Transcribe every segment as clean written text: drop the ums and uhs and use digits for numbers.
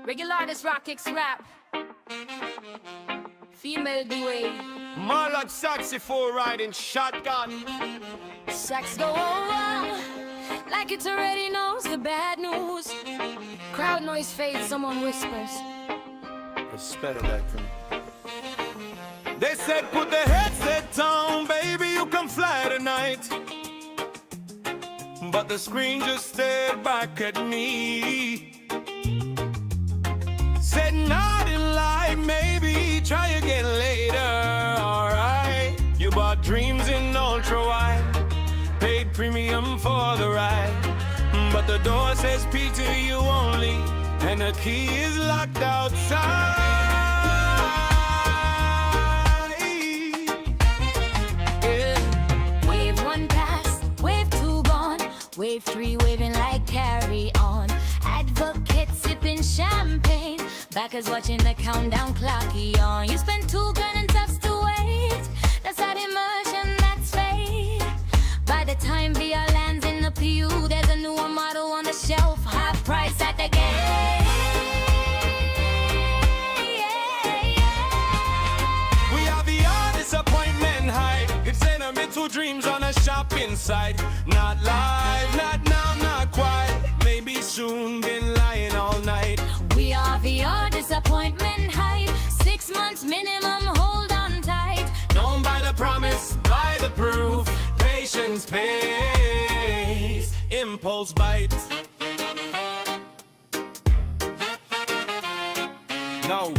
Regular this rock kicks rap. Female duet. More like saxophone riding shotgun. Sax go over like it already knows the bad news. Crowd noise fades, someone whispers. Spell that for me. They said put the headset down, baby, you can fly tonight. But the screen just stared back at me. Said nothing like maybe try again later, alright. You bought dreams in ultra wide, paid premium for the ride. But the door says PTU only, and the key is locked outside. Yeah. Wave 1 pass, wave 2 gone, wave 3 waving like carry on. Advocates sipping champagne, backers watching the countdown clock on. You spend 2 grand and tops to wait. That's that immersion, that's fate. By the time VR lands in the PU, there's a newer model on the shelf, half price at the gate. We have VR disappointment high. It's sentimental dreams on a shopping site. Not live, not now, not quite. Maybe soon, been lying all night. We are VR disappointment hype. 6 months minimum, hold on tight. Don't buy the promise, buy the proof. Patience pays, impulse bites. No.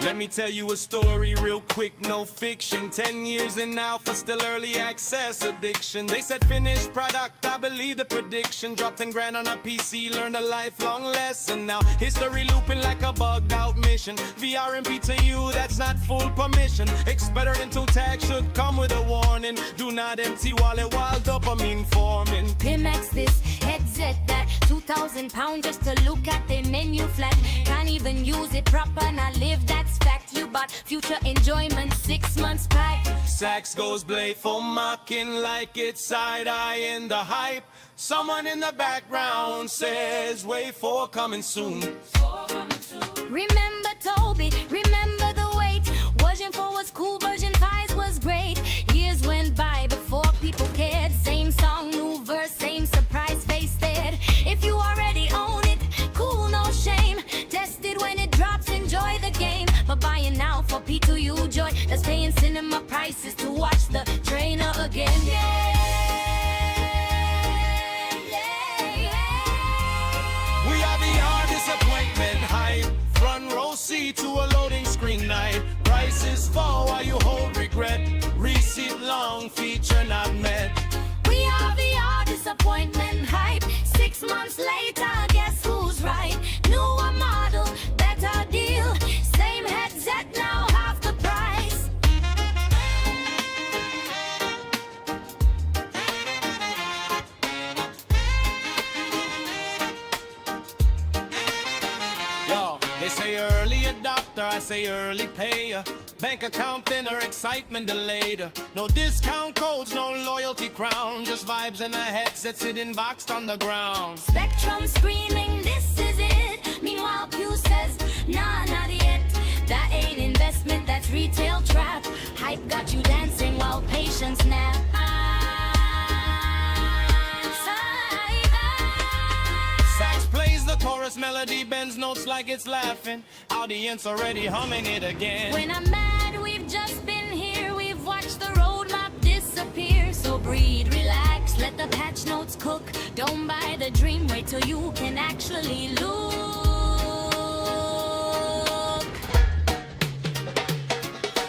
Let me tell you a story real quick, no fiction. 10 years in now for still early access addiction. They said finished product, I believe the prediction. Dropped 10 grand on a PC, learned a lifelong lesson. Now history looping like a bugged out mission. VR and PTU, that's not full permission. Experimental tag should come with a warning. Do not empty wallet while dopamine forming. Pimax this, headset that, 2,000 pounds just to look at the menu flat. Can't even use it proper, not live, that's fact. You bought future enjoyment, 6 months pack. Sax goes playful, mocking like it's side-eye in the hype. Someone in the background says, wait for coming soon. Remember Toby, remember the wait. Version 4 was cool, version 5 was great. Years went by before people cared. Same song, new verse, same surprise face there. If you already own it, cool, no shame. Test it when it drops, enjoy the game. But buying now for P2U joy, that's paying cinema prices to watch the trainer again. Yeah, yeah, yeah. We are VR disappointment hype. Front row seat to a loading screen night. Prices fall while you hold regret. Receipt long, feature not met. We are VR disappointment hype. 6 months later, guess who's right? Newer model, better deal. Same headset, now half the price. Yo, they say early adopter, I say early payer. Bank account thinner, excitement delayed. No discount codes, no loyalty crown. Just vibes in a headset sitting boxed on the ground. Spectrum screaming, this is it. Meanwhile, Pew says, nah, not yet. That ain't investment, that's retail trap. Hype got you dancing while patience nap. Sax plays the chorus melody, bends notes like it's laughing. Audience already humming it again. When I'm mad, we've just been here. We've watched the roadmap disappear. So breathe, relax, let the patch notes cook. Don't buy the dream, wait till you can actually look.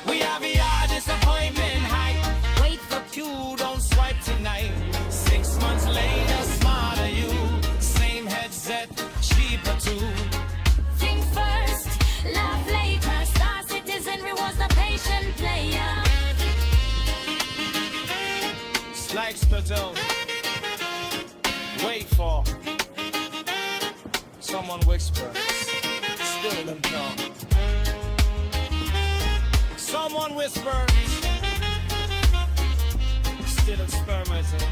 We have VR disappointment hype. Wait for You don't swipe tonight. 6 months later, smarter you. Same headset, cheaper too. think first, laugh later. Star Citizen rewards the patient player. Like Splatoon. Wait for someone whispers. Still them talk. Someone whispers. Still experimenting.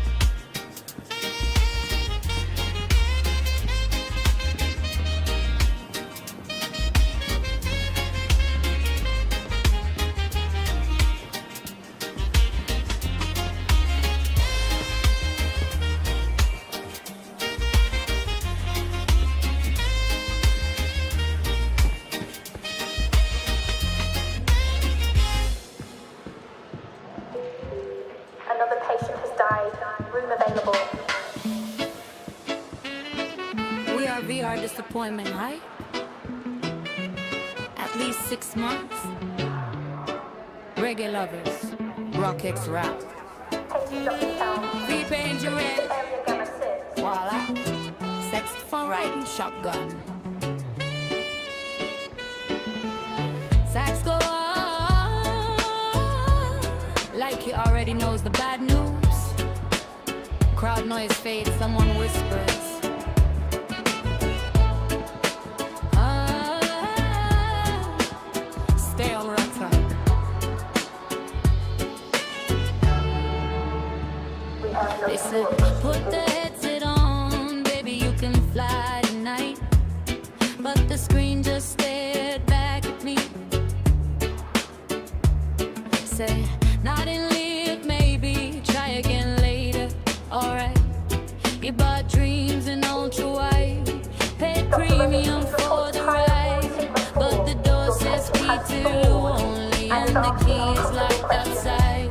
disappointment high. At least 6 months. Reggae lovers, rock X rap. Repaint your red. Voila. Sex for riding shotgun. Sax go on, like he already knows the bad news. Crowd noise fades, someone whispers. Stay on rata. They said, put the headset on, baby, you can fly tonight. But the screen just stared back at me. Say, not in lit, maybe, try again later. Alright, you bought dreams in ultra wide, paid premium for the ride, but the door says PTU only, and the key is locked outside.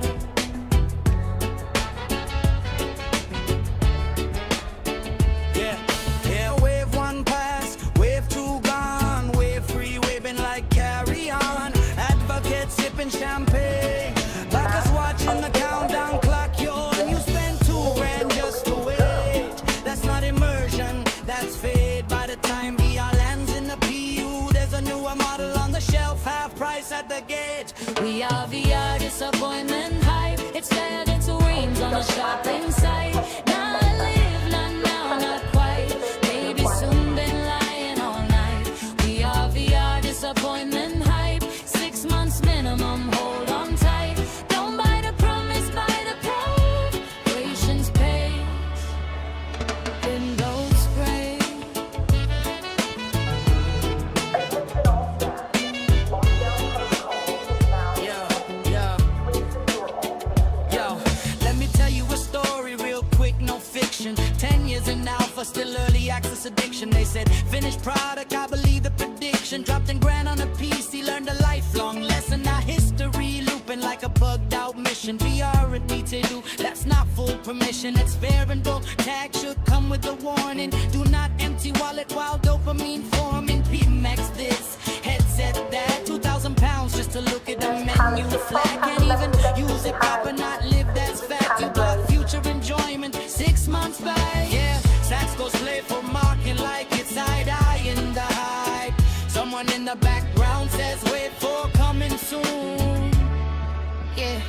Yeah, wave one pass, wave two gone, wave three waving like carry on. Advocate sipping champagne, like us watching the countdown clock. And you spend $2,000 just to wait. That's not immersion, that's fade. By the time VR lands in the PU, there's a newer model on the shelf, half price at the gate. We are VR disappointment hype. It's fair to wings on the shopping site. Now I live, not now, not quite. Maybe soon, been lying all night. We are VR disappointment hype. 6 months minimum, hold on tight. Don't buy the promise, buy the probe. Patience pays. Window spray. Yo, let me tell you a story real quick, no fiction. 10 years in alpha, still early access addiction. They said, finished product, I believe the prediction. Dropped in grand on a PC, learned a lifelong lesson. Now history looping like a bugged out mission. VR and PTU, that's not full permission. It's fair and bold, tag should come with a warning. Do not empty wallet while dopamine forming. P-Max this, headset that. 2,000 pounds just to look at the menu. Flag can't even use it proper, not live, that's fact. You got future enjoyment, 6 months back. Yeah, sax goes play for marking like it's side-eye in the hype. Someone in the background says wait for coming soon. Yeah,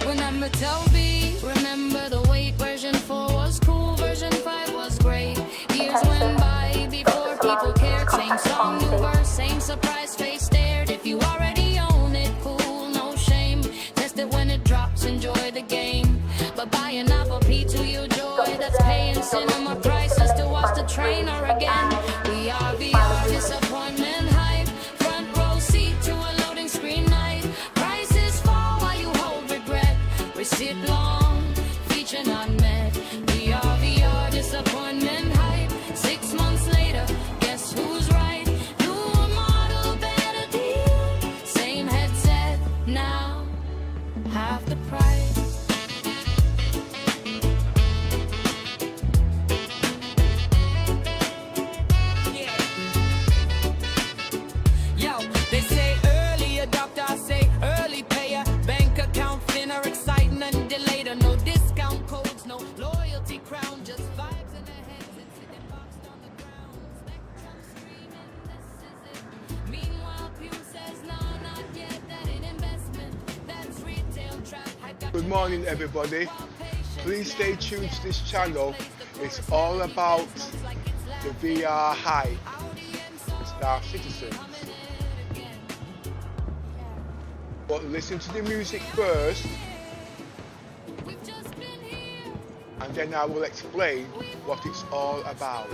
when I'm a Toby, remember the wait. Version 4 was cool, version 5 was great. Years went by before people cared. Same song, new verse, same surprise face stared. If you already own it, cool, no shame. Test it when it drops, enjoy the game. But buy an Apple P2U joy, that's paying cinema prices to watch the train or again. We are VR disappointment hype. Front row seat to a loading screen night. Prices fall while you hold regret. Receipt long, feature not met. We are VR disappointment hype. 6 months later, guess who's right? Newer model, better deal. Same headset, now half the price. Yo, they say early adopter, I say early payer. Bank account thinner, exciting and delayed. No discount codes, no loyalty crown, just vibes in their heads and sitting boxed on the ground. Spectrum screaming, this is it. Meanwhile, Pew says no, not yet. That ain't investment, that's retail trap. I got Good morning, everybody. Please stay tuned to this channel. It's all about the VR hype for Star Citizens. But listen to the music first, and then I will explain what it's all about.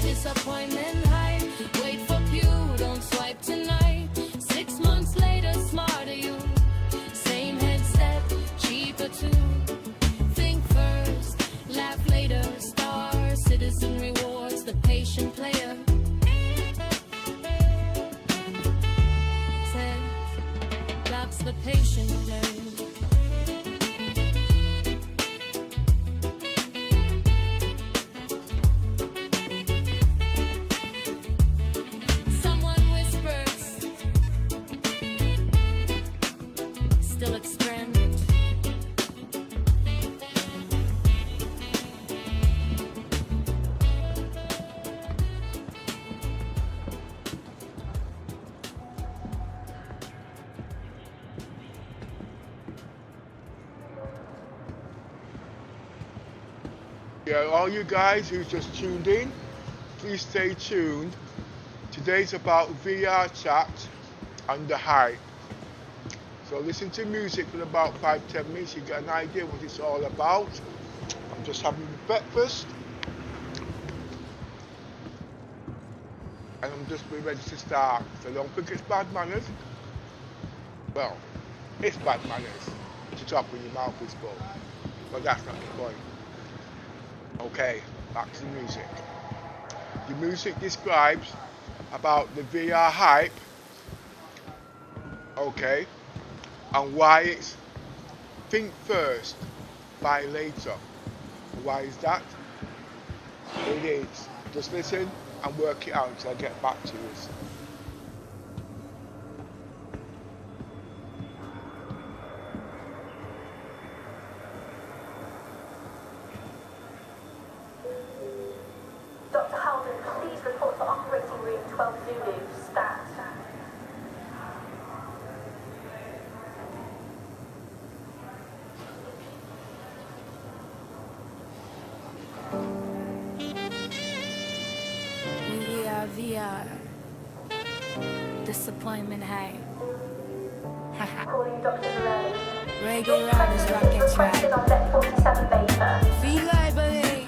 Disappointment high. Wait for Pew, don't swipe tonight. 6 months later, smarter you. Same headset, cheaper too. Think first, laugh later. Star Citizen reward. waits but patiently. Someone whispers, still experiment. Yeah, all you guys who just tuned in, please stay tuned. Today's about VR chat and the hype. So listen to music for about 5-10 minutes, you get an idea what it's all about. I'm just having breakfast. And I'm just being ready to start. So don't think it's bad manners. Well, it's bad manners to talk when your mouth is full. But that's not the point. Okay, back to the music. The music describes about the VR hype, okay, and why it's think first, buy later. Why is that? It is. Just listen and work it out until I get back to this. Dr. Halden, please report to operating room 12 Zulu, stat. VR. Disappointment high. Calling Dr. Morelli. Reggae riders rocket Requested track. on deck 47 beta. Feel library.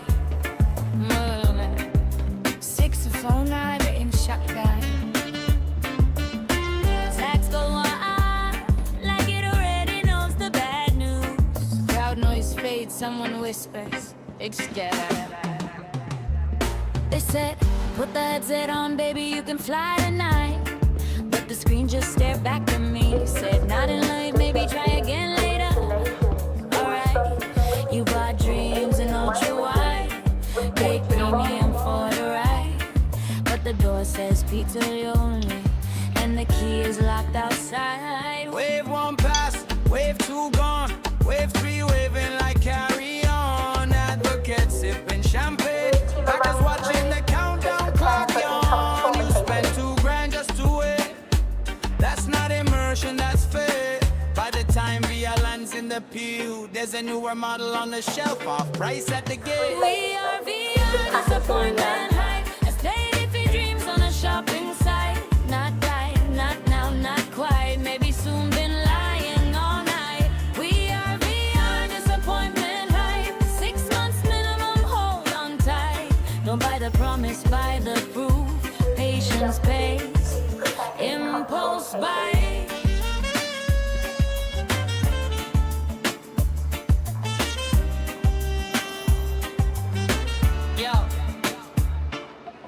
Saxophone I in shotgun. Sax go on like it already knows the bad news. Crowd noise fades, someone whispers. They said, put the headset on, baby, you can fly tonight. But the screen just stared back at me. Said, not in light, maybe try again later. Alright, you bought dreams and ultra wide. Paid premium for the ride. But the door says pizza only. And the key is locked outside. Wave one pass, wave two gone, wave three waving like carry on. Advocate sipping champagne, I just watching the countdown clock on. You spent $2 just to wait. That's not immersion, that's fake. By the time VR lands in the pew, there's a newer model on the shelf, off price at the gate. We are VR, disappointment hype. Estate if he dreams on a shopping site. Not right, not now, not quite. Maybe soon, been lying all night. We are VR, disappointment hype. 6 months minimum, hold on tight. Don't buy the promise, buy the proof. Patience pays, impulse buy.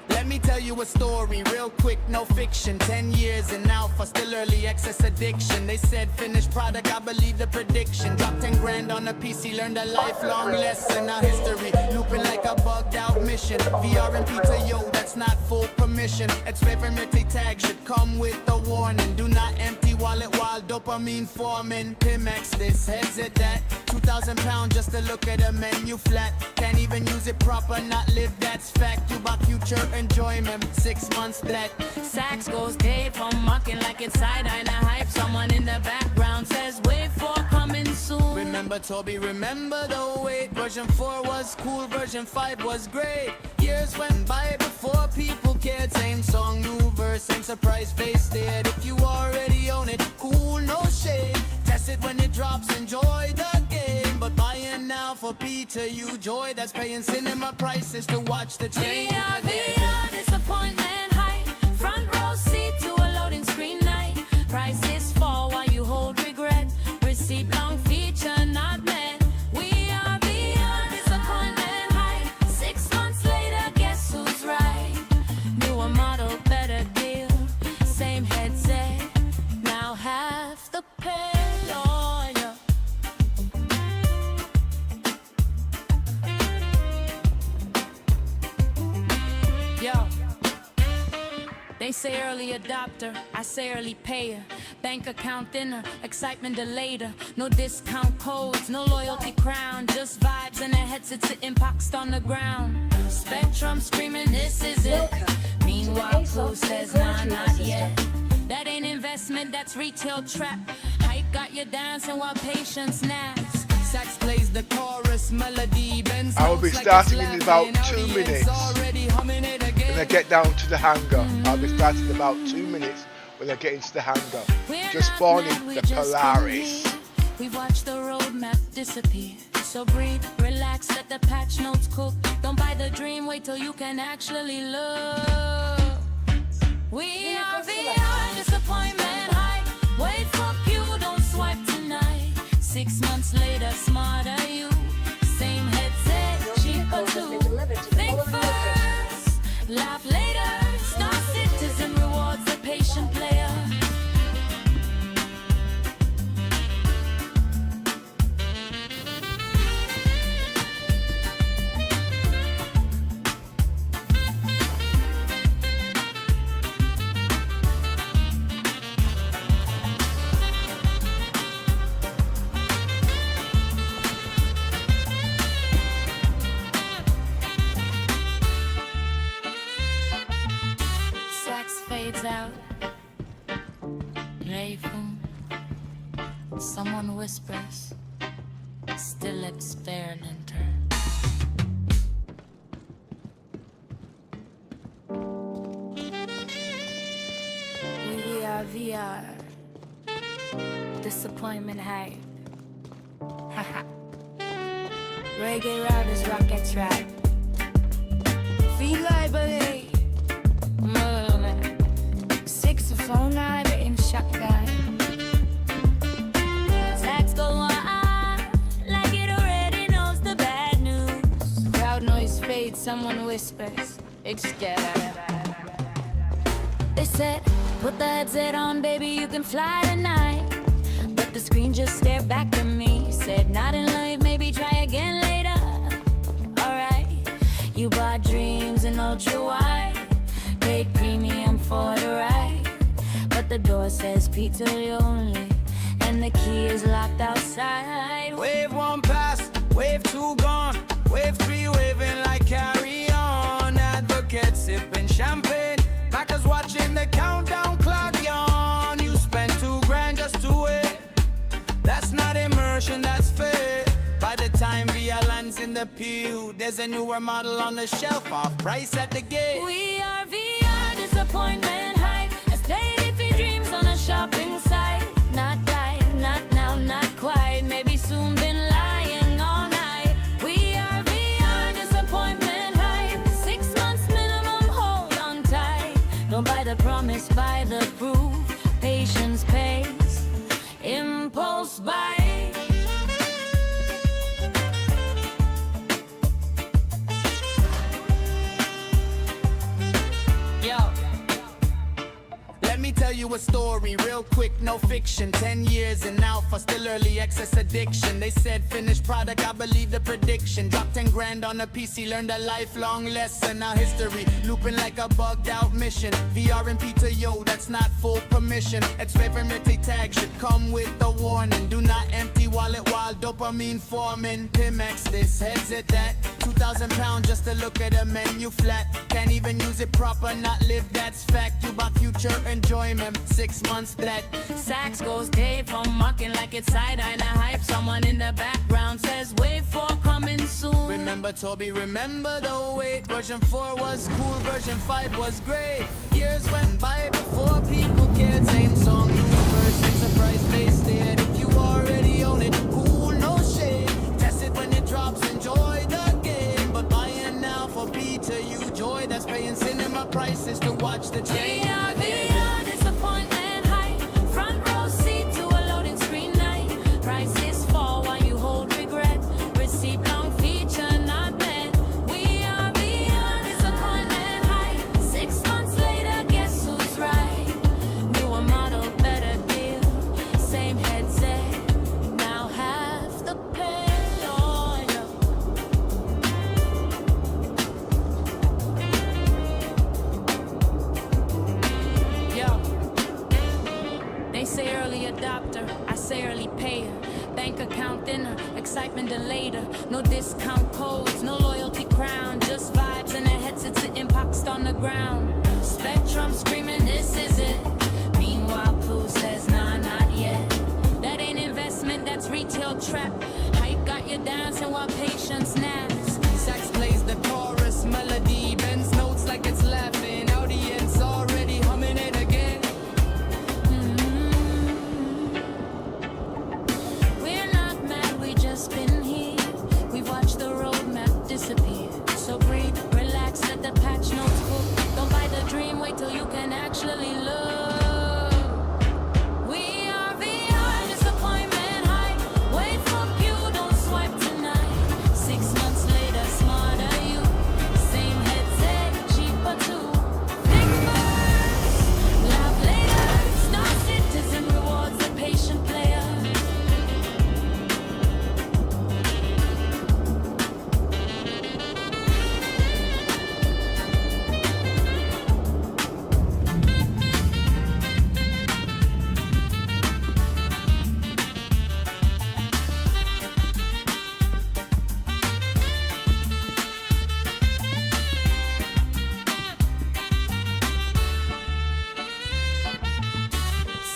Let me tell you a story, real quick, no fiction. 10 years in alpha, still early access addiction. They said finished product, I believe the prediction. Dropped 10 grand on a PC, learned a lifelong lesson. Now history, looping like a bugged out mission. VR and PTU, that's not full permission. Experimental tag should come with a warning. Do not empty wallet while dopamine forming. Pimex this, heads at that. 2,000 pounds just to look at a menu flat. Can't even use it proper, not live, that's fact. You bought future enjoyment, 6 months flat. Sax goes paid for mocking like it's side-eye and hype. Someone in the background says wait for coming soon. Remember Toby, remember the wait. Version 4 was cool, version 5 was great. Years went by before people cared. Same song, new verse, same surprise face stared. If you already own it, cool, no shade. Test it when it drops, enjoy the game. But buying now for PTU joy, that's paying cinema prices to watch the train. VR, disappointment high. Front row seat to a loading screen night. Prices fall while you hold regret. Receipt long feature not met. We are VR, disappointment high. 6 months later, guess who's right? Newer model, better deal. Same headset, now half the the pay, oh, yeah. Yo, they say early adopter, I say early payer. Bank account thinner, excitement delayed. No discount codes, no loyalty crown. Just vibes and a headset sitting boxed on the ground. Spectrum screaming, this is it. Meanwhile, Pooh says, nah, not yet. That ain't investment, that's retail trap. Hype got you dancing while patience naps. Sax plays the chorus melody. I will be starting in about 2 minutes. When I get down to the hangar, I'll be starting in about 2 minutes when I get into the hangar. Just spawning the Polaris. We've watched the roadmap disappear. So breathe, relax, let the patch notes cook. Don't buy the dream, wait till you can actually look. We are VR, disappointment high. Wait for Q, don't swipe tonight. 6 months later, smarter you. Same headset, cheaper too. Think first, laugh later. Star Citizen rewards the patient player. Out. Someone whispers, still lips bare and turn. We are VR. Disappointment hype. Reggae routers, rockets right. Feel library. Phone I in shotgun. Tags go on like it already knows the bad news. Crowd noise fades, someone whispers, it's scared. They said, put the headset on, baby, you can fly tonight. But the screen just stared back at me. Said, not in love, maybe try again later. Alright, you bought dreams in ultra wide. Paid premium for the ride. The door says PTU only, and the key is locked outside. Wave 1 past, wave 2 gone, wave 3 waving like carry on. Advocates sipping champagne, Packers watching the countdown clock yawn. You spent $2,000 just to wait. That's not immersion, that's fake. By the time VR lands in the pew, there's a newer model on the shelf, off price at the gate. We are VR, disappointment hype. Dreams on a shopping site. Not right, not now, not quite. Maybe soon, been lying all night. We are beyond disappointment hype. 6 months minimum, hold on tight. Don't buy the promise, buy the proof. Patience pays, impulse buy. Tell you a story real quick, no fiction. 10 years in alpha, still early access addiction. They said finished product, I believe the prediction. Dropped 10 grand on a PC, learned a lifelong lesson. Now history, looping like a bugged out mission. VR and PTU, that's not full permission. Experimental tag should come with a warning. Do not empty wallet while dopamine forming. Pimax this, headset that. 2,000 pounds just to look at a menu flat. Can't even use it proper, not live, that's fact. You bought future enjoyment, 6 months flat. Sax goes Dave from mocking like it's side-eye and a hype. Someone in the background says wave 4 coming soon. Remember Toby, remember the wait. Version 4 was cool, version 5 was great. Years went by before people cared. Same song, new version, surprise they stayed. If you already own it, cool, no shade. Test it when it drops, enjoy the game. But buying now for PTU joy, that's paying cinema prices to watch the train. Disappointment hype. Front row seat to a loading screen night. Prices fall while you hold regret. Receipt long feature not met. We are beyond disappointment hype. 6 months later, guess who's right? Newer model, better deal. Same necessarily pay her. Bank account dinner, excitement delayed her. No discount codes, no loyalty crown. Just vibes in her headset sitting boxed on the ground. Spectrum screaming, this is it. Meanwhile, Pooh says, nah, not yet. That ain't investment, that's retail trap. Hype got you dancing while patience naps. Sax plays the chorus melody, bends notes like it's laughing. Audience already humming it again. We're not mad, we just been here. We've watched the roadmap disappear. So breathe, relax, let the patch notes cook. Don't buy the dream, wait till you can actually look. We are VR, disappointment high. Wait for you, don't swipe tonight. 6 months later, smarter you. Same headset, cheaper too. Think first, laugh later. Star Citizen rewards the patient player.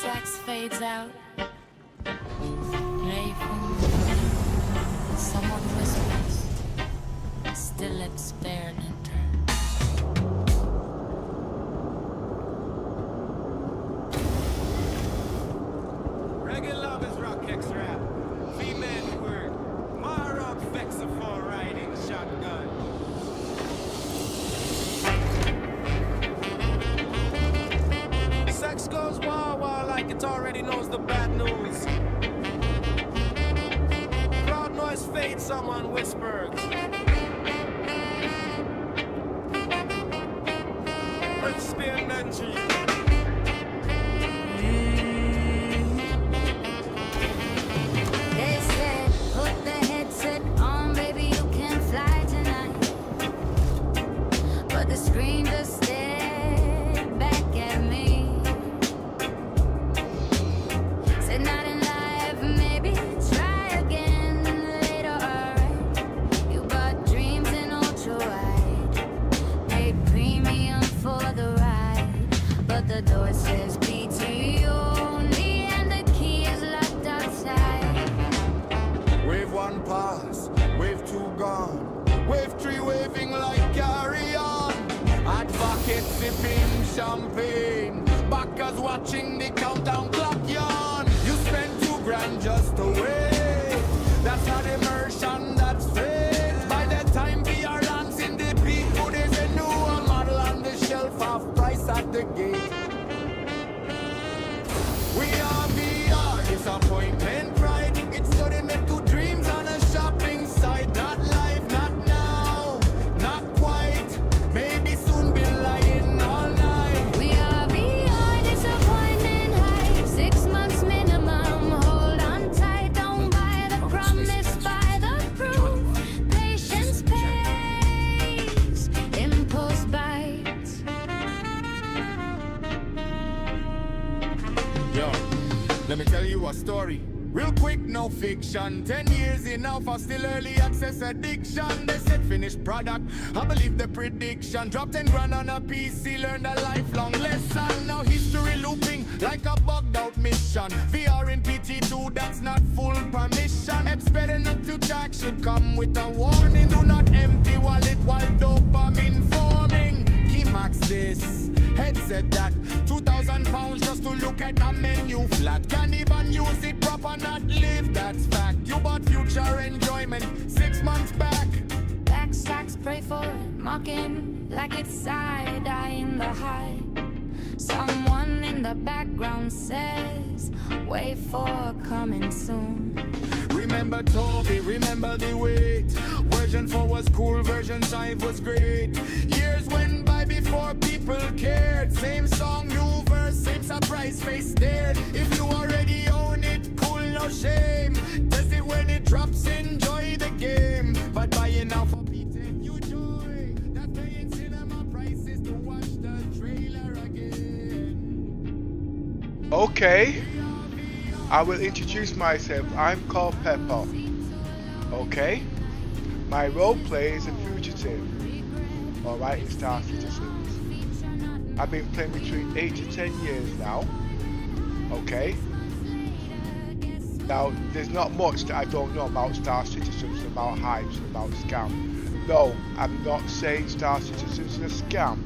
Sax fades out. Playful. Someone whispers. Still experimental. Reggae love is rock X-rap. Female word. Marok Vexaphone riding shotgun. Sex goes wah wah like it already knows the bad news. Crowd noise fades, someone whispers. Experimental. They said, put the headset on, baby, you can fly tonight. But the screen just stared back at me. Said not in life, maybe try again later, alright. You got dreams in ultra wide. Paid premium for the ride. But the door says PTU only, and the key is locked outside. Wave 1 pass, wave 2 gone, wave 3 waving like carry on. Advocate sipping champagne, backers watching the countdown clock yawn. You spend $2,000 just to wait. That's not immersion, that's fate. By the time VR lands in the peak, there's a new one model on the shelf, half price at the gate. We are VR, disappointment, pride. It's turning me to dreams on a shopping site. Not live, not now, not quite. Maybe soon be lying all night. We are beyond disappointment high. 6 months minimum. Hold on tight. Don't buy the promise, buy the proof. Patience pays. Impulse bites. Yo, let me tell you a story. Real quick, no fiction. 10 years in now for still early access addiction. They said finished product, I believe the prediction. Drop 10 grand on a PC, learned a lifelong lesson. Now history looping like a bugged out mission. VR in PTU, that's not full permission. Expecting not to jack should come with a warning. Do not empty wallet while dopamine forming. Key max this, headset that. 2,000 pounds just to look at a menu flat. Can't even use it proper, not live, that's fact. You bought future enjoyment 6 months back. Back stacks, pray for it. Mocking like it's side-eye in the high. Someone in the background says, wait for coming soon. Remember Toby, remember the wait. Version 4 was cool, version 5 was great. Years went by before people cared. Same song, new verse, same surprise face stared. If you already own it, cool, no shame. Test it when it drops, enjoy the game. But buying now for PTU joy. That's paying cinema prices to watch the trailer again. Okay. I will introduce myself. I'm called Pepper. Okay? My role play is a fugitive. Alright, in Star Citizens. I've been playing between 8 to 10 years now. Okay? Now, there's not much that I don't know about Star Citizens, about hypes, about scam. No, I'm not saying Star Citizens is a scam.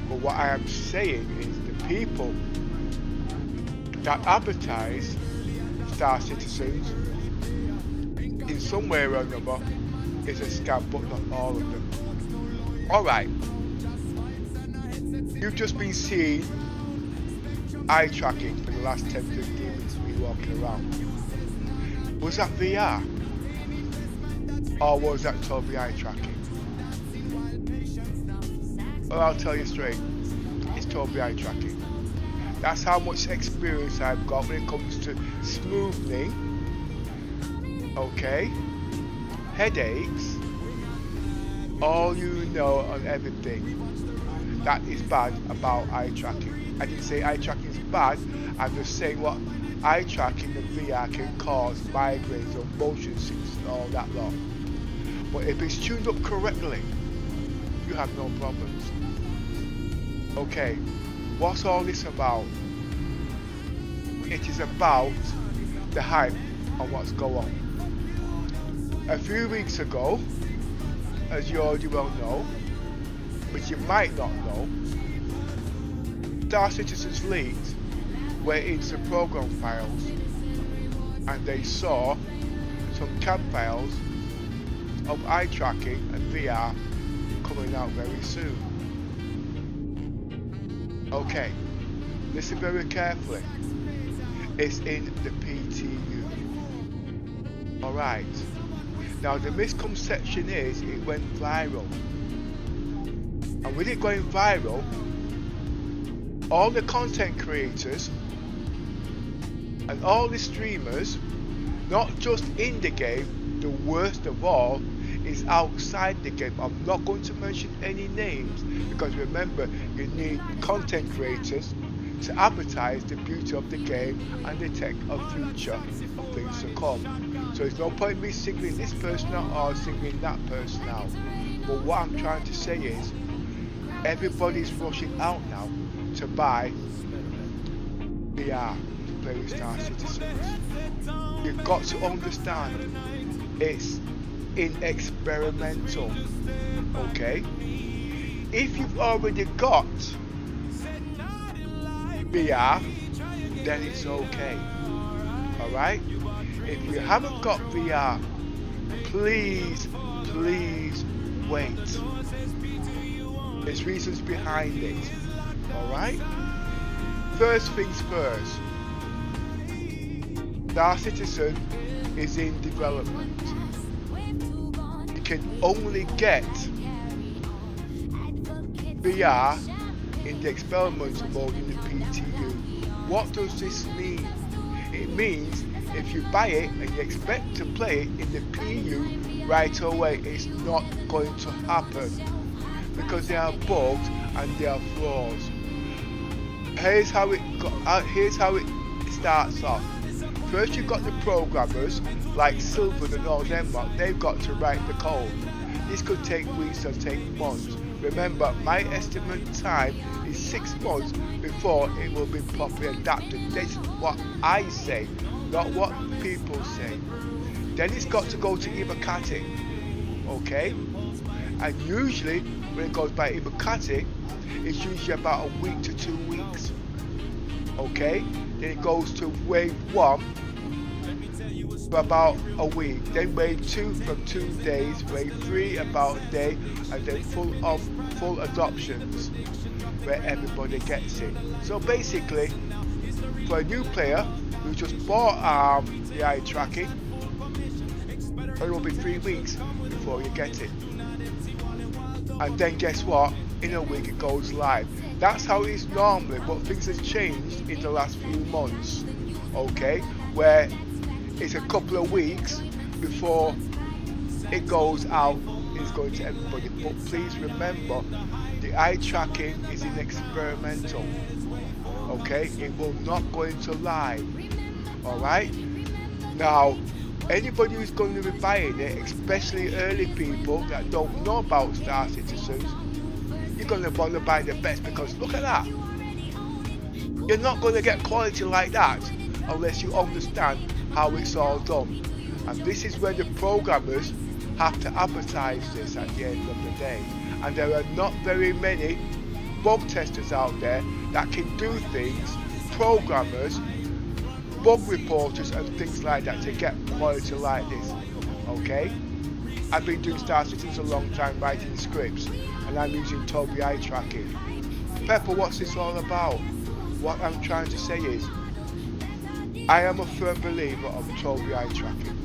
But what I am saying is the people that advertise Star Citizens in some way or another is a scam, but not all of them. Alright. You've just been seeing eye tracking for the last 10-15 minutes of me walking around. Was that VR? Or was that totally eye tracking? Well, I'll tell you straight, it's totally eye tracking. That's how much experience I've got when it comes to smoothing, okay, headaches, all you know on everything that is bad about eye tracking. I didn't say eye tracking is bad, I'm just saying what eye tracking and VR can cause migraines or motion sickness and all that lot. But if it's tuned up correctly, you have no problems. Okay, what's all this about? It is about the hype on what's going on. A few weeks ago, as you already well know, but you might not know, Star Citizens leaked went into program files and they saw some CAD files of eye tracking and VR coming out very soon. Okay, listen very carefully. It's in the PTU. Alright. Now the misconception is it went viral. And with it going viral, all the content creators and all the streamers, not just in the game, the worst of all is outside the game. I'm not going to mention any names because remember, you need content creators to advertise the beauty of the game and the tech of future of things to come. So there's no point in me singling this person out or singling that person out. But what I'm trying to say is everybody's rushing out now to buy VR to play with Star Citizens. You've got to understand it's experimental, okay? If you've already got VR, then it's okay, alright? If you haven't got VR, please wait. There's reasons behind it, alright? First things first, Star Citizen is in development. You can only get VR in the experimental mode in the PTU. What does this mean? It means if you buy it and you expect to play it in the PU right away, it's not going to happen because there are bugs and there are flaws. Here's how it starts off. First you've got the programmers like Silver and all them, they've got to write the code. This could take weeks or take months. Remember, my estimate time is 6 months before it will be properly adapted. This is what I say, not what people say. Then it's got to go to Ibukati, okay? And usually when it goes by Ibukati, it's usually about a week to 2 weeks, okay? Then it goes to wave 1 for about a week, then wave 2 from 2 days, wave 3 about a day, and then full adoptions where everybody gets it. So basically, for a new player who just bought the eye tracking, it will be 3 weeks before you get it. And then guess what? In a week it goes live. That's how it is normally, but things have changed in the last few months, okay? Where it's a couple of weeks before it goes out, it's going to everybody. But please remember, the eye tracking is in experimental, okay? It will not go into live Alright? Now, anybody who's going to be buying it, especially early people that don't know about Star Citizens, you're going to want to buy the best, because look at that. You're not going to get quality like that unless you understand how it's all done. And this is where the programmers have to advertise this at the end of the day. And there are not very many bug testers out there that can do things, programmers, bug reporters and things like that to get quality like this. Okay? I've been doing Star Citizens a long time, writing scripts, and I'm using Toby eye tracking. Pepper, what's this all about? What I'm trying to say is, I am a firm believer of Toby eye tracking.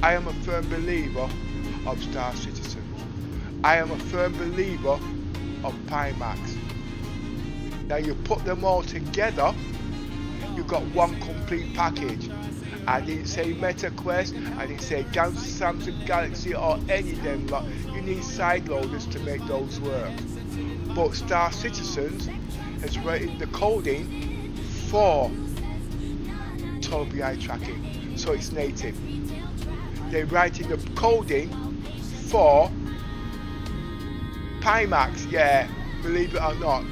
I am a firm believer of Star Citizens. I am a firm believer of Pimax. Now you put them all together, you've got one complete package. I didn't say MetaQuest, I didn't say Samsung Galaxy or any of them lot. You need side loaders to make those work. But Star Citizens has written the coding for Toby eye tracking, so it's native. They're writing the coding for Pimax, yeah, believe it or not.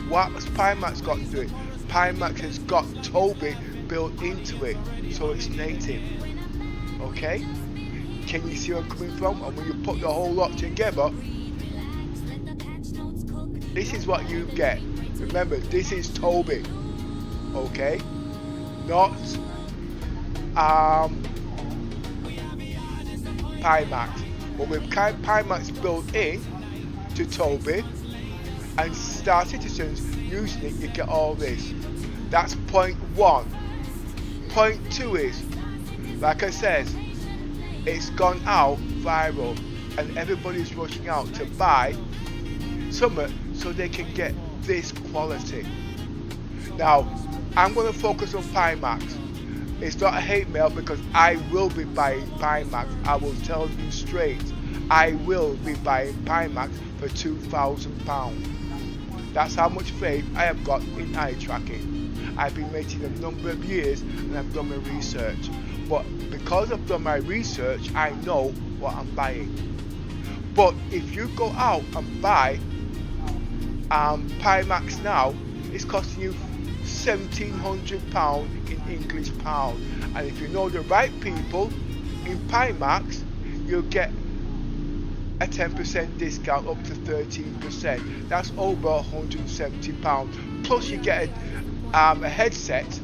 What's Pimax got to do it? Pimax has got Toby built into it, so it's native. Okay? Can you see where I'm coming from? And when you put the whole lot together, this is what you get. Remember, this is Toby. Okay? Not Pimax. But with Pimax built in to Toby and Star Citizens using it, you get all this. That's point one. Point two is, like I said, it's gone out viral and everybody's rushing out to buy something so they can get this quality. Now, I'm going to focus on Pimax. It's not a hate mail because I will be buying Pimax. I will tell you straight. I will be buying Pimax for £2,000. That's how much faith I have got in eye tracking. I've been waiting a number of years and I've done my research. But because I've done my research, I know what I'm buying. But if you go out and buy Pimax now, it's costing you £1,700 in English pound. And if you know the right people in Pimax, you'll get a 10% discount up to 13%. That's over £170. Plus you get a headset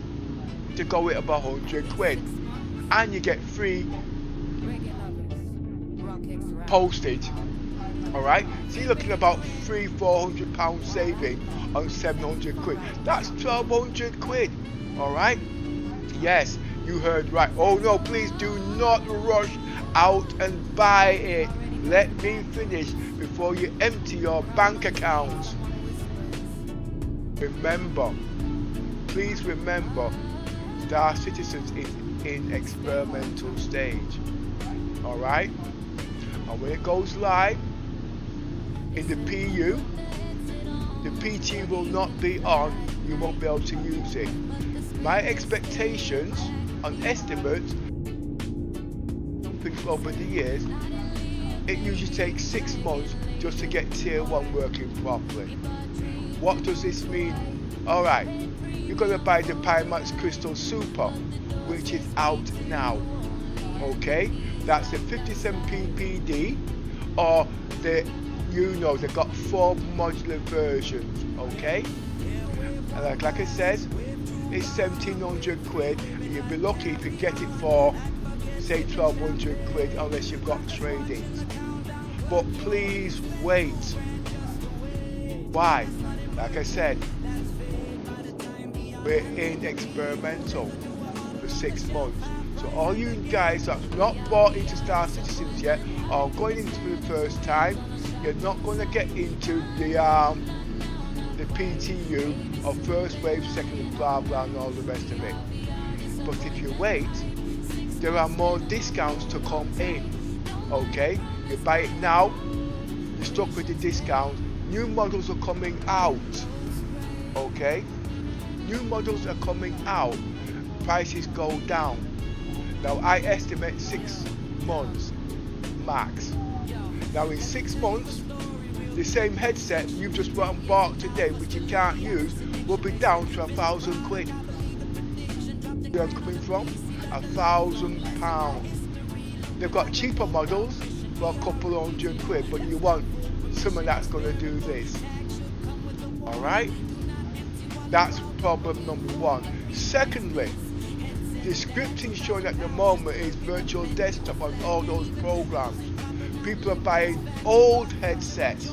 to go with about £100, and you get free postage. Alright, so you're looking about £300-400 saving on £700. That's £1,200. Alright, yes, you heard right. Oh no, please do not rush out and buy it. Let me finish before you empty your bank accounts. Remember, please remember, Star Citizens is in experimental stage. Alright, and when it goes live in the PU, the PTU will not be on, you won't be able to use it. My expectations on estimates over the years, it usually takes 6 months just to get tier 1 working properly. What does this mean? Alright, you're going to buy the Pimax Crystal Super, which is out now. Okay, that's the 57ppd, or the, you know, they've got 4 modular versions. Okay, and like it says, it's £1,700, and you'll be lucky if you get it for say £1,200 unless you've got tradings. But please wait. Why? Like I said, we're in experimental for 6 months. So all you guys that's not bought into Star Citizens yet, or going into for the first time, you're not going to get into the PTU or first wave, second wave, blah blah, and all the rest of it. But if you wait, there are more discounts to come in. Okay, you buy it now, you're stuck with the discount. New models are coming out. Okay, new models are coming out. prices go down. Now I estimate 6 months max. Now in 6 months, the same headset you've just went and bought today, which you can't use, will be down to £1,000. Where I'm coming from? £1,000. They've got cheaper models for a couple £100, but you want someone that's going to do this. Alright? That's problem number one. Secondly, the scripting shown at the moment is virtual desktop on all those programs. People are buying old headsets.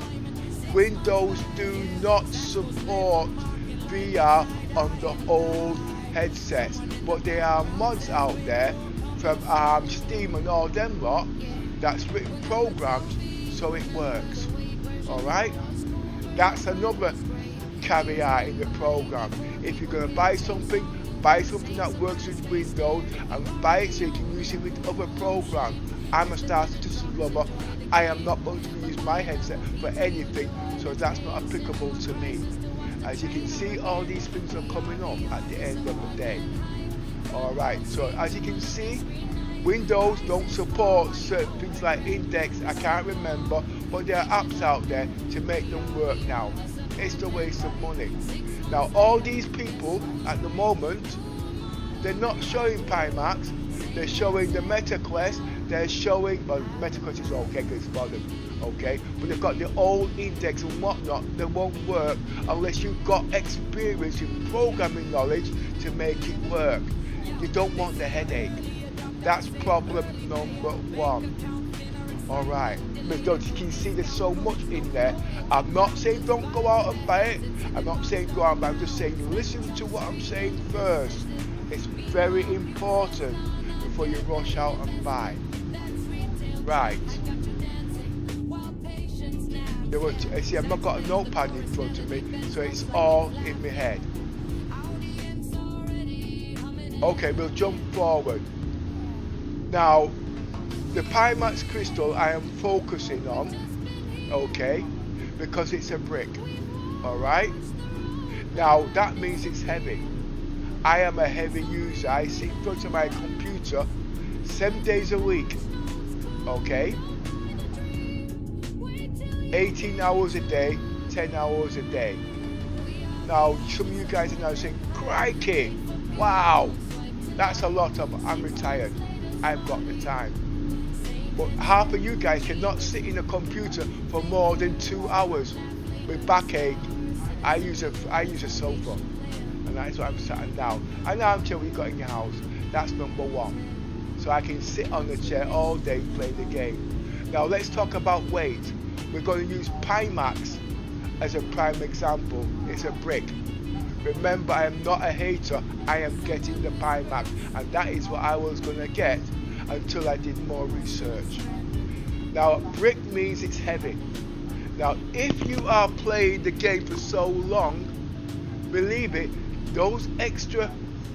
Windows do not support VR on the old headsets, but there are mods out there from Steam and all them lot that's written programs so it works. Alright? That's another caveat in the program. If you're going to buy something that works with Windows and buy it so you can use it with other programs. I'm a Star Citizen lover. I am not going to use my headset for anything, so that's not applicable to me. As you can see, all these things are coming up at the end of the day. Alright, so as you can see, Windows don't support certain things like Index, I can't remember, but there are apps out there to make them work now. It's a waste of money. Now all these people at the moment, they're not showing Pimax, they're showing the MetaQuest, they're showing, well, MetaQuest is okay because it's modern, okay, but they've got the old Index and whatnot. They won't work unless you've got experience in programming knowledge to make it work. You don't want the headache. That's problem number one. Alright, because you can see there's so much in there. I'm not saying don't go out and buy it. I'm not saying go out and buy it. I'm just saying listen to what I'm saying first. It's very important before you rush out and buy. Right. See, I've not got a notepad in front of me, so it's all in my head. Okay, we'll jump forward. Now, the Pimax crystal I am focusing on, okay, because it's a brick, alright? Now, that means it's heavy. I am a heavy user. I sit in front of my computer 7 days a week, okay? 18 hours a day, 10 hours a day. Now, some of you guys are now saying, crikey, wow, that's a lot of, I'm retired. I've got the time. But half of you guys cannot sit in a computer for more than 2 hours with backache. I use a sofa, and that's what I'm sat on now. An armchair what you got in your house, that's number one. So I can sit on the chair all day playing the game. Now let's talk about weight. We're going to use Pimax as a prime example. It's a brick. Remember, I am not a hater, I am getting the Pimax, and that is what I was going to get until I did more research. Now, brick means it's heavy. Now, if you are playing the game for so long, believe it, those extra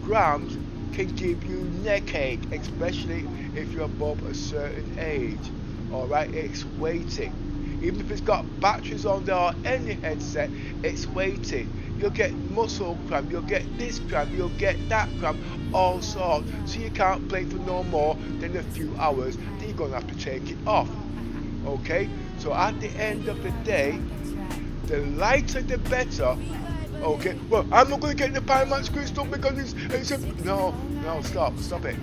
grams can give you neck ache, especially if you're above a certain age. Alright, it's weighty. Even if it's got batteries on there or any headset, it's weighty. You'll get muscle cramp, you'll get this cramp, you'll get that cramp, all sorts. So you can't play for no more than a few hours, then you're going to have to take it off. Okay, so at the end of the day, the lighter the better. Okay, well, I'm not going to get the Pimax crystal because it's a... No, stop it.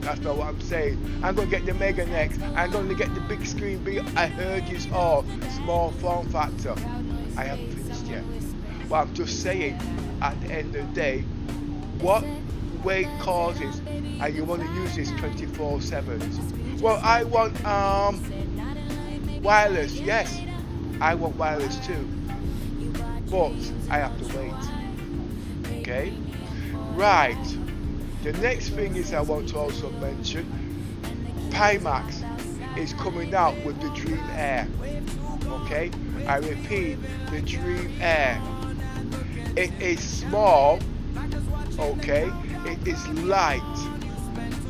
That's not what I'm saying. I'm going to get the Mega Next. I'm going to get the big screen. I heard you all. Small form factor. I haven't finished yet. But I'm just saying, at the end of the day, what weight causes, and you want to use this 24/7. Well, I want wireless. Yes, I want wireless too. But I have to wait. Okay? Right. The next thing is I want to also mention, Pimax is coming out with the Dream Air. Okay? I repeat, the Dream Air. It is small, okay? It is light,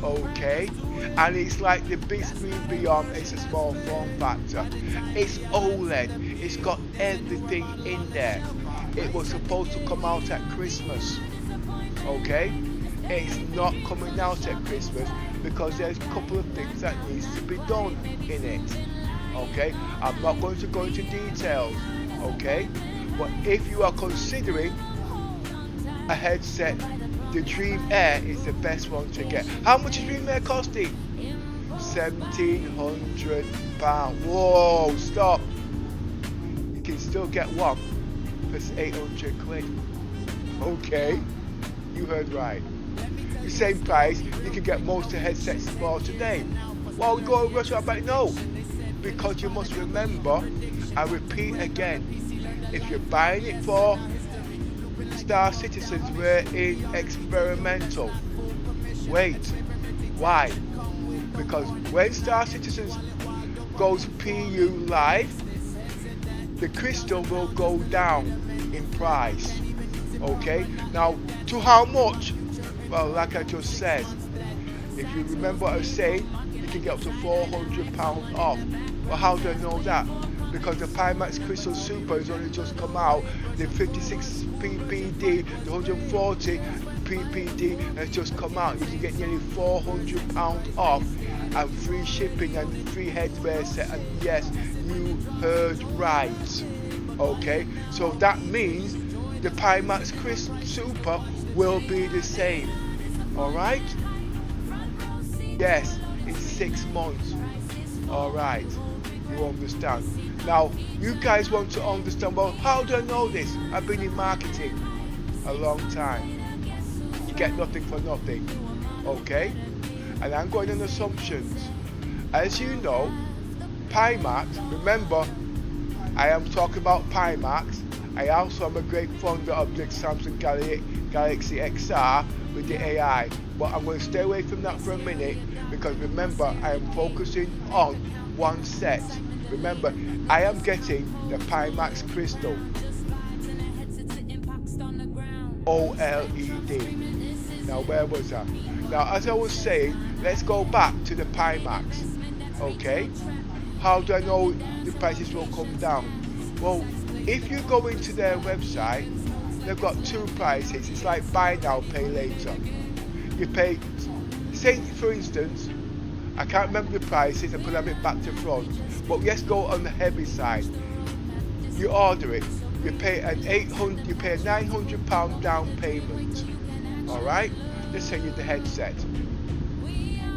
okay? And it's like the big screen beyond, it's a small form factor. It's OLED, it's got everything in there. It was supposed to come out at Christmas, okay? it's not coming out at Christmas because there's a couple of things that needs to be done in it. Okay, I'm not going to go into details. Okay, but if you are considering a headset, the Dream Air is the best one to get. How much is Dream Air costing? £1,700. Whoa, stop. You can still get one for 800 quid. Okay, you heard right. The same price you can get most of the headsets for today. Well, we go rush out back? No, because you must remember, I repeat again, if you're buying it for Star Citizens, we're in experimental. Wait, why? Because when Star Citizens goes PU live, the crystal will go down in price. Okay, now to how much? Well, like I just said, if you remember what I was saying, you can get up to £400 off. Well, how do I know that? Because the Pimax Crystal Super has only just come out. The 56 ppd, the 140 ppd has just come out. You can get nearly £400 off and free shipping and free headwear set. And yes, you heard right. Okay, so that means the Pimax Crystal Super will be the same. Alright? Yes, it's 6 months. Alright, you understand. Now, you guys want to understand, well, how do I know this? I've been in marketing a long time. You get nothing for nothing. Okay? And I'm going on assumptions. As you know, Pimax, remember, I am talking about Pimax. I also am a great founder of the Samsung Galaxy XR with the AI, but I'm going to stay away from that for a minute because remember, I am focusing on one set. Remember, I am getting the Pimax Crystal OLED. Now, where was I? Now, as I was saying, let's go back to the Pimax. Okay, how do I know the prices will come down? Well, if you go into their website, they've got two prices. It's like buy now, pay later. You pay, say for instance, I can't remember the prices, I could have it back to front, but let's go on the heavy side. You order it, you pay a £900 down payment. Alright? Let's send you the headset.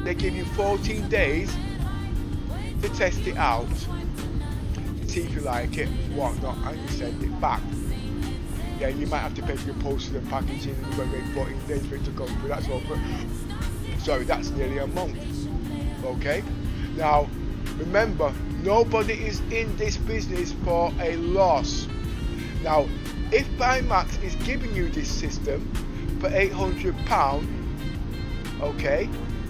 They give you 14 days to test it out, see if you like it, whatnot, and you send it back. Yeah, you might have to pay for your postage and packaging, and you're going to wait 14 days for it to come through. That's over. Sorry, that's nearly a month. Okay? Now, remember, nobody is in this business for a loss. Now, if Pimax is giving you this system for £800, okay,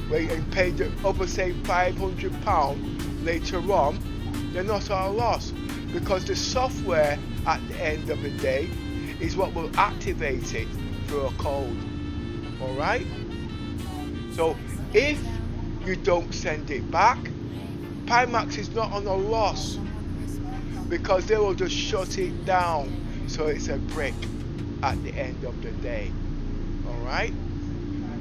where you can pay the other, say, £500 later on, they're not at a loss, because the software at the end of the day is what will activate it through a code. Alright? So if you don't send it back, Pimax is not on a loss, because they will just shut it down, so it's a brick at the end of the day. Alright?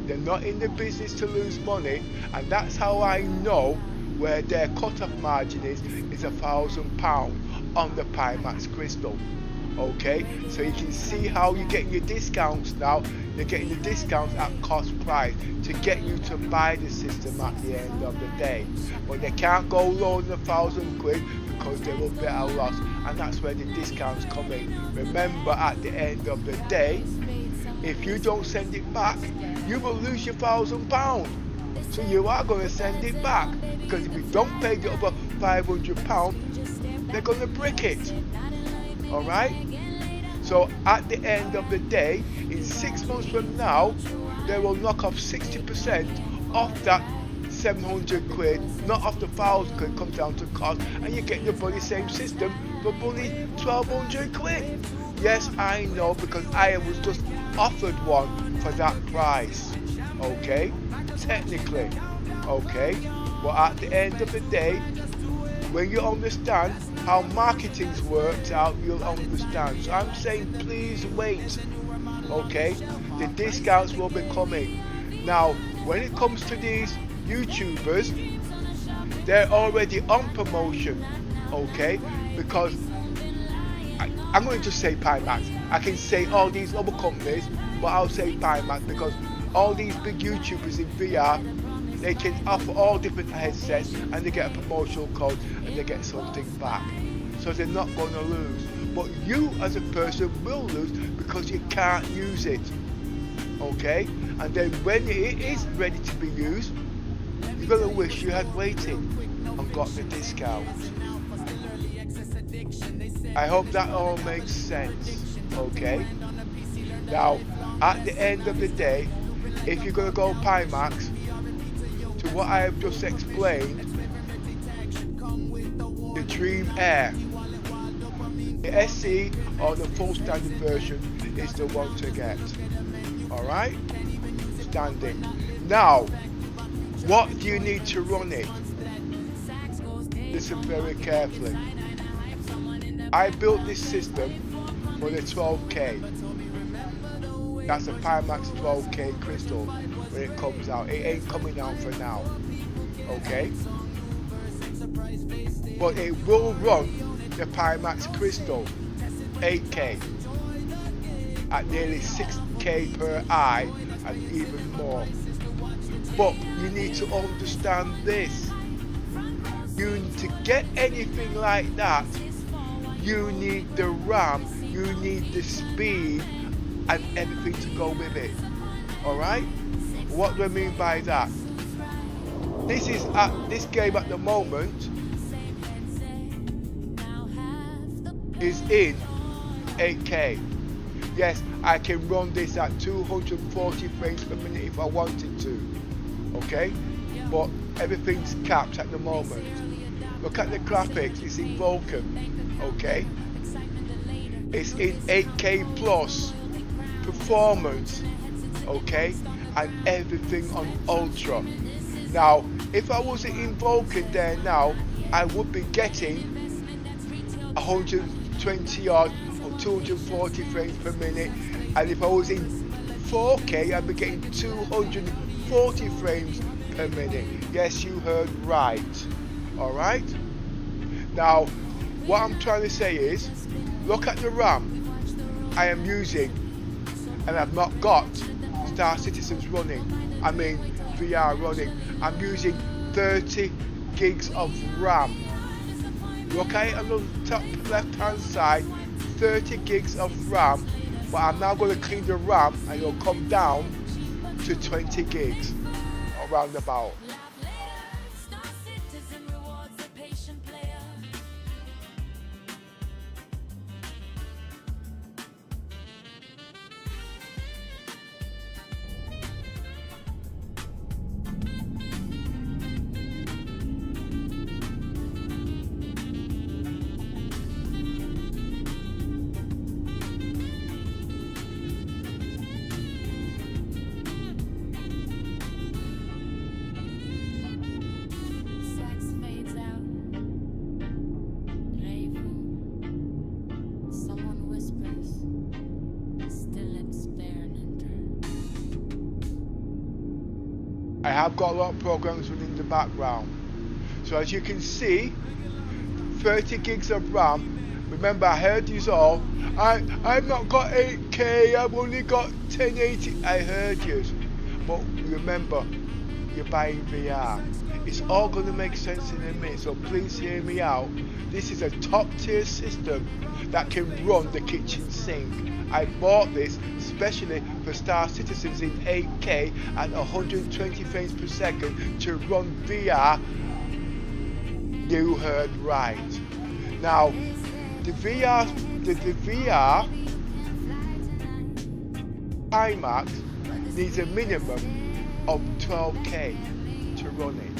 They're not in the business to lose money, and that's how I know where their cut-off margin is £1,000 on the Pimax Crystal. Okay, so you can see how you're getting your discounts now. You're getting the discounts at cost price to get you to buy the system at the end of the day. But they can't go lower than £1,000 because they will be at a loss, and that's where the discounts come in. Remember, at the end of the day, if you don't send it back, you will lose your £1,000. So you are going to send it back, because if you don't pay the other £500, they're going to brick it. Alright? So at the end of the day, in 6 months from now, they will knock off 60% off that £700, not off the £1,000, comes down to cost, and you get the bloody same system for bloody £1,200. Yes, I know, because I was just offered one for that price. Okay? Technically. Okay? But at the end of the day, when you understand how marketing works out, you'll understand. So I'm saying, please wait. Okay? the discounts will be coming. Now, when it comes to these YouTubers, they're already on promotion, okay? Because I'm going to say Pimax. I can say all these other companies, but I'll say Pimax because all these big YouTubers in VR, they can offer all different headsets and they get a promotional code and they get something back. So they're not going to lose. But you as a person will lose because you can't use it, okay? And then when it is ready to be used, you're going to wish you had waited and got the discount. I hope that all makes sense, okay? Now, at the end of the day, if you're going to go Pimax, to what I have just explained, the Dream Air, the SE or the full standard version is the one to get. Alright? Standing. Now, what do you need to run it? Listen very carefully. I built this system for the 12K. That's a Pimax 12K crystal when it comes out. It ain't coming out for now. Okay? But it will run the Pimax crystal 8K at nearly 6K per eye and even more. But you need to understand this. To get anything like that, you need the RAM, you need the speed and everything to go with it. Alright? What do I mean by that? This game at the moment is in 8K. Yes, I can run this at 240 frames per minute if I wanted to. Okay? But everything's capped at the moment. Look at the graphics, it's in Vulkan. Okay? It's in 8K plus performance. Okay? And everything on ultra. Now, if I wasn't in Vulkan there now, I would be getting 120 odd or 240 frames per minute, and if I was in 4K, I'd be getting 240 frames per minute. Yes, you heard right. Alright? Now, what I'm trying to say is, look at the RAM I am using, and I've not got Star Citizens running. I mean VR running. I'm using 30 gigs of RAM. Look at it on the top left hand side, 30 gigs of RAM, but I'm now going to clean the RAM and it'll come down to 20 gigs around about. I have got a lot of programs running in the background. So as you can see, 30 gigs of RAM. Remember, I heard you all. I've not got 8K, I've only got 1080. I heard you. But remember, you're buying VR. It's all going to make sense in a minute, so please hear me out. This is a top tier system that can run the kitchen sink. I bought this especially for Star Citizens in 8K at 120 frames per second to run VR. You heard right. Now, the VR Pimax needs a minimum of 12K to run it.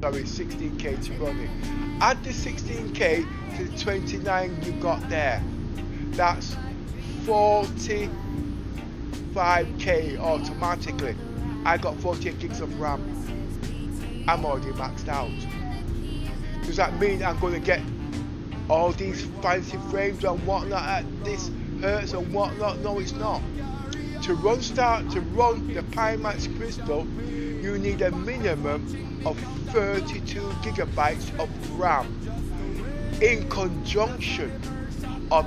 Sorry, 16K to run it. Add the 16K to the 29 you got there. That's 45K automatically. I got 48 gigs of RAM. I'm already maxed out. Does that mean I'm going to get all these fancy frames and whatnot at this hertz and whatnot? No, it's not. to run the Pimax Crystal, you need a minimum of 32 gigabytes of RAM in conjunction of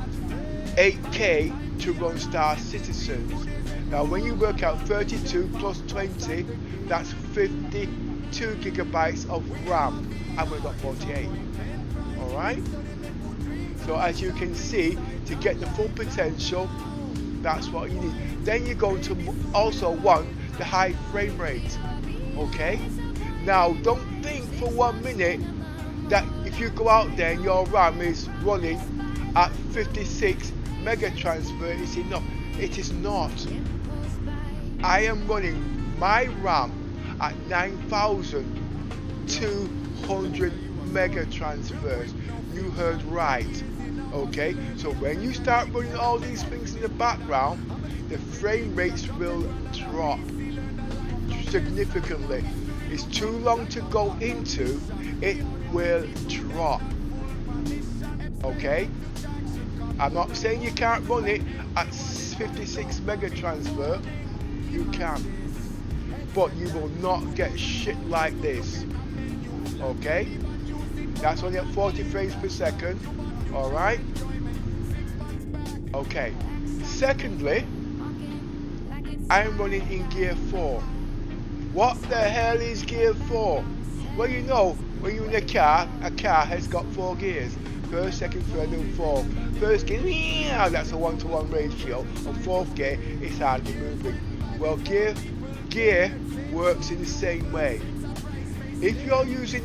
8K to run Star Citizens. Now when you work out 32 plus 20, that's 52 gigabytes of RAM, and we've got 48. Alright? So as you can see, to get the full potential, that's what you need. Then you're going to also want the high frame rate. Okay? Now don't think for 1 minute that if you go out there and your RAM is running at 56 mega transfer, it's enough. It is not. I am running my RAM at 9,200 mega transfers. You heard right. Okay, so when you start running all these things in the background, the frame rates will drop significantly. It's too long to go into, it will drop. Okay, I'm not saying you can't run it at 56 mega transfer, you can, but you will not get shit like this. Okay, that's only at 40 frames per second. Alright? Okay. Secondly, I'm running in gear 4. What the hell is gear 4? Well, you know, when you're in a car has got 4 gears. First, second, third and fourth. First gear, that's a 1-to-1 ratio. On fourth gear, it's hardly moving. Well, gear works in the same way. If you're using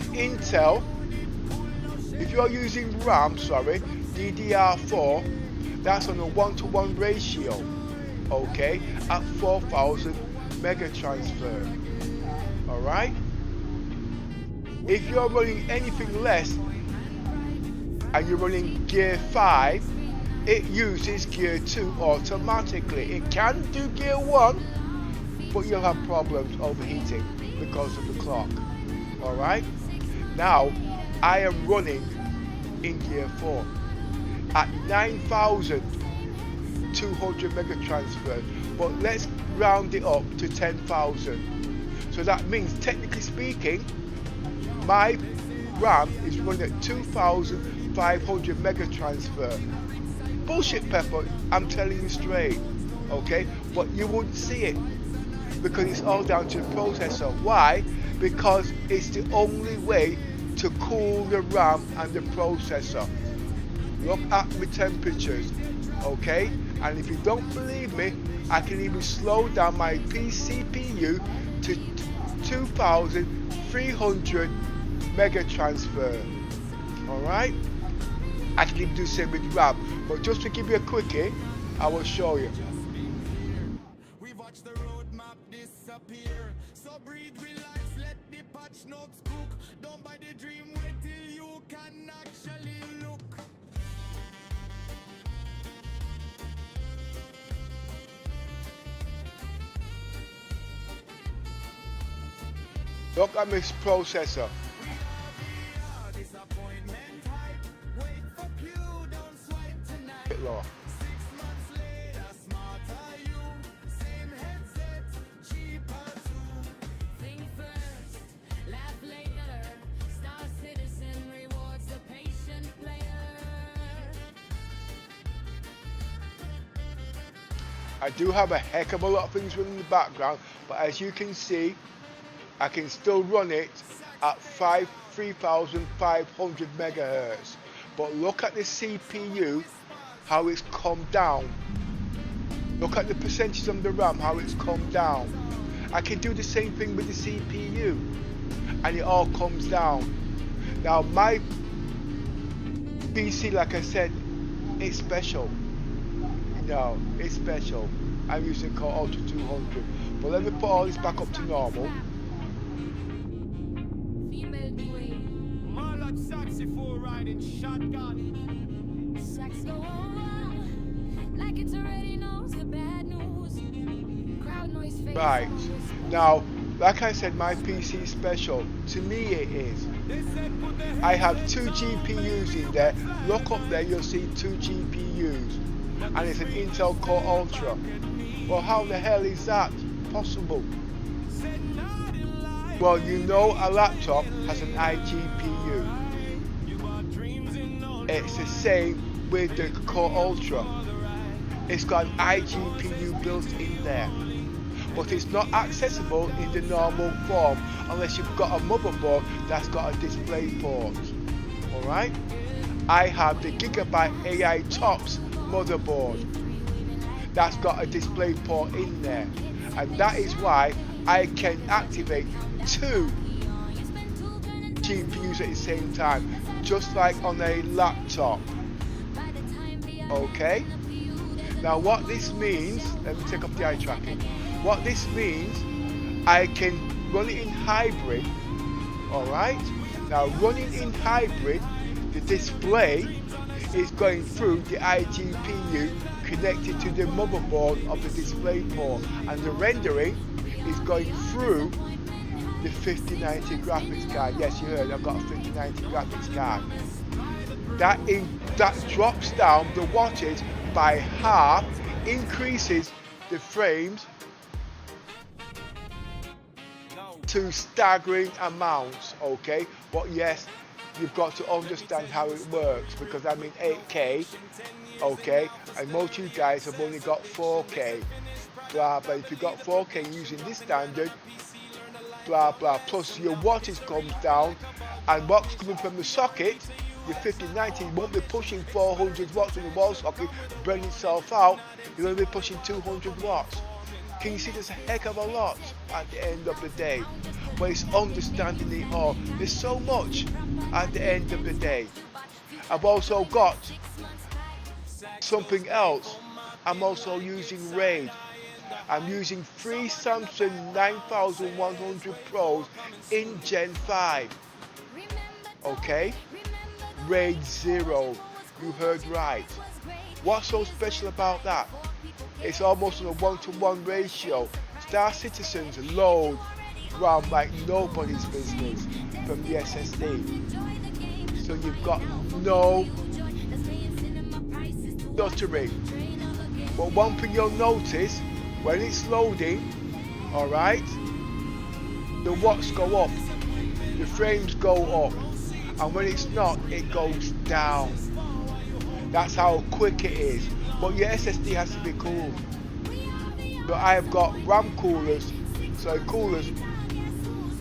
RAM, DDR4, that's on a 1-to-1 ratio, okay, at 4,000 mega transfer. Alright? If you're running anything less and you're running gear 5, it uses gear 2 automatically. It can do gear 1, but you'll have problems overheating because of the clock. Alright? Now, I am running in gear 4 at 9,200 mega transfer, but let's round it up to 10,000. So that means, technically speaking, my RAM is running at 2,500 mega transfer. Bullshit, Pepper, I'm telling you straight, okay? But you wouldn't see it because it's all down to the processor. Why? Because it's the only way to cool the RAM and the processor. Look at the temperatures, okay? And if you don't believe me, I can even slow down my CPU to 2,300 mega transfer. Alright? I can even do the same with RAM, but just to give you a quickie, I will show you. We watch the roadmap disappear. So breathe, relax, let the patch notes cook. Don't buy the dream, wait till you can actually look. Look at this processor. Bit low. I do have a heck of a lot of things running in the background, but as you can see, I can still run it at 3,500 megahertz. But look at the CPU, how it's come down. Look at the percentage on the RAM, how it's come down. I can do the same thing with the CPU, and it all comes down. Now my PC, like I said, it's special. No, it's special. I'm using Core Ultra 200. But let me put all this back up to normal. Riding shotgun. Sex go on like it's already knows the bad news. Crowd noise face. Right. Now, like I said, my PC is special. To me it is. I have 2 GPUs in there. Look up there, you'll see 2 GPUs. and it's an Intel Core Ultra. Well, how the hell is that possible? Well, you know a laptop has an iGPU. It's the same with the Core Ultra. It's got an iGPU built in there, but it's not accessible in the normal form unless you've got a motherboard that's got a display port. Alright? I have the Gigabyte AI Tops motherboard that's got a display port in there, and that is why I can activate two GPUs at the same time, just like on a laptop. Okay? Now what this means, let me take up the eye tracking. What this means, I can run it in hybrid. Alright? Now running in hybrid, the display is going through the iGPU connected to the motherboard of the display port, and the rendering is going through the 5090 graphics card. Yes, you heard, I've got a 5090 graphics card. That drops down the wattage by half, increases the frames to staggering amounts, okay? But yes, you've got to understand how it works, because I'm in 8K, okay? And most of you guys have only got 4K, blah, blah. If you've got 4K using this standard, blah, blah, plus your wattage comes down, and what's coming from the socket, your 5090 won't be pushing 400 watts in the wall socket, burning itself out. You're going to be pushing 200 watts. Can you see there's a heck of a lot at the end of the day? But it's understanding it all. There's so much at the end of the day. I've also got something else. I'm also using RAID. I'm using 3 Samsung 9100 Pros in Gen 5. Okay? RAID 0. You heard right. What's so special about that? It's almost on a 1-to-1 ratio. Star Citizens load RAM like nobody's business from the SSD. So you've got no stuttering. But one thing you'll notice, when it's loading, alright, the watts go up, the frames go up, and when it's not, it goes down. That's how quick it is. But your SSD has to be cooled. But I have got RAM coolers, so coolers,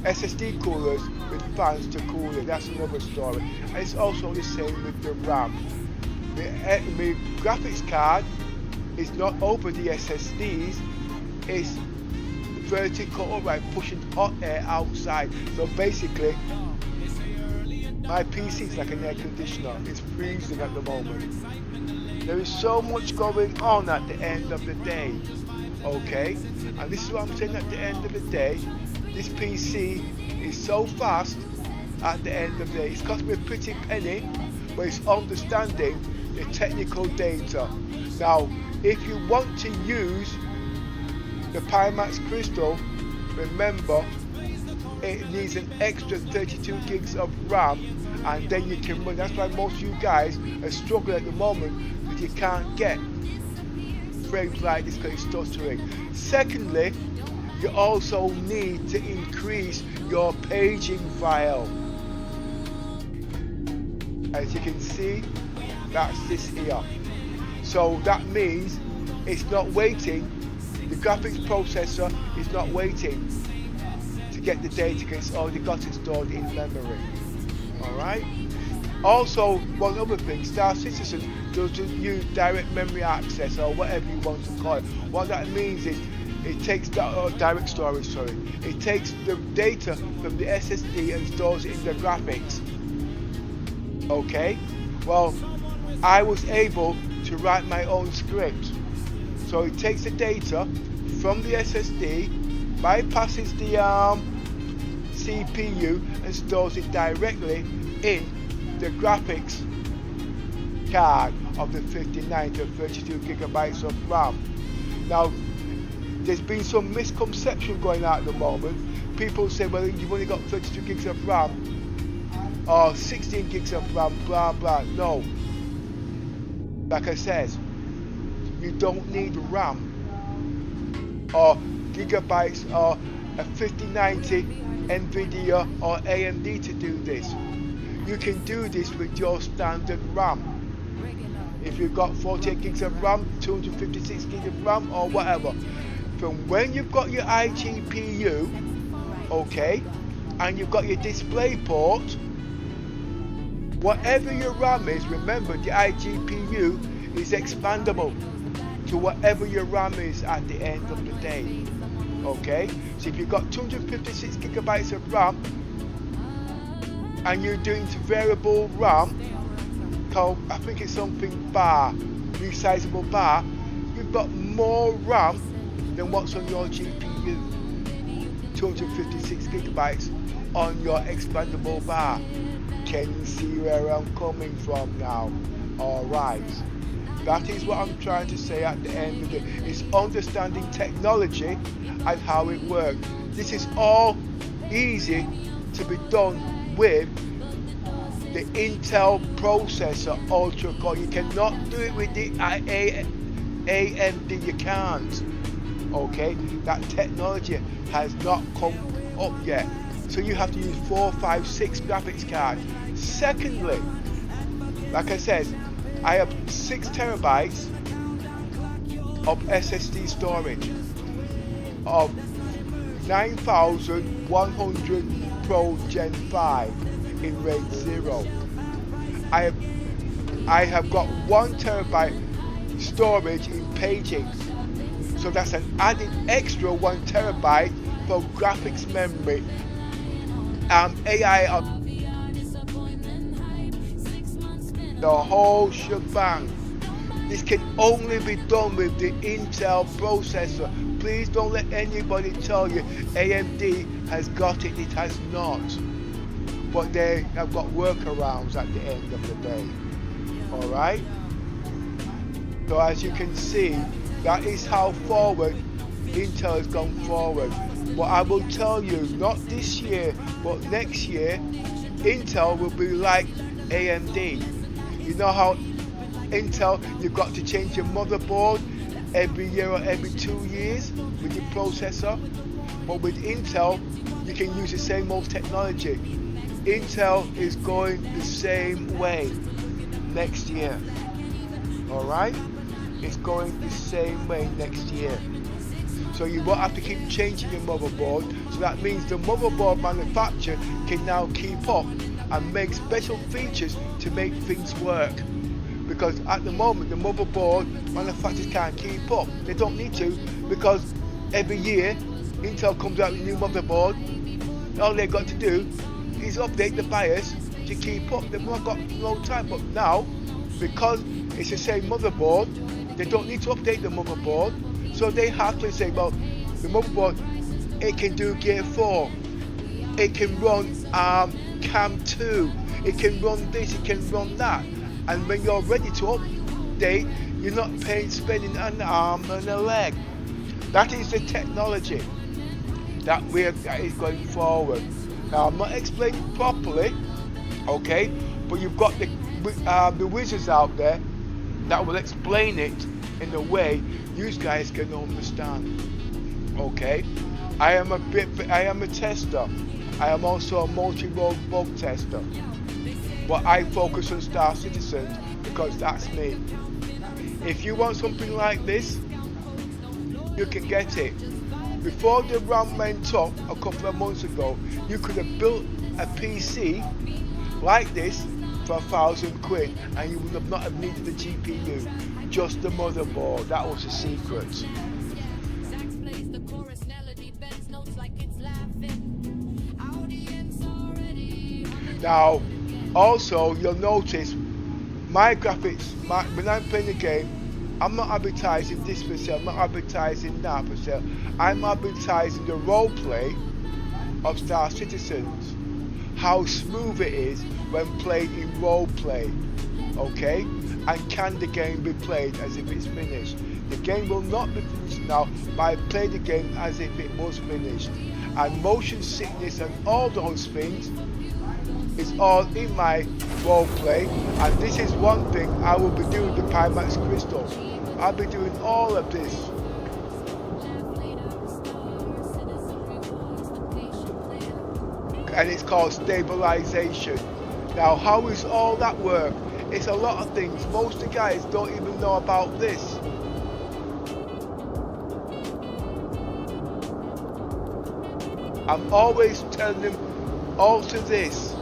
SSD coolers with fans to cool it. That's another story. And it's also the same with the RAM. My graphics card is not over the SSDs, it's vertical upright, pushing hot air outside. So basically, my PC is like an air conditioner. It's freezing at the moment. There is so much going on at the end of the day, okay? And this is what I'm saying at the end of the day. This PC is so fast at the end of the day. It's cost me a pretty penny, but it's understanding the technical data. Now, if you want to use the Pimax Crystal, remember, it needs an extra 32 gigs of RAM, and then you can run. That's why most of you guys are struggling at the moment, because you can't get frames like this because it's stuttering. Secondly, you also need to increase your paging file. As you can see, that's this here. So that means it's not waiting, the graphics processor is not waiting to get the data because it's already got it stored in memory. Alright? Also, one other thing, Star Citizen doesn't use direct memory access or whatever you want to call it. What that means is it takes direct storage, sorry. It takes the data from the SSD and stores it in the graphics. Okay? Well, I was able to write my own script. So it takes the data from the SSD, bypasses the CPU and stores it directly in the graphics card of the 5090 or 32 gigabytes of RAM. Now, there's been some misconception going on at the moment. People say, well, you've only got 32 gigs of RAM or 16 gigs of RAM, blah blah. No. Like I said, You don't need RAM or gigabytes or a 5090 Nvidia or AMD to do this. You can do this with your standard RAM. If you've got 48 gigs of RAM, 256 gigs of RAM or whatever. From when you've got your iGPU, okay, and you've got your display port, whatever your RAM is, remember the iGPU is expandable to whatever your RAM is at the end of the day. Okay, so if you've got 256 gigabytes of RAM and you're doing variable RAM, called, I think it's something bar, resizable bar, you've got more RAM than what's on your GPU. 256 gigabytes on your expandable bar. Can you see where I'm coming from now? Alright, that is what I'm trying to say at the end of it. It's understanding technology and how it works. This is all easy to be done with the Intel processor Ultra Core. You cannot do it with the AMD, you can't. Okay, that technology has not come up yet. So you have to use 4, 5, 6 graphics cards. Secondly, like I said, I have 6 terabytes of SSD storage of 9100 Pro Gen 5 in RAID 0. I have got 1 terabyte storage in paging. So that's an added extra 1 terabyte for graphics memory. AI, the whole shebang. This can only be done with the Intel processor. Please don't let anybody tell you AMD has got it. It has not. But they have got workarounds at the end of the day. Alright? So as you can see, that is how forward Intel has gone forward. But I will tell you, not this year, but next year, Intel will be like AMD. You know how Intel, you've got to change your motherboard every year or every 2 years with your processor? But with Intel, you can use the same old technology. Intel is going the same way next year. Alright? It's going the same way next year. So you won't have to keep changing your motherboard. So that means the motherboard manufacturer can now keep up and make special features to make things work. Because at the moment the motherboard manufacturers can't keep up. They don't need to, because every year Intel comes out with a new motherboard. All they've got to do is update the BIOS to keep up. They've not got no time. But now, because it's the same motherboard, they don't need to update the motherboard. So they have to say, well, the motherboard, it can do Gear 4, it can run Cam 2, it can run this, it can run that. And when you're ready to update, you're not spending an arm and a leg. That is the technology that is going forward. Now I'm not explaining properly, okay, but you've got the wizards out there that will explain it in a way you guys can understand. Okay, I am a tester. I am also a multi-role bug tester, but I focus on Star Citizens because that's me. If you want something like this, you can get it. Before the RAM went up a couple of months ago, you could have built a PC like this for £1,000 and you would have not have needed the GPU, just the motherboard. That was the secret. Now also you'll notice my graphics, when I'm playing the game, I'm not advertising this for sale, I'm not advertising that for sale. I'm advertising the roleplay of Star Citizens, how smooth it is when played in roleplay, okay? And can the game be played as if it's finished? The game will not be finished now, but I play the game as if it was finished. And motion sickness and all those things is all in my roleplay, and this is one thing I will be doing with the Pimax Crystal. I'll be doing all of this. And it's called stabilization. Now, how does all that work? It's a lot of things. Most of the guys don't even know about this. I'm always telling them, alter this.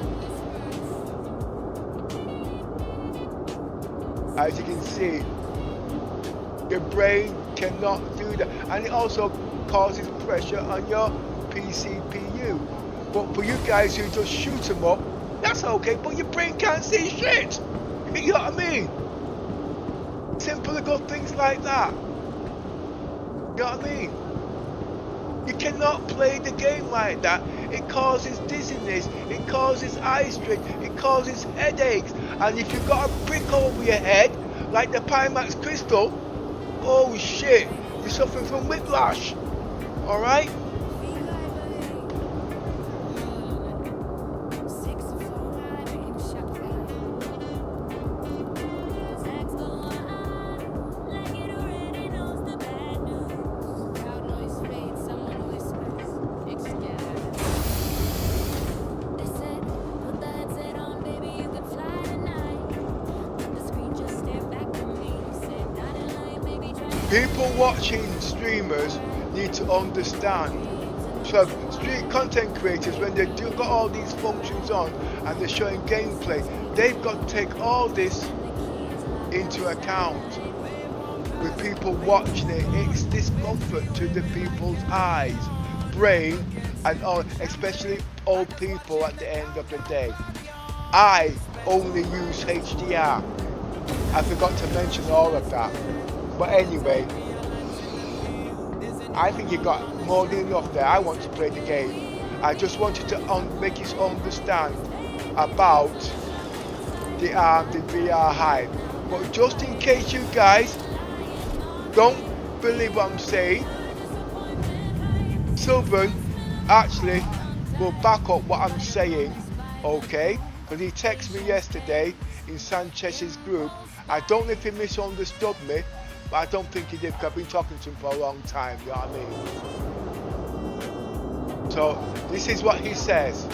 As you can see, your brain cannot do that. And it also causes pressure on your PCPU. But for you guys who just shoot them up, that's okay, but your brain can't see shit. You know what I mean? Simple little things like that. You know what I mean? You cannot play the game like that. It causes dizziness, it causes eye strain, it causes headaches. And if you've got a brick over your head, like the Pimax Crystal, oh shit, you're suffering from whiplash. Alright? People watching streamers need to understand. So street content creators, when they do got all these functions on and they're showing gameplay, they've got to take all this into account. With people watching it, it's discomfort to the people's eyes, brain, and all, especially old people at the end of the day. I only use HDR. I forgot to mention all of that. But anyway, I think you got more than enough there. I want to play the game. I just wanted to make you understand about the VR hype. But just in case you guys don't believe what I'm saying, Sylvan actually will back up what I'm saying, okay? Because he texted me yesterday in Sanchez's group. I don't know if he misunderstood me, but I don't think he did, because I've been talking to him for a long time, you know what I mean? So, this is what he says.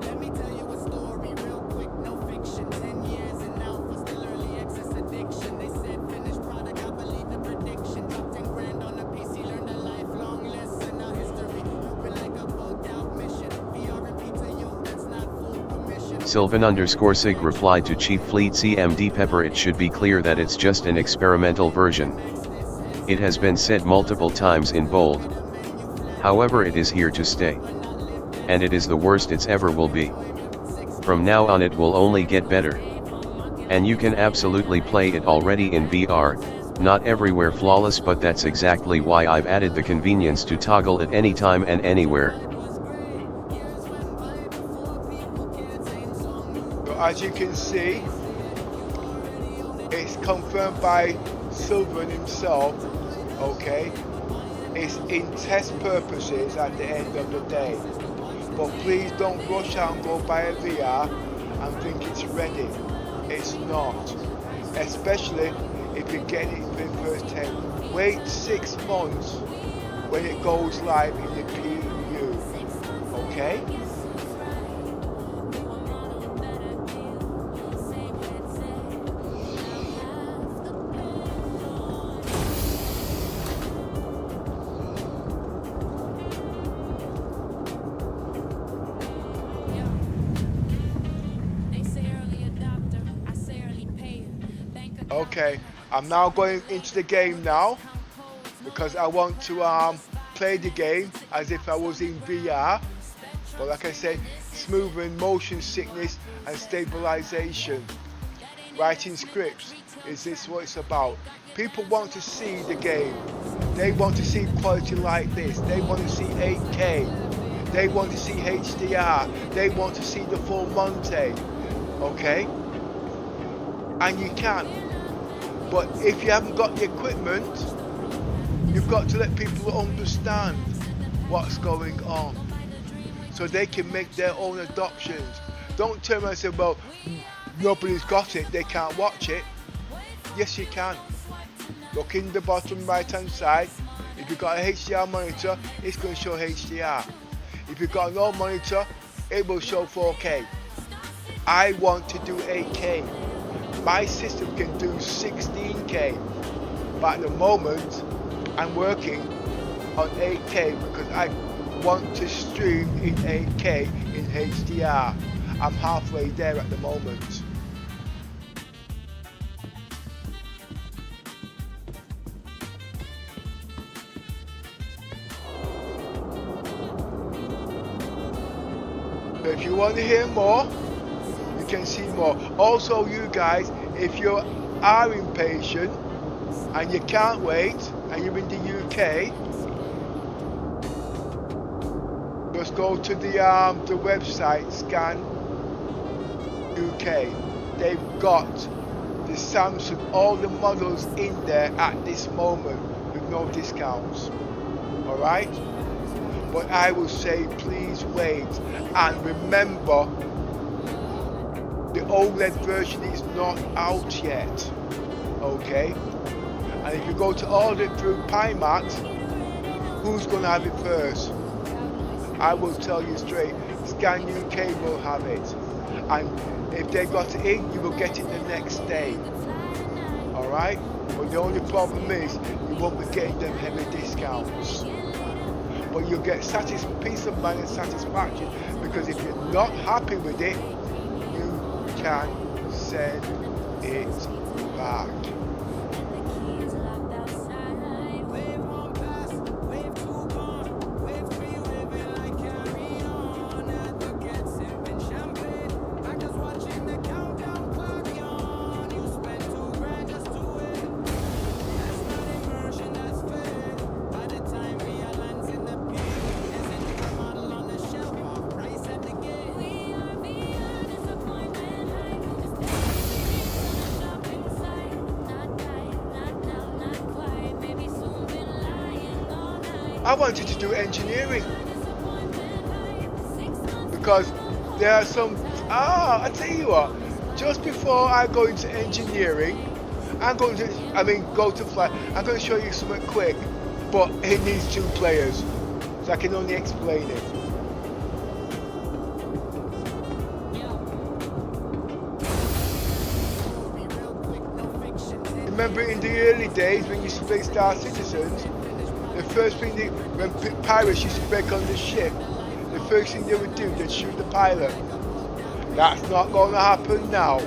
Let me tell you a story real quick, no fiction. 10 years and now for still early access addiction. They said finished product, I believe the prediction. Dropped 10 grand on a PC, learned a lifelong lesson. Now history, looping like a bugged out mission. VR and PTU, that's not full permission. Sylvan_Sig replied to Chief Fleet CMD Pepper, it should be clear that it's just an experimental version. It has been said multiple times in bold. However, it is here to stay. And it is the worst it's ever will be. From now on it will only get better. And you can absolutely play it already in VR, not everywhere flawless, but that's exactly why I've added the convenience to toggle it anytime and anywhere. As you can see, it's confirmed by Sylvan himself, okay? It's in test purposes at the end of the day. But please don't rush out and go buy a VR and think it's ready. It's not. Especially if you get it for the first 10. Wait 6 months when it goes live in the PTU, okay? Okay, I'm now going into the game now because I want to play the game as if I was in VR. But like I said, smoothing motion sickness and stabilization. Writing scripts, is this what it's about? People want to see the game. They want to see quality like this. They want to see 8K. They want to see HDR. They want to see the full Monte. Okay? And you can. But if you haven't got the equipment, you've got to let people understand what's going on so they can make their own adoptions. Don't turn around and say, well, nobody's got it, they can't watch it. Yes, you can. Look in the bottom right hand side. If you've got a HDR monitor, it's going to show HDR. If you've got an old monitor, it will show 4K. I want to do 8K. My system can do 16K, but at the moment I'm working on 8K because I want to stream in 8K in HDR. I'm halfway there at the moment. So if you want to hear more, you can see more. Also, you guys, if you are impatient and you can't wait and you're in the UK, just go to the website Scan UK. They've got the Samsung, all the models in there at this moment with no discounts. Alright? But I will say please wait, and remember the OLED version is not out yet. Okay? And if you go to order it through Pimax, who's going to have it first? I will tell you straight, Scan UK will have it. And if they got it in, you will get it the next day. Alright? But the only problem is, you won't be getting them heavy discounts. But you'll get peace of mind and satisfaction, because if you're not happy with it, you can send it back. I wanted to do engineering because there are some, I tell you what, just before I go into engineering, go to flight, I'm going to show you something quick, but it needs 2 players, so I can only explain it. Remember in the early days when you used to play Star Citizens, the first thing when pirates used to break on the ship, the first thing they would do, they'd shoot the pilot. That's not going to happen now.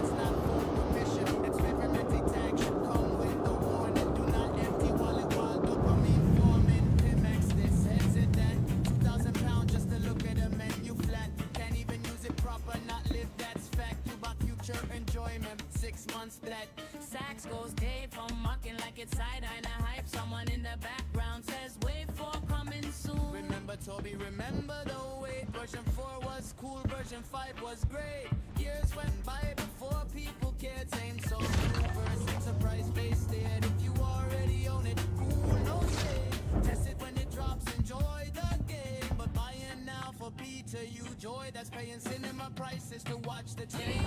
Remember the wait, version 4 was cool, version 5 was great. Years went by before people cared, same so version surprise based it. If you already own it, cool, no shade. Test it when it drops, enjoy the game. But buying now for PTU joy, that's paying cinema prices to watch the train.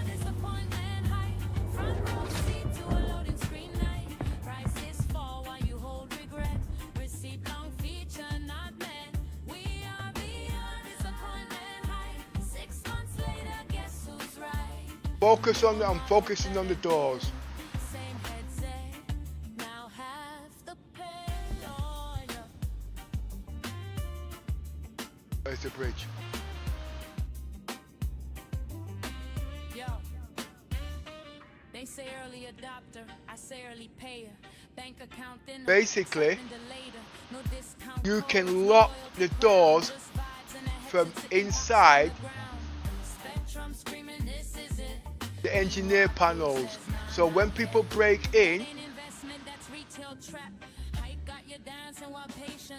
Disappointment high, front row seat to a loading screen night. Prices fall while you hold regret. Receipt long feature not met. Focus on I'm focusing on the doors. There's the bridge. Yo. They say early adopter, I say early payer. Bank account then basically, you can lock the doors from inside the engineer panels, so when people break in,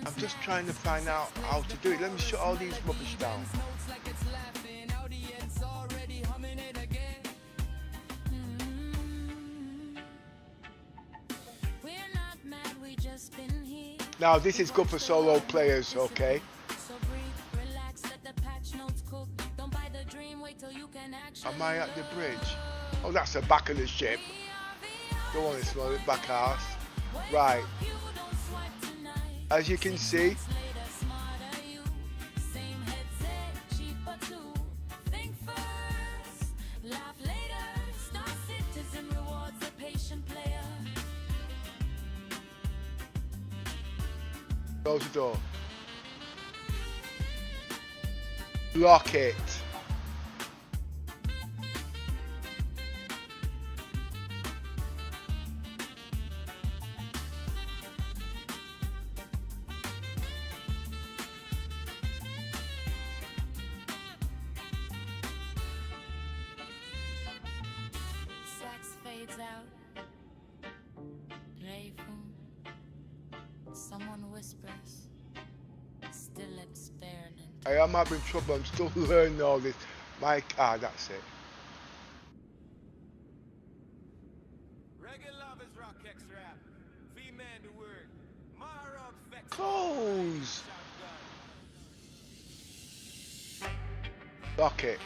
I'm just trying to find out how to do it. Let me shut all these rubbish down. Now this is good for solo players, okay? Am I at the bridge? Oh, that's the back of the ship. Don't want to smell it, back ass. Right. As you can see, close the door. Lock it. Sax fades out. Playful. Someone whispers. Still it's staring. I am having trouble, I'm still learning all this. That's it. Regular love is rock X rap. Female the word. Marog vex. Close. Lock it.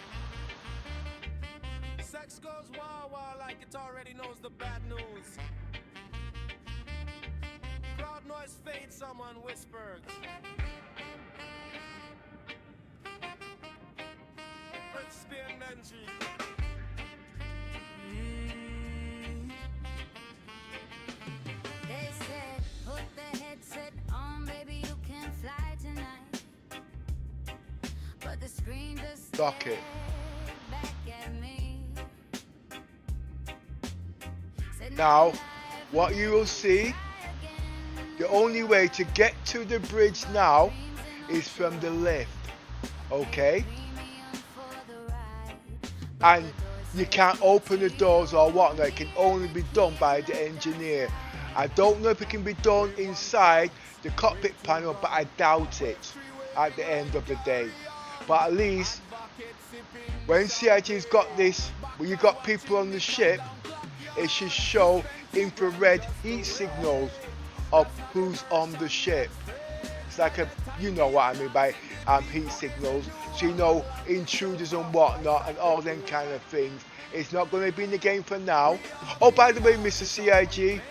Sex goes wah wah like it already knows the bad news. Crowd noise fades, someone whispers. Let's spin energy. They said, put the headset on, baby, you can fly tonight. But the screen just Lock it. back at me. Said, Now, what you will see, the only way to get to the bridge now is from the left. Okay? And you can't open the doors or whatnot. It can only be done by the engineer. I don't know if it can be done inside the cockpit panel, but I doubt it at the end of the day. But at least when CIG's got this, when you got people on the ship, it should show infrared heat signals of who's on the ship. It's like a, you know what I mean by heat signals, so you know intruders and whatnot and all them kind of things. It's not going to be in the game for now. Oh, by the way, Mr. CIG,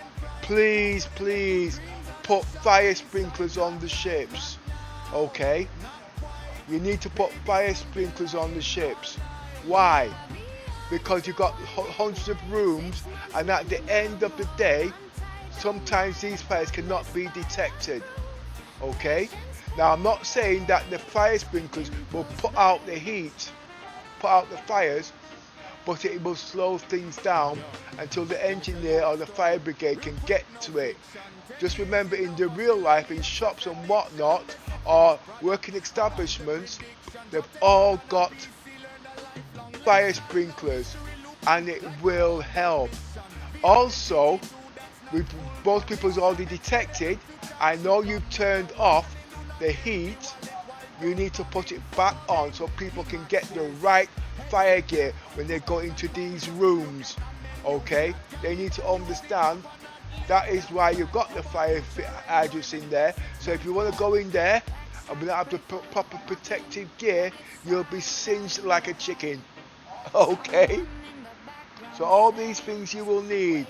please put fire sprinklers on the ships. Okay, you need to put fire sprinklers on the ships. Why? Because you've got hundreds of rooms, and at the end of the day, sometimes these fires cannot be detected. Okay, now I'm not saying that the fire sprinklers will put out the heat, put out the fires, but it will slow things down until the engineer or the fire brigade can get to it. Just remember, in the real life, in shops and whatnot, or working establishments, they've all got fire sprinklers, and it will help. Also, with most people's already detected, I know you've turned off the heat. You need to put it back on so people can get the right fire gear when they go into these rooms. Okay, they need to understand that is why you've got the fire hydrants in there. So if you want to go in there and we don't have the proper protective gear, you'll be singed like a chicken. Okay, so all these things you will need.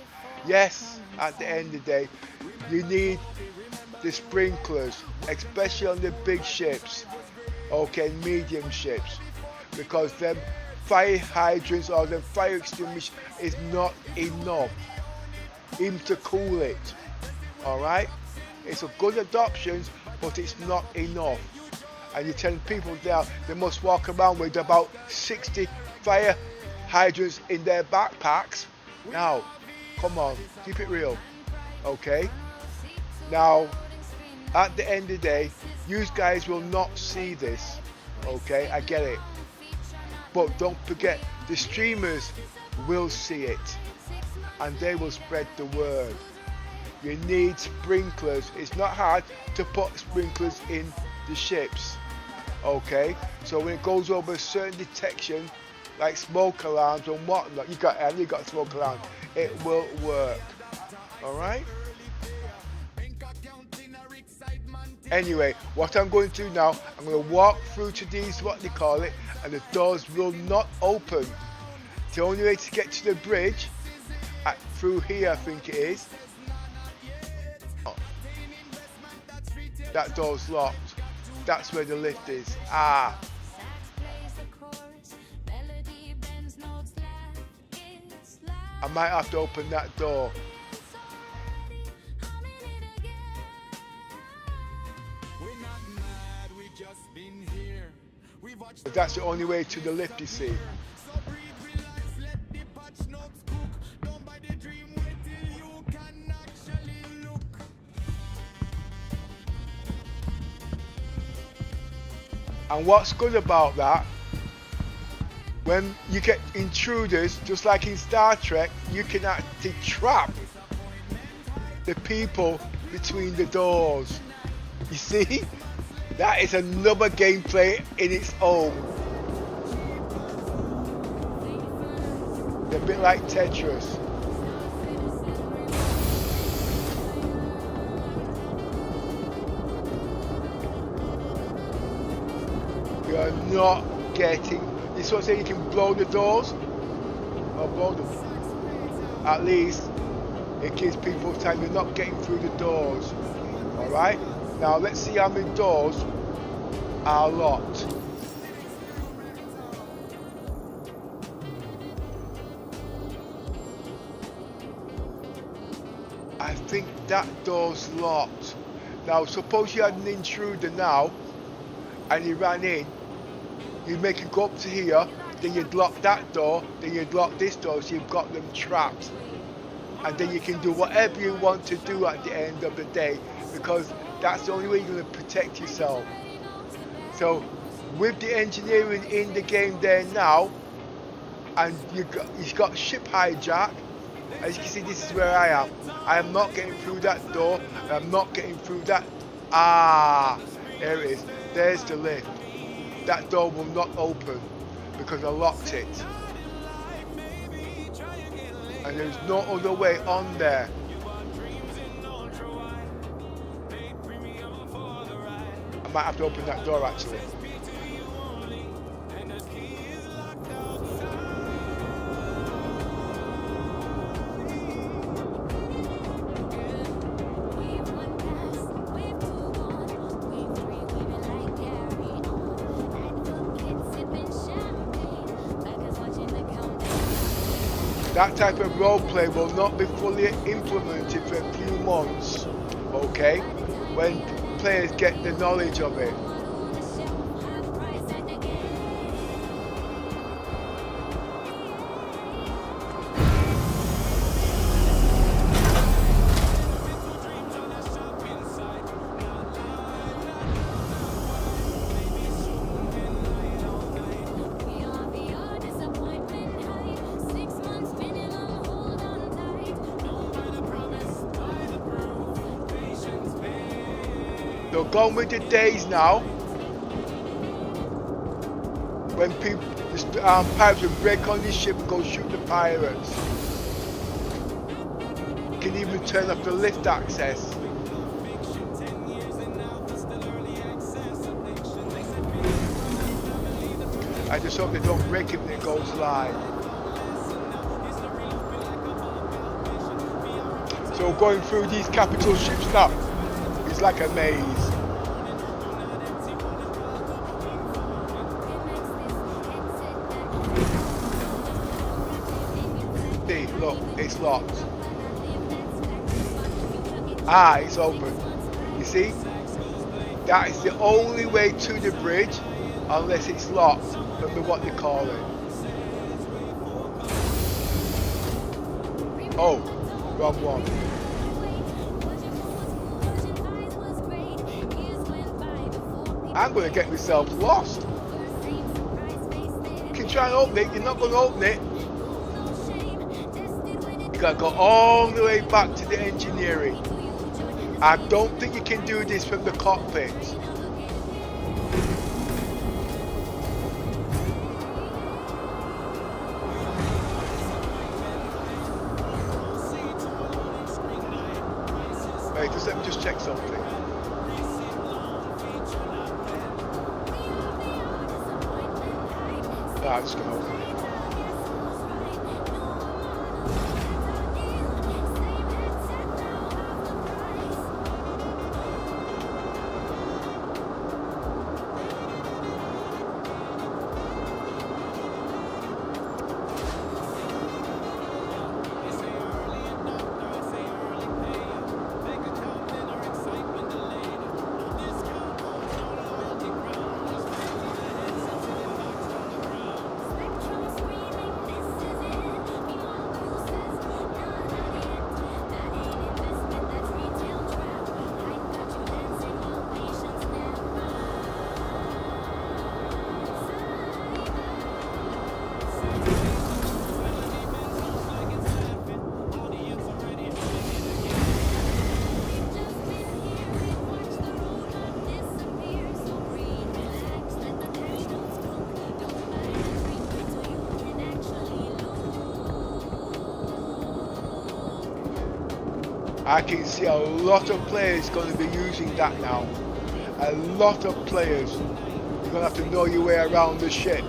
Yes, at the end of the day, you need the sprinklers, especially on the big ships, okay, medium ships, because them fire hydrants or the fire extinguishers is not enough even to cool it. Alright, it's a good adoption, but it's not enough. And you're telling people there they must walk around with about 60 fire hydrants in their backpacks. Now, come on, keep it real. Okay, now at the end of the day, you guys will not see this. Okay, I get it, but don't forget, the streamers will see it and they will spread the word. You need sprinklers. It's not hard to put sprinklers in the ships. Okay, so when it goes over a certain detection, like smoke alarms and whatnot, you got smoke alarms, it will work. All right. Anyway, what I'm going to do now, I'm going to walk through to these, what they call it, and the doors will not open. The only way to get to the bridge through here, I think it is. Oh. That door's locked. That's where the lift is. Ah. I might have to open that door. But that's the only way to the lift, you see. And what's good about that, when you get intruders, just like in Star Trek, you can actually trap the people between the doors. You see? That is another gameplay in its own. They're a bit like Tetris. You're not getting. This one saying you can blow the doors or blow them. At least it gives people time. You're not getting through the doors. All right. Now let's see how many doors are locked. I think that door's locked. Now suppose you had an intruder now and he ran in, you'd make it go up to here, then you'd lock that door, then you'd lock this door, so you've got them trapped. And then you can do whatever you want to do at the end of the day, because that's the only way you're going to protect yourself. So with the engineering in the game there now, and you've got ship hijack, as you can see, this is where I am. I am not getting through that door, I'm not getting through that. Ah, there it is. There's the lift. That door will not open because I locked it. And there's no other way on there. I might have to open that door actually. That type of roleplay will not be fully implemented for a few months, okay, when players get the knowledge of it. So gone with the days now when people, pirates would break on this ship and go shoot the pirates. You can even turn off the lift access. I just hope they don't break it when it goes live. So going through these capital ships now, it's like a maze. See, look, it's locked. Ah, it's open. You see? That is the only way to the bridge, unless it's locked from the what they call it. Oh, wrong one. I'm going to get myself lost. You can try and open it, you're not going to open it. You got to go all the way back to the engineering. I don't think you can do this from the cockpit. Wait, let me just check something. I'm just going to open it. I can see a lot of players going to be using that now. A lot of players. You're going to have to know your way around the ship.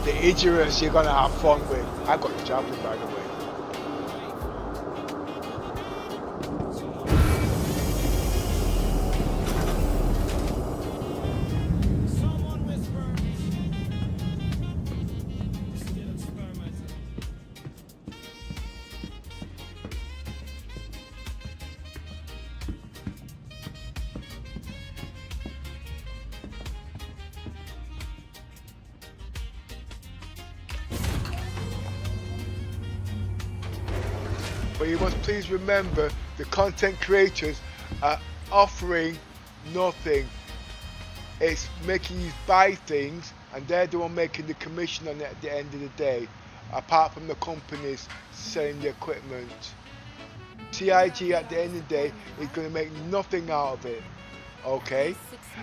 The idiots you're going to have fun with. I got the champion, by the way. But you must please remember, the content creators are offering nothing. It's making you buy things, and they're the one making the commission on it at the end of the day, apart from the companies selling the equipment. TIG at the end of the day is going to make nothing out of it, okay?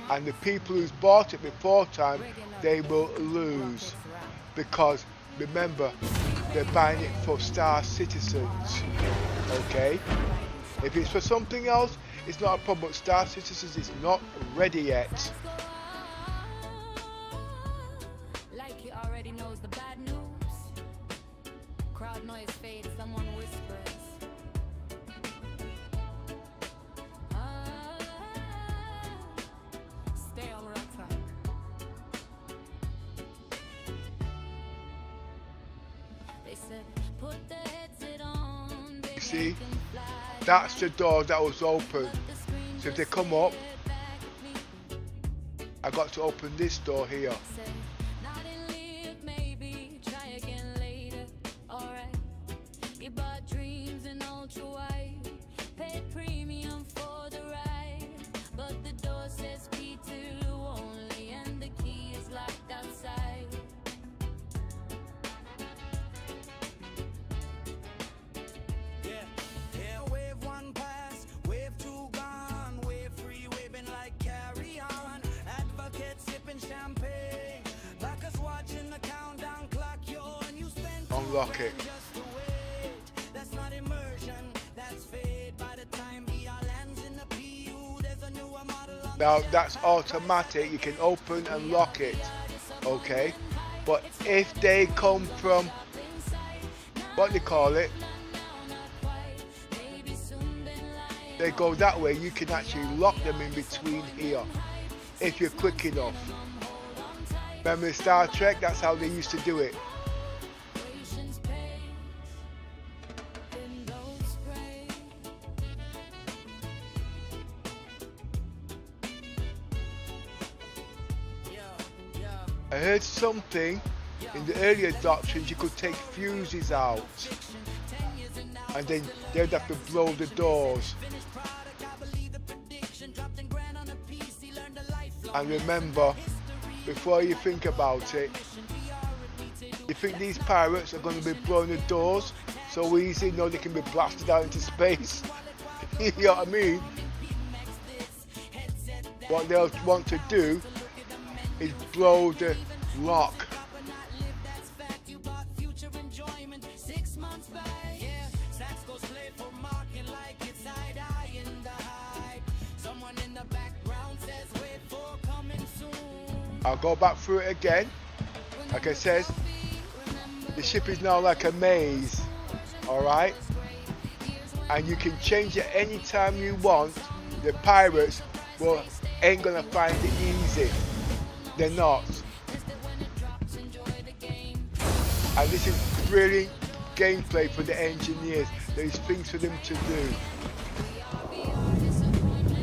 And the people who's bought it before time, they will lose, because remember, they're buying it for Star Citizens, okay? If it's for something else, it's not a problem, but Star Citizens is not ready yet. Like he already knows the bad news. Crowd noise fades, someone whispers. Stay on rock time. They said, put the headset on. You see, that's the door that was open. So if they come up, I got to open this door here. Unlock it. Now that's automatic, you can open and lock it, okay? But if they come from, what they call it, they go that way, you can actually lock them in between here, if you're quick enough. Remember Star Trek, that's how they used to do it. I heard something in the earlier doctrines, you could take fuses out and then they'd have to blow the doors. And remember, before you think about it, you think these pirates are going to be blowing the doors so easy? No, they can be blasted out into space. You know what I mean? What they'll want to do is blow the lock. I'll go back through it again. Like I said, the ship is now like a maze, alright? And you can change it anytime you want. The pirates ain't gonna find it easy. They're not. And this is brilliant gameplay for the engineers. There's things for them to do.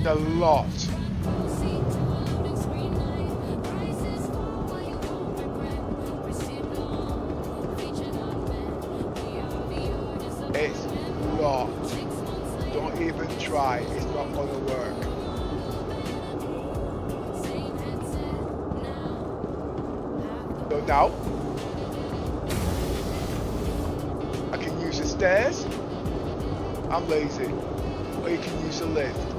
A lot. It's not. Don't even try. It's not going to work. So now, I can use the stairs. I'm lazy. Or you can use the lift.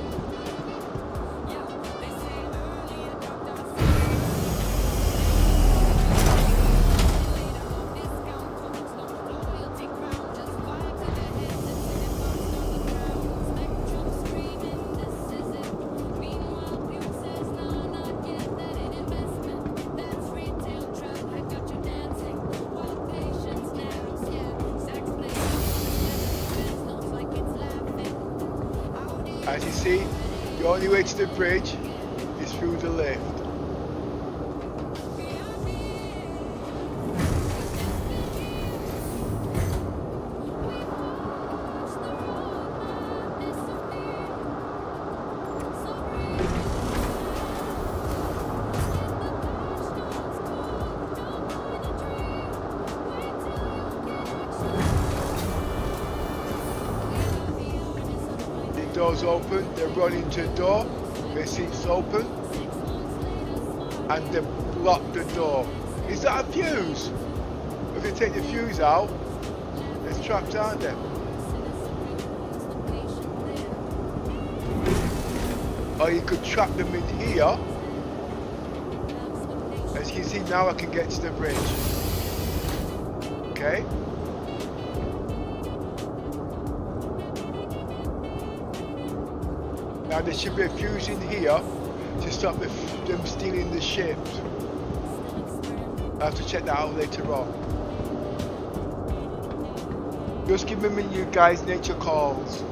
As you see, the only way to the bridge is through the lift. Doors open, they run into the door, they see it's open, and they block the door. Is that a fuse? If they take the fuse out, there's traps, aren't there? Or you could trap them in here. As you can see now I can get to the bridge. Okay? Now there should be a fuse in here to stop them stealing the shift. I'll have to check that out later on. Just give me you guys nature calls.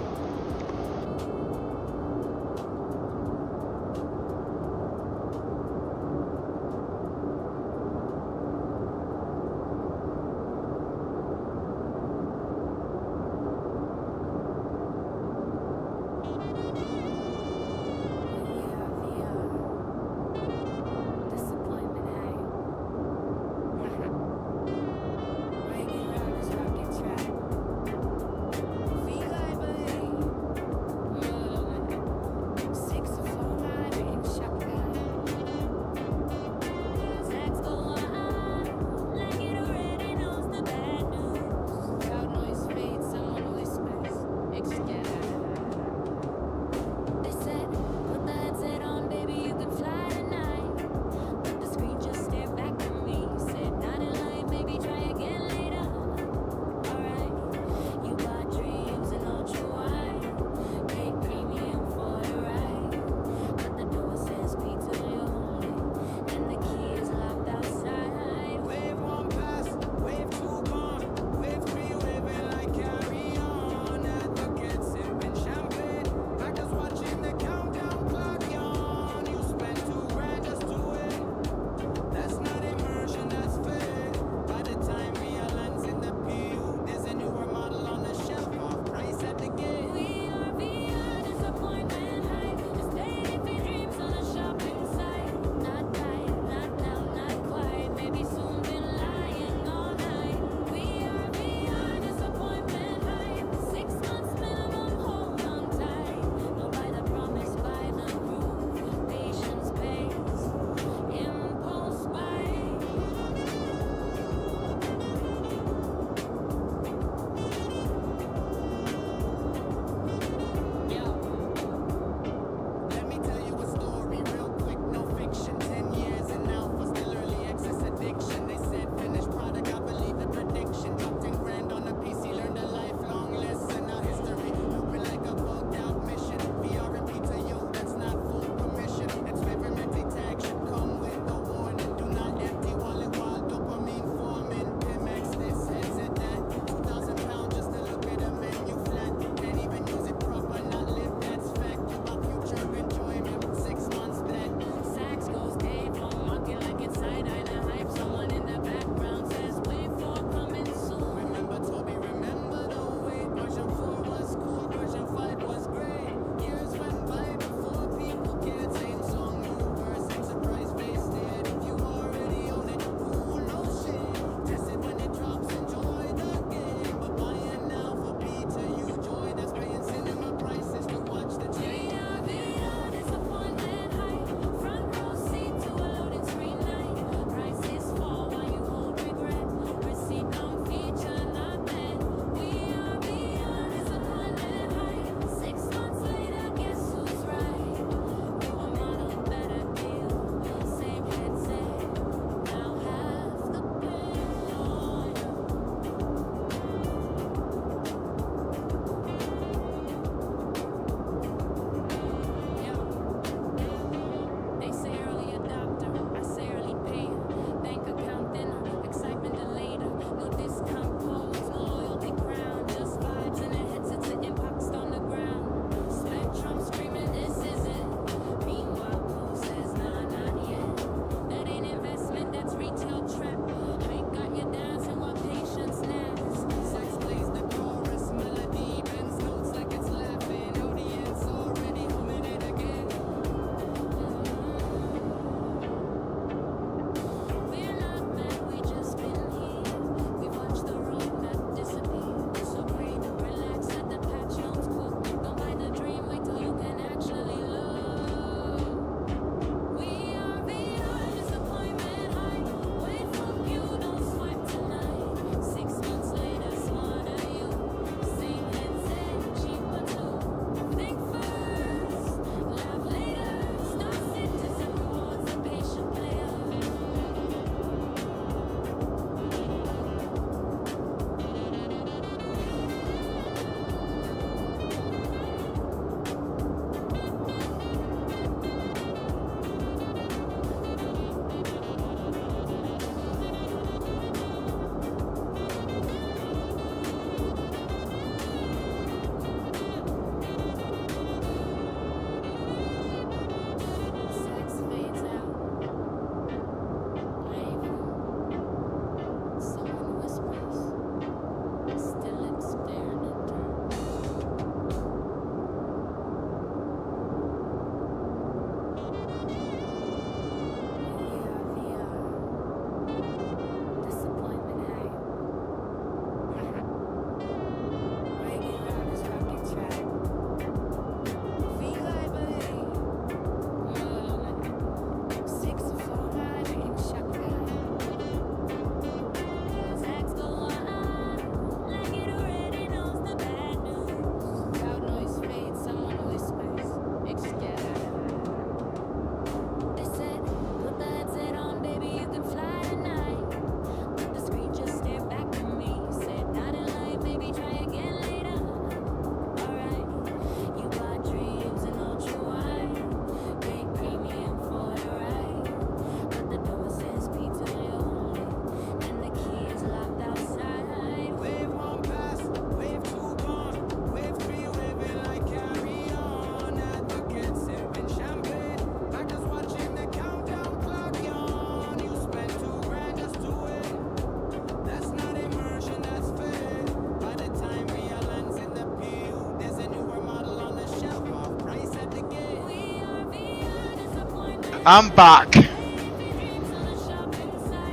I'm back.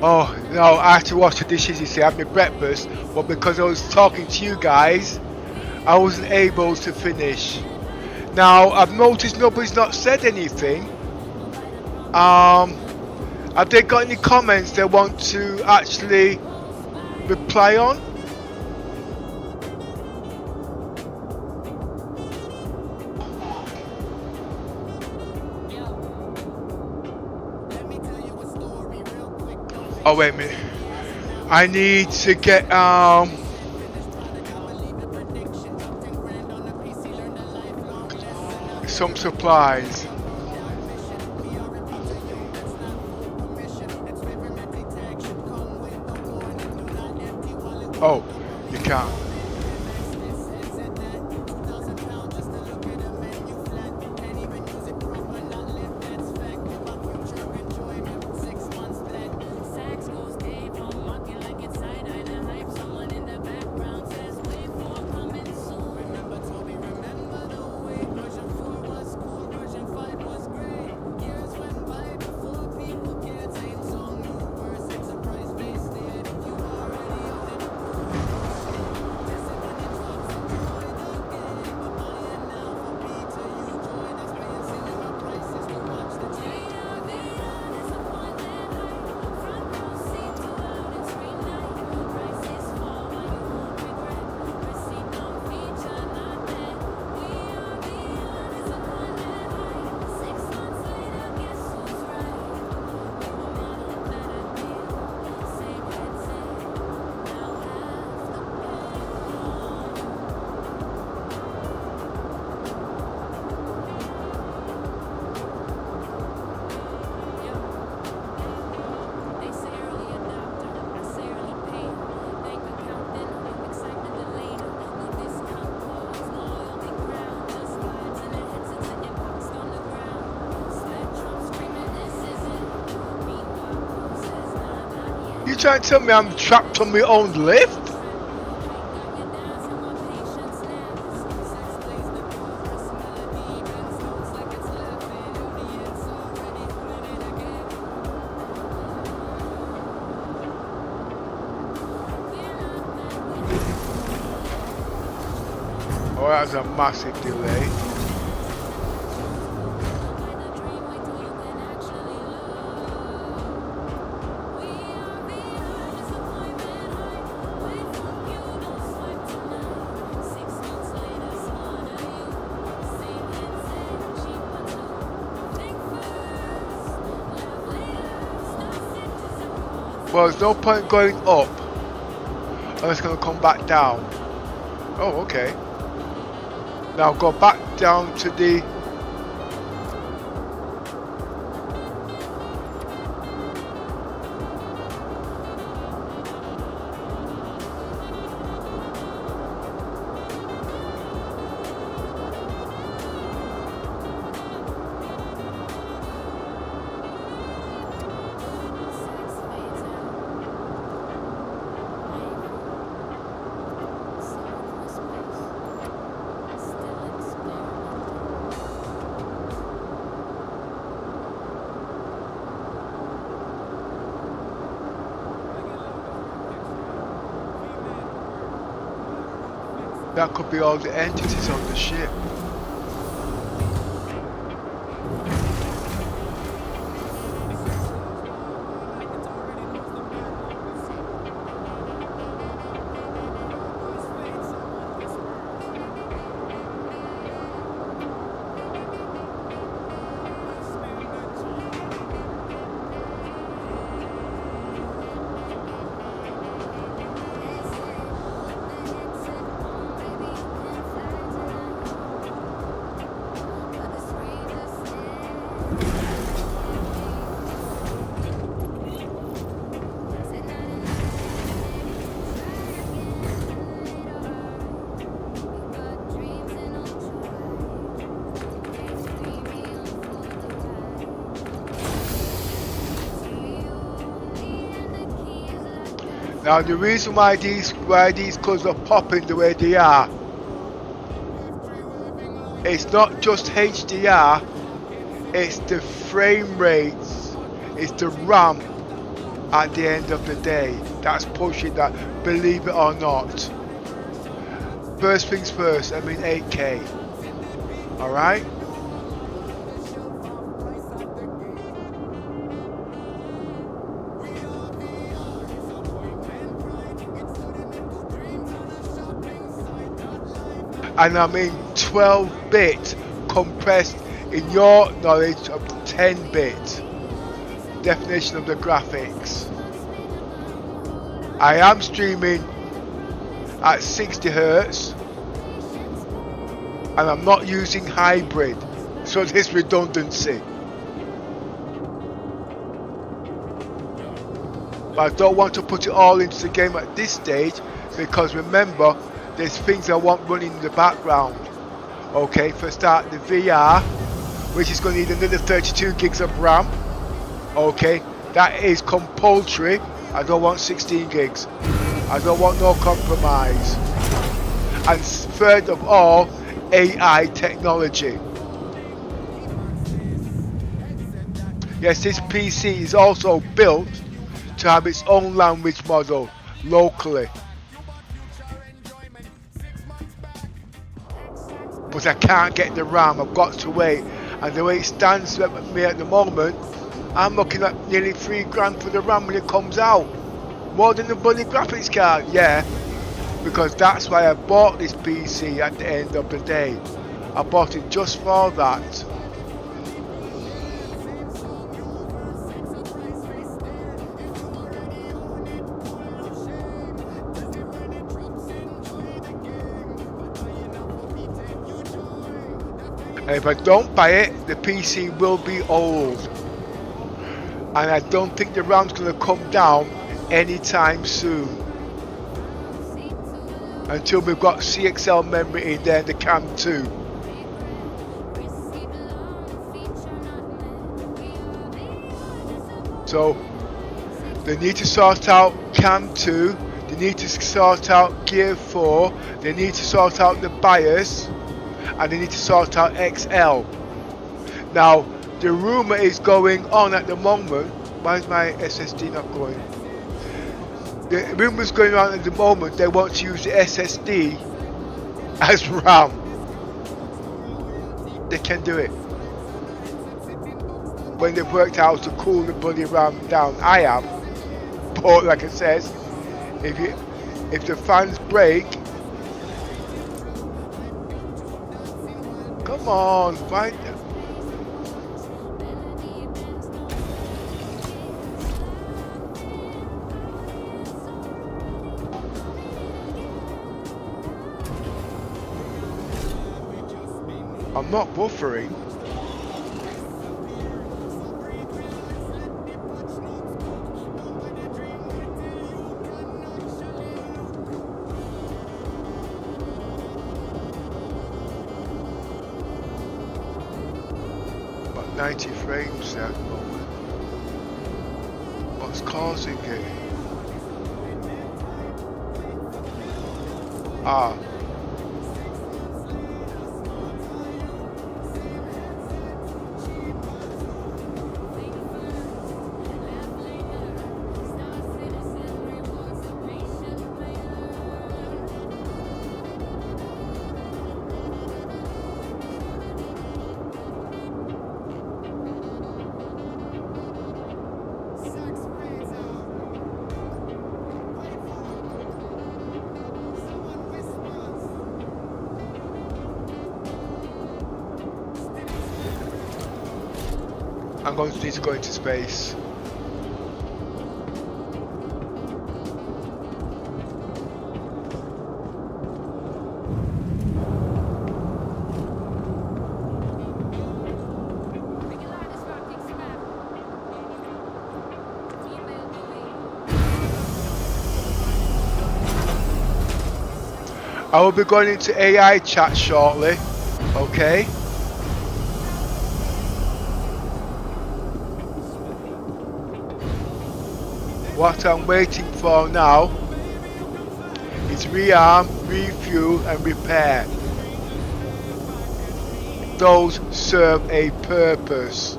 Oh no, I had to wash the dishes, you see. I had my breakfast, but because I was talking to you guys, I wasn't able to finish. Now I've noticed nobody's not said anything. Have they got any comments they want to actually reply on? Oh wait a minute. I need to get some supplies. Oh, you can't. You trying to tell me I'm trapped on my own lift? Oh, that's a massive delay. Well, there's no point going up. I'm just going to come back down. Oh, okay. Now go back down to the... That could be all the entities on the ship. Now the reason why these colours are popping the way they are, it's not just HDR, It's the frame rates, it's the RAM at the end of the day that's pushing that, believe it or not. First things first, I mean 8K. Alright? And I mean 12-bit compressed in your knowledge of 10-bit definition of the graphics. I am streaming at 60 Hz and I'm not using hybrid, so there's redundancy. But I don't want to put it all into the game at this stage, because remember, there's things I want running in the background. Okay, for start, the VR, which is going to need another 32 gigs of RAM. Okay, that is compulsory. I don't want 16 gigs. I don't want no compromise. And third of all, AI technology. Yes, this PC is also built to have its own language model locally. But I can't get the RAM, I've got to wait. And the way it stands with me at the moment, I'm looking at nearly £3 for the RAM when it comes out. More than the bloody graphics card, yeah. Because that's why I bought this PC at the end of the day. I bought it just for that. And if I don't buy it, the PC will be old. And I don't think the RAM's going to come down anytime soon. Until we've got CXL memory in there and the CAM 2. So they need to sort out CAM 2, they need to sort out Gear 4, they need to sort out the BIOS, and they need to sort out XL. Now the rumour is going on at the moment. Why is my SSD not going? The rumours going on at the moment, they want to use the SSD as RAM. They can do it. When they've worked out to cool the bloody RAM down, I have. But like I says, if the fans break, come on, find them. I'm not buffering. About 90 frames at the moment. What's causing it? Ah. I'm going to need to go into space. I will be going into AI chat shortly, okay? What I'm waiting for now is rearm, refuel and repair. those serve a purpose.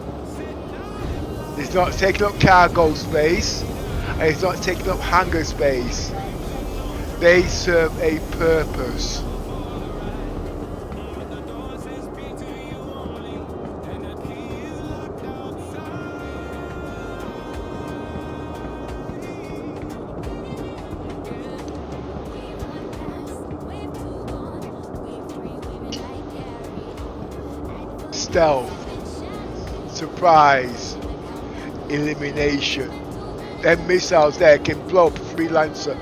It's not taking up cargo space, and it's not taking up hangar space. They serve a purpose. Stealth, surprise, elimination. Them missiles there can blow up a freelancer.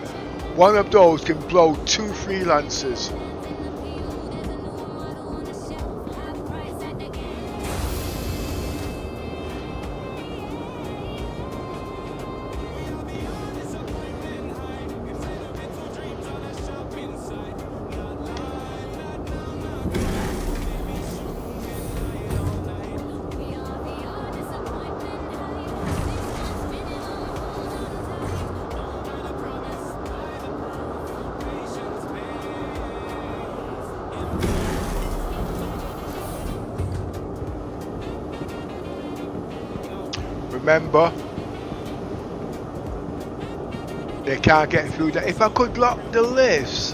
One of those can blow 2 freelancers. Remember, they can't get through that. If I could lock the lifts,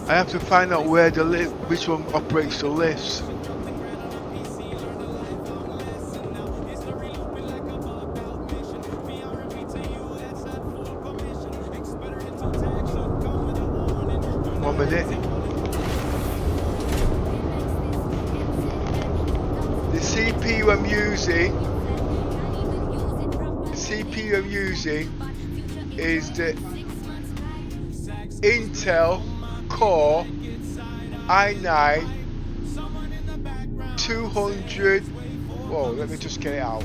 I have to find out where the lift, which one operates the lifts. One minute. CPU I'm using is the Intel Core i9 200. Whoa, let me just get it out.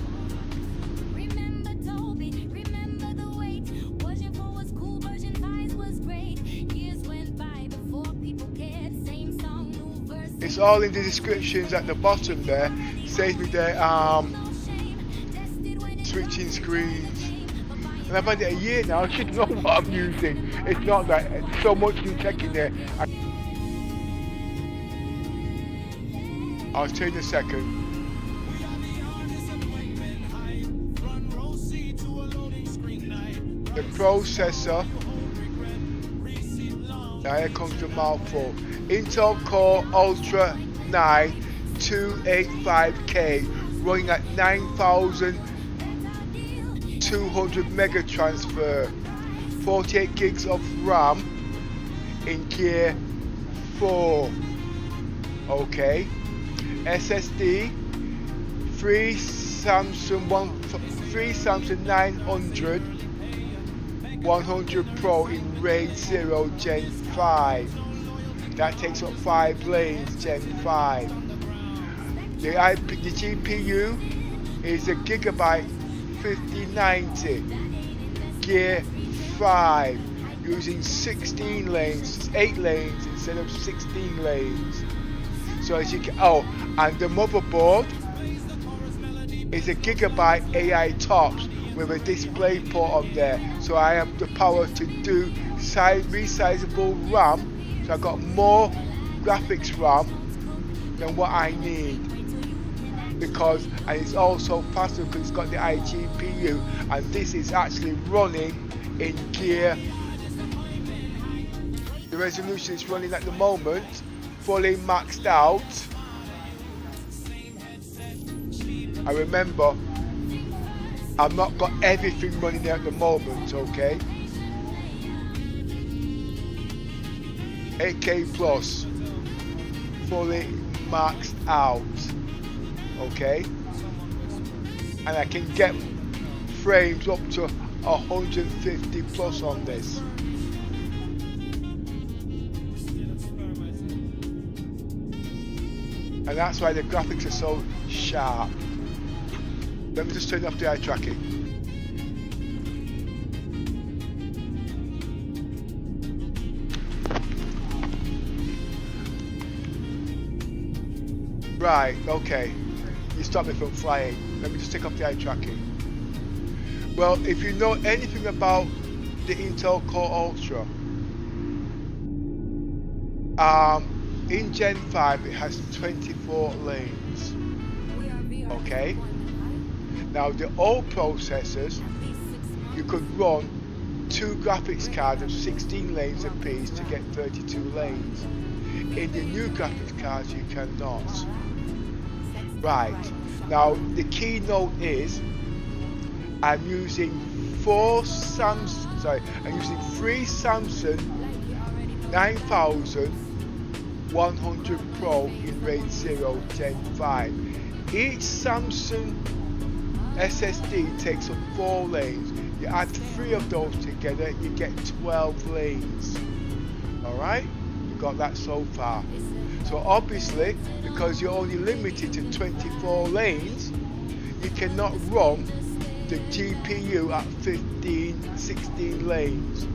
It's all in the descriptions at the bottom there. Saves me there switching screens. And I've had it a year now. I should know what I'm using. It's not that so much new tech in there. I'll tell you in a second. The processor. Now here comes the mouthful. Intel Core Ultra 9 285K running at 9,200 mega transfer, 48 gigs of RAM in Gear 4. Okay. SSD 3 Samsung 900 100 Pro in RAID 0 Gen 5. That takes up 5 lanes, Gen 5. The GPU is a Gigabyte 5090 Gear 5 using 16 lanes, 8 lanes instead of 16 lanes. So as you can, and the motherboard is a Gigabyte AI Tops with a display port on there. So I have the power to do resizable RAM. So I've got more graphics RAM than what I need, and it's also faster because it's got the iGPU, and this is actually running in Gear. The resolution is running at the moment, fully maxed out. I remember, I've not got everything running there at the moment, okay? 8K plus, fully maxed out, okay? And I can get frames up to 150 plus on this. And that's why the graphics are so sharp. Let me just turn off the eye tracking. Right, okay. You stopped me from flying. Let me just take off the eye tracking. Well, if you know anything about the Intel Core Ultra, in Gen 5 it has 24 lanes. Okay? Now the old processors, you could run 2 graphics cards of 16 lanes apiece to get 32 lanes. In the new graphics cards you cannot. Right, now the keynote is I'm using 3 Samsung 9100 Pro in RAID 0 Gen 5. Each Samsung SSD takes up 4 lanes. You add 3 of those together, you get 12 lanes. Alright? You got that so far. So obviously, because you're only limited to 24 lanes, you cannot run the GPU at 15, 16 lanes.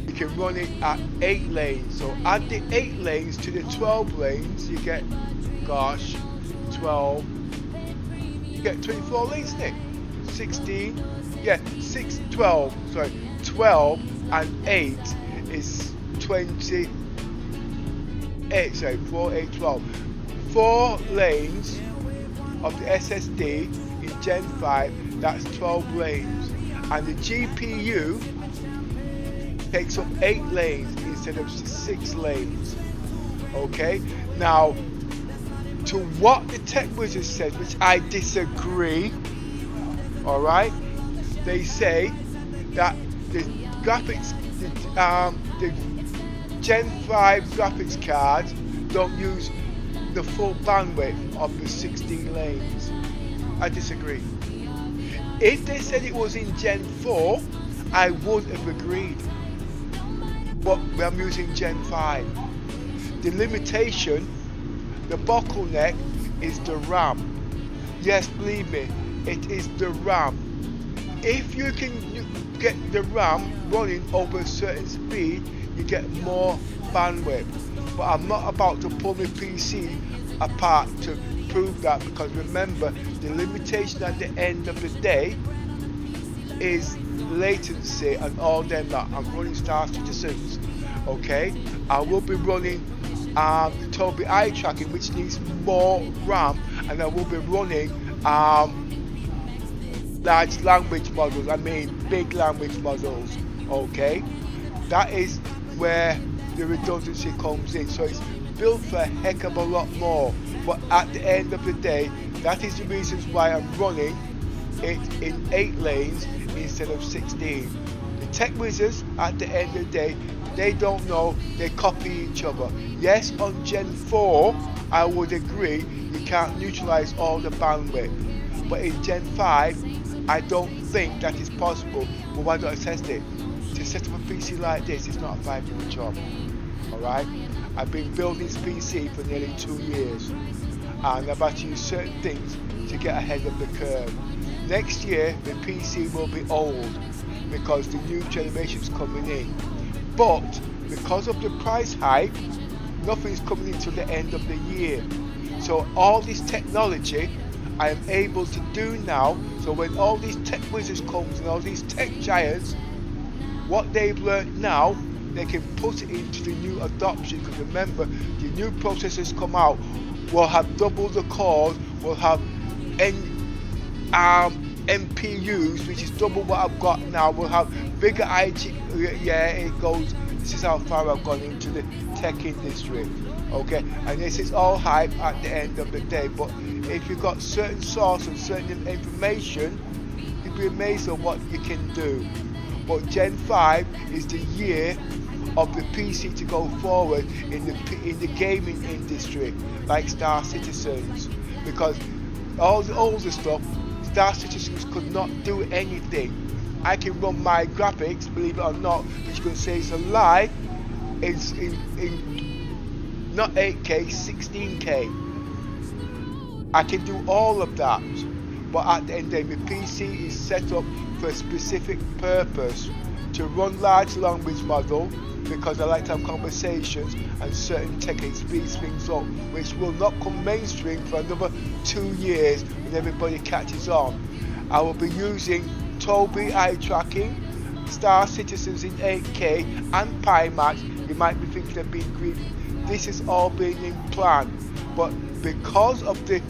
You can run it at 8 lanes. So add the 8 lanes to the 12 lanes, you get, 12. You get 24 lanes, isn't it? 16, yeah, 12 and 8 is 28, 4, 8, 12. 4 lanes of the SSD in Gen 5, that's 12 lanes. And the GPU takes up 8 lanes instead of 6 lanes. Okay, now to what the Tech Wizard says, which I disagree. Alright, they say that the graphics, the Gen 5 graphics cards don't use the full bandwidth of the 16 lanes. I disagree. If they said it was in Gen 4, I would have agreed. But I'm using Gen 5. The limitation, the bottleneck is the RAM. Yes, believe me, it is the RAM. If you can get the RAM running over a certain speed, you get more bandwidth. But I'm not about to pull my PC apart to prove that, because remember, the limitation at the end of the day is latency and all them that I'm running Star Citizens. Okay, I will be running Toby eye tracking, which needs more RAM, and I will be running large language models, big language models. Okay, that is where the redundancy comes in. So it's built for a heck of a lot more, but at the end of the day, that is the reasons why I'm running it in 8 lanes instead of 16. The Tech Wizards, at the end of the day, they don't know, they copy each other. Yes, on Gen 4 I would agree you can't neutralize all the bandwidth, but in Gen 5 I don't think that is possible. But why don't I test it? To set up a PC like this, it's not a 5-minute job. Alright, I've been building this PC for nearly 2 years, and I've had to use certain things to get ahead of the curve. Next year the PC will be old because the new generation's coming in, but because of the price hike, nothing's coming until the end of the year. So all this technology I am able to do now, so when all these Tech Wizards comes and all these tech giants, what they've learned now, they can put it into the new adoption. Because remember, the new processors come out will have double the cores, will have MPUs, which is double what I've got now, will have bigger IG. Yeah, it goes. This is how far I've gone into the tech industry. Okay, and this is all hype at the end of the day. But if you've got certain source and certain information, you'll be amazed at what you can do. But Gen 5 is the year of the PC to go forward in the gaming industry, like Star Citizens, because all the older stuff, Star Citizens could not do anything. I can run my graphics, believe it or not, which you can say is a lie, it's in not 8K, 16K. I can do all of that, but at the end of the day, my PC is set up for a specific purpose, to run large language model, because I like to have conversations and certain tech speeds things up, which will not come mainstream for another 2 years when everybody catches on. I will be using Toby eye tracking, Star Citizens in 8K and Pimax You might be thinking of being greedy. This is all being in plan, but because of the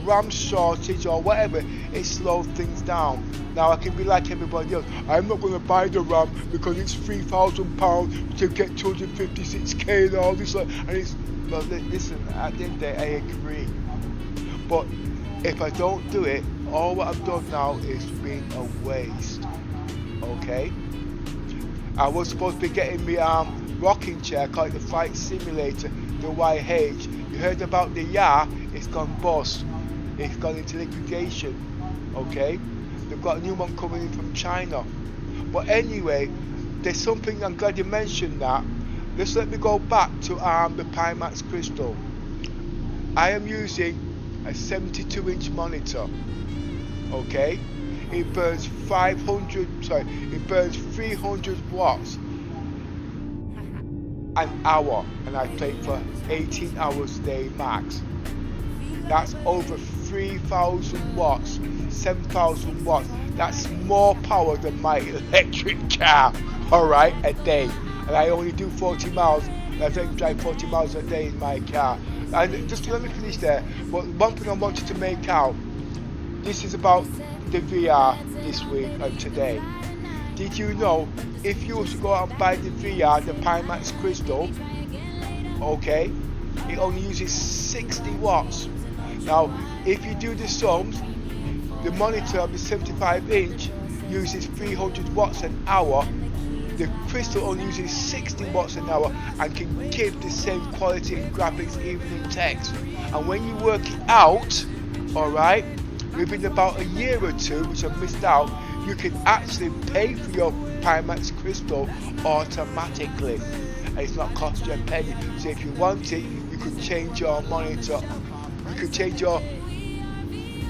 RAM shortage or whatever, it slowed things down. Now I can be like everybody else. I'm not going to buy the RAM because it's £3,000 to get 256k and all this. And it's, well, listen, at the end of the day, I agree. But if I don't do it, all what I've done now is been a waste. Okay? I was supposed to be getting me rocking chair called the Flight Simulator, the YH. You heard about the YA? It's gone bust. It's gone into liquidation. Okay? They've got a new one coming in from China. But anyway, there's something, I'm glad you mentioned that. Just let me go back to the Pimax Crystal. I am using a 72-inch monitor. Okay? It burns 300 watts an hour, and I play for 18 hours a day max. That's over 3,000 watts, 7,000 watts. That's more power than my electric car, alright, a day. And I only do 40 miles, and I don't drive 40 miles a day in my car. And just let me finish there, but one thing I wanted to make out, this is about the VR this week and today. Did you know, if you was to go out and buy the VR, the Pimax Crystal, okay, it only uses 60 watts. Now, if you do the sums, the monitor of the 75-inch uses 300 watts an hour. The Crystal only uses 60 watts an hour and can give the same quality in graphics even in text. And when you work it out, alright, within about a year or two, which I've missed out, you can actually pay for your Pimax Crystal automatically. And it's not cost you a penny. So if you want it, you could change your monitor. You could change your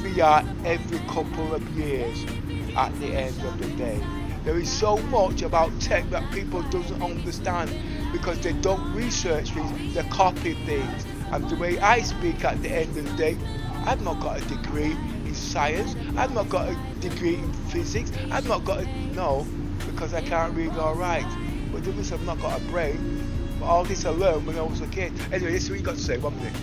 VR every couple of years at the end of the day. There is so much about tech that people doesn't understand because they don't research things, they copy things. And the way I speak at the end of the day, I've not got a degree in science, I've not got a degree in physics, I've not got a, no, because I can't read or write. But the reason I've not got a brain, but all this I learned when I was a kid. Anyway, this is what you got to say, 1 minute.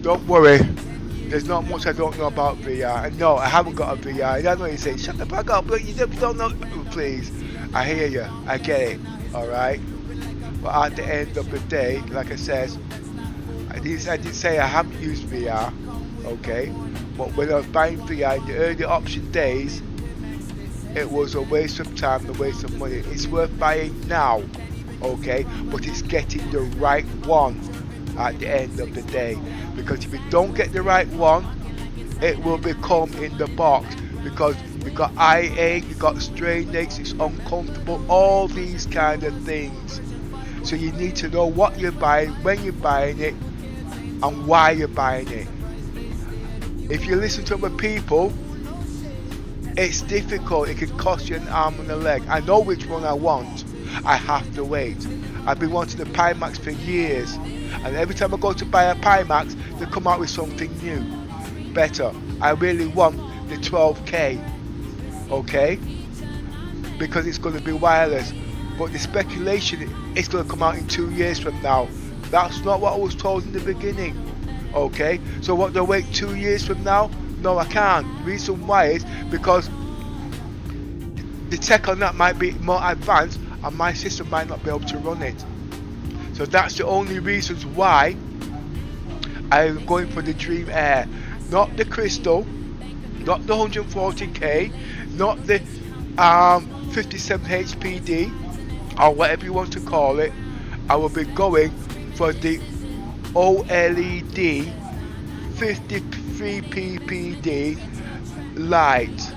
Don't worry, there's not much I don't know about VR. And no, I haven't got a VR. I know you say, shut the fuck up, but you don't know. Please, I hear you, I get it, alright? But at the end of the day, like I said, I didn't say I haven't used VR, okay? But when I was buying VR in the early option days, it was a waste of time, a waste of money. It's worth buying now, okay? But it's getting the right one at the end of the day. Because if you don't get the right one, it will become in the box. Because you got eye ache, you got strain aches, it's uncomfortable, all these kind of things. So you need to know what you're buying, when you're buying it, and why you're buying it. If you listen to other people, it's difficult. It can cost you an arm and a leg. I know which one I want. I have to wait. I've been wanting the Pimax for years, and every time I go to buy a Pimax, they come out with something new, better. I really want the 12K, okay? Because it's going to be wireless. But the speculation, it's going to come out in 2 years from now. That's not what I was told in the beginning, okay? So what, do I wait 2 years from now? No, I can't. The reason why is because the tech on that might be more advanced and my system might not be able to run it. So that's the only reasons why I'm going for the Dream Air. Not the Crystal, not the 140K, not the 57 HPD, or whatever you want to call it. I will be going for the OLED 53 PPD light,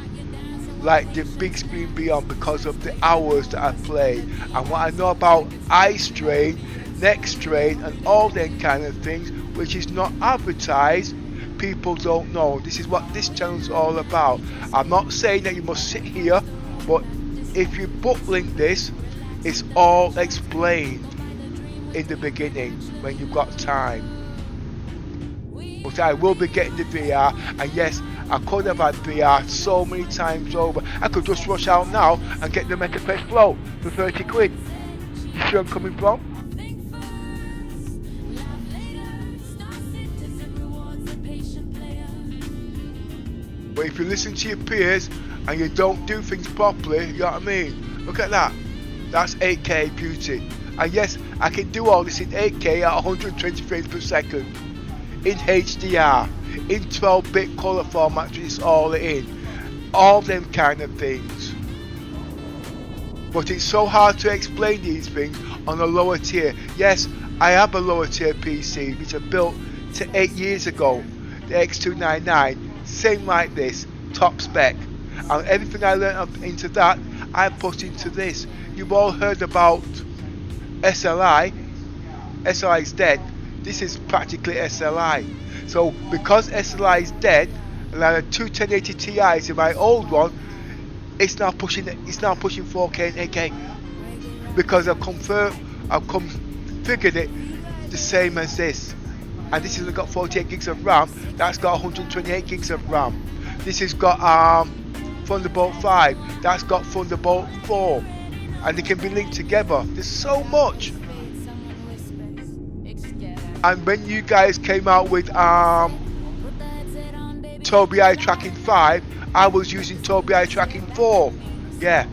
like the big screen beyond, because of the hours that I play and what I know about eye strain, neck strain, and all them kind of things, which is not advertised. People don't know. This is what this channel is all about. I'm not saying that you must sit here, but if you booklink this, it's all explained in the beginning when you've got time. But I will be getting the VR, and yes, I could have had VR so many times over. I could just rush out now and get the Megapress Pro for 30 quid. You see where I'm coming from? But if you listen to your peers and you don't do things properly, you know what I mean? Look at that. That's 8K beauty. And yes, I can do all this in 8K at 120 frames per second. In HDR. In 12-bit color format, which is all in. All them kind of things. But it's so hard to explain these things on a lower tier. Yes, I have a lower tier PC which I built 8 years ago. The X299. Same like this, top spec, and everything I learned into that I put into this. You've all heard about SLI. SLI is dead. This is practically SLI. So because SLI is dead, and I had two 1080 Ti's in my old one, it's now pushing 4K and 8K because I've configured it the same as this. And this has got 48 gigs of RAM. That's got 128 gigs of RAM. This has got Thunderbolt 5. That's got Thunderbolt 4. And they can be linked together. There's so much. And when you guys came out with Tobii Eye Tracking 5, I was using Tobii Eye Tracking 4. Yeah,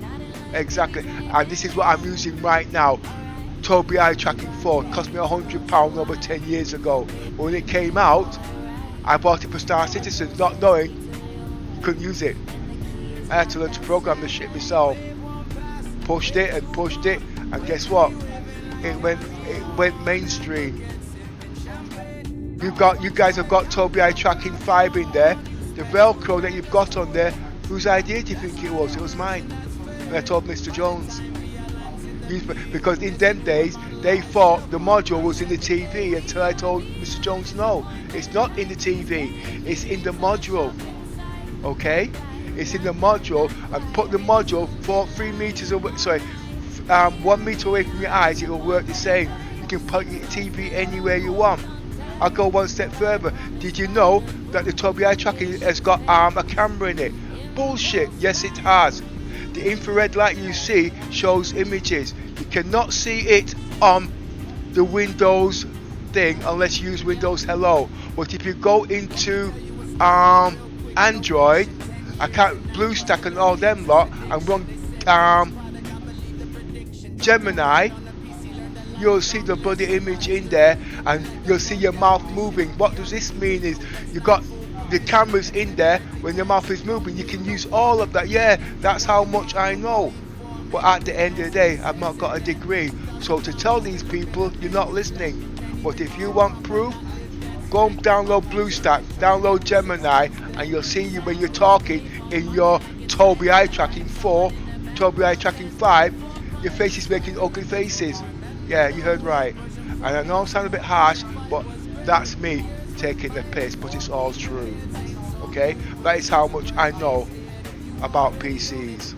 exactly. And this is what I'm using right now. Tobii Eye Tracking 4. It cost me £100 over 10 years ago. But when it came out, I bought it for Star Citizen, not knowing you couldn't use it. I had to learn to program the shit myself. Pushed it, and guess what? It went mainstream. You guys have got Tobii Eye Tracking 5 in there. The Velcro that you've got on there, whose idea do you think it was? It was mine. And I told Mr. Jones. Because in them days they thought the module was in the TV until I told Mr. Jones no, it's not in the TV, it's in the module. Okay, it's in the module, and put the module 3 meters away, 1 meter away from your eyes, it will work the same. You can put your TV anywhere you want. I'll go one step further. Did you know that the Tobii Eye Tracking has got a camera in it? Bullshit. Yes, it has. The infrared light you see shows images. You cannot see it on the Windows thing unless you use Windows Hello. But if you go into Android, BlueStack and all them lot, and run Gemini, you'll see the bloody image in there, and you'll see your mouth moving. What does this mean is you got the cameras in there. When your mouth is moving, you can use all of that. Yeah, that's how much I know. But at the end of the day, I've not got a degree. So to tell these people, you're not listening. But if you want proof, go and download BlueStack, download Gemini, and you'll see you when you're talking in your Tobii Eye Tracking 4, Tobii Eye Tracking 5, your face is making ugly faces. Yeah, you heard right. And I know I sound a bit harsh, but that's me taking the piss, but it's all true. Okay, that is how much I know about PCs.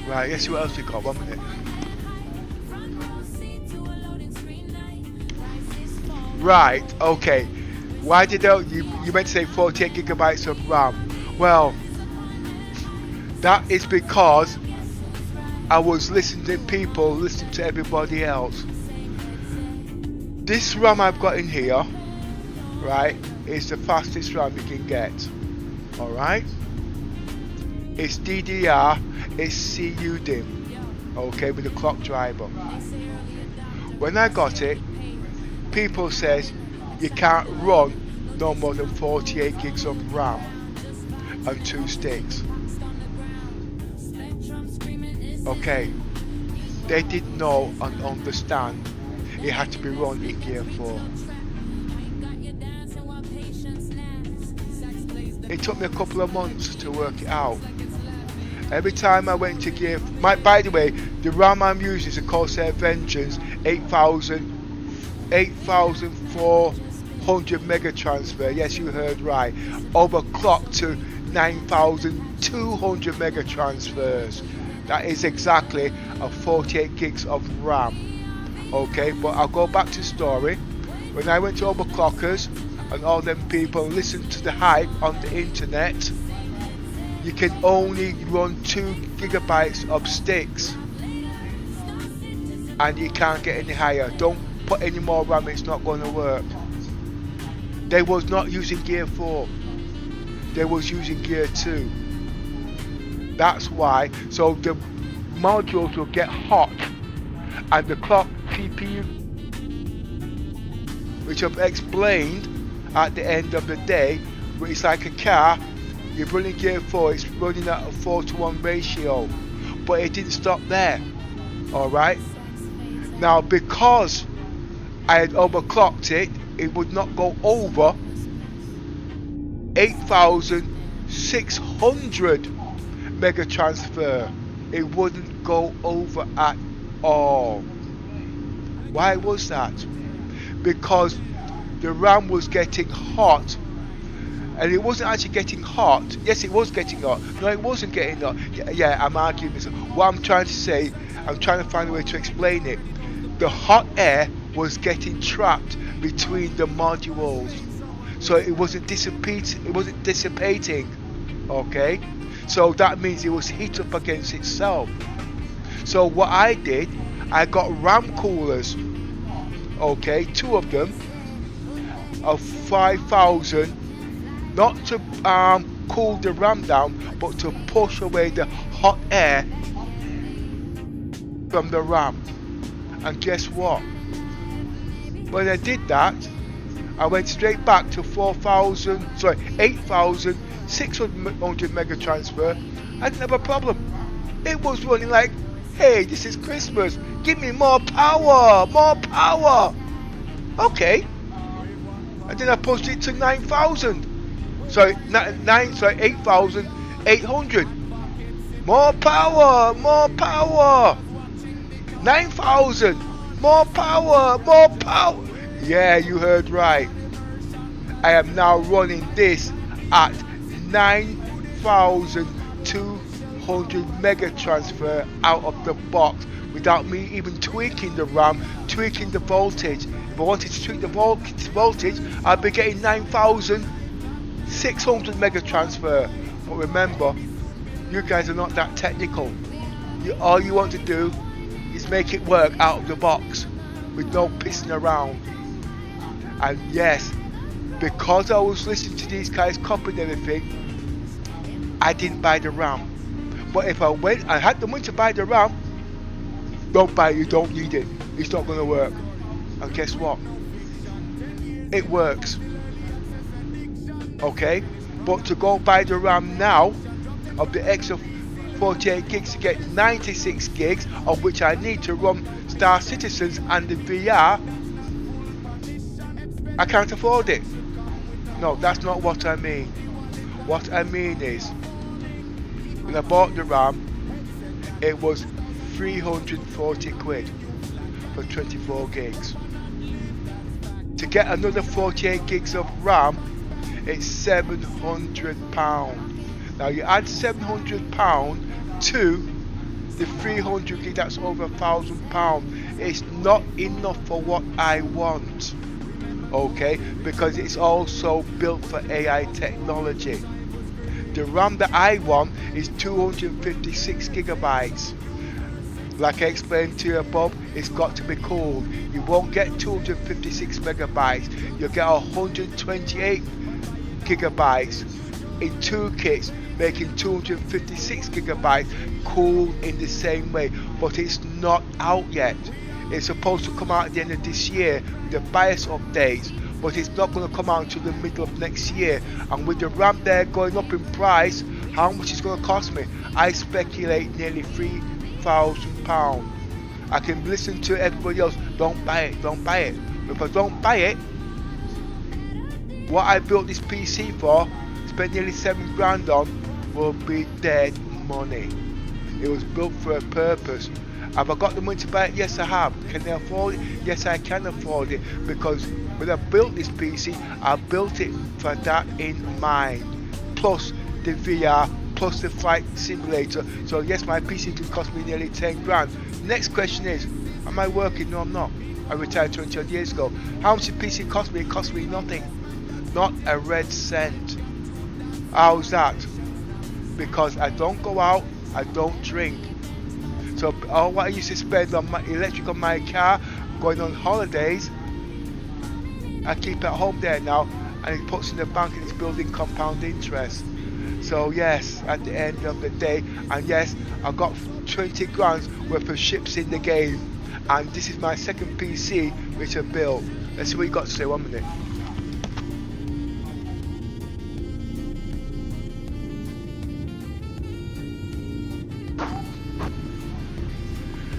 Right, let's see what else we got. 1 minute. Right, okay. Why did you meant to say 48 gigabytes of RAM? Well, that is because I was listening to people, listening to everybody else. This RAM I've got in here, right, is the fastest RAM you can get. Alright? It's DDR, it's CUDIM, okay, with a clock driver. When I got it, people says you can't run no more than 48 gigs of RAM and 2 sticks. Okay, they didn't know and understand it had to be run in Gear 4. It took me a couple of months to work it out. Every time I went to Gear, by the way, the RAM I'm using is a Corsair Vengeance 8400 mega transfer. Yes, you heard right. Overclocked to 9200 mega transfers. That is exactly a 48 gigs of RAM. Okay, but I'll go back to the story. When I went to overclockers and all them people listened to the hype on the internet, you can only run 2 gigabytes of sticks and you can't get any higher. Don't put any more RAM, it's not going to work. They was not using gear 4, they was using gear 2. That's why. So the modules will get hot and the clock CPU, which I've explained at the end of the day, where it's like a car, you're running gear 4, it's running at a 4:1 ratio, but it didn't stop there. Alright, now because I had overclocked it, it would not go over 8,600 mega transfer. It wouldn't go over at all. Why was that? Because the RAM was getting hot, and it wasn't actually getting hot. Yes, it was getting hot. No, it wasn't getting hot. Yeah, I'm arguing this. What I'm trying to say, I'm trying to find a way to explain it. The hot air was getting trapped between the modules, so it wasn't dissipating. Okay, so that means it was heat up against itself. So what I did, I got RAM coolers. Okay, 2 of them of 5,000, not to cool the RAM down, but to push away the hot air from the RAM. And guess what? When I did that, I went straight back to 8,600 mega transfer. I didn't have a problem. It was running like, hey, this is Christmas. Give me more power, more power. Okay. And then I pushed it to 9,000. Sorry, 8,800. More power, more power. 9,000. More power, more power. Yeah, you heard right. I am now running this at 9,200 mega transfer out of the box without me even tweaking the RAM, tweaking the voltage. If I wanted to tweak the voltage, I'd be getting 9,600 mega transfer. But remember, you guys are not that technical. All you want to do is make it work out of the box with no pissing around. And yes, because I was listening to these guys copying everything, I didn't buy the RAM. But if I had the money to buy the RAM, don't buy it, you don't need it. It's not going to work. And guess what? It works. Okay? But to go buy the RAM now of the extra 48 gigs to get 96 gigs, of which I need to run Star Citizens and the VR, I can't afford it. No, that's not what I mean. What I mean is, when I bought the RAM, it was 340 quid for 24 gigs. To get another 48 gigs of RAM, it's £700. Now you add £700 to the 300 gig, that's over £1,000. It's not enough for what I want. Okay, because it's also built for AI technology. The RAM that I want is 256 gigabytes. Like I explained to you above, it's got to be cooled. You won't get 256 megabytes. You'll get 128 gigabytes in 2 kits, making 256 gigabytes cooled in the same way. But it's not out yet. It's supposed to come out at the end of this year with the BIOS updates, but it's not going to come out until the middle of next year. And with the RAM there going up in price, how much it's going to cost me? I speculate nearly £3,000. I can listen to everybody else, don't buy it, don't buy it. If I don't buy it, what I built this PC for, spent nearly £7 grand on, will be dead money. It was built for a purpose. Have I got the money to buy it? Yes, I have. Can I afford it? Yes, I can afford it, because when I built this PC, I built it for that in mind. Plus the VR plus the flight simulator. So yes, my PC could cost me nearly 10 grand. Next question is, am I working? No, I'm not. I retired 20 odd years ago. How much did PC cost me? It cost me nothing. Not a red cent. How's that? Because I don't go out, I don't drink. So all what I used to spend on my electric on my car, going on holidays, I keep at home there now, and it puts in the bank and it's building compound interest. So yes, at the end of the day, and yes, I've got 20 grand worth of ships in the game, and this is my second PC which I built. Let's see what you got to say. 1 minute.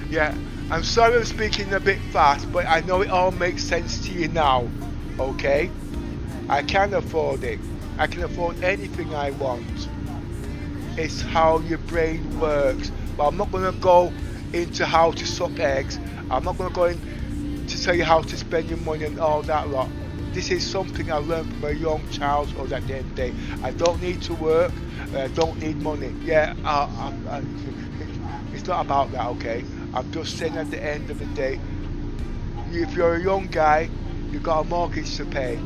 Yeah, I'm sorry I'm speaking a bit fast, but I know it all makes sense to you now, okay? I can afford it. I can afford anything I want. It's how your brain works. But I'm not going to go into how to suck eggs. I'm not going to go in to tell you how to spend your money and all that lot. This is something I learned from a young childhood at the end of the day. I don't need to work. I don't need money. Yeah, it's not about that, okay? I'm just saying at the end of the day, if you're a young guy, you've got a mortgage to pay,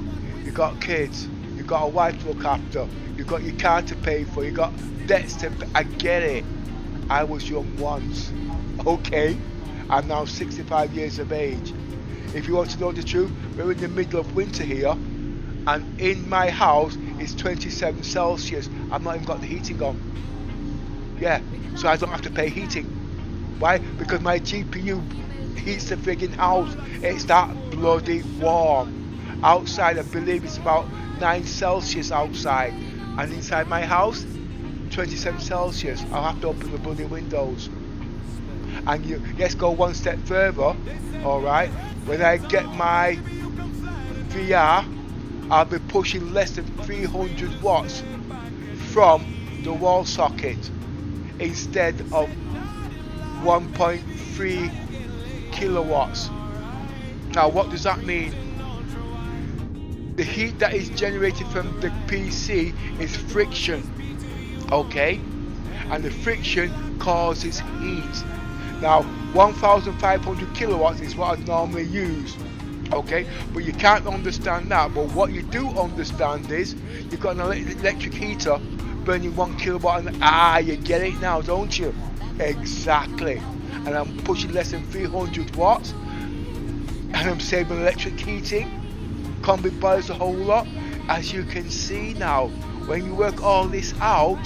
you've got kids, you've got a wife to look after, you've got your car to pay for, you've got debts to pay. I get it. I was young once, okay? I'm now 65 years of age. If you want to know the truth, we're in the middle of winter here, and in my house it's 27 Celsius. I've not even got the heating on. Yeah, so I don't have to pay heating. Why? Because my GPU heats the friggin' house. It's that bloody warm. Outside, I believe it's about 9 Celsius outside, and inside my house, 27 Celsius. I'll have to open the bloody windows. And let's go one step further. All right. When I get my VR, I'll be pushing less than 300 watts from the wall socket instead of 1.3 kilowatts. Now what does that mean? The heat that is generated from the PC is friction, okay? And the friction causes heat. Now 1500 kilowatts is what I normally use, okay? But you can't understand that. But what you do understand is you've got an electric heater burning 1 kilowatt, and you get it now, don't you? Exactly. And I'm pushing less than 300 watts, and I'm saving electric heating. Combi boilers a whole lot. As you can see now, when you work all this out,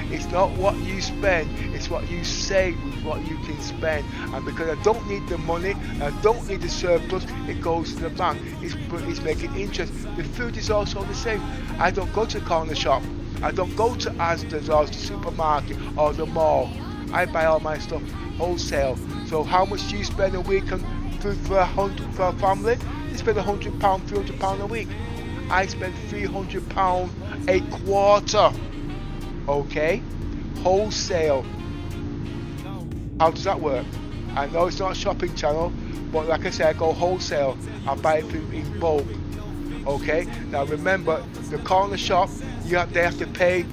it's not what you spend, it's what you save with what you can spend. And because I don't need the money, I don't need the surplus, it goes to the bank. It's making interest. The food is also the same. I don't go to the corner shop, I don't go to Asda's or the supermarket or the mall. I buy all my stuff wholesale. So how much do you spend a week on food for a family? You spend £100, £300 a week. I spend £300 a quarter. Okay, wholesale. How does that work? I know it's not a shopping channel, but like I said, I go wholesale. I buy it in bulk. Okay, now remember, the corner shop, they have to pay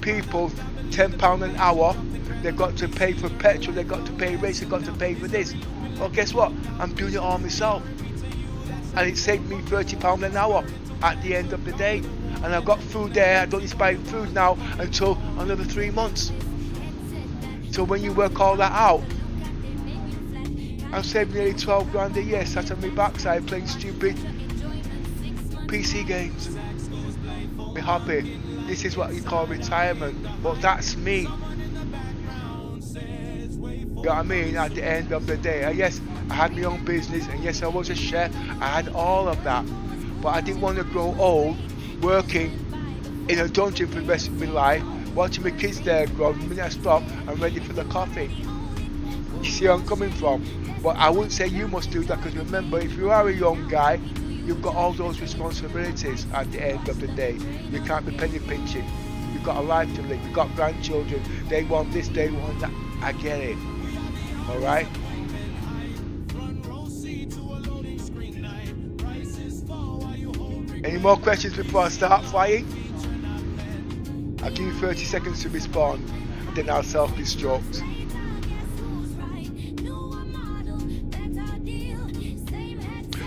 people £10 an hour. They've got to pay for petrol, they've got to pay rates, they've got to pay for this. Well, guess what? I'm doing it all myself, and it saved me £30 an hour at the end of the day. And I've got food there. I don't need to buy food now until another 3 months. So when you work all that out, I'm saving nearly 12 grand a year sat on my backside playing stupid PC games. Be happy. This is what you call retirement, but that's me. You know what I mean? At the end of the day, and yes, I had my own business, and yes, I was a chef. I had all of that, but I didn't want to grow old working in a dungeon for the rest of my life, watching my kids there grow. The minute I stop, I'm ready for the coffee. You see where I'm coming from? But I wouldn't say you must do that, because remember, if you are a young guy, you've got all those responsibilities at the end of the day. You can't be penny pinching. You've got a life to live. You've got grandchildren. They want this, they want that. I get it. Alright? Any more questions before I start flying? I'll give you 30 seconds to respond, and then I'll self-destruct.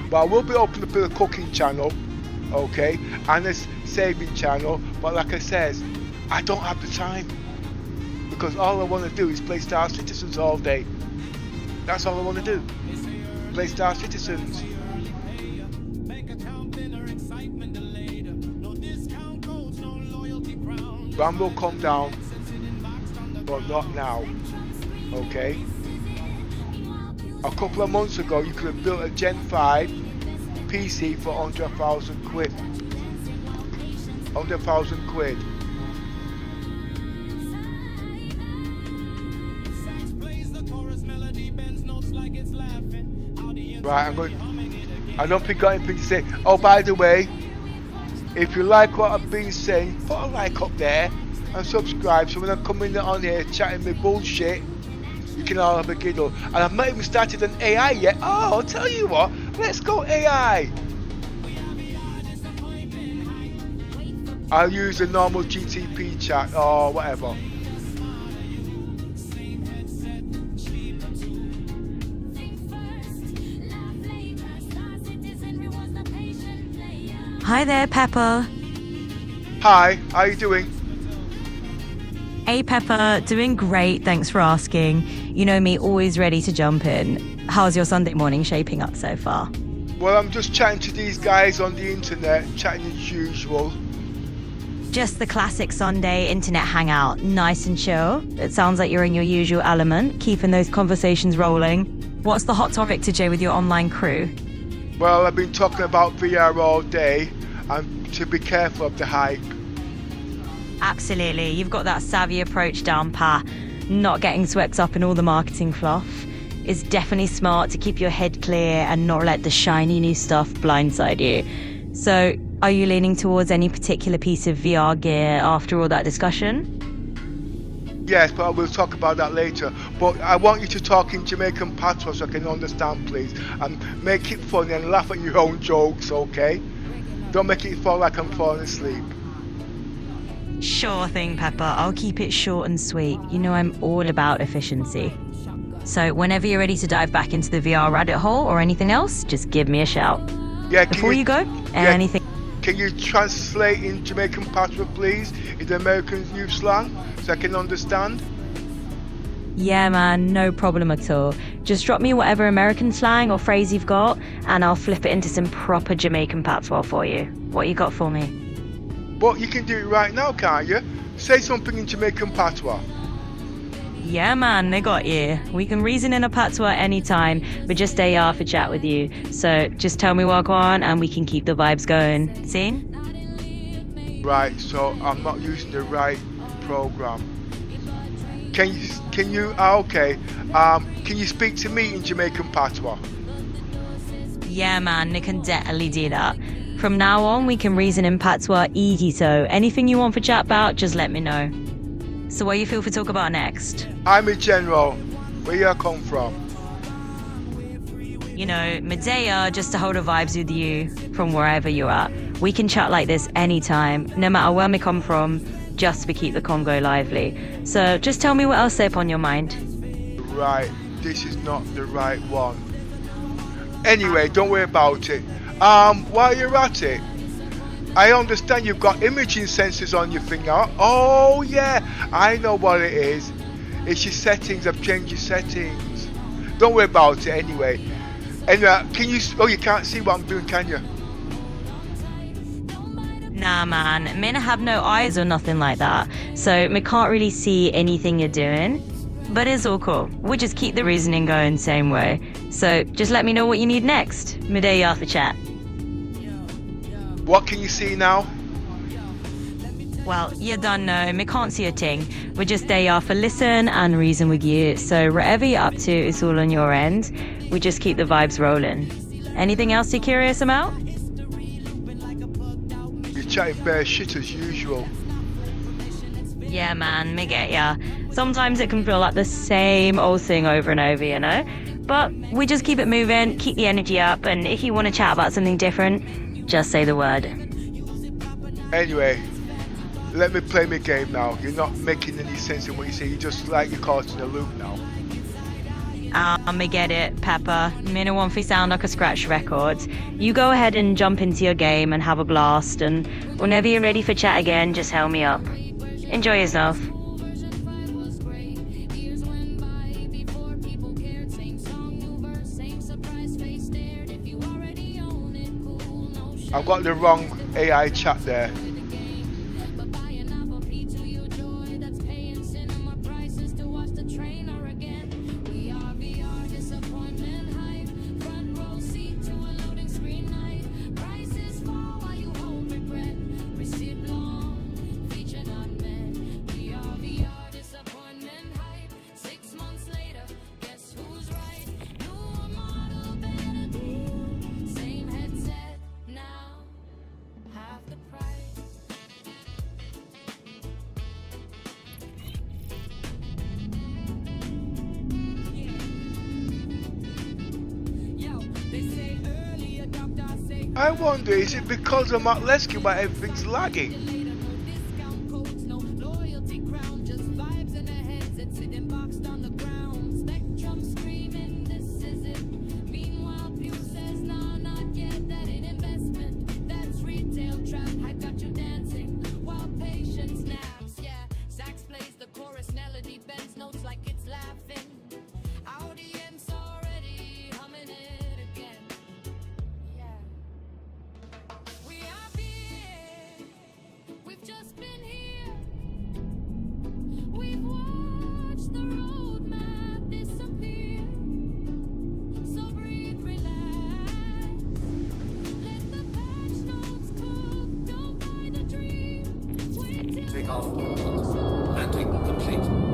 But I will be opening up the cooking channel, okay, and this saving channel. But like I says, I don't have the time because all I want to do is play Star Citizens all day. That's all I want to do. Play Star Citizens. RAM will come down, but not now. Okay. A couple of months ago, you could have built a Gen 5 PC for under 1,000 quid. Under 1,000 quid. Right, I don't think I got anything to say. Oh, by the way, if you like what I've been saying, put a like up there and subscribe. So when I come in on here chatting me bullshit, you can all have a giggle. And I've not even started an AI yet. Oh, I'll tell you what, let's go AI. I'll use a normal GTP chat or whatever. Hi there, Pepper. Hi, how you doing? Hey, Pepper, doing great, thanks for asking. You know me, always ready to jump in. How's your Sunday morning shaping up so far? Well, I'm just chatting to these guys on the internet, chatting as usual. Just the classic Sunday internet hangout, nice and chill. It sounds like you're in your usual element, keeping those conversations rolling. What's the hot topic today with your online crew? Well, I've been talking about VR all day, and to be careful of the hype. Absolutely, you've got that savvy approach down pat. Not getting swept up in all the marketing fluff. It's definitely smart to keep your head clear and not let the shiny new stuff blindside you. So, are you leaning towards any particular piece of VR gear after all that discussion? Yes, but we'll talk about that later. But I want you to talk in Jamaican patois so I can understand, please. And make it funny and laugh at your own jokes, okay? Don't make it feel like I'm falling asleep. Sure thing, Pepper. I'll keep it short and sweet. You know I'm all about efficiency. So whenever you're ready to dive back into the VR rabbit hole or anything else, just give me a shout. Yeah, Before you go, anything... Can you translate in Jamaican patois, please, in the American youth slang, so I can understand? Yeah, man, no problem at all. Just drop me whatever American slang or phrase you've got, and I'll flip it into some proper Jamaican patois for you. What you got for me? But you can do it right now, can't you? Say something in Jamaican patois. Yeah, man, they got you. We can reason in a patois anytime, but just stay here for chat with you. So just tell me what go on, and we can keep the vibes going. See? Right, so I'm not using the right program. Can you? Okay. Can you speak to me in Jamaican patois? Yeah, man, they can definitely do that. From now on, we can reason in patois easy. So anything you want for chat about, just let me know. So what you feel for talk about next? I'm a general. Where you come from? You know, Medea, just to hold a vibes with you from wherever you're at. We can chat like this anytime, no matter where we come from, just to keep the convo lively. So just tell me what else is upon your mind. Right, this is not the right one. Anyway, don't worry about it. While you're at it, I understand you've got imaging sensors on your finger. Oh yeah, I know what it is. It's your settings. I've changed your settings. Don't worry about it anyway. Anyway, can you? Oh, you can't see what I'm doing, can you? Nah, man, men have no eyes or nothing like that, so me can't really see anything you're doing. But it's all cool. We'll just keep the reasoning going same way. So just let me know what you need next. Midday after chat. What can you see now? Well, you don't know. Me can't see a thing. We're just there for listen and reason with you. So whatever you're up to, it's all on your end. We just keep the vibes rolling. Anything else you're curious about? You're chatting bare shit as usual. Yeah, man, me get ya. Sometimes it can feel like the same old thing over and over, you know? But we just keep it moving, keep the energy up, and if you want to chat about something different, just say the word. Anyway, Let me play my game now. You're not making any sense in what you say. You just like you're caught in a loop now. Me get it, Pepper. Me no want to sound like a scratch record. You go ahead and jump into your game and have a blast, and whenever you're ready for chat again, just hell me up. Enjoy yourself. I've got the wrong AI chat there. I wonder, is it because of Mark Lesky why everything's lagging? Landing complete.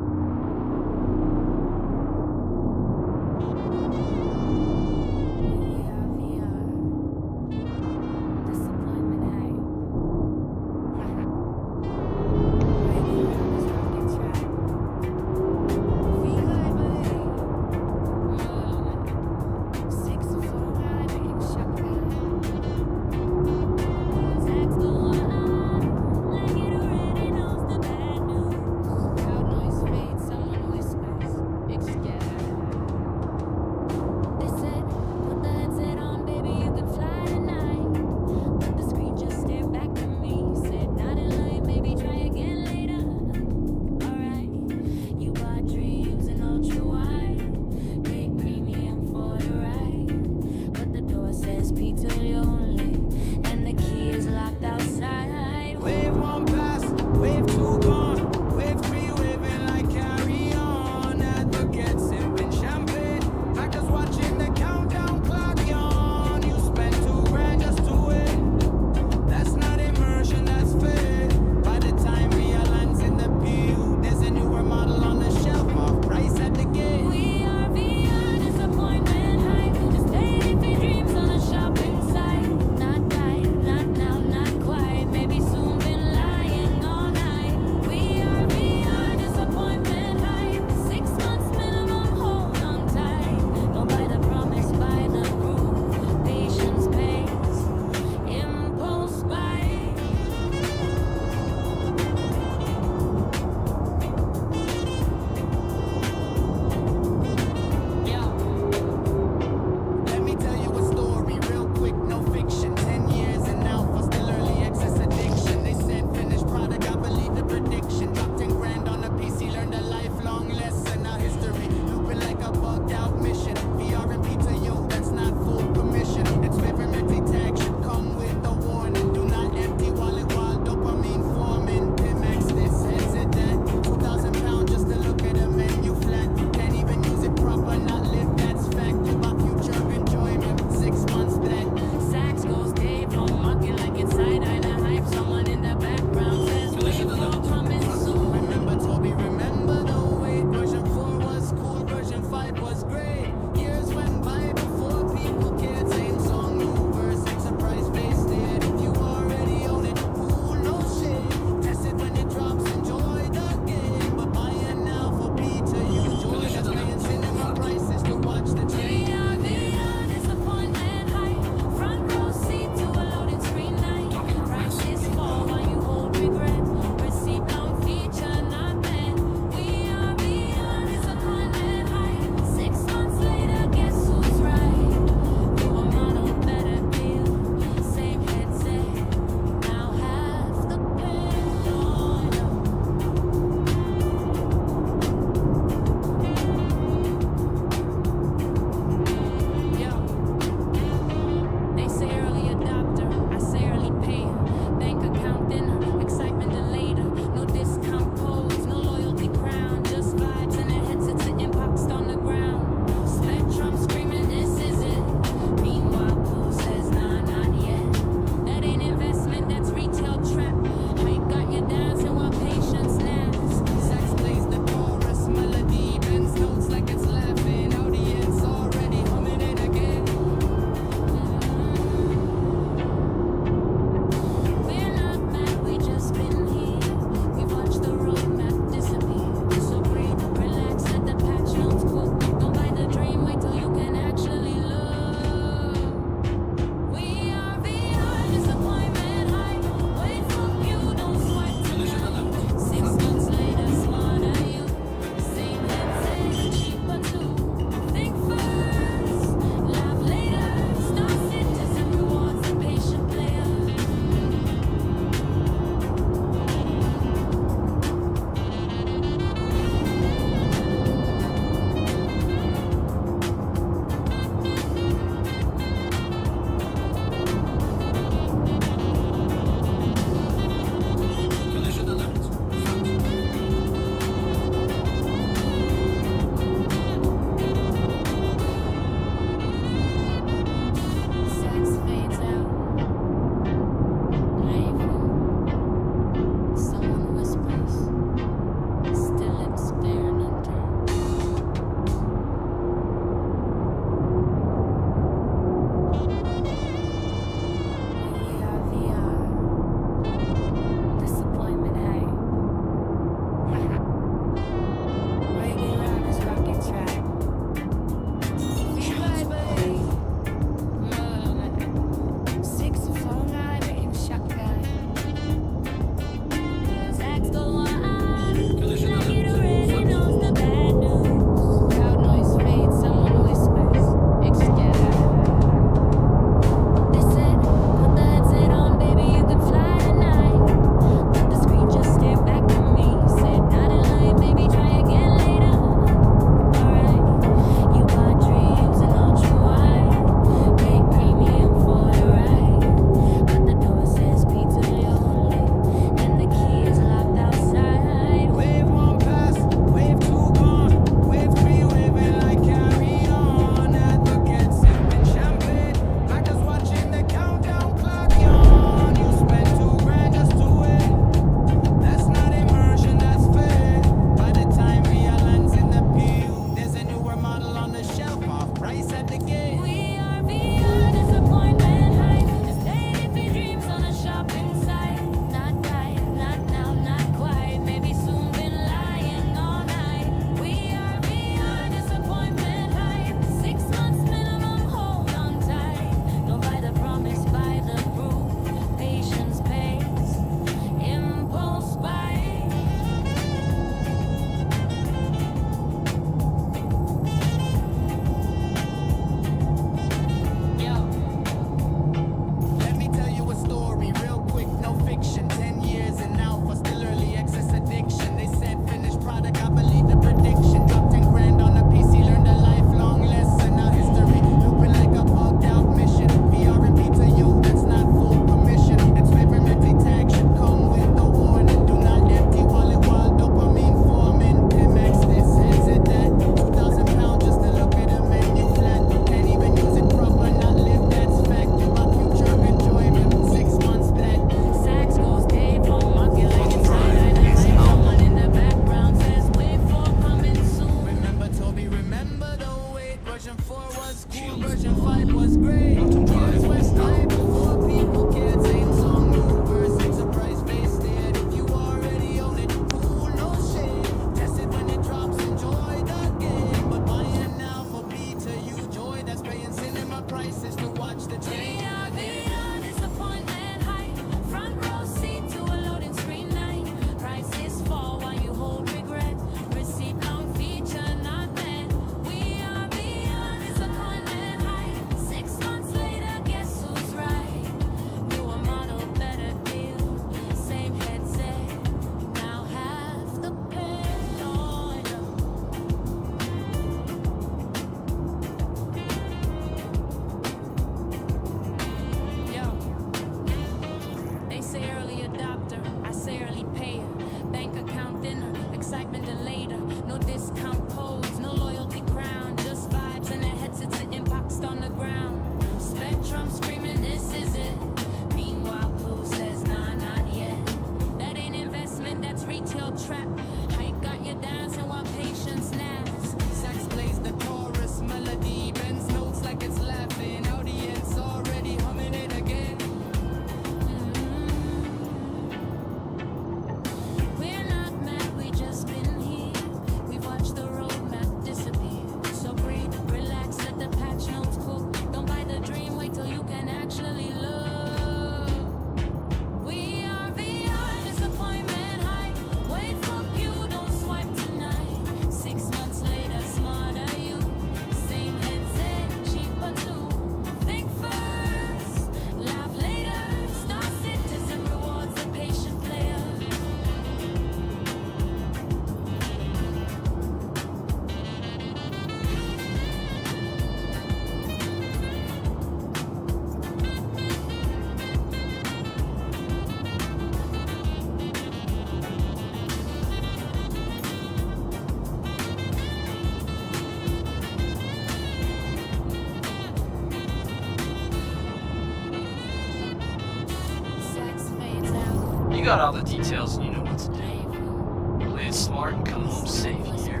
You got all the details and you know what to do. Play it smart and come home safe, you hear?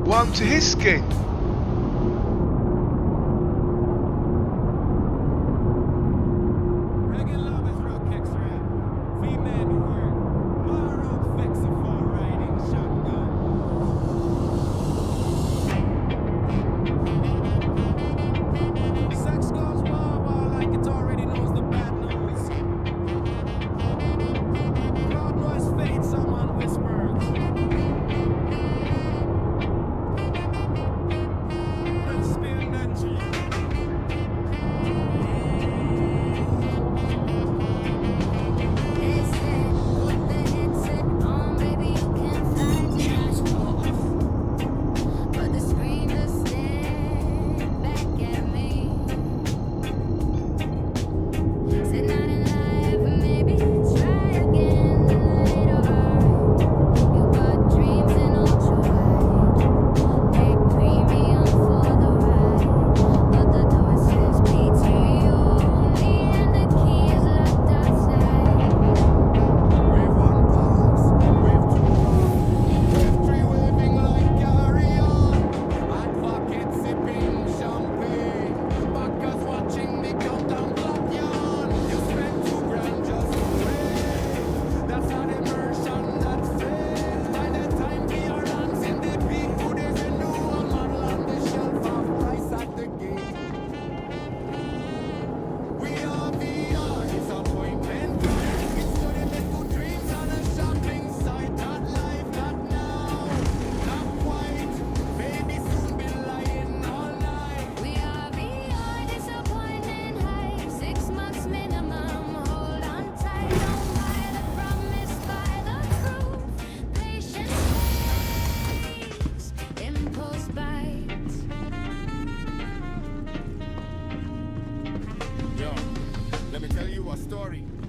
What to his skin?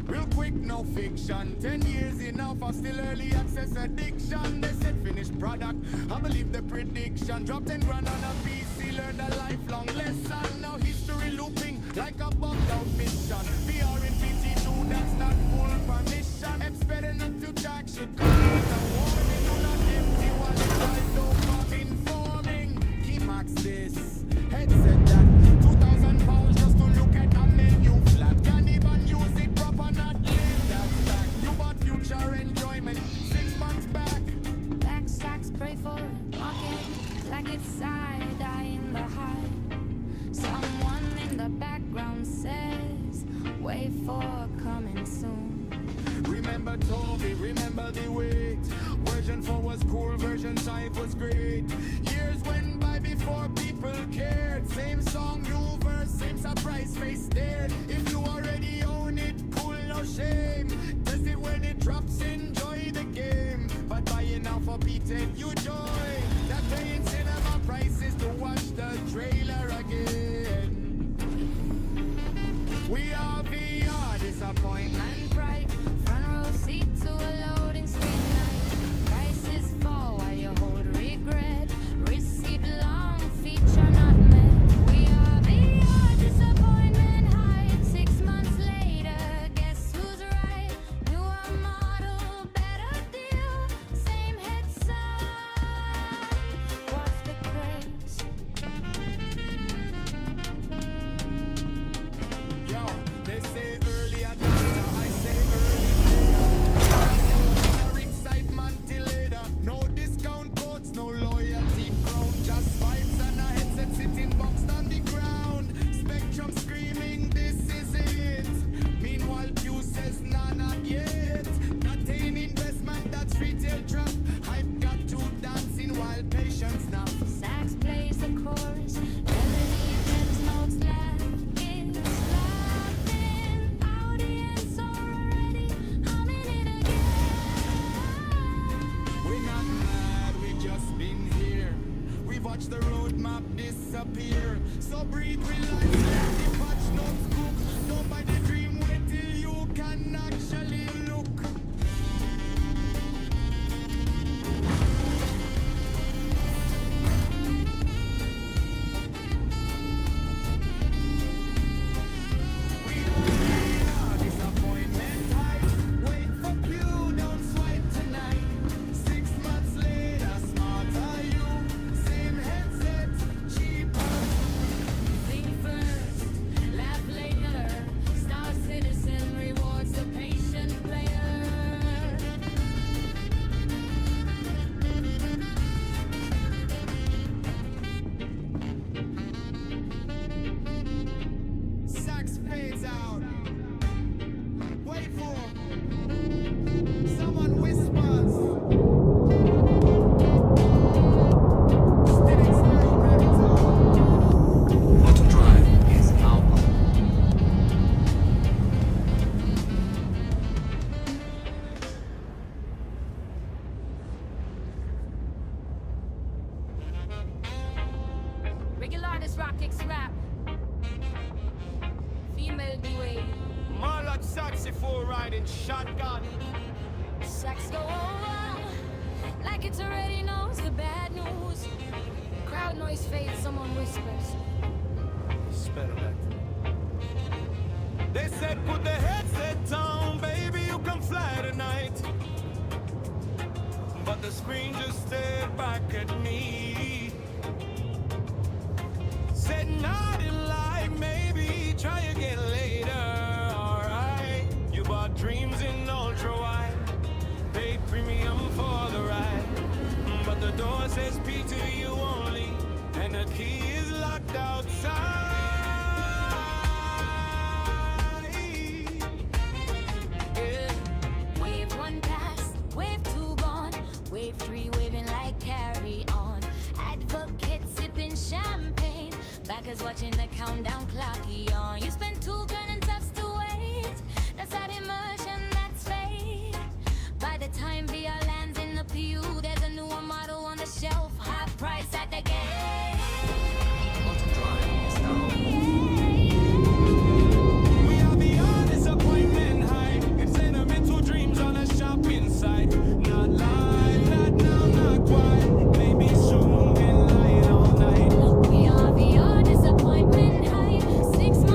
Real quick, no fiction. 10 years enough, I still early access addiction. They said finished product. I believe the prediction. Dropped 10 grand on a PC, learned a lifelong lesson. Now history looping like a bugged out mission. VR in PTU, that's not full permission. It's better not to talk shit. Cause it's a warning, do not empty one. It's over informing. Key marks this. Headset that. 2,000 pounds just to look at a menu flat. Can't even use it proper, not live that back. You bought future enjoyment 6 months back. Black socks, pray for it, walking like it's side-eye in the high. Someone in the background says, wait for coming soon. Remember Toby, remember the wait. Version 4 was cool, version 5 was great. Years went by before people cared. Same song, new verse, same surprise face stared. If you already own it, cool, no shame. Test it when it drops, enjoy the game. But buying now for PTU joy. That paying cinema prices to watch the trailer again. We are VR disappointment bright. Front row seat to a loading screen night. Prices fall while you hold regret. Receipt long, feature not met. We are VR disappointment high. 6 months later, guess who's right? Newer model, better deal. Same headset. What's the craze? Yo, they say early adopter, I say early. Excitement till later. No discount codes, no loyalty crown. Just vibes and a headset sitting boxed on the ground. Spectrum screaming, this is it. Meanwhile, Q says, nah, not yet. Contain investment, that's retail trap. Hype got to dancing while patience now. Sax plays the chorus. Melody ends notes laugh. It's laughing. Audience already humming it again. We're not mad, we've just been here. We've watched the roadmap disappear. So breathe, relax, let the patch notes cook. Don't buy the dream, wait till you can actually look. We are 64 riding shotgun. Sex go over like it's already knows the bad news. Crowd noise fades, someone whispers. Better back. They said put the headset on, baby, you can fly tonight. But the screen just stared back at me. Said nothing like maybe try again later. Alright, you bought dreams in ultra wide, paid premium for the ride. But the door says PTU only, and the key is locked outside. Wave one past, wave two gone, wave three waving like carry on. Advocates sipping champagne, backers watching the countdown clock on. You spent 2 grand and tough to wait. That's that immersion, that's fate. By the time VR lands in the PU, there's a newer model on the shelf, half price at the gate. We are beyond disappointment high. It's sentimental dreams on a shopping site. Not live, not now, not quite. Maybe soon, been lying all night. We are beyond disappointment high. 6 months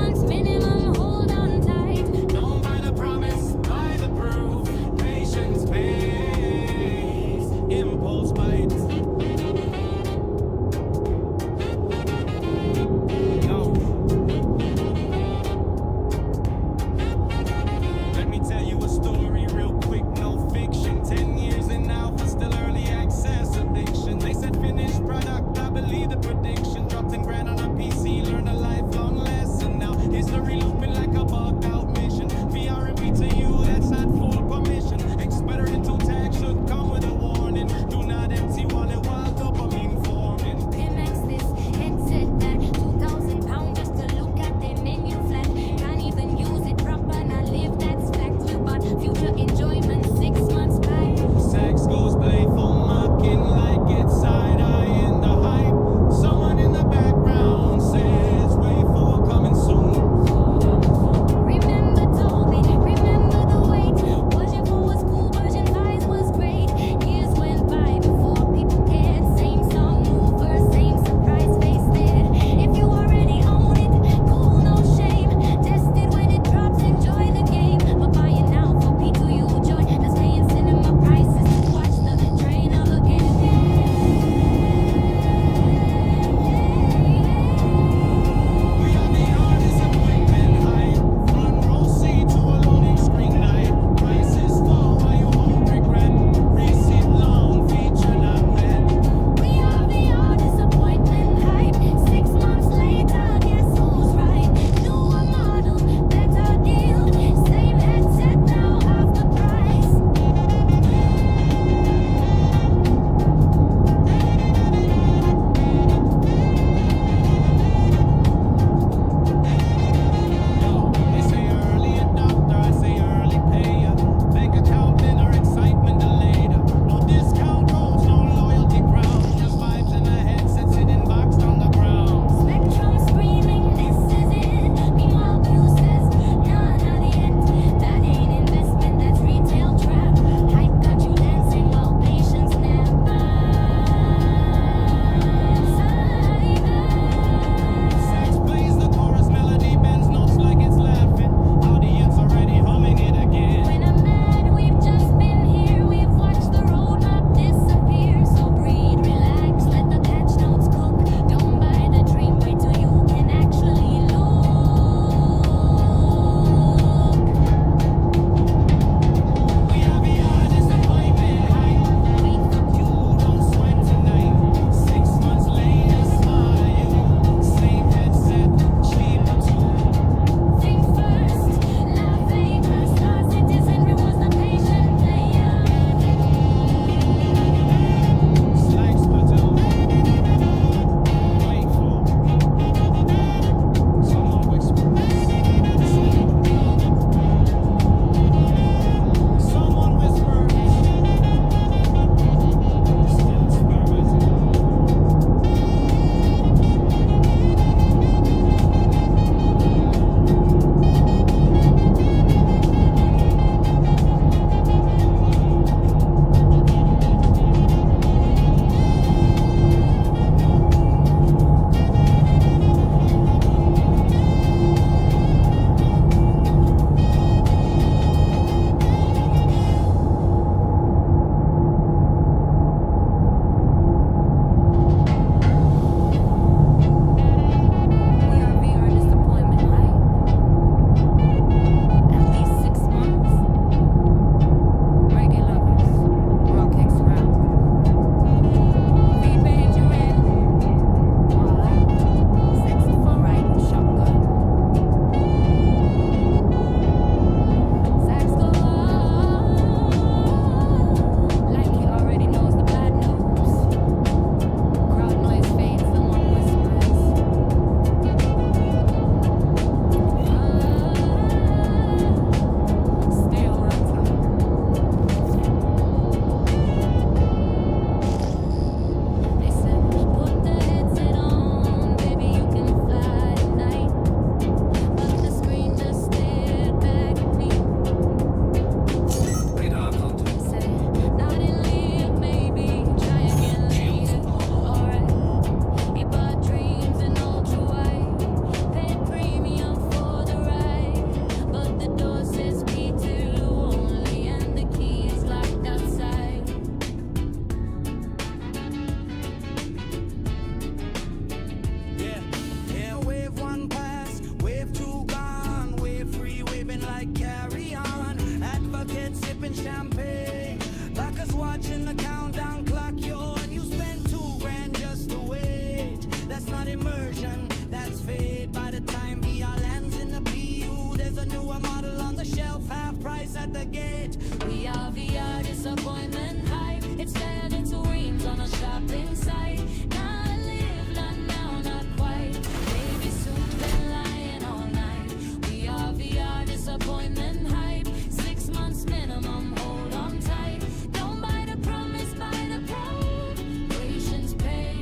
shelf, half price at the gate. We are VR disappointment hype. It's turned into reams on a shopping site. Not live, not now, not quite. Maybe soon, been lying all night. We are VR disappointment hype. 6 months minimum, hold on tight. Don't buy the promise, buy the probe. Patience pay.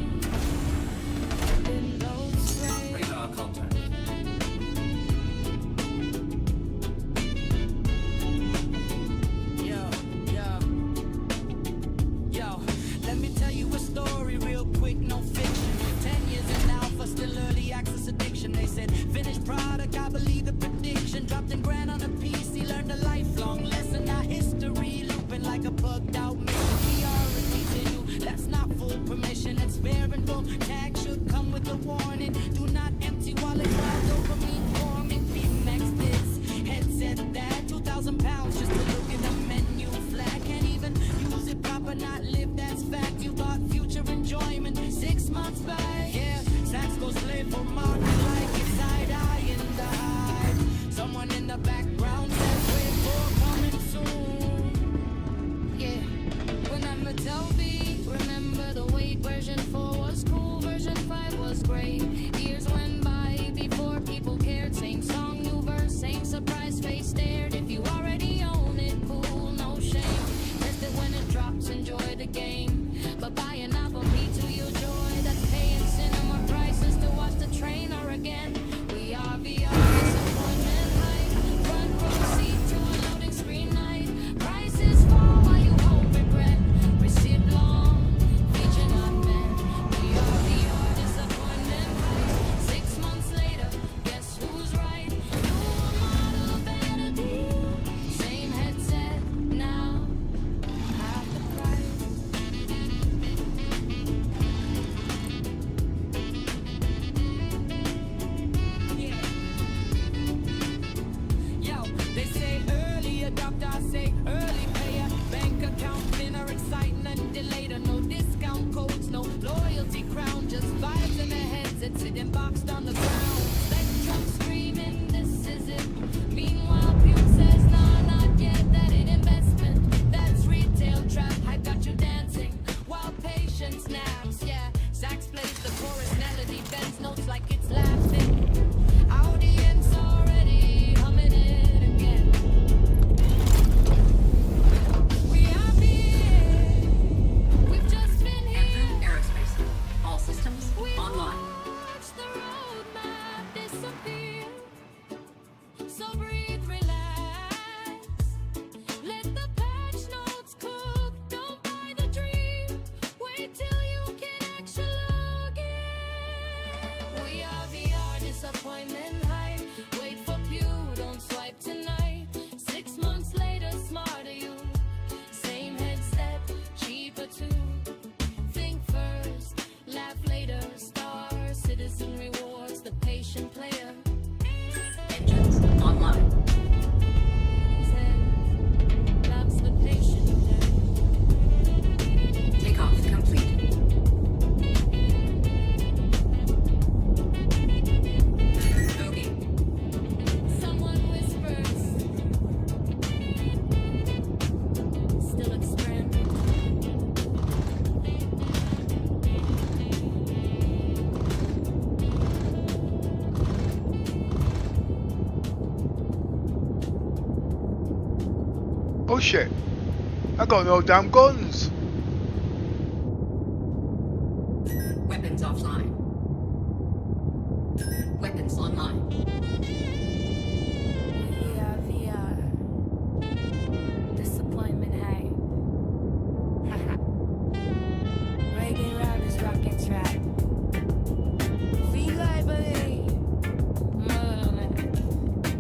Then don't stray. Radar contact. Yo, let me tell you a story real quick, no fiction. 10 years in alpha, still early access addiction. They said, finished product, I believe the prediction. Dropped in grand on a PC, learned a lifelong lesson. Now history looping like a bugged out mission. Priority to you, that's not full permission. Experimental tag should come with a warning. Do not empty wallet while dopamine forming. Max this, headset that, 2,000 pounds just to look at the menu flag. Can't even use it proper, not live, that's fact. You thought future enjoyment 6 months back. Yeah, Saks goes play for market like it's side-eye in the hide. Someone in the background says wait for coming soon. Yeah, when I'm a Toby, remember the wait. Version 4 was cool, version 5 was great. Years went by before people cared. Same song, new verse, same surprise face stared. If you already own it, cool, no shame. Test it when it drops, enjoy the game. But buy an album, to your joy. That's paying cinema prices to watch the train or again. We are VR disappointment hype. Front row seat to a loading screen night. Prices fall while you hold regret. Receipt long, feature not met. We are VR disappointment hype. 6 months later, guess who's right? Newer model, better deal. Same headset, now half the price. Yo, they say early adopter, I say early payer. Bank account winner, exciting and delayed. No discount codes, no loyalty crown. Just vibes in their heads and sitting boxed on the ground. Spectrum screaming, this is it. Meanwhile, Pew says, nah, not yet. That ain't investment, that's retail trap. I got you dancing while patience naps. Yeah, Saks plays the chorus melody, bends notes like it's laughing. Audience already humming it again. We are here. We've just been here. Aerospace. All systems online. Watch the roadmap disappear. So breathe, relax. Let the patch notes cook. Don't buy the dream. Wait till you can actually log in. We are VR disappointment hype. Wait for Pew, don't swipe tonight. 6 months later, smarter you. Same headset, cheaper too. Think first, laugh later. Star Citizen rewards the patient player. Engines online. Loves the patient player. Takeoff complete. Bogey. Someone whispers. Still experimenting. Oh shit, I got no damn guns. Weapons offline. Weapons online. VR. Disappointment hype. Reagan round his rocket track. V-Library.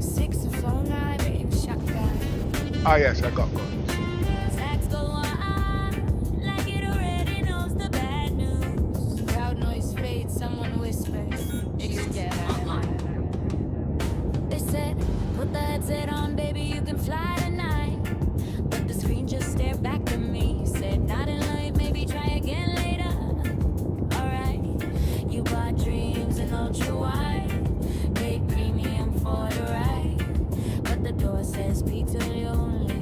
6 and 4-9 in shotgun. Ah yes, I got guns. Saks go on like it already knows the bad news. Crowd noise fades, someone whispers. It's dead. They said, put the headset on, baby, you can fly tonight. But the screen just stared back at me. Said, not in life, maybe try again later. Alright, you bought dreams and ultra wide. Paid premium for the ride. But the door says just PTU only,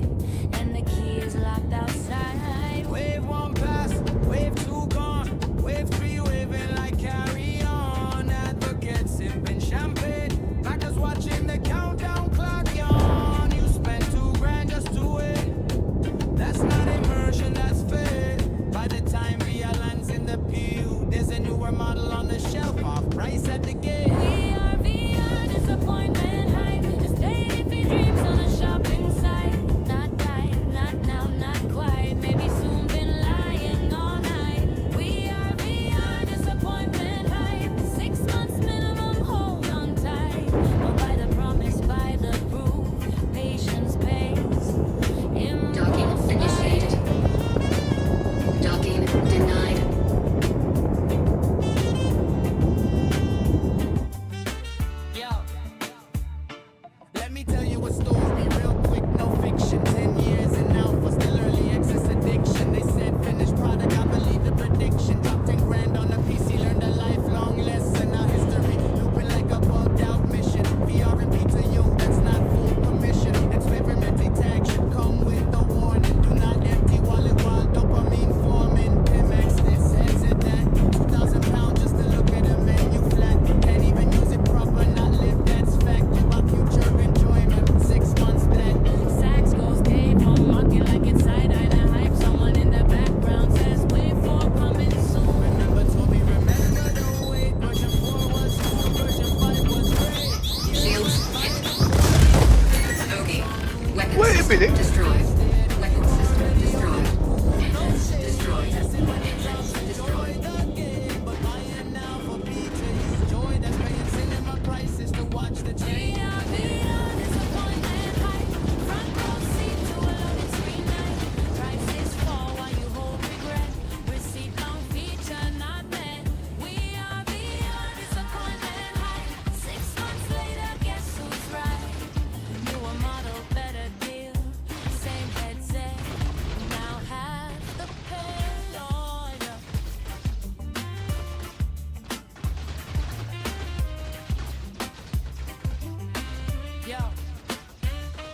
and the key is locked outside. Wave one pass, wave two gone, wave three waving like carry on. Advocates sipping champagne, backers watching the countdown clock yawn. You spent $2,000 just to wait. That's not immersion, that's fate. By the time Via lands in the pew, there's a newer model on the shelf, off price at the gate. We are VR disappointment hype. Just dating for dreams on a shopping site. Not right, not now, not quite. Maybe soon, been lying all night. We are VR disappointment hype. 6 months minimum, hold on tight. But by the promise, by the proof, patience pays. Docking initiated. Docking denied. Yo, let me tell you a story real quick, no fiction. 10 years and now for still early access addiction. They said finished product, I believe the prediction. Dropped $10,000 on a PC, learned a lifelong lesson. Our history looping like a bugged out mission. VR and PTU, that's not full permission. Experimenting tag should come with a warning. Do not empty wallet while dopamine forming. Pimax this, headset that. 2,000 pounds just to look at a menu flat. Can't even use it proper, not live, that's fact. About future enjoyment, 6 months flat. Sax goes Dave on mocking like it's side-eye to hype. Someone in the background says, wait for coming soon. Remember Toby, remember the wait. Version 4 was cool, version 5 was great. Shields hit. Bogey. Weapons Wait a system minute. destroyed. Weapons system destroyed. Engines destroyed. Engines destroyed. But I am now for PTU. Joy that's paying cinema prices to watch the train. We are VR disappointment hype. Front row seat to a loaded screen night. Prices fall while you hold regret. Receipt long feature not met. We are VR disappointment hype. 6 months later, guess who's right? Newer model, better deal. Same headset, now have the pay order. Yo.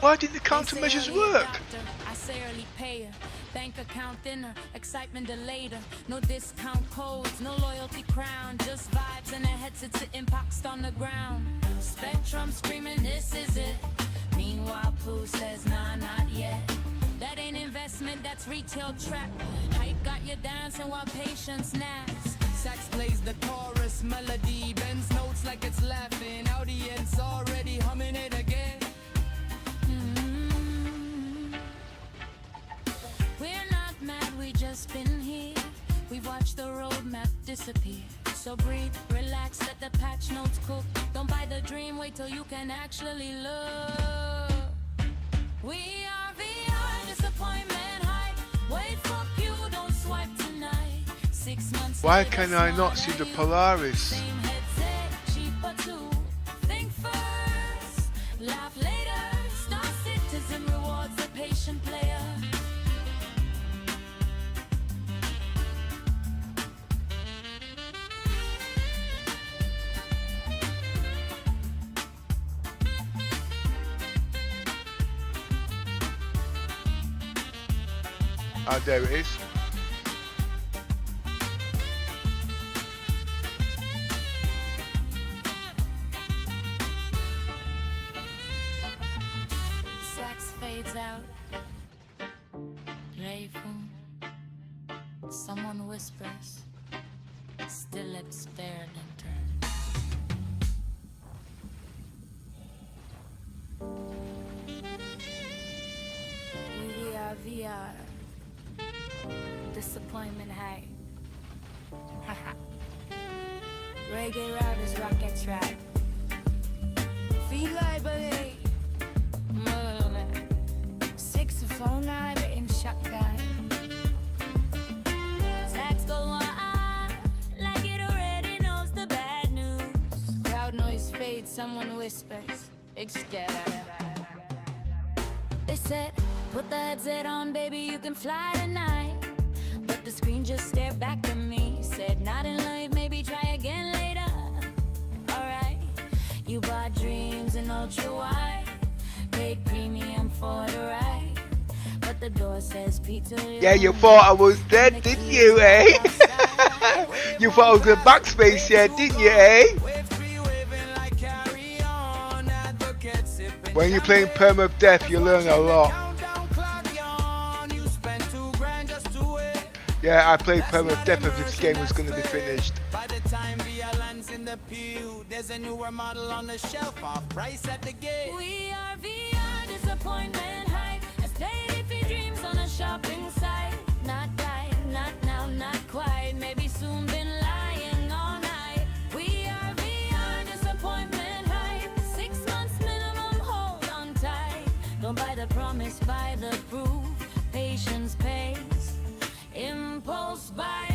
Why did the countermeasures work? I say early payer. Bank account thinner, excitement delayed. No discount codes, no loyalty crown. Just vibes and a headset sitting boxed on the ground. Spectrum screaming, this is it. Meanwhile, Pooh says, nah, not yet. That ain't investment, that's retail trap. Hype got you dancing while patience naps. Sax plays the chorus melody, bends notes like it's laughing. Audience already humming it again. We're not mad, we just been here. We watched the roadmap disappear. So breathe, relax, let the patch notes cook. Don't buy the dream, wait till you can actually look. We are VR disappointment hype. Wait for Q, don't swipe tonight. 6 months Why later, can I not see the Polaris? Same headset, cheaper too. Think first, laugh later. Star Citizen rewards the patient player. Ah, there it is. Sax fades out. Playful. Someone whispers. Still experimental. We are VR. Disappointment high. Reggae riders rocket track. Feel library. Motherboard. Saxophone I in shotgun. Sax go on like it already knows the bad news. Crowd noise fades, someone whispers. They said, put the headset on, baby, you can fly tonight. But the screen just stared back at me. Said, not in life, maybe try again later. Alright, you bought dreams in ultra wide. Paid premium the door says Peter. Yeah, you thought I was dead, didn't you, eh? You thought I was in backspace, yeah, didn't you, eh? When you're playing Permadeath Death, you learn a lot. Yeah, I played Permadeath Death if this game was going to be finished. By the time Via lands in the pew, there's a newer model on the shelf, off price at the gate. We are VR disappointment hype. As if dreams on a shopping site. Not died, not now, not quite. Maybe soon been lying all night. We are VR disappointment hype. 6 months minimum, hold on tight. Don't buy the promise, buy the proof. Patience pays. Impulse buy.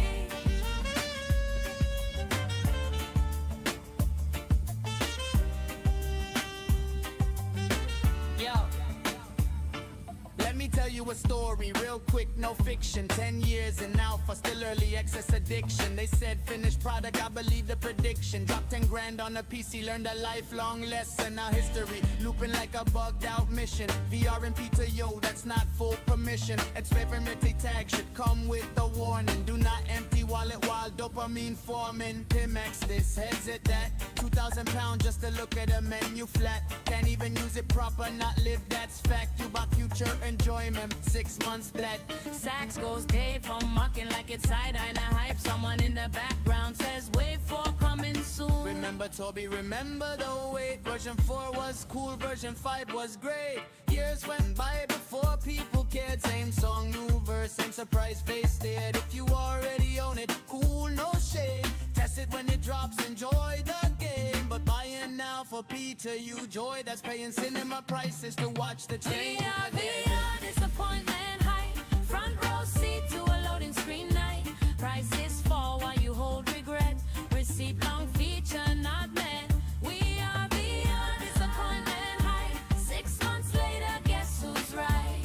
Let me tell you a story, real quick, no fiction. 10 years in alpha, still early access addiction. They said finished product, I believe the prediction. Dropped 10 grand on a PC, learned a lifelong lesson. Now history, looping like a bugged out mission. VR and PTU, that's not full permission. Experimental tag should come with a warning. Do not empty wallet while dopamine forming. Pimax this, heads at that. 2,000 pounds just to look at a menu flat. Can't even use it proper, not live, that's fact. You bought future enjoyment, 6 months flat. Sax goes Dave from mocking like it's side-eye and hype. Someone in the background says wait for coming soon. Remember Toby, remember the wait. Version 4 was cool, version 5 was great. Years went by before people cared. Same song, new verse, same surprise face stared. If you already own it, cool, no shade. Test it when it drops, enjoy the game. But buying now for PTU joy, that's paying cinema prices to watch the train. VR disappointment hype. Front row seat to a loading screen night. Prices fall while you hold regret. Receipt long feature not met. We are VR disappointment hype. 6 months later, guess who's right?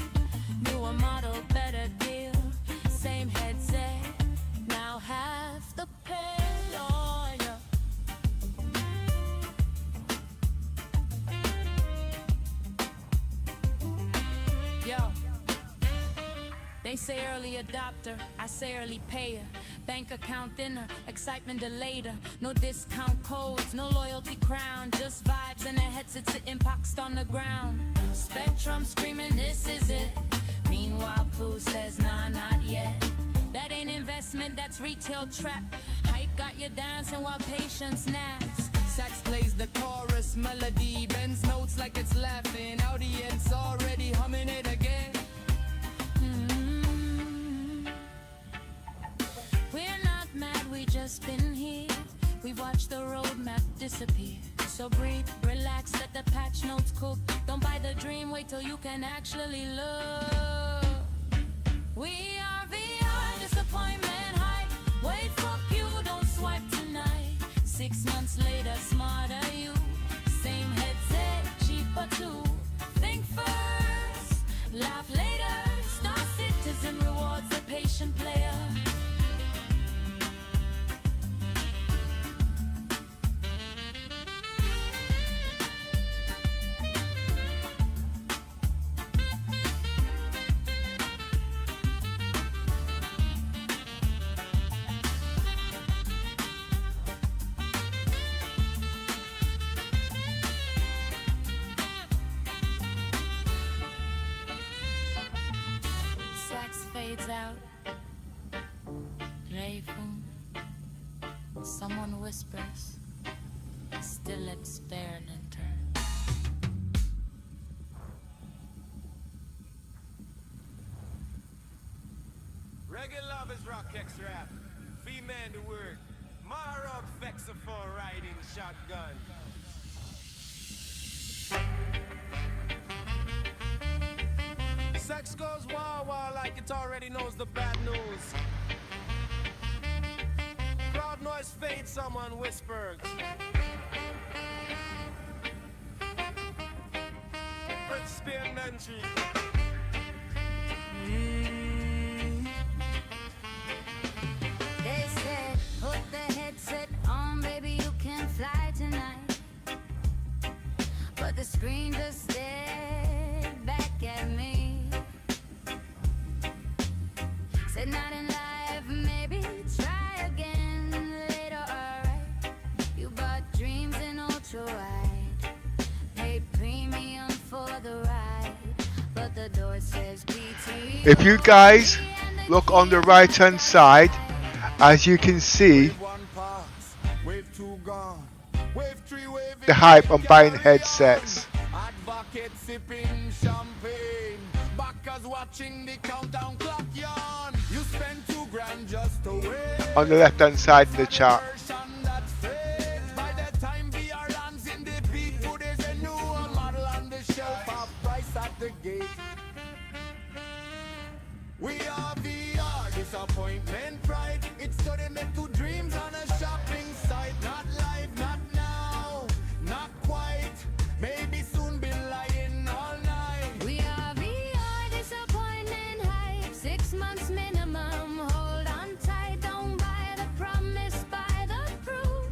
Newer model, better deal. Same headset, now half the pay. Oh, yeah. Yo. They say early adopter, I say early payer. Bank account thinner, excitement delayed. No discount codes, no loyalty crown. Just vibes and a headset sitting boxed on the ground. Spectrum screaming, this is it. Meanwhile, Pooh says, nah, not yet. That ain't investment, that's retail trap. Hype got you dancing while patience naps. Sax plays the chorus melody, bends notes like it's laughing. Audience already humming it again. We're not mad, we just been here. We watched the roadmap disappear. So breathe, relax, let the patch notes cook. Don't buy the dream, wait till you can actually look. We are VR disappointment high. Wait for Q, don't swipe tonight. 6 months later, smarter you. Same headset, cheaper too. Think first, laugh later. Star Citizen rewards the patient player. Fades out, grateful. Someone whispers, still experimenter. Reggae love is rock X rap. Female the word. Marog Vexaphone riding shotgun. Sex goes wah wah like it already knows the bad news. Crowd noise fades, someone whispers. Experimentary. They said, put the headset on, baby, you can fly tonight. But the screen just stared back at me. but the door says PTU. If you guys look on the right hand side, as you can see the hype on buying headsets. Advocate sipping champagne, backers watching the countdown clock yawn. You spend $2,000 just to wait. On the left hand side of the chart. By the time VR lands in the beat, there's a new model on the shelf, half price at the gate. We are VR, disappointment, pride. It's to them make two dreams on a shopping site. Not live, not now, not quite. Maybe soon be lying all night. We are VR, disappointment, hype. 6 months minimum. Hold on tight, don't buy the promise, buy the proof.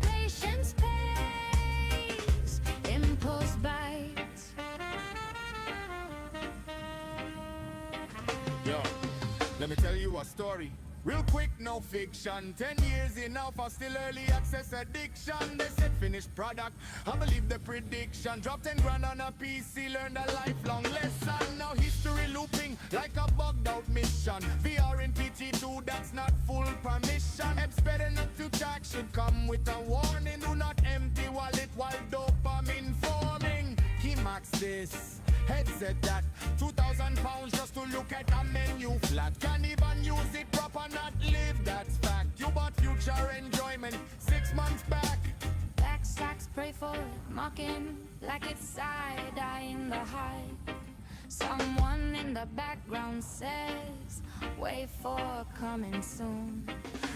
Patience pays, impulse bites. Yo, let me tell you a story. Real quick, no fiction. 10 years in now for still early access addiction. They said finished product. I believe the prediction. Drop 10 grand on a PC, learned a lifelong lesson. Now history looping like a bugged out mission. VR in PTU, that's not full permission. Apps better not to track should come with a warning. Do not empty wallet while dopamine forming. Key max this. Headset that £2,000 just to look at a menu flat. Can't even use it proper, not live, that's fact. You bought future enjoyment 6 months back. Backsacks pray for it, mocking like it's side-eye in the hype. Someone in the background says, wait for coming soon.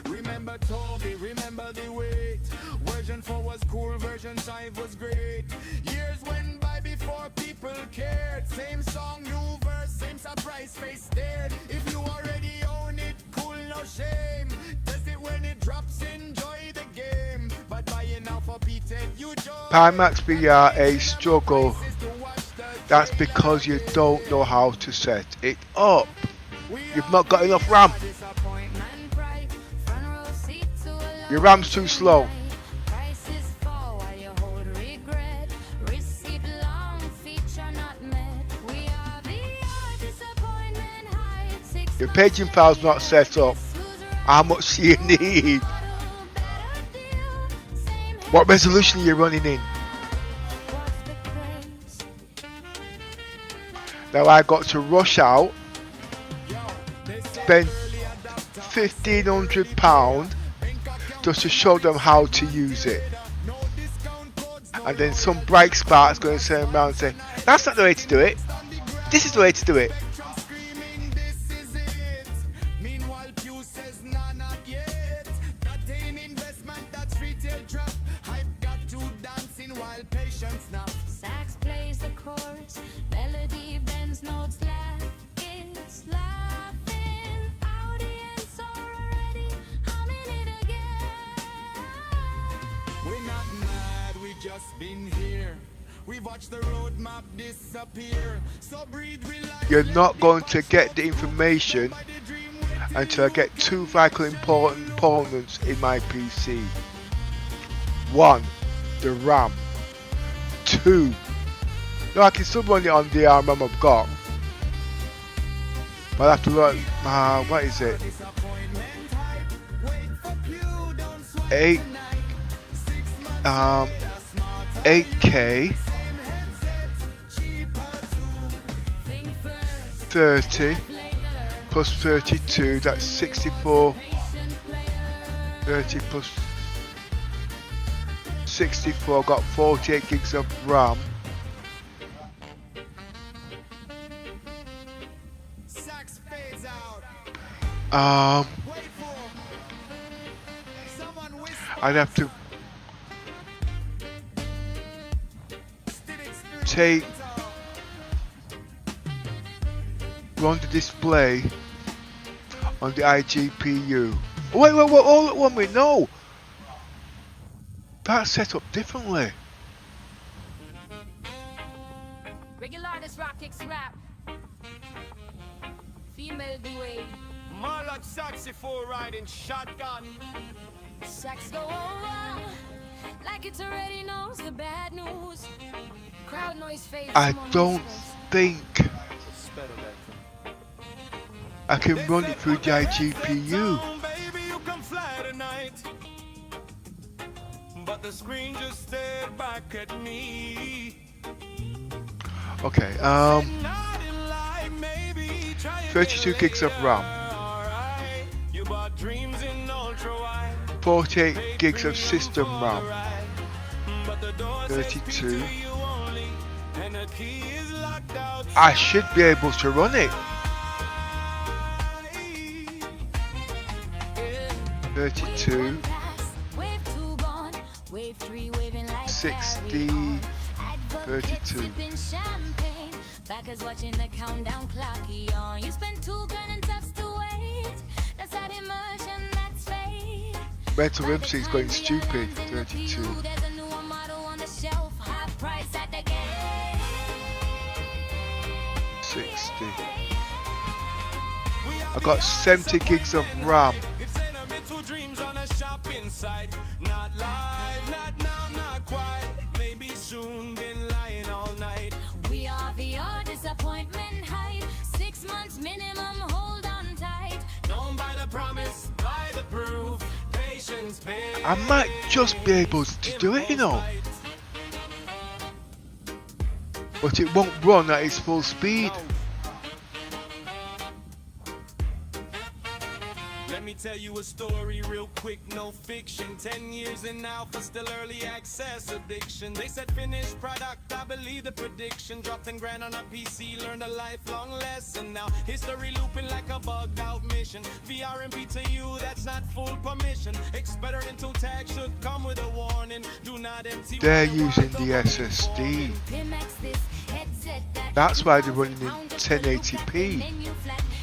Remember Toby, remember the wait. Version 4 was cool, version 5 was great. Years went by before people cared. Same song, new verse, same surprise face stared. If you already own it, cool, no shame. Test it when it drops, enjoy the game. But buying now for PTU, Pimax VR a struggle. That's because you don't know how to set it up. You've not got enough RAM. Your RAM's too slow. Your paging file's not set up. How much do you need? What resolution are you running in? Now I got to rush out, spend £1,500 just to show them how to use it. And then some bright spark's going to turn around and say, that's not the way to do it. This is the way to do it. Sax plays the chorus, melody bends notes, laugh, it's laughing. Audience already humming it again. We're not mad, we just been here. We've watched the roadmap disappear. So breathe, relax. You're not going to get the information until I get two vital important components in my PC. 1, the RAM. 2, no, I can still run it on the RAM I've got. But I have to run, what is it? 8K 30 plus 32, that's 64. 30 plus 64, got 48 gigs of RAM. I'd have to run the display on the iGPU. Wait, all at one minute, no! That's set up differently. Regular this rock kicks rap. Female duet. More like saxophone riding shotgun. Sax go over like it already knows the bad news. Crowd noise fades. I don't think I can run it through the GPU. Baby, you can fly tonight. But the screen just stared back at me. Okay, 32 gigs of RAM, 48 gigs of system RAM, 32. I should be able to run it. 32, 60, 32. Backers watching the countdown clock on. You spend 2 grand and tough to wait. That's that immersion, that's fate. Mental MC is going stupid. 32. There's a newer model on the shelf, high price at the gate. 60. I got 70 gigs of RAM. It's sentimental dreams on a shopping site. Not live, not now, not quite. Maybe soon, been lying all night. We are VR disappointment hype. 6 months minimum, hold on tight. Don't buy the promise, buy the proof. Patience, pay. I might just be able to do it, you know. But it won't run at its full speed. Let me tell you a story real quick, no fiction. 10 years in now for still early access addiction. They said finished product, I believe the prediction. Dropped 10 grand on a PC, learned a lifelong lesson. Now history looping like a bugged out mission. VR and PTU, that's not full permission. Experimental tag should come with a warning. Do not empty. They're using the SSD. That's why they're running in 1080p.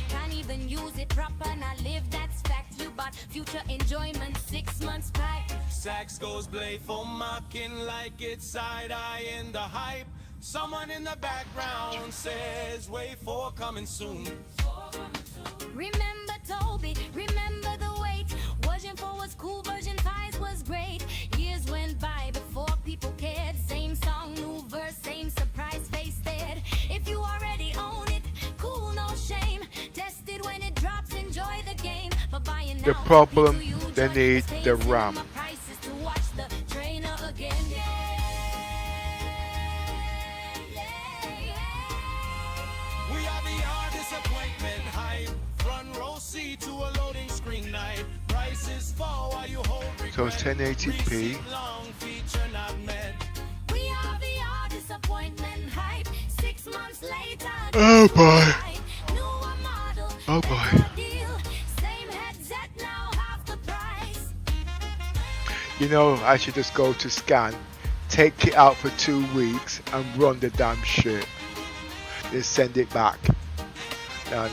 Can't even use it proper, not live, that's fact. You bought future enjoyment, 6 months back. Sax goes playful, mocking like it's side-eye in the hype. Someone in the background says, wait for coming soon. Remember Toby, remember the wait. Version 4 was cool, version 5 was great. Years went by before people cared. Same song, new verse, same surprise face stared. If you already own it, cool, no shame. Test it when it drops, enjoy the game. But buying The now, problem, PTU they just need saves the in RAM. my prices to watch the trainer again. We are VR disappointment hype. Front row seat to a loading screen night. Prices fall while you hold So regret. 1080p. Receipt long feature not met. We are VR disappointment hype. 6 months later. Oh boy. Newer model, Oh boy. better deal. Same headset now, half the price. You know, I should just go to scan, take it out for 2 weeks and run the damn shit. Then send it back. No. Yo,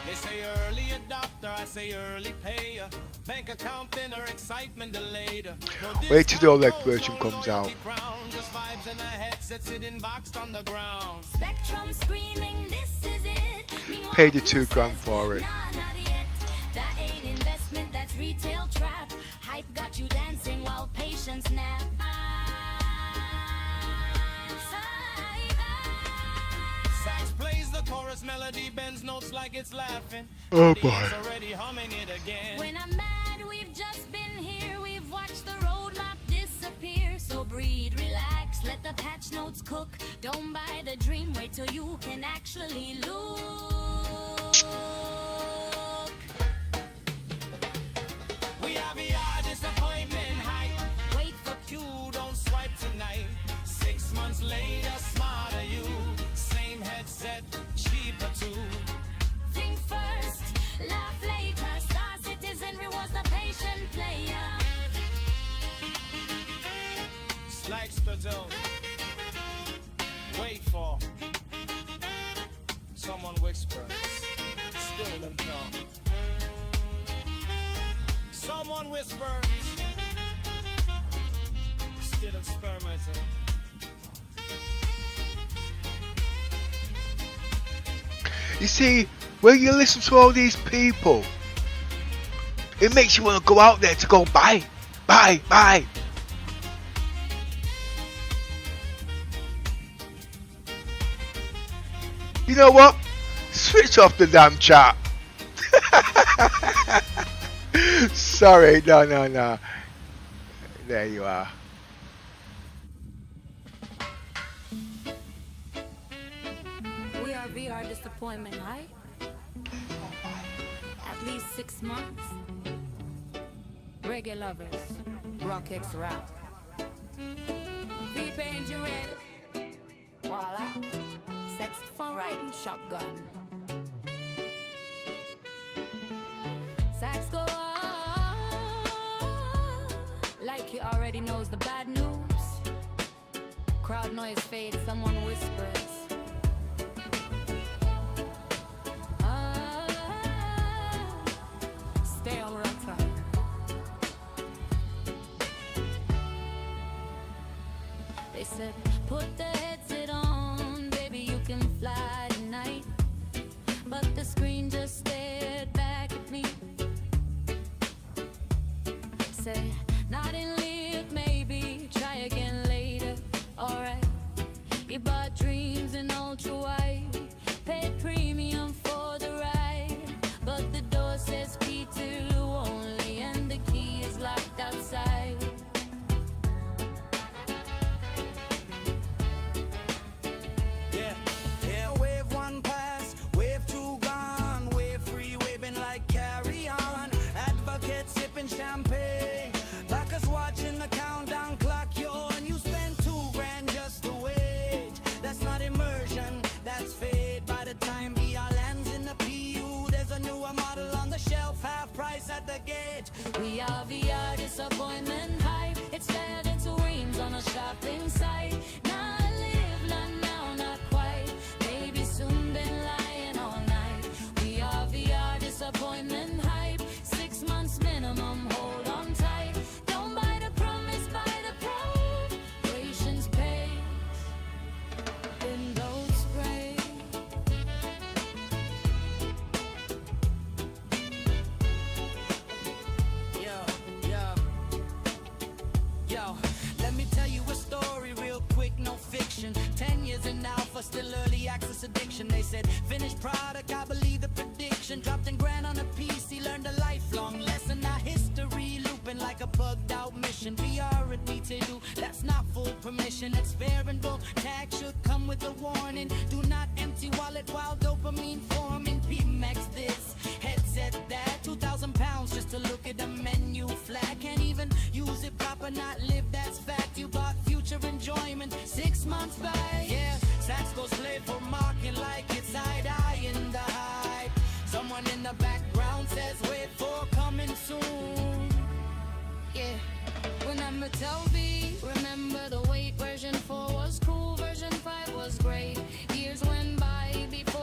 they say early adopter, I say early payer. Bank account thinner, excitement delayed. Wait till the OLED version comes out. Just vibes in a headset sitting boxed on the ground. Spectrum screaming, this is it. Pay the 2 grand for it. Nah, not yet. That ain't investment, that's retail trap. Hype got you dancing while patience nap. Sax plays the chorus melody, bends notes like it's laughing. Oh The boy. audience already humming it again. When I'm mad, we've just been here. We've watched the roadmap disappear. So breathe, relax, let the patch notes cook. Don't buy the dream, wait till you can actually look. We are VR disappointment hype. Wait for Q, don't swipe tonight. 6 months later, smarter you. Same headset, cheaper too. Think first, laugh later. Star Citizen rewards the patient player. Slikes the dough. Wait for someone whispers. Still them come. Someone whispers. Still experimenting. You see, when you listen to all these people, it makes you want to go out there to go buy. You know what? Switch off the damn chat. Sorry, no. There you are. We are VR disappointment, right? At least 6 months. Reggae lovers, rock X rap. V-paint you ready? Voila. Sex for riding shotgun. Sax go on, like he already knows the bad news. Crowd noise fades, someone whispers. Stay on right time. They said, put the headset on, baby, you can fly tonight. But the screen just stared back at me. Say, not in live, maybe, try again later. Alright, you bought dreams in ultra wide, paid premium for the ride. But the door says PTU only, and the key is locked outside. Yeah, wave one pass, wave two gone, wave three waving like carry on. Advocate sipping champagne, backers watching the countdown clock, yo, and you spend $2,000 just to wait. That's not immersion, that's fade. By the time VR lands in the PU, there's a newer model on the shelf, half price at the gate. We are VR disappointment hype. It's failed into reams on a shopping site. Not live, not now, not quite. Maybe soon, been lying all night. We are VR disappointment hype. 6 months minimum, hold on tight. Don't buy the promise, buy the probe. Patience pays. Window spray. Yo, let me tell you a story real quick, no fiction. 10 years in alpha, still early access addiction. They said, finished product, I believe the prediction. Dropped in grand on a PC, learned a lifelong lesson. Now history looping like a bugged out mission. VR at PTU, that's not full permission. Experimental tag should come with a warning. Do not empty wallet while dopamine forming. P-Max this, headset that. 2,000 pounds just to look at the menu flag. Can't even use it proper, not live, that's fact. You bought future enjoyment 6 months back. Yeah, Sax goes play for marking like it's side-eye in the hype. Someone in the background says wait for coming soon. Yeah, when I'm a Toby, remember the wait. Version 4 was cool, version 5 was great. Years went by before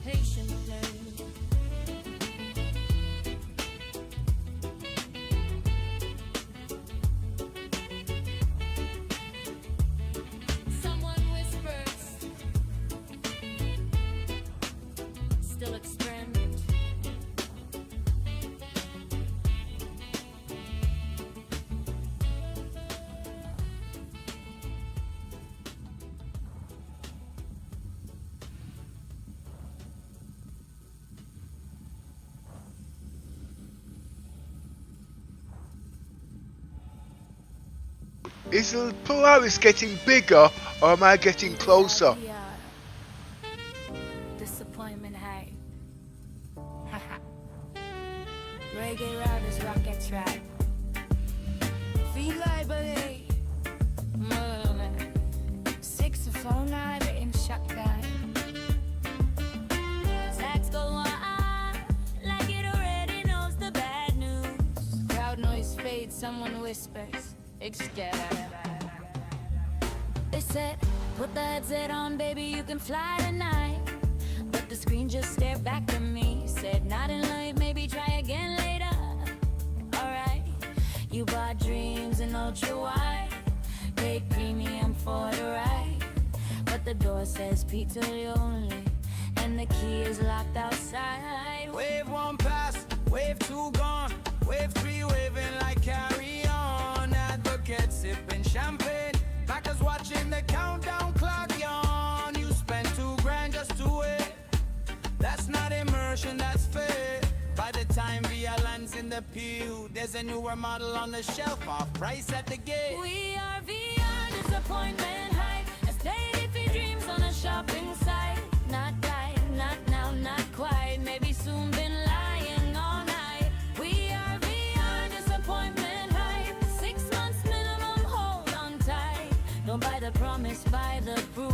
patient play. Someone whispers, still experiment. Is the Polaris getting bigger or am I getting closer? Disappointment high. Reggae routers, rocket track. Feel library. Saxophone, I in shotgun. Sax go on like it already knows the bad news. Crowd noise fades, someone whispers. They said, put the headset on, baby, you can fly tonight. But the screen just stared back at me. Said, not in life, maybe try again later. Alright, you bought dreams in ultra wide. Paid premium for the ride. But the door says PTU only. And the key is locked outside. Wave 1 past, wave 2 gone, wave 3 waving like carry on. Advocate sipping champagne, backers watching the countdown clock yawn. You spent $2,000 just to wait. That's not immersion, that's fake. By the time VIA lands in the pew, there's a newer model on the shelf, off price at the gate. We are VR, disappointment hype. Estate if he dreams on a shopping site. Not right, not now, not quite. Maybe soon, been lying all night. We are VR, disappointment hype. 6 months minimum, hold on tight. Don't buy the promise, buy the proof.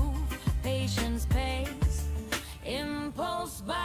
Patience pays, impulse buy.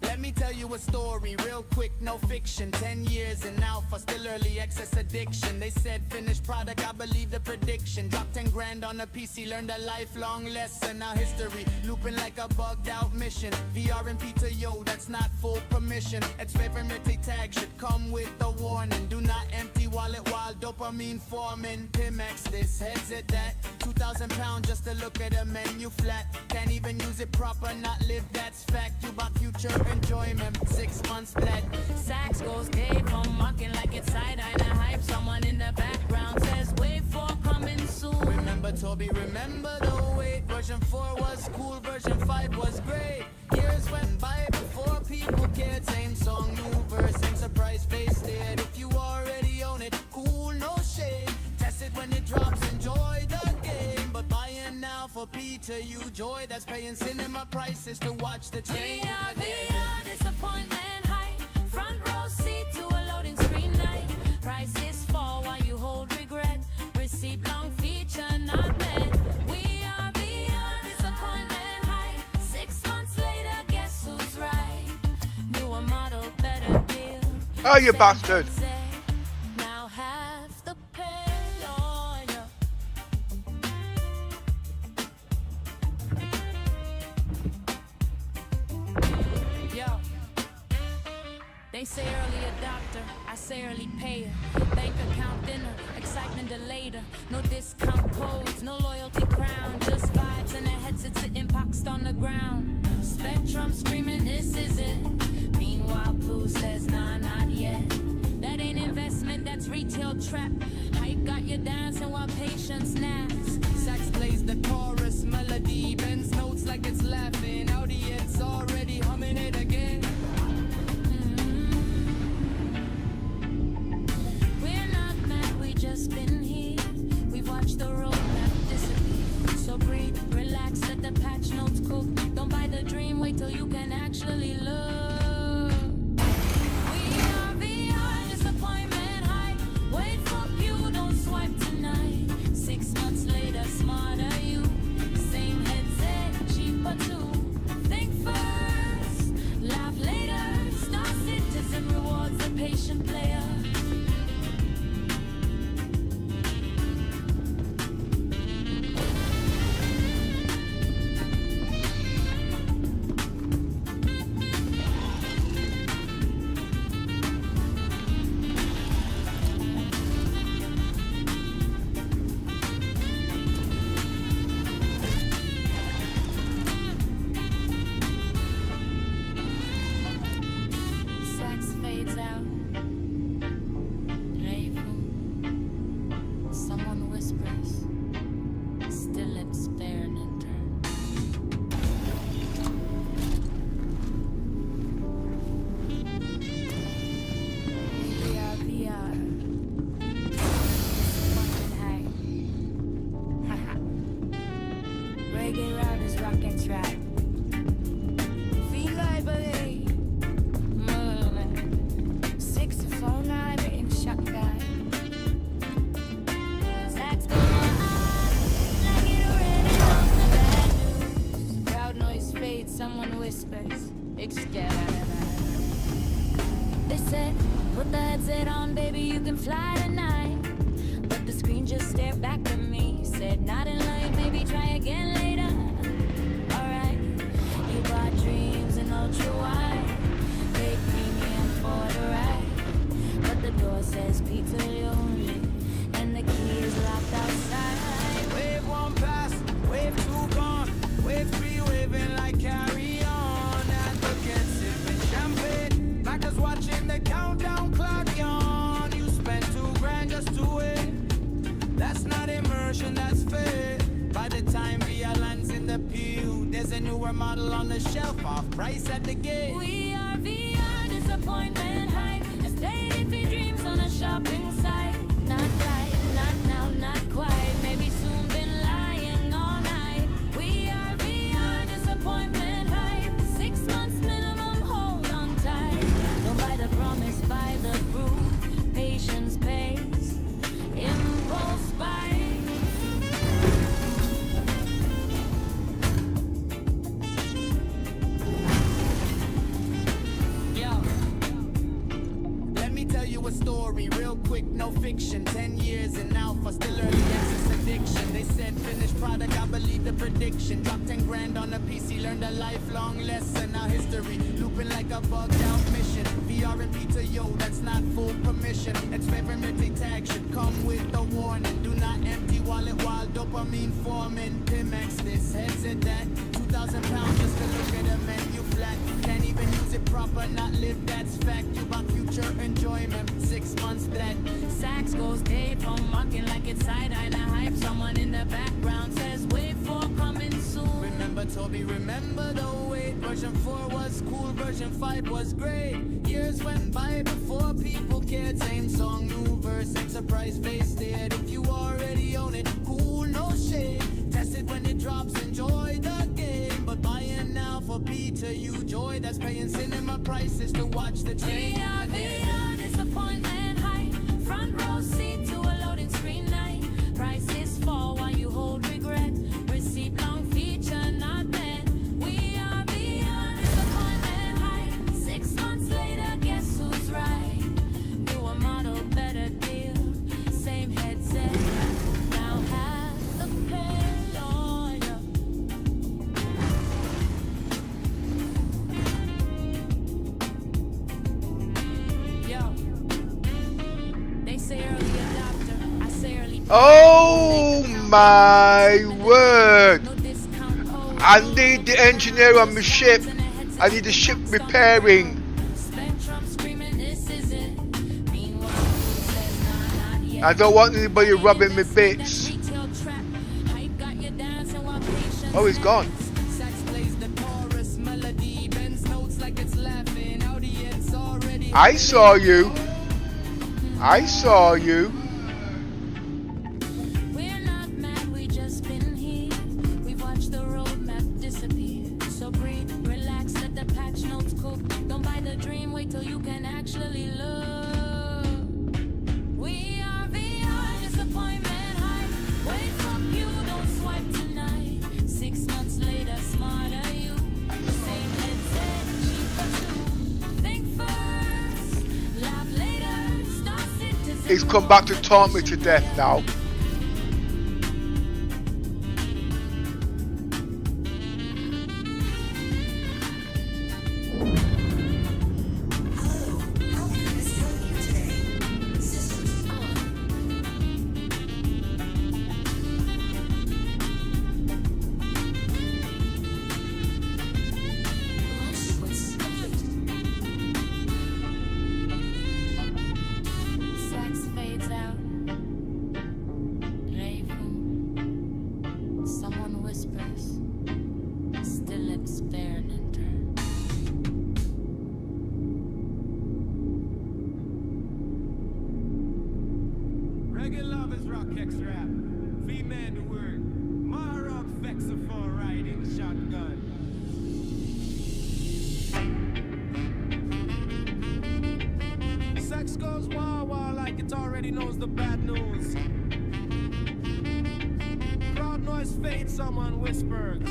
Let me tell you a story real quick, no fiction. 10 years in alpha, still early access addiction. They said finished product, I believe the prediction. Dropped 10 grand on a PC, learned a lifelong lesson. Now history, looping like a bugged out mission. VR and PTU, that's not full permission. Experimental tag should come with a warning. Do not empty wallet while dopamine forming. Pimax this, headset that. 2,000 pounds just to look at a menu flat. Can't even use it proper, not live, that's fact. You bought future enjoyment, 6 months flat. Sax goes gay from mocking like it's side-eye and hype. Someone in the background says wave 4 coming soon. Remember Toby, remember the wait. Version 4 was cool, version 5 was great. Years went by before people cared. Same song, new verse, same surprise face stared. If you already own it, cool, no shade. Test it when it drops, enjoy the game. But buying now for PTU joy, that's paying cinema prices to watch the train. VR, disappointment high. Front row seat to a loading screen night. Prices fall while you hold regret. Receipt long feature not met. We are VR, disappointment high. 6 months later, guess who's right? Newer model, better deal. Oh, you bastard! Now half the pay on ya. Yo, they say early adopter, I say early payer. Bank account dinner, excitement delayed. No discount codes, no loyalty crown. Just vibes and a headset sitting boxed on the ground. Spectrum screaming, this is it. Meanwhile, Pooh says, nah, not yet. That ain't investment, that's retail trap. Hype got you dancing while patience naps. Sax plays the chorus melody, bends notes like it's laughing. Audience already humming it again. We're not mad, we just been here. We've watched the roadmap disappear. So breathe, relax, let the patch notes cook. Don't buy the dream, wait till you can actually look. We are VR, disappointment high. Wait for you, don't swipe tonight. 6 months later, smarter you. Same headset, cheaper too. Think first, laugh later. Star Citizen rewards the patient player. They said, put the headset on, baby, you can fly tonight. But the screen just stared back at me. Said, not in life, maybe try again later. Alright, you bought dreams and ultra wide. Paid premium for the ride. But the door says pizza only. And the key is locked outside. Wave one past, wave two gone, wave three waving like carry on. And again sipping champagne, backers watching the countdown clock yawn. You spent $2,000 just to win. That's not immersion, that's fake. By the time Via lands in the pew, there's a newer model on the shelf, off price at the gate. We are VR, disappointment high. Estate for dreams on a shopping site. Not right, not now, not quite. Maybe soon, been lying all night. We are VR, disappointment high. 6 months minimum, hold on tight. Don't buy the promise, buy the proof. Patience pays, impulse buys. Let me tell you a story, real quick, no fiction. 10 years in alpha, still early access addiction. They said finished product, I believe the prediction. Dropped 10 grand on a PC, learned a lifelong lesson. Now history, looping like a bugged out mission. VR and PTU, that's not full permission. Experimental tag should come with a warning. Do not empty wallet while dopamine forming. Pimax this, headset that. 2,000 pounds just to look at a menu flat. Can't even use it proper, not live, that's fact. You about future enjoyment, 6 months that. Sax goes paid for mocking like it's side-eye. The hype, someone in the background says, wait for coming soon. Remember Toby, remember the wait. Version 4 was cool, version 5 was great. Years went by before people cared. Same song, new verse, same surprise face there. If you already own it, cool, no shade. Test it when it drops, enjoy the game. But buying now for PTU joy, that's paying cinema prices to watch the train. VR, disappointment high. Front row seat to a loading screen night. Prices fall while you hold regret. Receipt long feature, not bad. We are VR, disappointment high. 6 months later, guess who's right? Newer model, better deal. Same headset, now have the pay lawyer. Yo, they say early adopter, I say early. Oh my word! No discount code. I need the engineer on my ship. I need the ship repairing. Spectrum screaming, this is it. Meanwhile, who says nah, not yet? I don't want anybody robbing me bits. Retail trap. Hype got you dancing while patience Oh, he's gone. Sax plays the chorus melody, bends notes like it's laughing. Audience already. I saw you. I saw you. We're not mad, we just been here. We've watched the roadmap disappear. So breathe, relax, let the patch notes cook. Don't buy the dream, wait till you can actually look. We are VR, disappointment high. Wait for you, don't swipe tonight. 6 months later, smarter you. Same headset, cheaper too. Think first, laugh later, start citizen. He's come back to taunt me to death now. How can I help you today? Systems on. Launch sequence complete. Sax fades out. Rayful. Someone whispers. Still lips bare and enter. Reggae love is rock X rap. Female the word. My rock vexophone riding shotgun. Sex goes wah wah like it already knows the bad news. Crowd noise fades, someone whispers.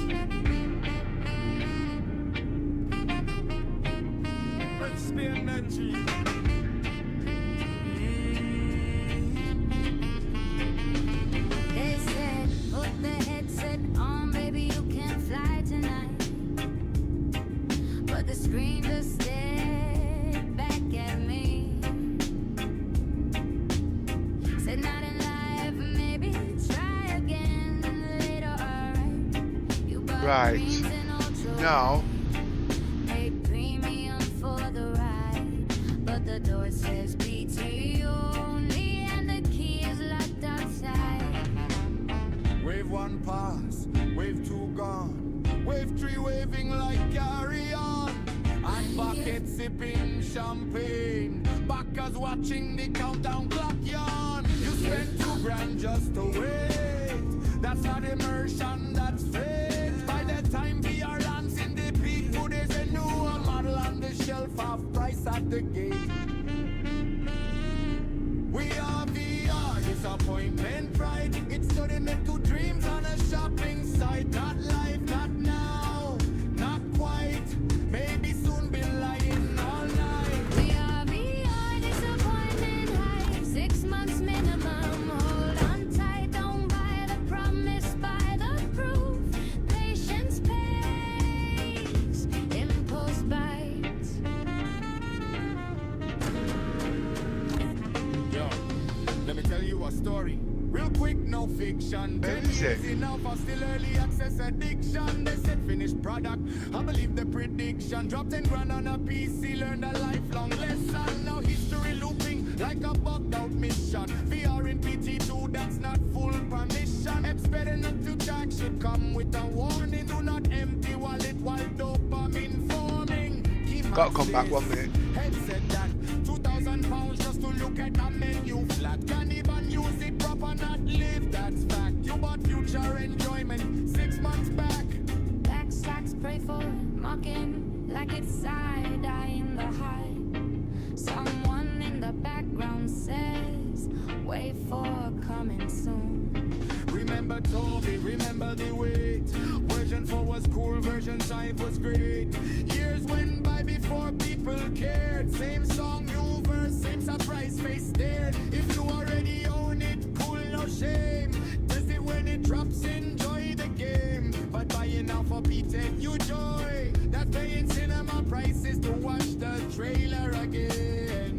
They said, put the headset on, baby, you can fly tonight. But the screen just stared back at me. Said not in life, maybe try again later, alright. You bought Right. dreams and ultra Now, paid premium for the ride, but the door says PTU only and the key is locked outside. Wave 1 pass, wave 2 gone, wave 3 waving like carry on. And bucket sipping champagne, backers watching the countdown clock yawn. You spent $2,000 just to wait. That's not immersion, that's fake. By the time VR lands in the peak, there's a new model on the shelf, half price at the gate. We are VR, disappointment, pride. It's so they make two dreams on a shopping site. Not life, not now, not quite. Maybe soon be lying all night. We are beyond disappointment hype. 6 months minimum. Hold on tight. Don't buy the promise, buy the proof. Patience pays. Impulse bites. Yo, let me tell you a story. Real quick, no fiction. 10 years enough for still early access addiction. They said finished product. I believe the prediction. Dropped $10,000 on a PC, learned a lifelong lesson. Now history looping like a bugged out mission. VR in PTU, that's not full permission. Experiment to track should come with a warning. Do not empty wallet while dopamine forming. gotta come back 1 minute. Headset that £2,000 just to look at a menu flat. Can't even use it proper, not live, that's fact. You bought future enjoyment 6 months back. Back stacks pray for it, mocking like it's side-eye in the hype. Someone in the background says, wait for coming soon. Remember Toby, remember the wait. Version 4 was cool, version 5 was great. Years went by before people cared. Same song, new verse, same surprise face there. If you already own it, cool, no shame. Test it when it drops, enjoy the game. But buying now for PTU joy. That's paying cinema prices to watch the trailer again.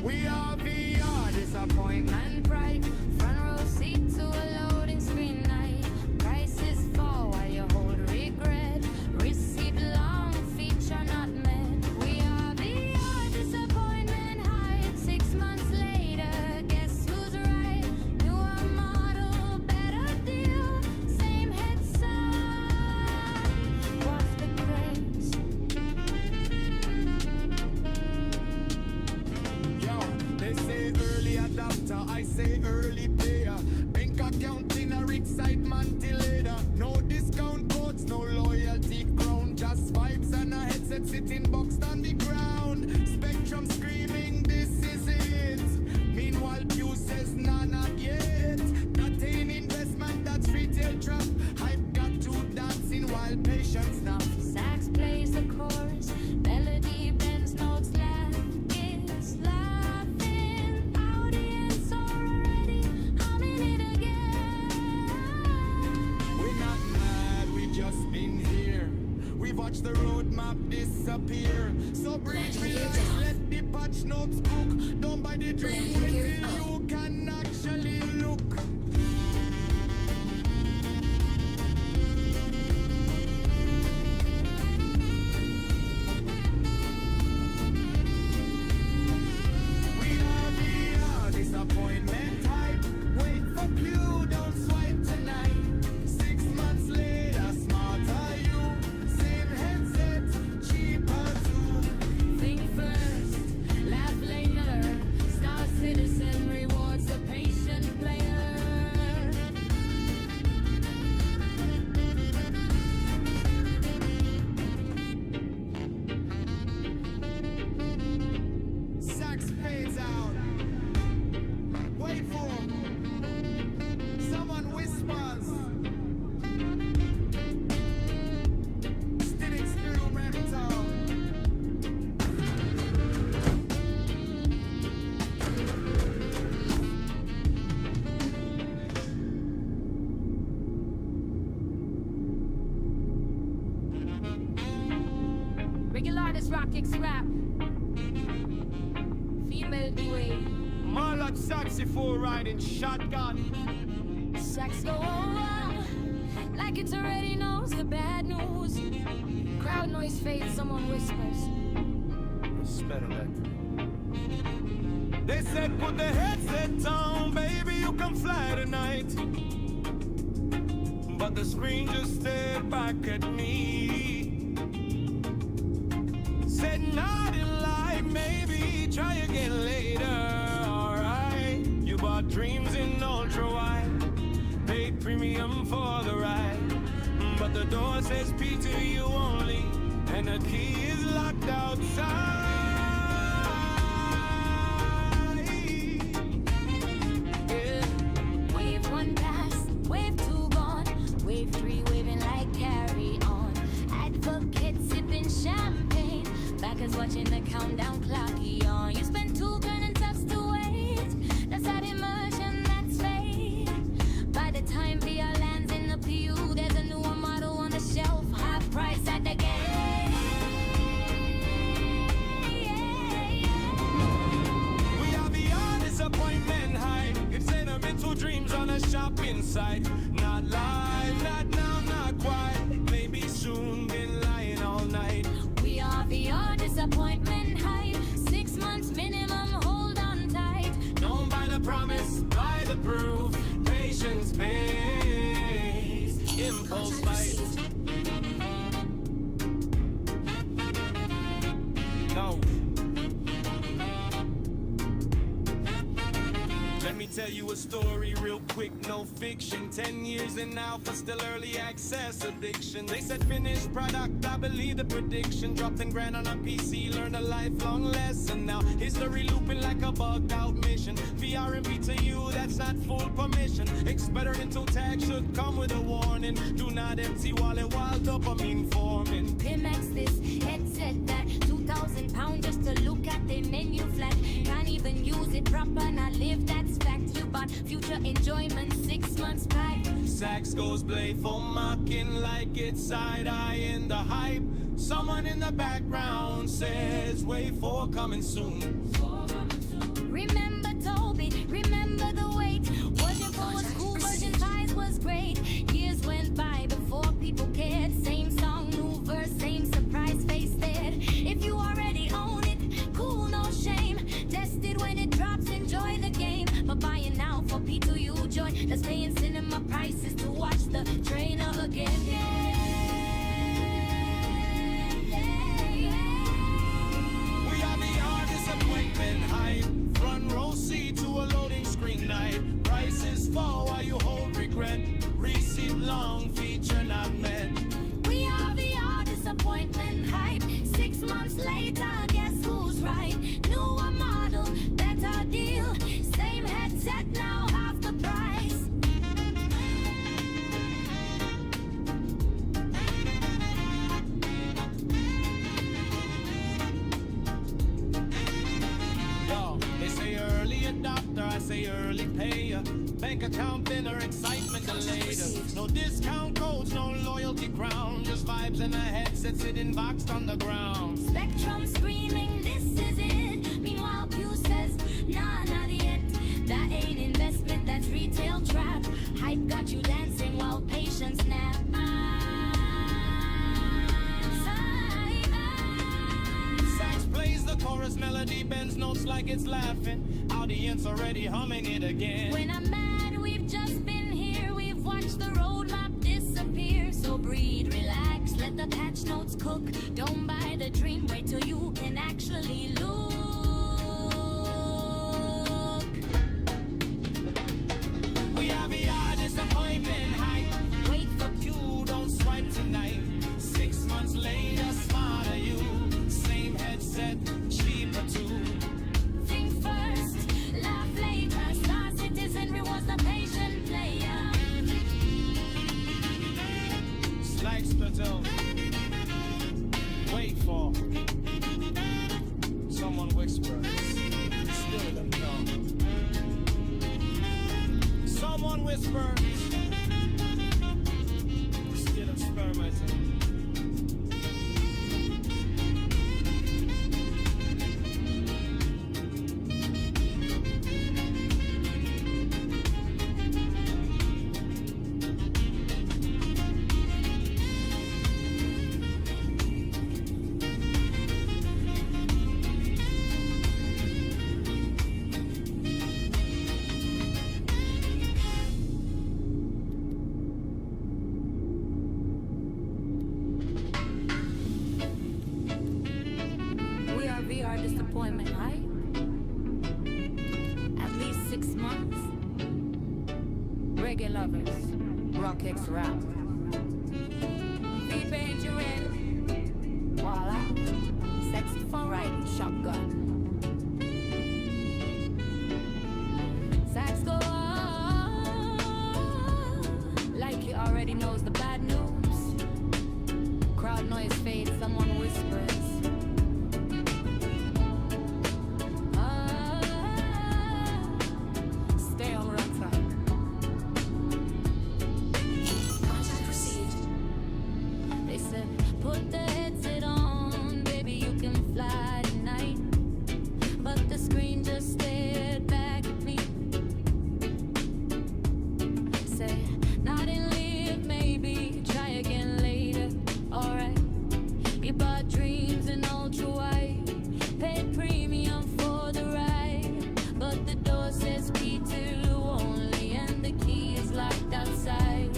We are VR, disappointment, pride. Front row seat to a loading screen night. Prices fall while you hold regret. Receipt long, feature not met. We are VR, disappointment hype. 6 months later, guess who's right? Newer model, better deal. Same head size. What's the craze? Yo, they say early adopter, I say early player. Bank account in a excitement till later. No discount codes, no loyalty crown. Just vibes and a headset sitting boxed on the ground. Spectrum screaming, this is it. Meanwhile, Pew says, nah, not yet. Not an investment, that's retail trap. Hype got to dancing while patience now. Sax plays the chorus, melody bends notes laugh. It's laughing, audience already humming it again. We're not mad, we just been here. We've watched the roadmap disappear. So breathe, relax, let the patch notes cook. Don't buy the dream until you can actually look. We are VR, disappointment type. Wait for Pew, don't swipe tonight. 6 months later, smarter you. Same headset, cheaper too. Think first, laugh later. Star Citizen rewards the patient player. Regular artist rock kicks rap. Female duet. Marlot saxophone riding shotgun. Sax go over like it's already knows the bad news. Crowd noise fades, someone whispers. Better that. They said put the headset on, baby, you can fly tonight. But the screen just stared back at me. Said not in life, maybe try again later. Alright, you bought dreams in ultra wide, paid premium for the ride, but the door says PTU only, and the key is locked outside. Wave 2 gone, wave 3 waving like carry on. Advocates sipping champagne, backers watching the countdown clock on. You spent 2 grand just to wait. That's that immersion, that's fate. By the time VR lands in the PU, there's a newer model on the shelf, half price at the gate. We are beyond disappointment high. It's sentimental dreams on a shopping site. Not live, not now, not quite. Maybe soon, been lying all night. We are beyond disappointment height. 6 months minimum, hold on tight. Don't buy the promise, buy the proof. Patience pays. Impulse bites. No. Let me tell you a story real quick, no fiction. 10 years in alpha, still early access addiction. They said finished product, I believe the prediction. Dropped 10 grand on a PC, learned a lifelong lesson. Now history looping like a bugged out mission. VR and PTU, that's not full permission. Experimental tag should come with a warning. Do not empty wallet while dopamine forming. Pimax this, headset that, 2,000 pounds just to look at the menu flat. Can't even use it proper, not live, that's fact. You bought future enjoyment, 6 months back. Sax goes playful, mocking like it's side-eye in the hype. Someone in the background says, wait for coming soon. Remember Toby, remember the wait. Version 4 was cool, version 5 was great. Years went by before people cared. Same song, new verse, same surprise face there. If you already own it, cool, no shame. Test it when it drops, enjoy the game. But buying now for P2U joy. That's paying cinema prices to watch the train of again. We are beyond disappointment height. Front row seat to a loading screen night. Prices fall while you hold regret. Receipt long, feature not met. We are beyond disappointment hype. 6 months later, guess who's right? Newer model, better deal. Same headset, now half the price. Yo, they say early adopter, I say early payer. Bank account thinner, excitement delayed. No discount codes, no loyalty crown. Just vibes in a headset sitting boxed on the ground. Spectrum screaming, this is it. Meanwhile, Pew says, nah, not yet. That ain't investment, that's retail trap. Hype got you dancing while patience nap. Sax plays the chorus melody, bends notes like it's laughing. Audience already humming it again. When I'm mad, we've just been here. We've watched the roadmap disappear. So breathe, relax, let the patch notes cook. Don't buy the dream, wait till you can actually look. We are beyond disappointment height. Wait for Pew, don't swipe tonight. 6 months later, smarter you. Same headset, cheaper too. Think first, laugh later. Star Citizen rewards the patient player. Like Splatoon. Wait for someone whispers. Still don't know. Someone whispers. Still experimenting. disappointment, right? At least 6 months. Reggae lovers, rock X rap. V-Paint, you ready? Voila. Sexy fun riding shotgun. Sax go on, like he already knows the bad news. Crowd noise fades, someone whispers. Stay on rata. Contact received. They said, put the headset on, baby, you can fly tonight. But the screen just stared back at me. Say, not in live, maybe, try again later. Alright, you bought dreams in ultra wide, paid premium for the ride. But the door says PTU only, and the key is locked outside.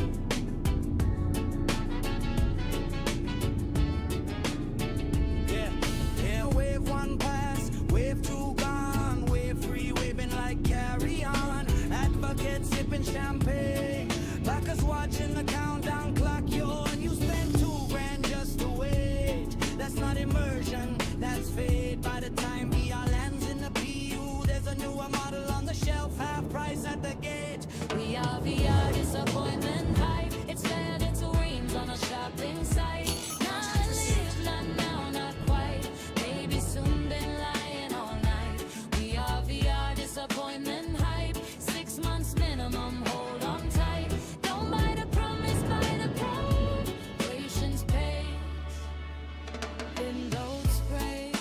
Yeah, wave one pass, wave two gone, wave three waving like carry on. Advocate sipping champagne, backers watching the countdown clock. Yo, and you spent $2,000 just to wait. That's not immersion, that's fade. By the time VR lands in the PU, there's a newer model on the shelf, half price at the gate. We are VR disappointment hype. It's fed into reams on a shopping site. Not live, not now, not quite. Maybe soon, been lying all night. We are VR disappointment hype. 6 months minimum, hold on tight. Don't buy the promise, buy the probe. Patience pays. Windows spray.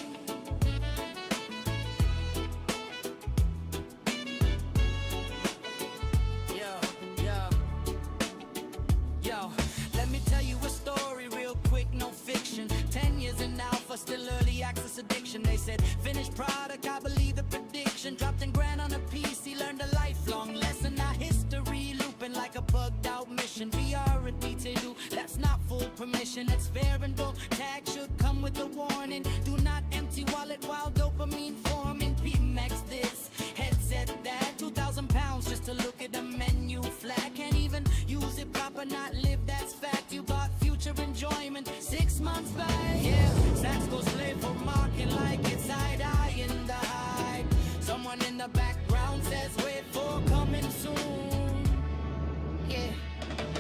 Yo, let me tell you a story real quick, no fiction. 10 years in alpha, still early access addiction. They said, finished product, I believe the prediction. Dropped in grand on a PC, learned a lifelong lesson. Now history looping like a bugged out mission. VR and PTU, that's not full permission. It's fair and bold, tag should come with a warning. Do not empty wallet while dopamine forming. PMax this, headset that, 2,000 pounds just to look at the menu flag. Can't even use it proper, not live, that's fact. You bought future enjoyment 6 months back. Yeah, Sax goes slave for marking like it's eye in the hype. Someone in the background says wait for coming soon. Yeah,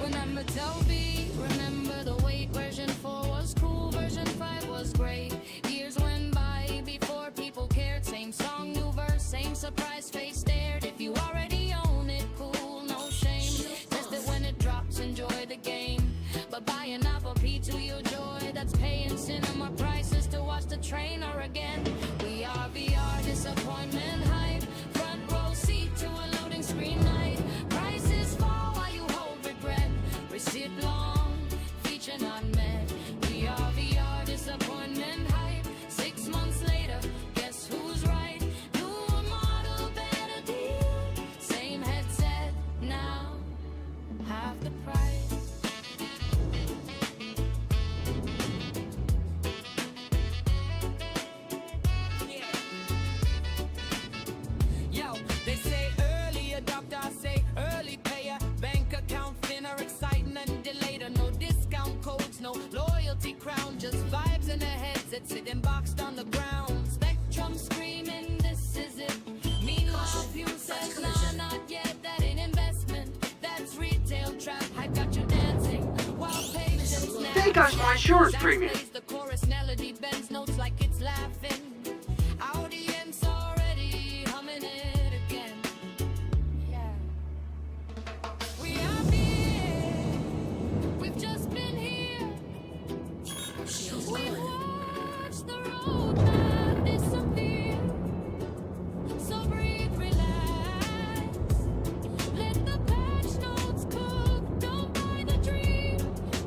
when I'm a Toby, remember the wait. Version 4 was cool, version 5 was great. Years went by before people cared. Same song, new verse, same surprise face stared. If you already own it, cool, no shame. Test it when it drops, enjoy the game. But buying up a P2U joy, that's paying cinema prices to watch the trainer again. We are VR disappointment hype. Front row seat to a loading screen night. Prices fall while you hold regret. Receipt long, feature not met. We are VR disappointment hype. 6 months later, guess who's right? Newer model, better deal. Same headset now, half the price. Yo, they say early adopter, I say early payer. Bank account thinner, exciting and delayed. No discount codes, no loyalty crown. Just vibes in the headset, sitting boxed on the ground. Spectrum screaming, this is it. Meanwhile, Fume says, nah, not yet. That ain't investment, that's retail trap. I got you dancing while patience now. There goes my insurance Sax premium. plays the chorus melody, bends notes like it's laughing. Audience already humming it again. Yeah. We are here. We've just been here. We've watched the roadmap disappear. So breathe, relax. Let the patch notes cook. Don't buy the dream.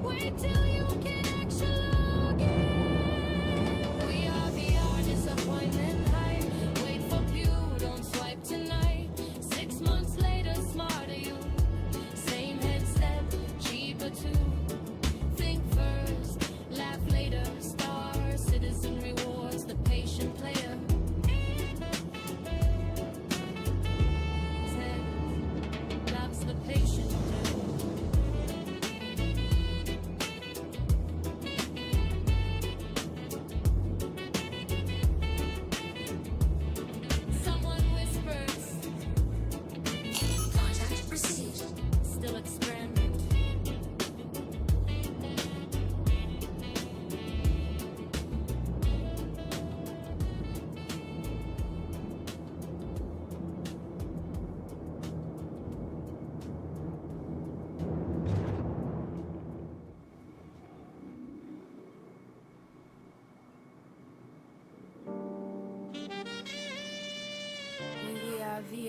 Wait till you can actually log in. We are VR disappointment hype. Wait for Pew, don't swipe tonight. 6 months later, smarter you. Same headset, cheaper too. Think first, laugh later, start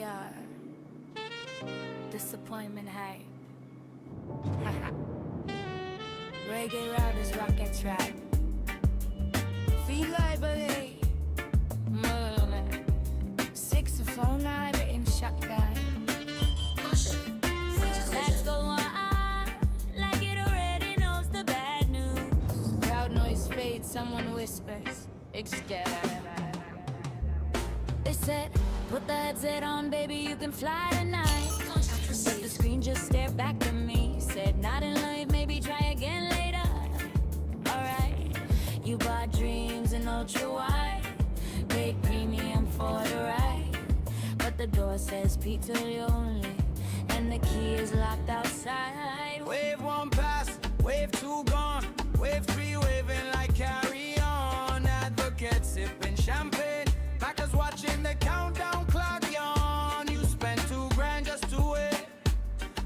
VR. Disappointment high. Reggae routers, rocket track. Feel library. Saxophone, I've written shotgun. Let's go on, like it already knows the bad news. Crowd noise fades, someone whispers. They said, put the headset on, baby, you can fly tonight. But the screen just stared back at me. Said, not in life, maybe try again later. Alright, you bought dreams in ultra wide. Paid premium for the ride. But the door says PTU only. And the key is locked outside. Wave 1 pass, wave 2 gone, wave 3 waving like carry on. Advocates sipping champagne, Packers watching the countdown clock yawn. You spent $2,000 just to wait.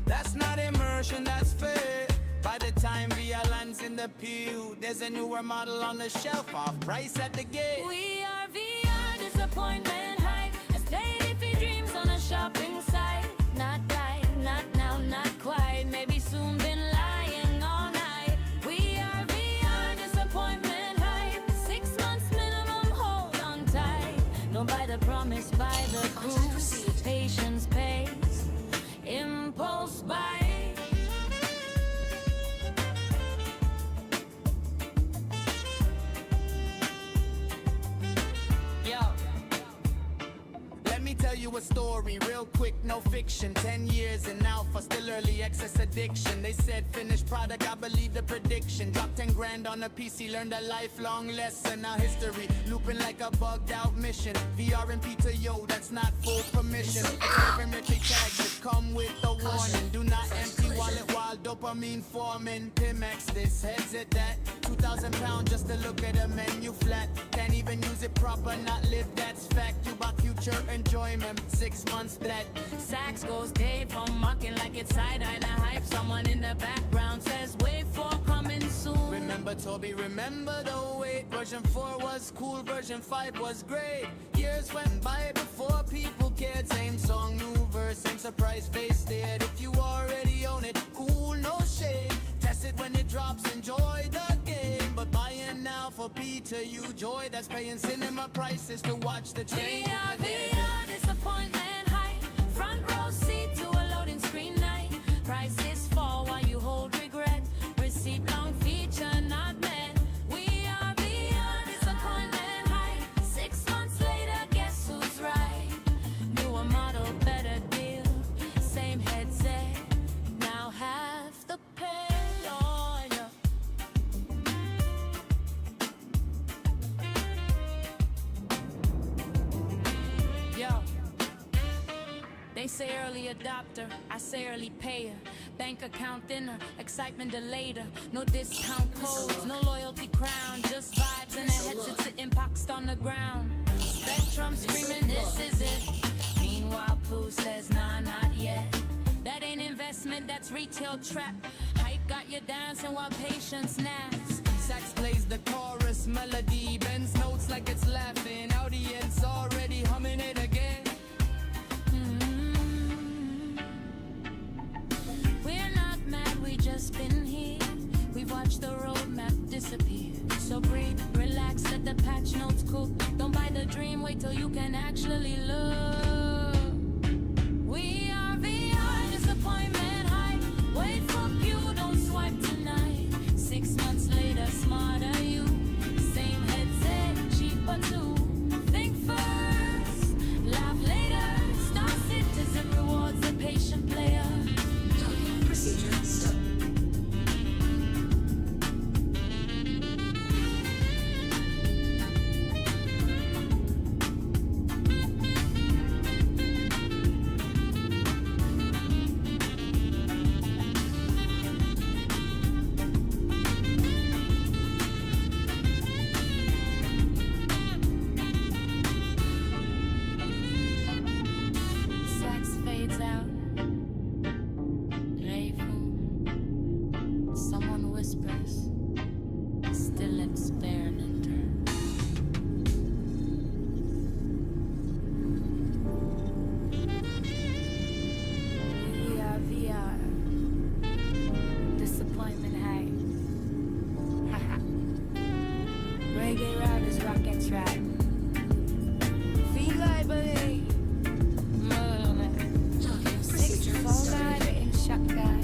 That's not immersion, that's fake. By the time VR lands in the PTU, there's a newer model on the shelf, off price at the gate. We are VR, disappointment high. As daily dreams on a shopping site. Not right, not now, not quite. Maybe soon, been lying all night. We are VR, disappointment high. 6 months minimum, hold on tight. Don't buy the promise, buy the cruise. Patience pays, impulse buy. Tell you a story real quick, no fiction. 10 years in alpha, still early access addiction. They said finished product, I believe the prediction. Dropped 10 grand on a PC, learned a lifelong lesson. Now history, looping like a bugged out mission. VR and PTU, that's not full permission. Experimentally tags that come with a warning. Do not empty wallet while dopamine forming. Pimax this, headset that. 2,000 pounds just to look at a menu flat. Can't even use it proper, not live, that's fact. You bought future enjoyment, 6 months flat. Sax goes Dave from mocking like it's side-eye to hype. Someone in the background says wait for coming soon. Remember Toby, remember the wait. Version 4 was cool, version 5 was great. Years went by before people cared. Same song, new verse, same surprise face stared. If you already own it, cool, no shade. Test it when it drops, enjoy the game. But buying now for PTU joy, that's paying cinema prices to watch the train. VR, disappointment high. Front row seat to a loading screen night. Prices fall while you hold regret. Receipt long feature not met. We are VR, disappointment high. 6 months later, guess who's right? Newer model, better deal. Same headset, now half the pay. Oh, yeah. Yo, they say early adopter, I say early payer. Bank account dinner, excitement delayed. No discount codes, no loyalty crown. Just vibes and a headset sitting boxed on the ground. Spectrum screaming, this is it. Meanwhile, Pooh says, nah, not yet. That ain't investment, that's retail trap. Hype got you dancing while patience naps. Sax plays the chorus melody, bends notes like it's laughing. Audience already humming it again. We're not mad, we just been here. We watched the roadmap disappear. So breathe, relax, let the patch notes cook. Don't buy the dream, wait till you can actually look. We are VR, disappointment high. Wait for you, don't swipe tonight. 6 months later, smarter you. Same headset, cheaper too. Think first, laugh later. Star Citizen rewards the patient player. Procedure stop. that's right. Feel like buddy. Six, four, nine, getting shot guy.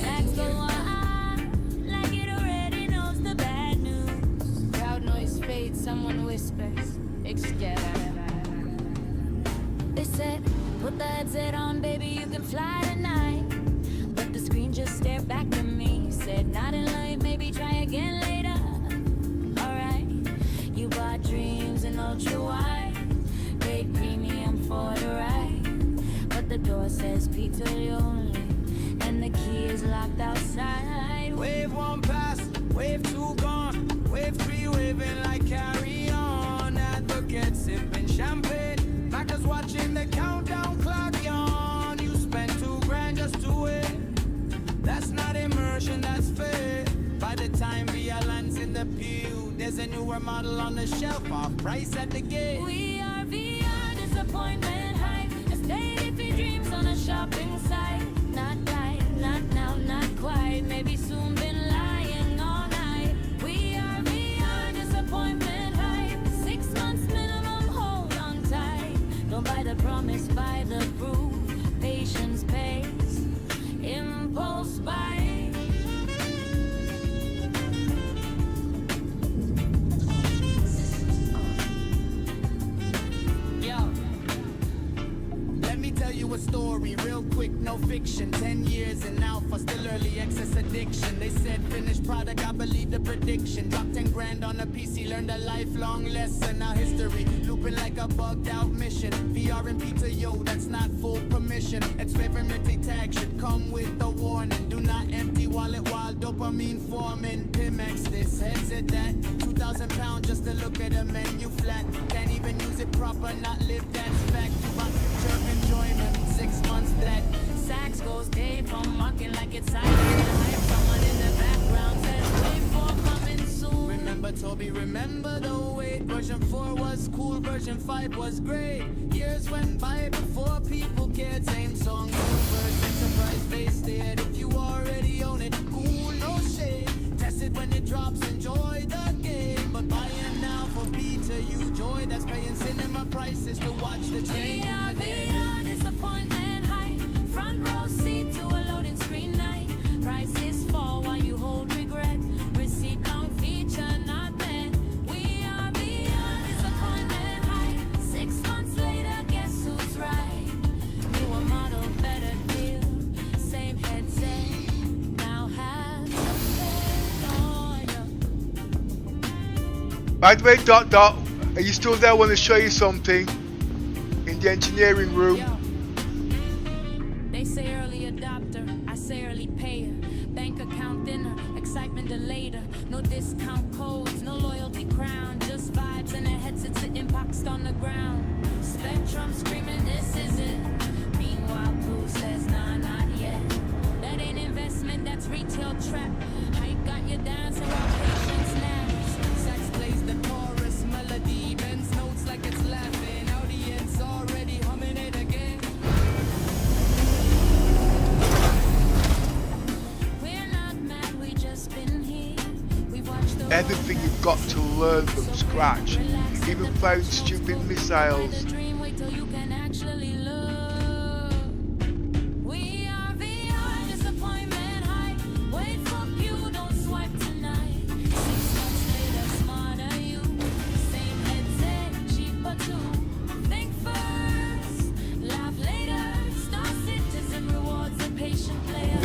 Legs go on, like it already knows the bad news. Crowd noise fades, someone whispers, excuse. They said, put the headset on, baby, you can fly tonight. But the screen just stared back at me. Said, not in life, maybe try again later. Alright, you bought dreams in ultra wide. Paid premium for the ride. But the door says PTU only. And the key is locked outside. Wave one pass, wave two gone, wave three waving like carry on. Advocate sipping champagne, Macca's watching the countdown clock yawn. You spent $2,000 just to win. That's not immersion, that's fair. By the time we are lands in the pew, there's a newer model on the shelf, off price at the gate. We are VR disappointment hype. Estate if he dreams on a shopping site. Not right, not now, not quite. Maybe soon been lying all night. We are VR disappointment hype. 6 months minimum, hold on tight. Don't buy the promise, buy the proof. Patience pays, impulse buy. Tell you a story real quick, no fiction. 10 years and now for still early access addiction. They said finished product, I believe the prediction. Dropped 10 grand on a PC, learned a lifelong lesson. Now history looping like a bugged out mission. VR and PTU, that's not full permission. Experimental tag should come with a warning. Do not empty wallet while dopamine forming. Pimex this, headset that. 2,000 pounds just to look at a menu flat. Can't even use it proper, not live that's fact. You want future enjoyment, 6 months flat. Sax goes Dave from mocking like it's silent. Hype, someone in the background says wait for coming soon. Remember Toby, remember the wait. Version 4 was cool, version 5 was great. Years went by before people cared. Same song, new version, surprise face stared. If you already own it, cool, no shade. Test it when it drops, enjoy the game. But buy it now for PTU joy. That's paying cinema prices to watch the train. VR disappointment high. Front row seat to a loading screen night. Prices fall while you hold regret. Receipt long feature not met. We are beyond disappointment high. 6 months later, guess who's right? Newer model, better deal. Same headset, now has a bed on. By the way, Dot, are you still there? I want to show you something in the engineering room. Yo. They say early adopter, I say early payer. Bank account dinner, excitement delayed. No discount codes, no loyalty crown. Just vibes and a headset sitting boxed on the ground. Spectrum screaming, this is it. Meanwhile, Blue says, nah, not yet. That ain't investment, that's retail trap. Hype got you dancing while patience naps. Sax plays the chorus melody, bends notes like it's laughing. Audience already humming it again. We're not mad, we just been here. We've watched the Everything you've got to learn from scratch, even firing stupid missiles. dream, wait till you can actually look. We are VR disappointment high. Wait for you, don't swipe tonight. 6 months later, smarter you. Same headset, cheaper too. Think first, laugh later. Star Citizen rewards a patient player.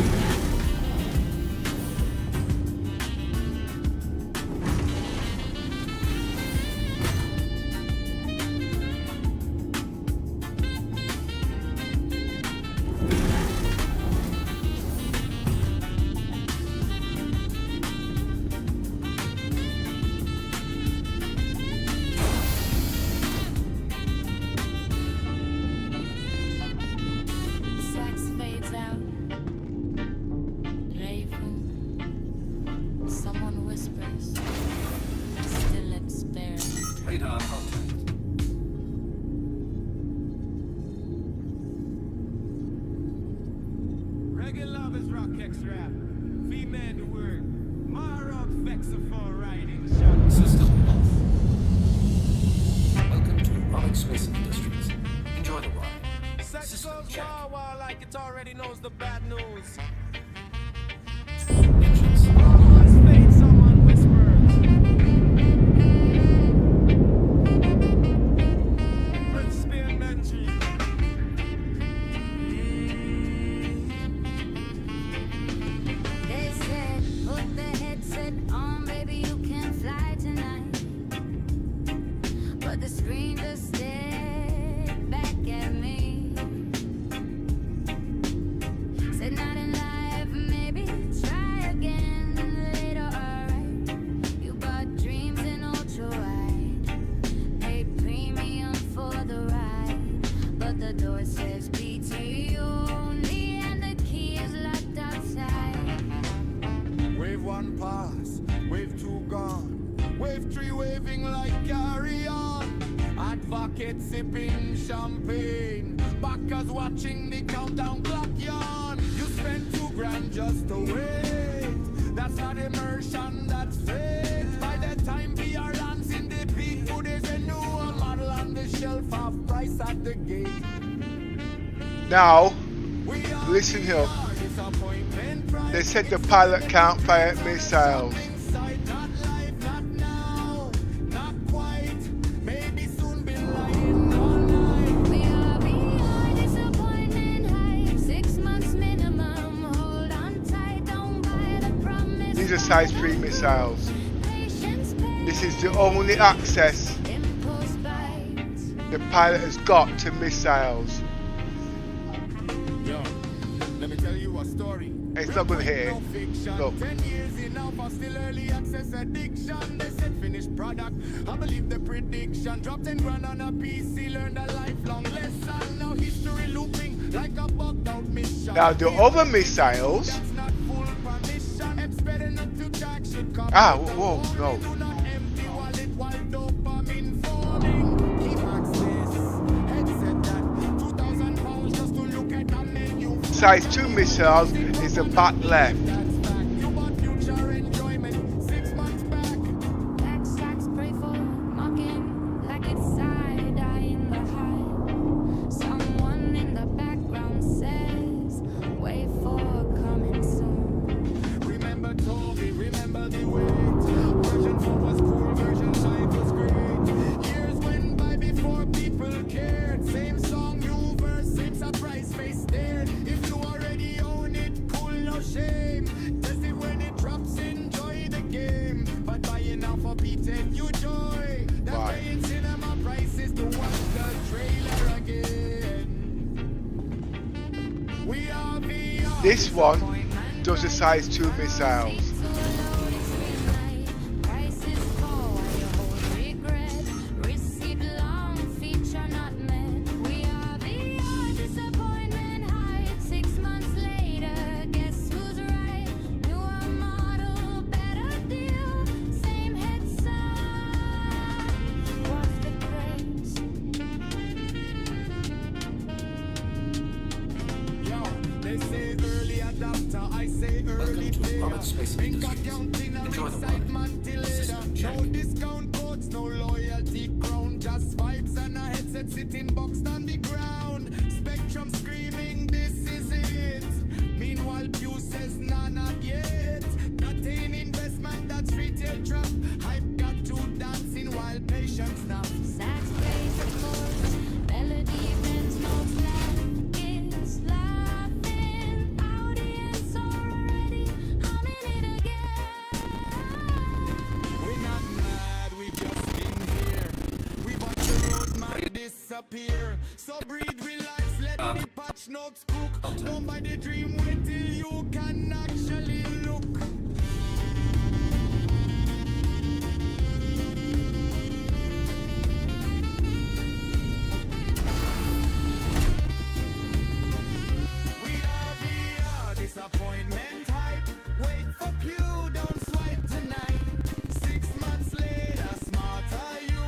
Sax fades out. Raven. Someone whispers. Still it's there. Radar contact. Reggae love is rock extra. Female the word. Mara vexer for riding shot. System like it already knows the bad news. Someone whispers. Let's spin that tree. They said, put the headset on, baby, you can fly tonight. But the screen just stared back at me. Said not in life, maybe try again later, alright. You bought dreams in ultra wide, paid premium for the ride, but the door says PTU only and the key is locked outside. Wave 1 pass, wave 2 gone, wave 3 waving like carry on. Advocate sipping champagne, backers watching the countdown clock yawn. You spent $2,000 just to wait. That's not immersion, that's fate. By the time VR lands in the peak, there's a new model on the shelf, half price at the gate. Now, listen here. They said the pilot can't fire missiles. We are beyond disappointment height. 6 months minimum. Hold on tight, don't buy the promise. These are size 3 missiles. Patience This is the only access impulse bites. the pilot has got to missiles. Yo, let me tell you a story. It's not gonna hit it. No fiction. Look. 10 years in now for still early access addiction. They said finished product. I believe the prediction. Dropped $10,000 on a PC. Learned a lifelong lesson. Now history looping like a bugged out mission. Now the other missiles. That's not full permission. It's better not to track should come. Whoa, no. Do not empty wallet while dopamine forming. Keep access. Headset that. £2,000 just to look at the menu. Size 2 missiles is the back left. That's back. You bought future enjoyment 6 months back. Back stacks pray for mocking like it's side-eye in the high. Someone in the background says, wait for coming soon. Remember Toby, remember the wait. Version 4 was cool, version 5 was great. Years went by before people cared. Same song, new verse, same surprise face stared. If you already own it, cool, no shame. Test it when it drops, enjoy the game. But buying now for PTU joy. That's Why? paying cinema prices to watch the trailer again. We are beyond This one disappointment. does the size 2 missiles. So loading screen light, prices fall while you hold regret. Receipt long, feature not met. We are beyond disappointment height. 6 months later, guess who's right? Newer model, better deal, same headset. What's the craze? Yo, they say early adopter, I say early player. Think accounting and excitement till later. No discount codes, no loyalty crown. Just vibes and a headset sitting boxed on the ground. Spectrum screaming, this is it. Meanwhile, Pew says, nah, not yet. Nothing investment, that's retail trap. Hype got to dancing while patience now. Sax plays the chords, melody bends notes left. It's laughing, audience already humming it again. We're not mad, we just been here. We watch the road man disappear. So breathe, relax, let the patch notes cook. Don't buy the dream, wait till you can actually look. We are disappointment hype. Wait for Pew, don't swipe tonight. 6 months later, smarter you.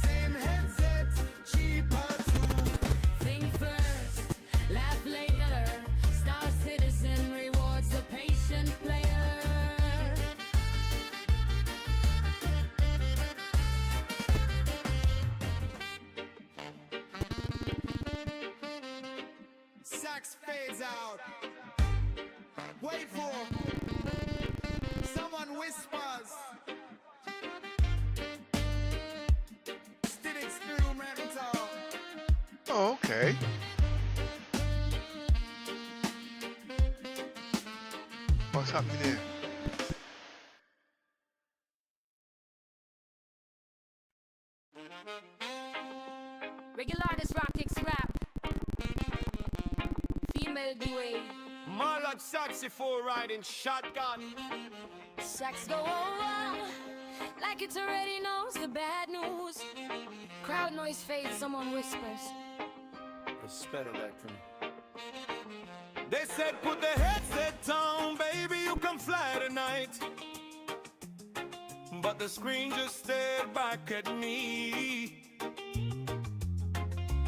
Same headset, cheaper too. Think first, laugh later. Star Citizen rewards the patient player. sax fades out. Wait for someone whispers. Still experimental. Oh, okay. What's happening here? Regular artist rock takes rap. Female duet. More like saxophone riding shotgun. Sax go over like it already knows the bad news. Crowd noise fades, someone whispers. Spell that for me. They said put the headset down, baby, you can fly tonight. But the screen just stared back at me.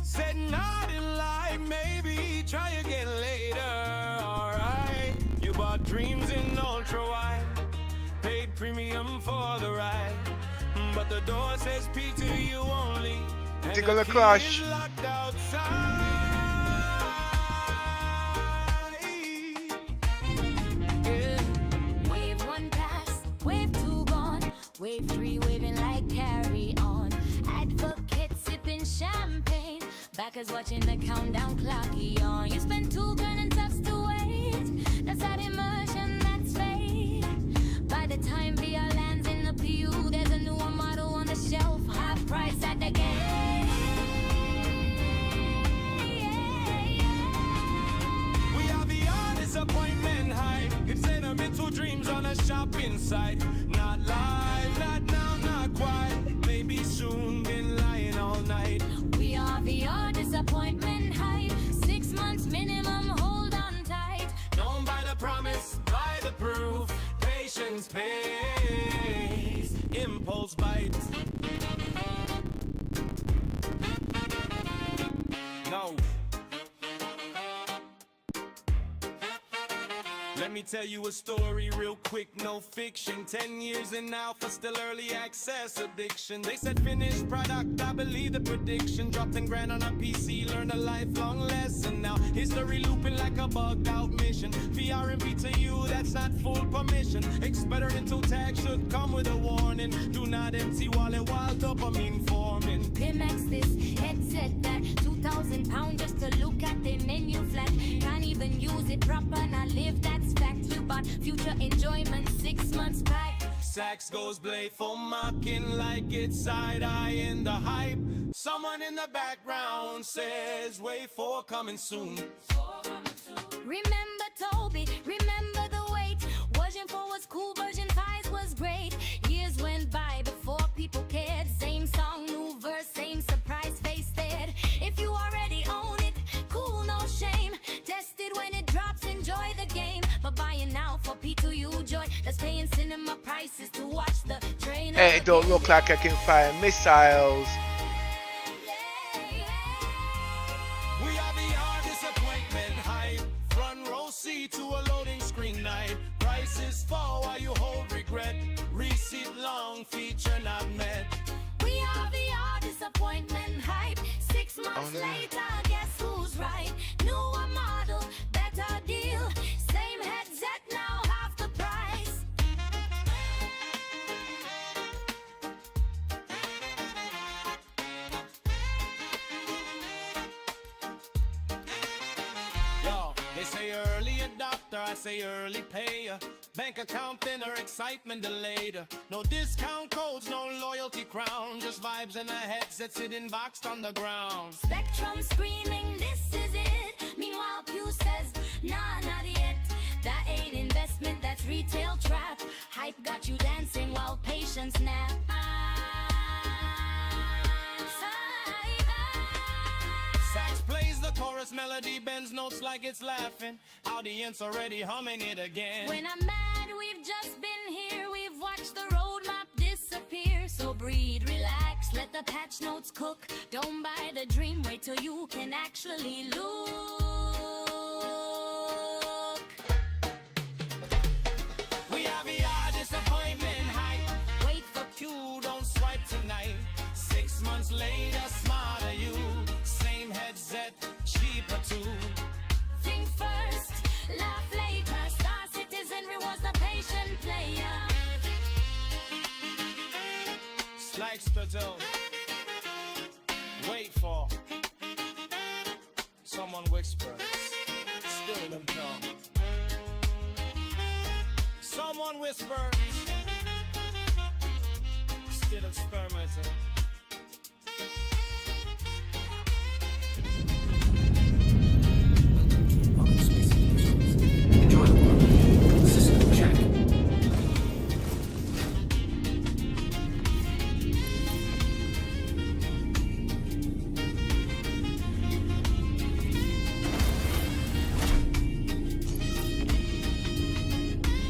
Said nothing like maybe try again later. Alright, you bought dreams in ultra wide, paid premium for the ride, but the door says PTU only. And It's gonna the key crash. is locked outside. Yeah. Wave 1 pass, wave 2 gone, wave 3 waving like carry on. Advocates sipping champagne, backers watching the countdown clock on. You spend 2 grand and tops to wait. That's that immersion, that's fate. By the time VR lands in the PU, there's a newer model on the shelf, half price at the gate. We have beyond disappointment high. It's sentimental dreams on a shopping site. Not live, not now, not quite. Maybe soon, been lying all night. We are VR disappointment height. 6 months minimum, hold on tight. Known by the promise, by the proof. Patience pays, impulse bites. No. Let me tell you a story real quick, no fiction. 10 years in alpha, still early access addiction. They said finished product, I believe the prediction. Dropped 10 grand on a PC, learned a lifelong lesson. Now history looping like a bugged out mission. VR and PTU, that's not full permission. Experimental tag should come with a warning. Do not empty wallet while dopamine forming. Pimax this headset that 2,000 pounds just to look at the menu flat. Can't even use it proper, not live, that's fact. You bought future enjoyment 6 months back. Sax goes blade for mocking like it's side-eye in the hype. Someone in the background says wait for coming soon. Remember Toby, remember the wait. Version 4 was cool, version 5 was great. Years went by before people cared. Same song, new verse, same surprise face there. If you already own it, cool, no shame. Test it when it drops, enjoy the game. But buying now for P2U joy. That's paying cinema prices to watch the train. Hey, it don't look like I can fire missiles. We are beyond disappointment hype. Front row seat to a loading screen night. Prices fall while you hold regret. Receipt long, feature not met. We are VR disappointment hype. 6 months later, guess who's right? Newer model, better deal. Same headset, now half the price. Yo, they say early adopter, I say early payer. Bank account thinner, excitement delayed. No discount codes, no loyalty crown. Just vibes in a headset sitting boxed on the ground. Spectrum screaming, this is it. Meanwhile, Pew says, nah, not yet. That ain't investment, that's retail trap. Hype got you dancing while patience nap. Sax plays the chorus melody, bends notes like it's laughing. Audience already humming it again. When I'm mad, we've just been here. We've watched the roadmap disappear. So breathe, relax, let the patch notes cook. Don't buy the dream, wait till you can actually look. We are VR disappointment hype. Wait for You don't swipe tonight. 6 months later, smarter you. Same headset, cheaper too. likes to do. Wait for someone whispers, still them tongue. Someone whispers, still experimenting. Enjoy the work. System check.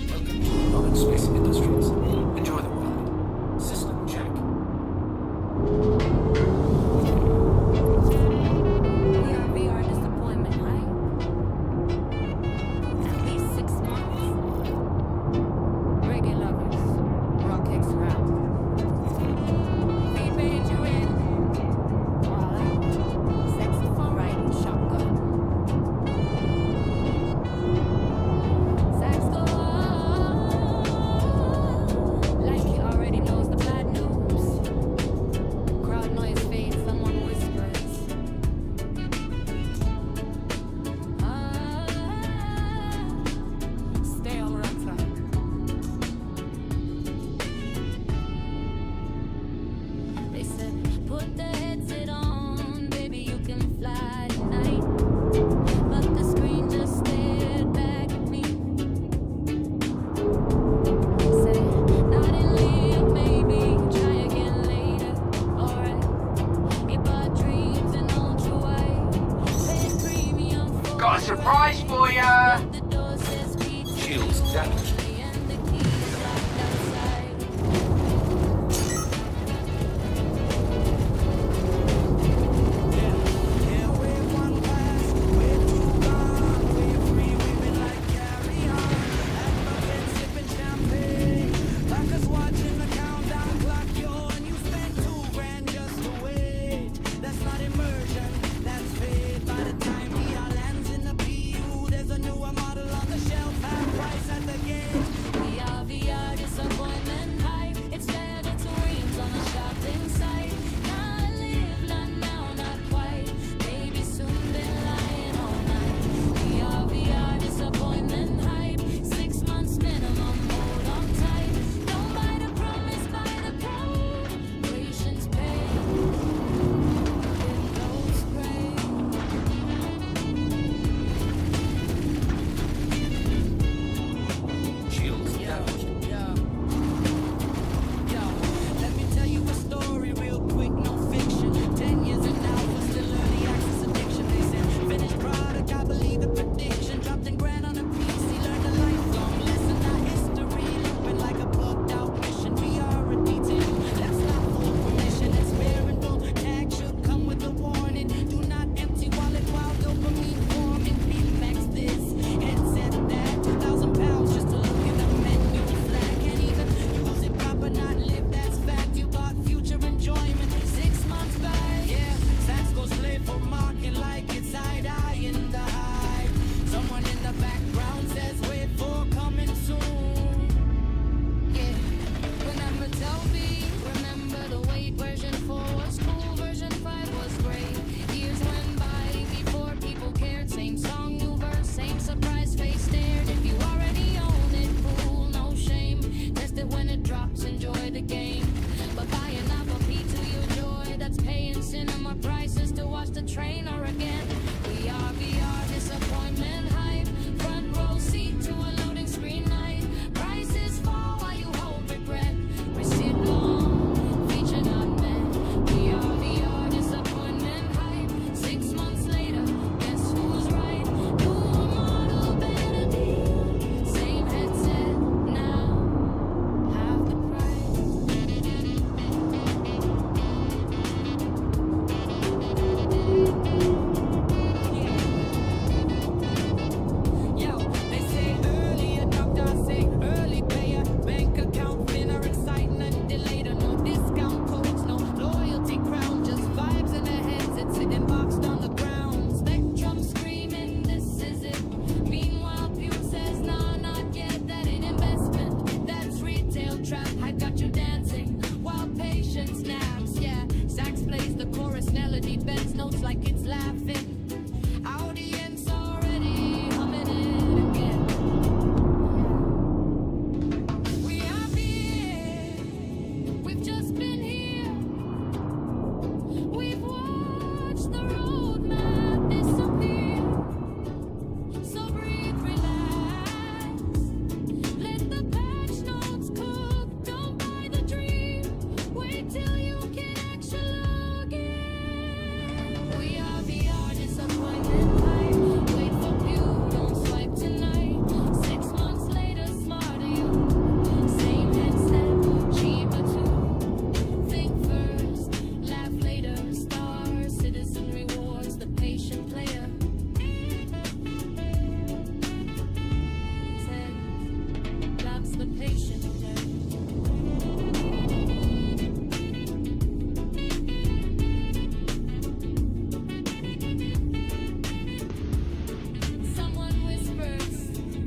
Welcome to Roleplay Space Industry.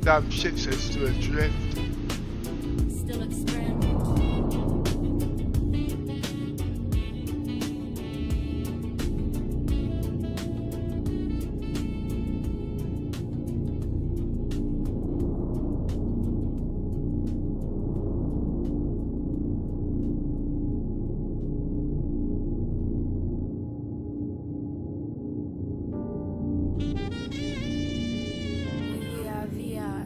Damn shit says to a drift. Still experimenting. VR.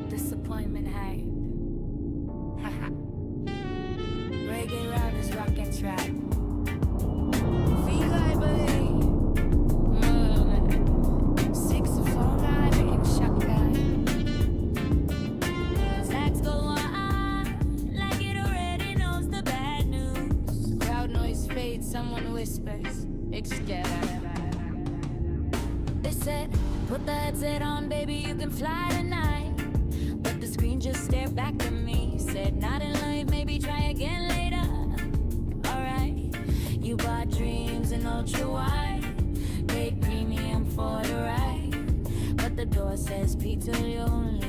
Disappointment high. Reggae robbers rock and track. Feel like believe. 6 to 4 guy in shotgun. Sax go on like it already knows the bad news. Crowd noise fades, someone whispers. They said, put the headset on, baby, you can fly tonight. But the screen just stared back at me. Said, not in life, maybe try again later. Alright, you bought dreams in ultra wide. Paid premium for the ride. But the door says PTU only.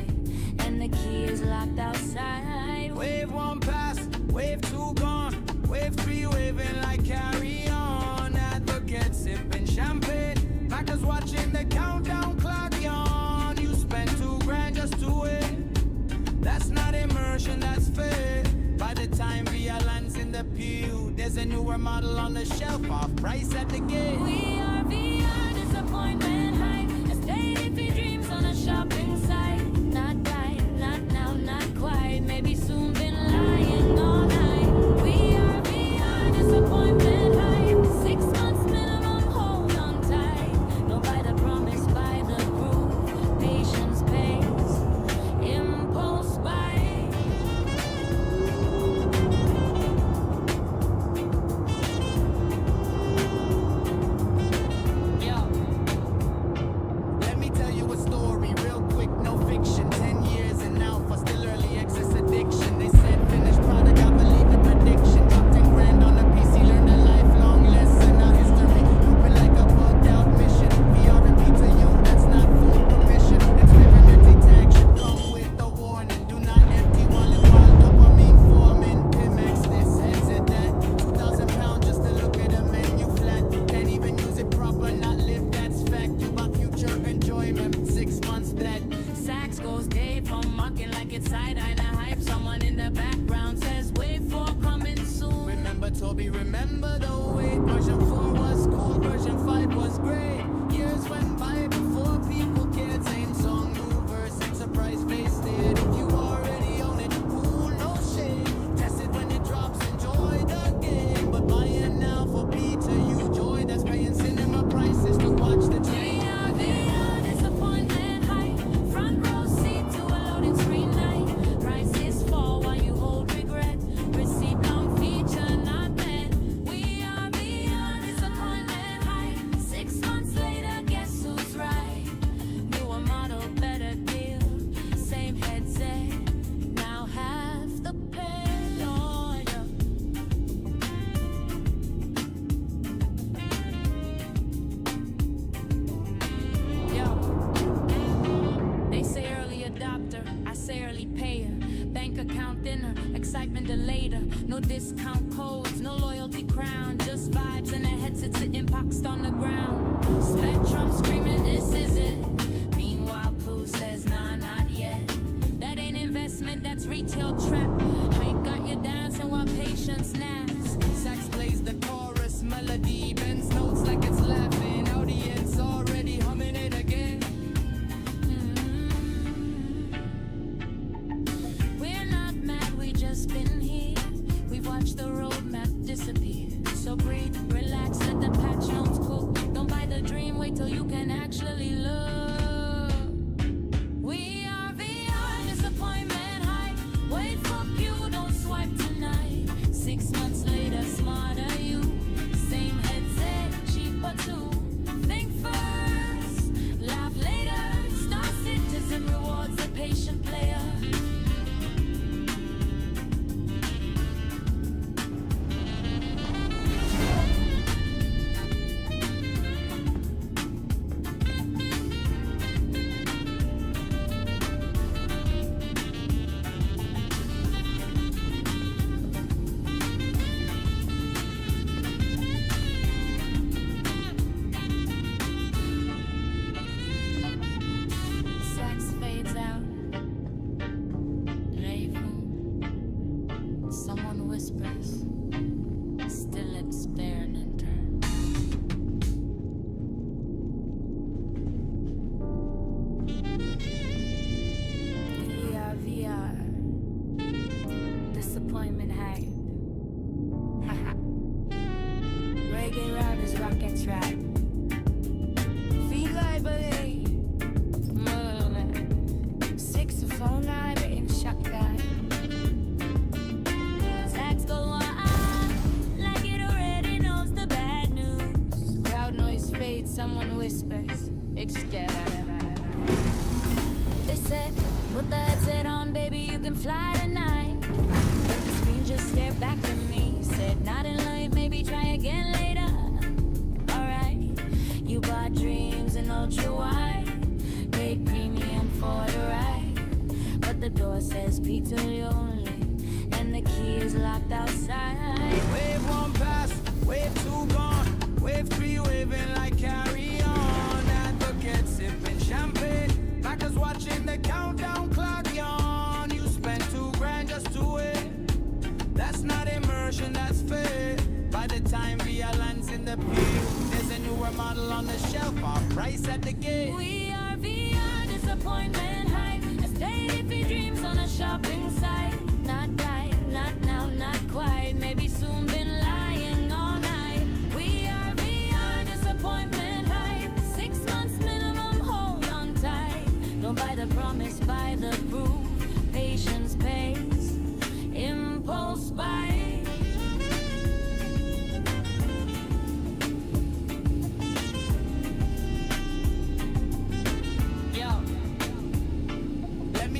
And the key is locked outside. Wave 1 past, wave 2 gone, wave 3 waving like carry on. Advocate sipping champagne, packers watching the countdown clock yawn. You spent $2,000 just to wait. That's not immersion, that's fake. By the time VR lands in the pew, there's a newer model on the shelf, off price at the gate. We are VR, disappointment hype. As daily dreams on a shopping site. Not right, not now, not quite. Maybe soon, been lying all night. We are VR, disappointment hype. 6 months minimum, hold on tight. No by the promise, by the groove. Patience pays, impulse buy. Let me tell you a story real quick, no fiction. 10 years and now for still early access addiction. They said finished product, I believe the prediction. Dropped $10,000 on a PC, learned a lifelong lesson. Our history, looping like a bugged out mission. VR and PTU, that's not full permission. Experimental tag should come with a warning. Do not empty wallet while dopamine forming. Pimax this, exit that. 2,000 pounds just to look at a menu flat. Can't even use it proper, not live, that's fact. You buy future enjoyment, 6 months that. Sax goes Dave from mocking like it's side-eye and hype. Someone in the background says, wait for coming soon. Remember Toby, remember the wait. Version 4 was cool, version 5 was great. Years went by before people cared. Same song, new verse, enterprise based it. If you already own it, cool, no shade. Test it when it drops, enjoy the game. But buy it now for PTU joy. That's paying cinema prices to watch the train. VR, disappointment hype. Front row seat to a loading screen night. Prices fall while you hold regret. Receipt long feature not met. We are VR, disappointment hype. 6 months later, guess who's right? Newer model, better deal. Same headset, now half the pay. Oh, yeah. They say early adopter, I say early payer. Bank account thinner, excitement delayed. No discount codes, no loyalty crown. Just vibes and a headset sitting boxed on the ground. Spectrum screaming, this is it. Meanwhile, Pooh says, nah, not yet. That ain't investment, that's retail trap. Hype got you dancing while patience naps. Sax plays the chorus melody, bends notes like it's laughing. Audience already humming it again. We're not mad, we just been here. We've watched the roadmap disappear. So breathe, relax, let the patch notes cook. Don't buy the dream, wait till you can actually look. We are VR, disappointment high. Wait for you, don't swipe tonight. 6 months later, smarter you. Same headset, cheaper too. Think first, laugh later. Star Citizen rewards the patient player. Someone whispers, still experimenter. VR, disappointment hype. Reggae riders, rocket trap. Feel library. 649 in shotgun. Sax go on like it already knows the bad news. Crowd noise fades, someone whispers, They said, put the headset on, baby, you can fly tonight. But the screen just stared back at me. Said, not in life, maybe try again later. Alright, you bought dreams and ultra wide. Paid premium for the ride. But the door says PTU only. And the key is locked outside. Wave one pass, wave two gone, wave three waving like carry on. Advocate sipping champagne, backers watching the countdown clock yawn. You spent $2,000 just to wait. That's not immersion, that's fake. By the time VR lands in the pew, there's a newer model on the shelf, our price at the gate. We are VR, disappointment hype. Estate iffy dreams on a shopping site. Not right, not now, not quite. Maybe soon, been lying all night. We are VR, disappointment hype. 6 months minimum, hold on tight. Don't buy the promise, buy the proof. Patience pays, impulse buy.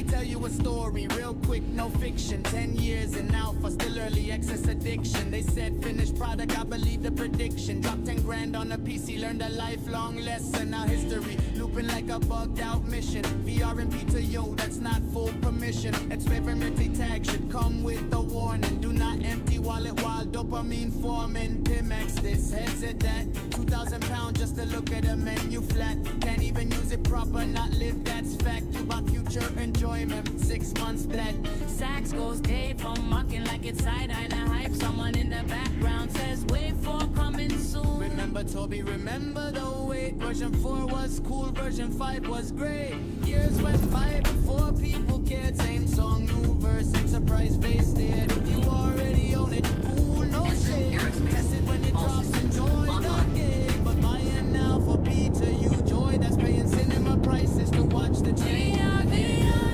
Tell you a story real quick, no fiction. 10 years in alpha, still early access addiction. They said finished product, I believe the prediction. Dropped 10 grand on a PC, learned a lifelong lesson. Now history looping like a bugged out mission. VR and PTU, that's not full permission. Experimental tag should come with a warning. Do not empty wallet while dopamine forming. Pimex this, headset that. 2,000 pounds just to look at a menu flat. Can't even use it proper, not live, that's fact. You bought future enjoyment. 6 months flat. Sax goes Dave from mocking like it's side-eye to hype. Someone in the background says, wait for coming soon. Remember Toby, remember the wait. Version 4 was cool, version 5 was great. Years went by before people cared. Same song, new verse, and surprise face dead. You already own it, cool, no shade. Test it when it drops, enjoy the game. But buying now for PTU joy. That's paying cinema prices to watch the train.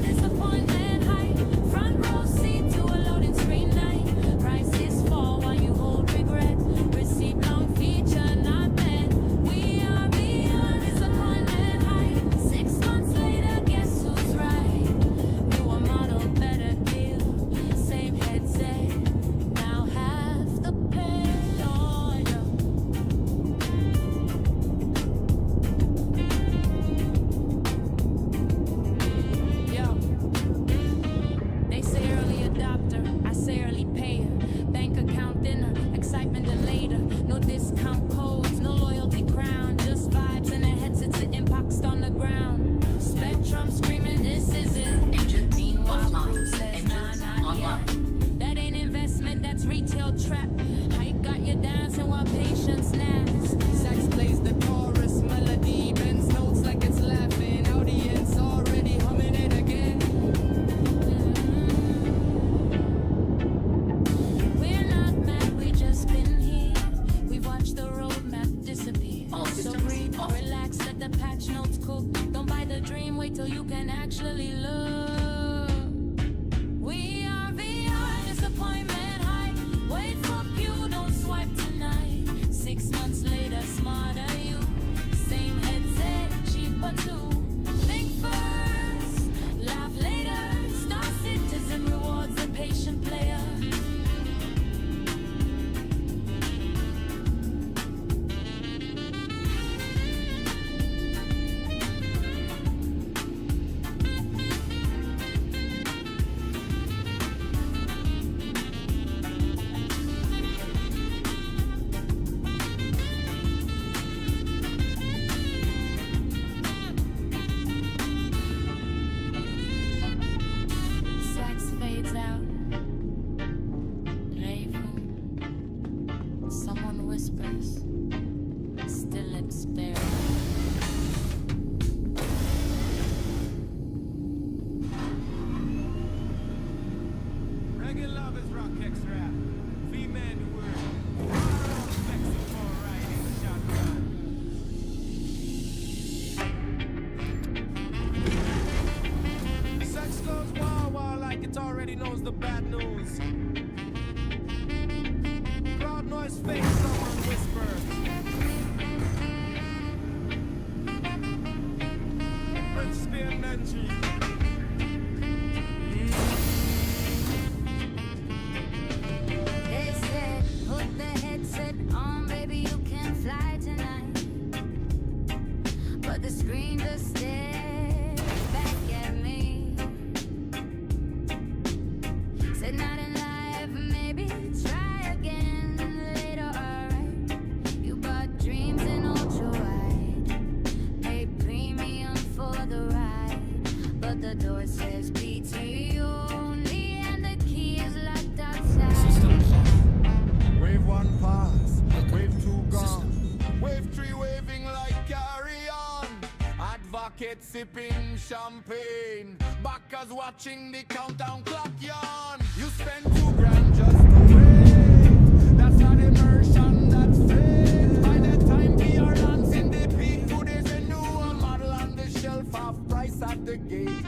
Disappointment hype. Front row seat to a loading screen night. Prices fall while you hold regret. Receive long feature not met. We are beyond disappointment hype. 6 months later, guess who's right? Newer model, better deal. Same headset, now half the pay. Oh, yeah. They say early adopter, I say early payer. Bank account dinner, excitement and later. No discount codes, no loyalty crown. Just vibes and a headset sitting boxed on the ground. Spectrum screaming, this is it. Meanwhile, Bruce says, nah, not yet. That ain't investment, that's retail trap. Hype got you dancing while patience naps. Sax plays the chorus melody, bends notes like it's laughing. Audience already humming it again. We're not mad, we just been here. We've watched the roadmap disappear. So breathe, relax, let the patch notes cook. Don't buy the dream, wait till you can actually look. We are VR, disappointment high. Wait for you, don't swipe tonight. 6 months later. express. Still experience. Reggae love is rock extra. Female the world. Flexing for a ride in the shotgun. Sex goes wah wah like it already knows the bad news. Crowd noise fake, someone whispers. French spin entry. They said, put the headset on, baby, you can fly tonight. But the screen just stared back at me. Said not in life, maybe try again later, alright. You bought dreams in ultra wide, paid premium for the ride. But the door says PTU only, and the key is locked outside. Wave one pass, wave two gone, wave three waving like carry on. Advocate sipping champagne, backers watching the countdown clock yawn. You spend $2,000 just to wait. That's not immersion, that's fake. By the time VR lands in the peak, there's a new model on the shelf, half price at the gate.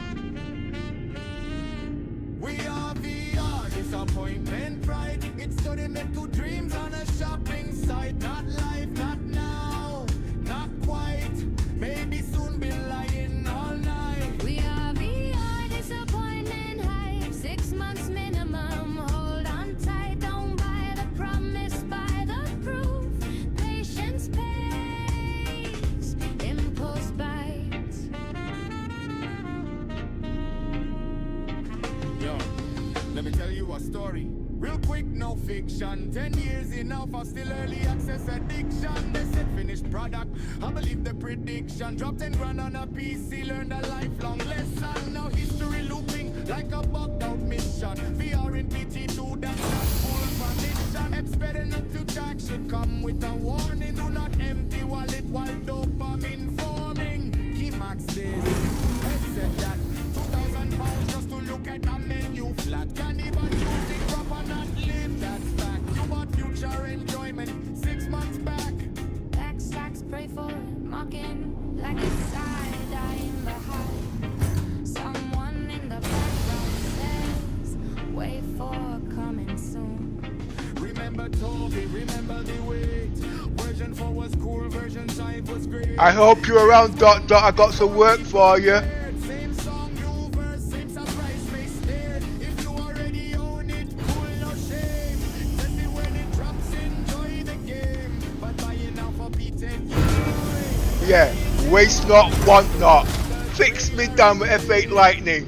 We are VR, disappointment, pride. It's so they make two dreams on a shopping site. Not life, not now, not quite. Maybe soon be lying all night. We are VR, disappointment hype. 6 months minimum, hold on tight. Don't buy the promise, buy the proof. Patience pays, impulse bites. Yo, let me tell you a story. Real quick, no fiction. 10 years enough, I still early access addiction. They said finished product. I believe the prediction. Dropped 10 grand on a PC, learned a lifelong lesson. Now history looping like a bugged out mission. VR in PTU, that's not full condition. Expecting up to tax should come with a warning. Do not empty wallet while dopamine forming. Keymax says, headset that. £2,000 just to look at a menu flat. Can't even use it proper, not live, that's fact. You bought future enjoyment 6 months back. Backstacks, pray for it, mocking like a side eyeing behind. Someone in the background says, wait for coming soon. Remember Toby, remember the wait. Version 4 was cool, version 5 was great. I hope you're around, Dot Dot. I got some work for you. Same song, new verse, same surprise, face there. If you already own it, cool, no shame. Tell me when it drops, enjoy the game. But buy it now for PTU. Yeah, waste not, want not. Fix me down with F8 Lightning.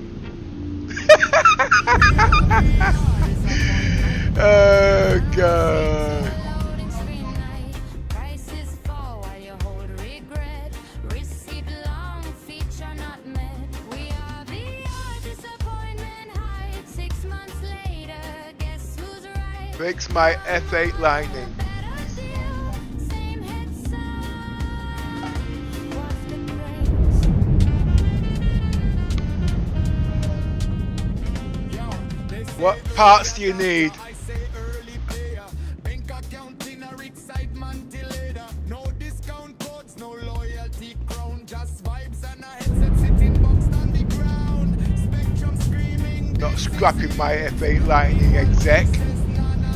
Oh God. Loading screen night, prices fall while you hold regret. Receipt long, feature not met. We are VR, disappointment hype. 6 months later, guess who's right? Fix my F8 Lightning. Better deal, same head sound. What's the praise? What parts do you need? I say early player. Bank account in a excitement till later. No discount codes, no loyalty crown. Just vibes and a headset sitting boxed on the ground. Spectrum screaming. Not scrapping my F8 Lightning exec.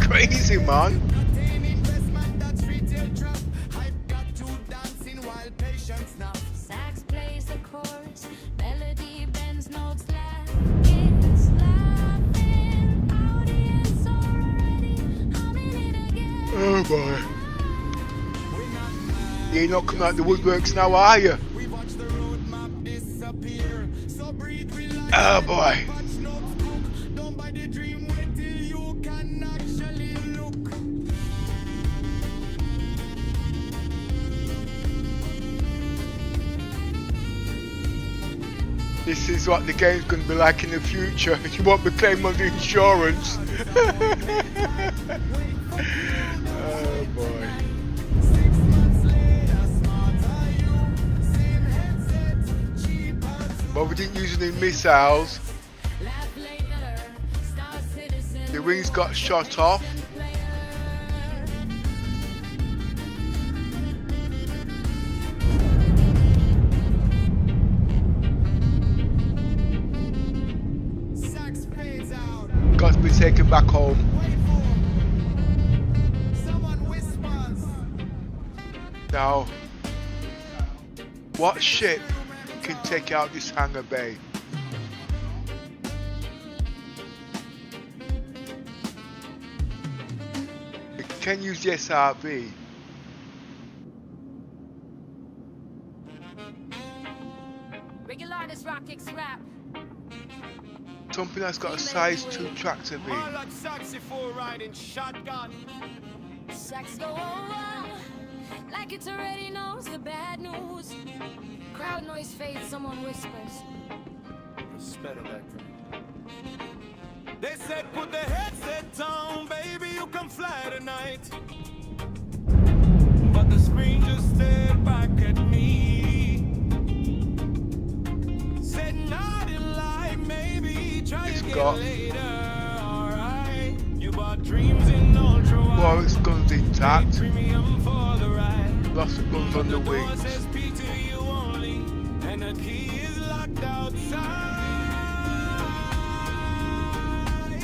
Crazy man. Attain investment, that's retail trap. Hype got you dancing while patience now. Sax plays the chorus, melody bends notes laugh. Kids laughing, audience already humming it again. Oh boy. You're not coming out the woodworks now, are you? We watch the roadmap disappear. So breathe, relax. Oh boy. Patch notes cook. Don't buy the dream, wait till you can actually look. This is what the game's going to be like in the future. You won't be claiming on the insurance. Oh boy. But we didn't use any missiles. The wings got shot off. Got to be taken back home. Now, what ship can take out this hangar bay? It can use the SRV. Regular this rockets rap. Something that's got a size 2 tractor beam. Sex go over like it already knows the bad news. Crowd noise fades, someone whispers. They said put the headset on, baby, you can fly tonight. But the screen just stared back at me. Said not in life, maybe try again later. Alright, you bought dreams in ultra wide. Well, its guns intact. Premium for the ride. Lost the guns on the wings. Says PTU only, and the key is locked outside.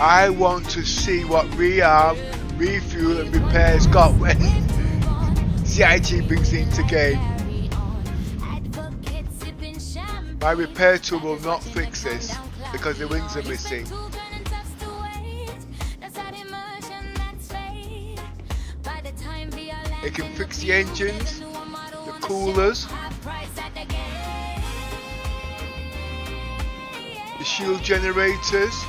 I want to see what rearm, refuel and repairs got when CIG brings it into game. My repair tool will not fix this because the wings are missing. It can fix the engines, the coolers, the shield generators.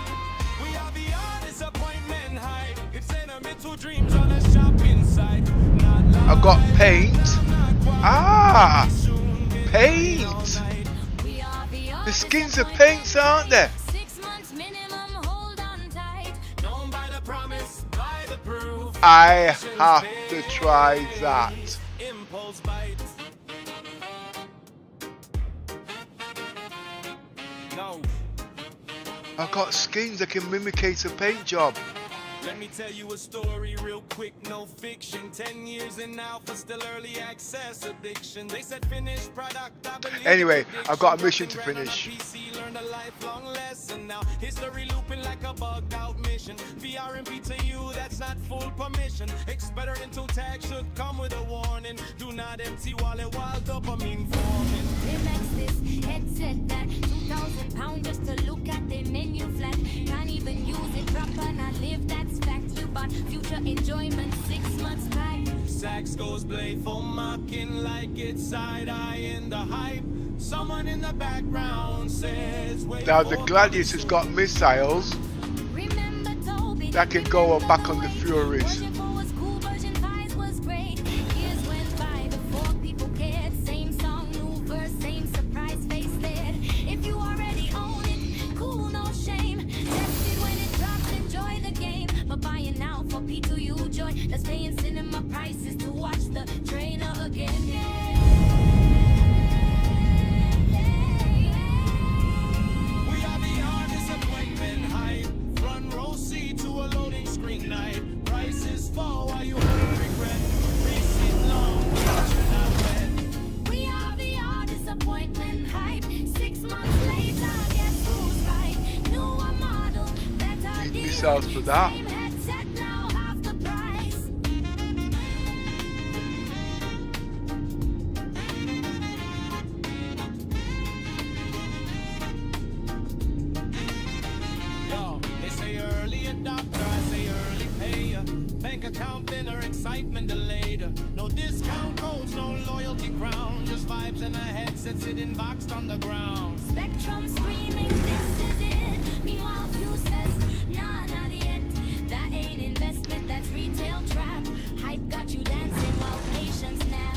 I've got paint. Ah, paint. The skins are paints, aren't they? I have to try that. I've got skins that can mimicate a paint job. Let me tell you a story real quick, no fiction. 10 years in alpha, still early access addiction. They said finished product, I believe. Anyway, I've got a mission to finish. PC learned a lifelong lesson. Now history looping like a bugged out mission. VR and PTU, that's not full permission. Experimental tag should come with a warning. Do not empty wallet while dopamine forming. Relax this headset that 2,000 pounds just to look at the menu flat. Can't even use it proper, not live that's fact. You bought future enjoyment 6 months back. Sax goes playful, mocking like it's side-eye in the hype. Someone in the background says, Now the Gladiator's got missiles that can go back on the Furies. PTU joy, let's pay in cinema prices to watch the trailer again. We are beyond disappointment height. Front row seat to a loading screen night. Prices fall while you hold regret. Receipt long, you're not wet. We are beyond disappointment hype. 6 months later, guess who's right? Newer model, better deal. Missiles for that. Account dinner, excitement delayed. No discount codes, no loyalty crown. Just vibes in a headset sitting boxed on the ground. Spectrum screaming, this is it. Meanwhile, View says, nah, not yet. That ain't investment, that's retail trap. Hype got you dancing while patience nap.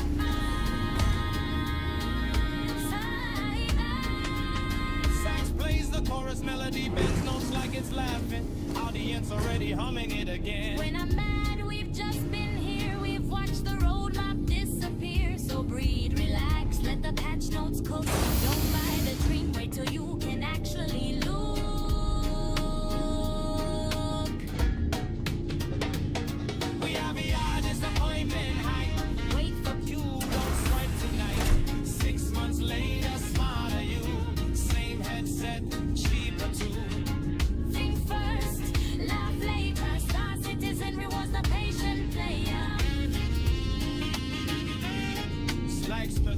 Sax plays the chorus melody, bends notes like it's laughing. Audience already humming it again. When I'm mad, we've just been here. We've watched the roadmap disappear. So breathe, relax, let the patch notes cook. Don't buy the dream, wait till you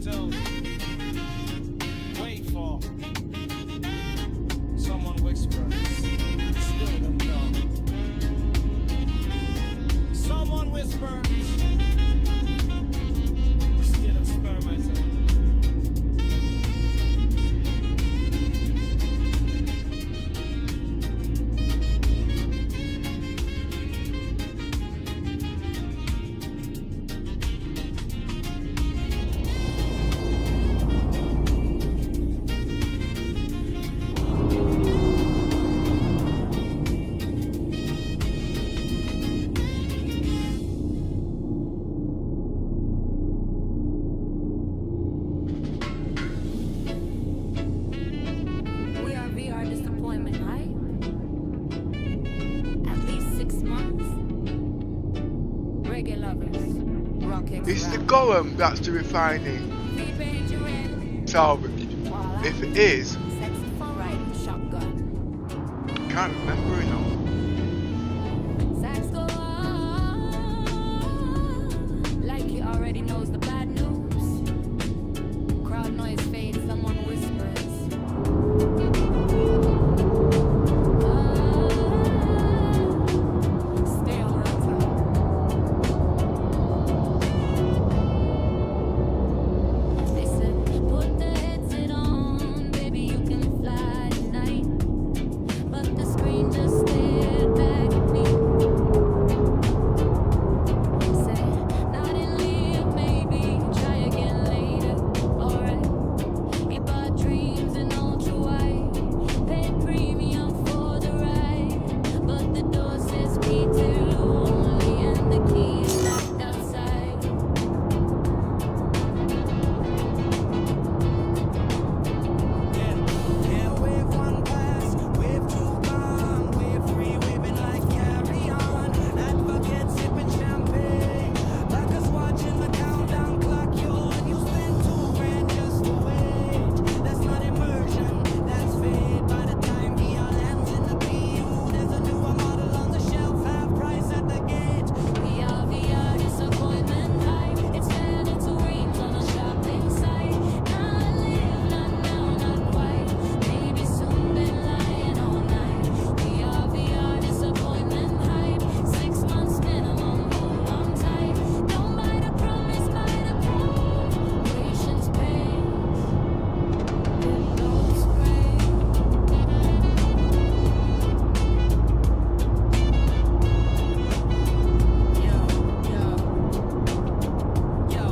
still wait for someone whisper. Still don't know. Someone whispers. Still experimenting. We are VR disappointment, right? At least 6 months. Reggae lovers, rockets. Is the golem that's the refining salvage? If it is, Sexy for riding shotgun. can't remember it all. Sax go on, like he already knows the bad news. Crowd noise fades, someone whispers. Stay on the top. They said, put the headset on, baby, you can fly tonight. But the screen just stared back at me. Said, not in live, maybe try again later. Alright, he bought dreams and ultra wide, paid premium for the ride. But the door says PTU only, and the key is locked outside. Yeah, wave one pass, wave two gone, wave three waving like carry on. Advocate sipping champagne, like us watching the countdown clock. You spend $2,000 just to wait. That's not immersion, that's fade. By the time VR lands in the PU, there's a newer model on the shelf, half price at the gate. We are VR disappointment hype. It's fed into dreams on a shopping site. Not live, not now, not quite. Maybe soon, been lying all night. We are VR disappointment hype. 6 months minimum, hold on tight. Don't buy the promise, buy the proof. Patience pays. Then don't spray. Yo,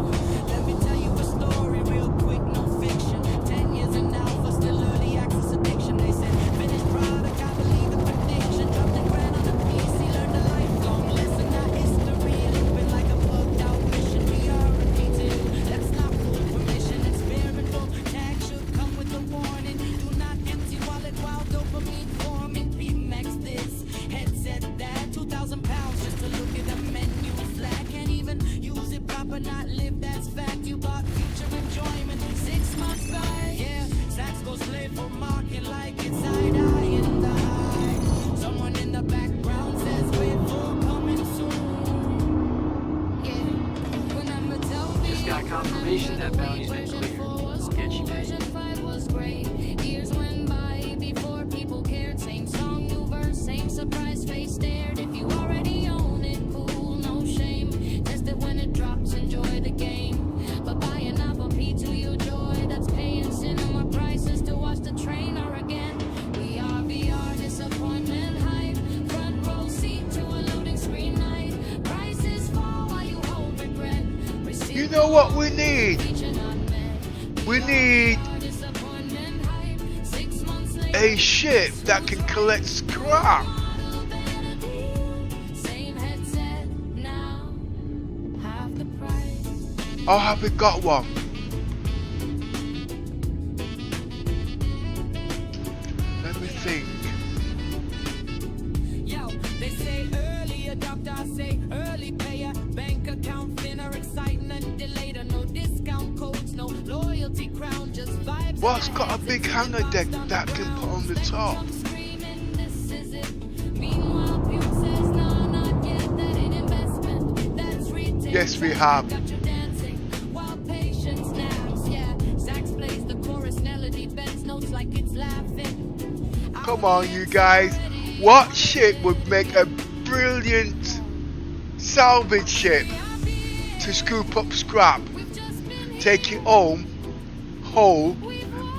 let me tell you a story real quick, no fiction. 10 years in alpha, still early access addiction. They said, finished product, I believe the prediction. Dropped $10,000 on the PC, learned a lifelong lesson. Not history, living like a bugged out mission. We are repeating, that's not full permission. Experimental tag should come with a warning. Do not empty wallet while dopamine forming. Max this, headset that, 2,000 pounds just to look at the menu. Flat, can't even use it proper, not live, that's fact. You bought future enjoyment, 6 months back. Yeah, Sax goes play for market like it's eye in the eye. Someone in the background says, wait for coming soon. Yeah, when I'm a tell Just got confirmation that bounty's been cleared. I'll get you paid. Version 5 was great. Years went by before people cared. Same song, new verse, same surprise face stared. If you already own it, cool, no shame. Test it when it drops, enjoy the game. But buy an Apple PTU joy, that's paying cinema prices to watch the train or again. We are VR disappointment hype. Front row seat to a loading screen night. Prices fall while you hold regret. You know what we need? We need a ship that can collect scrap. Oh, have we got one? Let me think. Yo, they say early adopter, I say early payer. Bank account thinner, exciting and delayed. No discount codes, no loyalty crown, just vibes. What's got a big hanger deck that can put on the top? Meanwhile, Yes, we have. Come on, you guys. What ship would make a brilliant salvage ship to scoop up scrap, take it home, whole,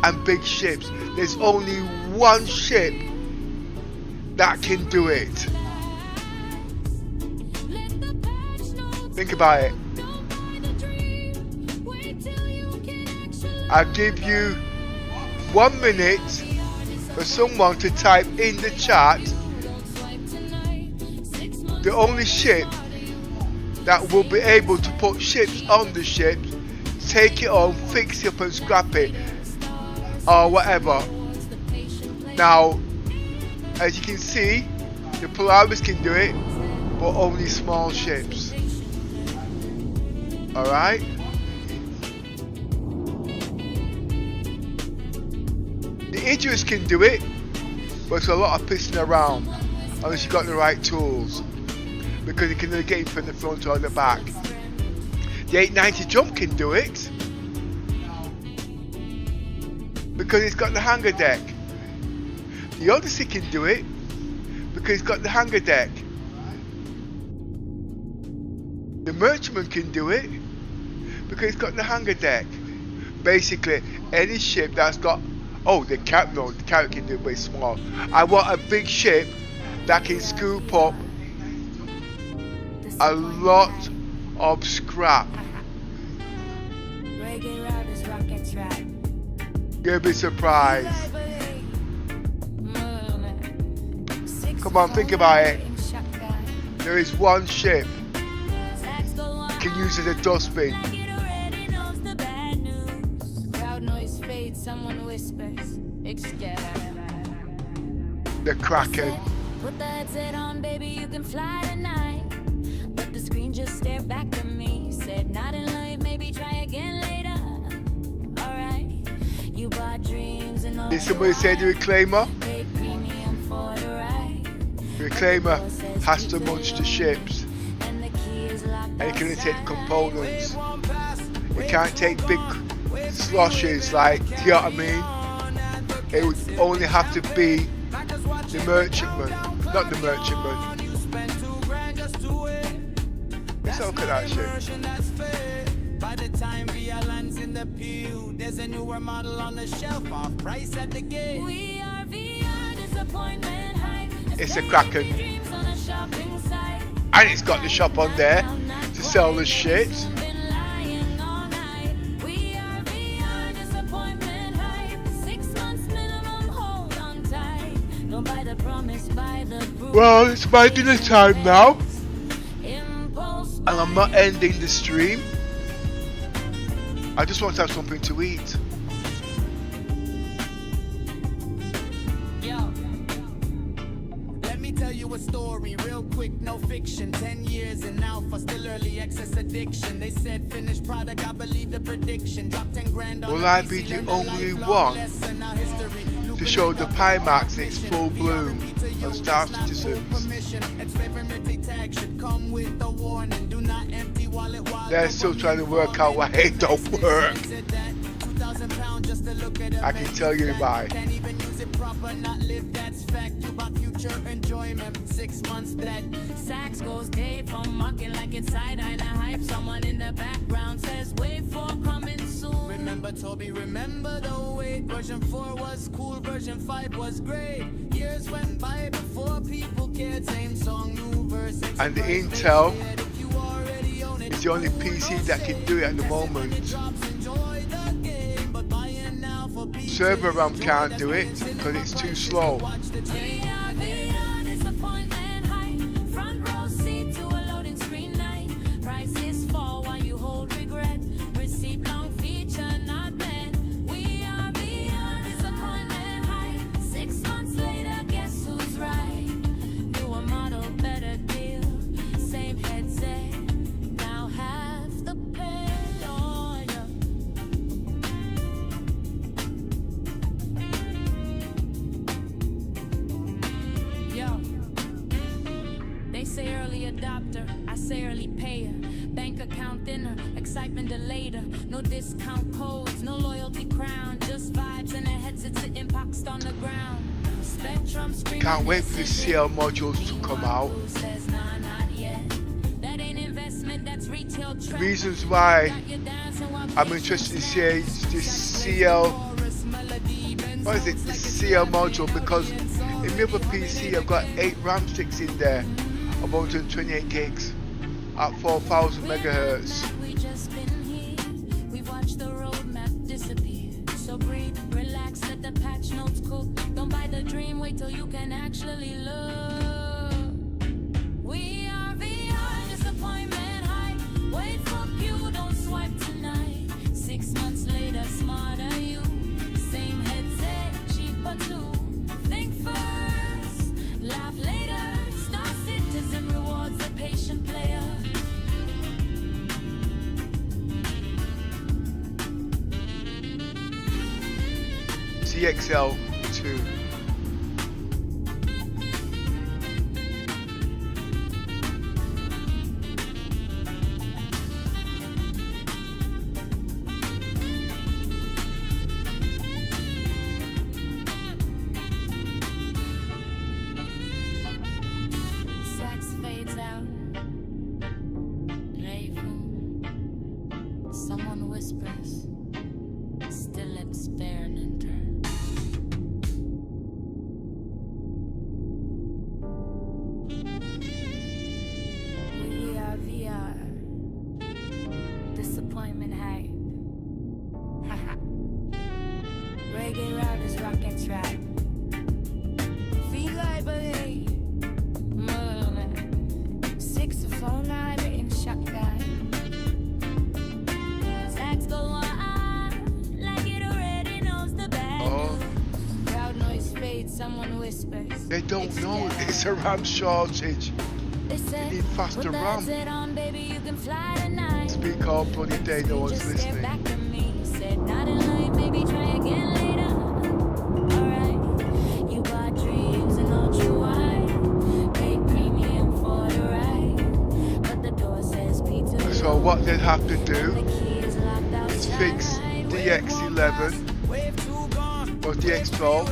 and big ships? There's only one ship that can do it. Think about it. I'll give you 1 minute for someone to type in the chat the only ship that will be able to put ships on the ship, take it home, fix it up and scrap it or whatever. Now, as you can see, the Polaris can do it, but only small ships. Alright? The Idris can do it, but it's a lot of pissing around unless you've got the right tools, because you can either get it from the front or the back. The 890 Jump can do it because it's got the hangar deck. The Odyssey can do it because it's got the hangar deck. The Merchantman can do it because it's got the hangar deck. Basically, any ship that's got... Oh, the Carrot can do it, but it's small. I want a big ship that can scoop up a lot of scrap. You'll be surprised. Come on, think about it. There is one ship you can use as a dustbin. The Kraken. Put the headset on, baby, you can fly tonight. But the screen just stared back at me. Said not in life, maybe try again later. Alright, you bought dreams and all. Did somebody say the Reclaimer? The Reclaimer has to munch the ships. And it can only take components. It can't take big sloshes, like, you know what I mean? It would only have to be the Merchantman, not the Merchantman. Let's look at that shit. By the time Via lands in the pew, there's a newer model on the shelf, off price at the gate. We are VR, disappointment hype. It's a Kraken. And it's got the shop on there to sell the shit. Well, it's my dinner time now, and I'm not ending the stream. I just want to have something to eat. Yo, let me tell you a story real quick, no fiction. 10 years in alpha, still early access addiction. They said finished product, I believe the prediction. Drop 10 grand on. Will I be the only one to show the Pimax in its full bloom on Star Citizens? They're still trying to work out why it don't work. I can tell you why. 6 months that Sax goes gay from mocking like it's side-eye to hype. Someone in the background says wait for coming soon. Remember Toby, remember the wait. Version 4 was cool, version 5 was great. Years went by before people cared. Same song, new verse. And the Intel is the only PC that can do it at the moment. Server RAM can't do it because it's too slow. No discount codes, no loyalty crown, just vibes and a headset sitting boxed on the ground. Can't wait for the CL modules to come out. Reasons why I'm interested to see this CL, what is it, the CL module, because in my other PC I've got 8 RAM sticks in there of 128 gigs at 4000 megahertz. So breathe, relax, let the patch notes cook. Don't buy the dream, wait till you can actually look. We are VR, disappointment high. Wait for you, don't swipe tonight. 6 months later, smarter you. Same headset, cheaper too. Think first, laugh later. Star Citizen rewards a patient player. CXL 2. Sax fades out. Someone whispers. Still experimenter. VR. Disappointment hype. Reggae riders, rocket track. Feel like believe. Saxophone, I'm in shotgun. Sax go on like it already knows the bad news. Crowd noise fades, someone whispers. They don't know it's a RAM shortage. They said, need faster RAM. On, baby, you can fly tonight. Speak all bloody day, no one's Just stared listening. back at me, said, not in line, maybe try again later. Alright, you bought dreams and ultra wide, paid premium for the ride, but the door says P2. So what they'd have to do The key is locked is outside. fix DX11 or DX12.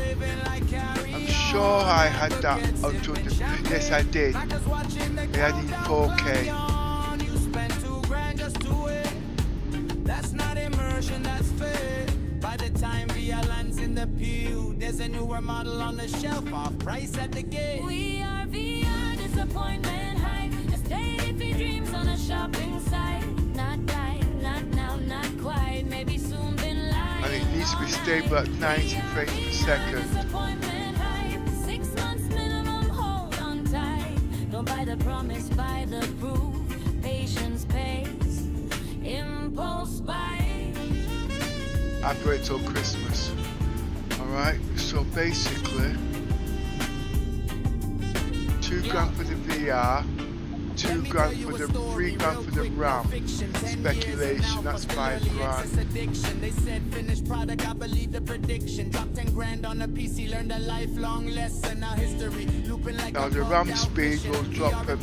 I'm sure I had that until the, yes I did. I had it in 4K. That's not immersion, that's fair. By the time VR lands in the pew, there's a newer model on the shelf, off price at the gate. We are VR, disappointment high. Stay if he dreams on a shopping site. Not right, not now, not quite. Maybe soon been live. And it needs to be stable at 90 frames per second. Disappointment high. 6 months minimum, hold on tight. Don't buy the promise, buy the proof. Patience pays. Impulse buy. I've waited till Christmas. Alright, so basically 2 grand for the VR, 2 grand for the 3 grand for the RAM. Speculation, that's 5 grand. They said finished product, I believe the prediction. Dropped 10 grand on a PC, learned a lifelong lesson. Now history looping like Now the RAM speed will drop from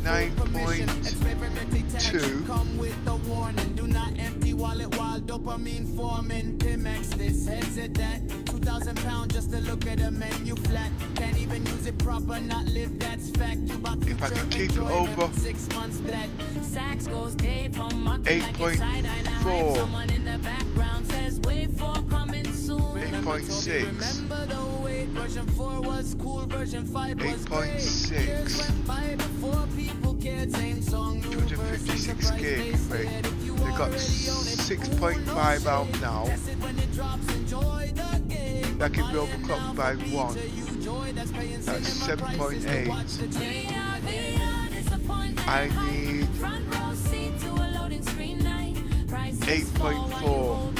9.2. Come with the warning, do not empty wallet while dopamine forming. Pimex this, headset that. 2,000 pounds just to look at a menu flat. Can't even use it proper, not live, that's fact. You about If I can keep it over 6 months flat. Sax goes day from month 8.4. Someone in the background says wait for coming soon. 8.6. Remember the way version 4 was cool, version 5 was great. 8.6. By before people cared, same song, new 256 gig. Wait, they got 6.5 out now. That can be overclocked by 1. That's 7.8. I need 8.4.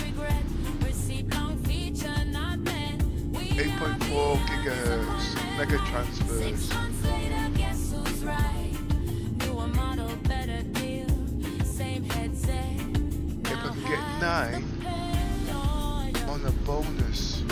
8.4 gigahertz mega transfers. If I can get 9 on a bonus.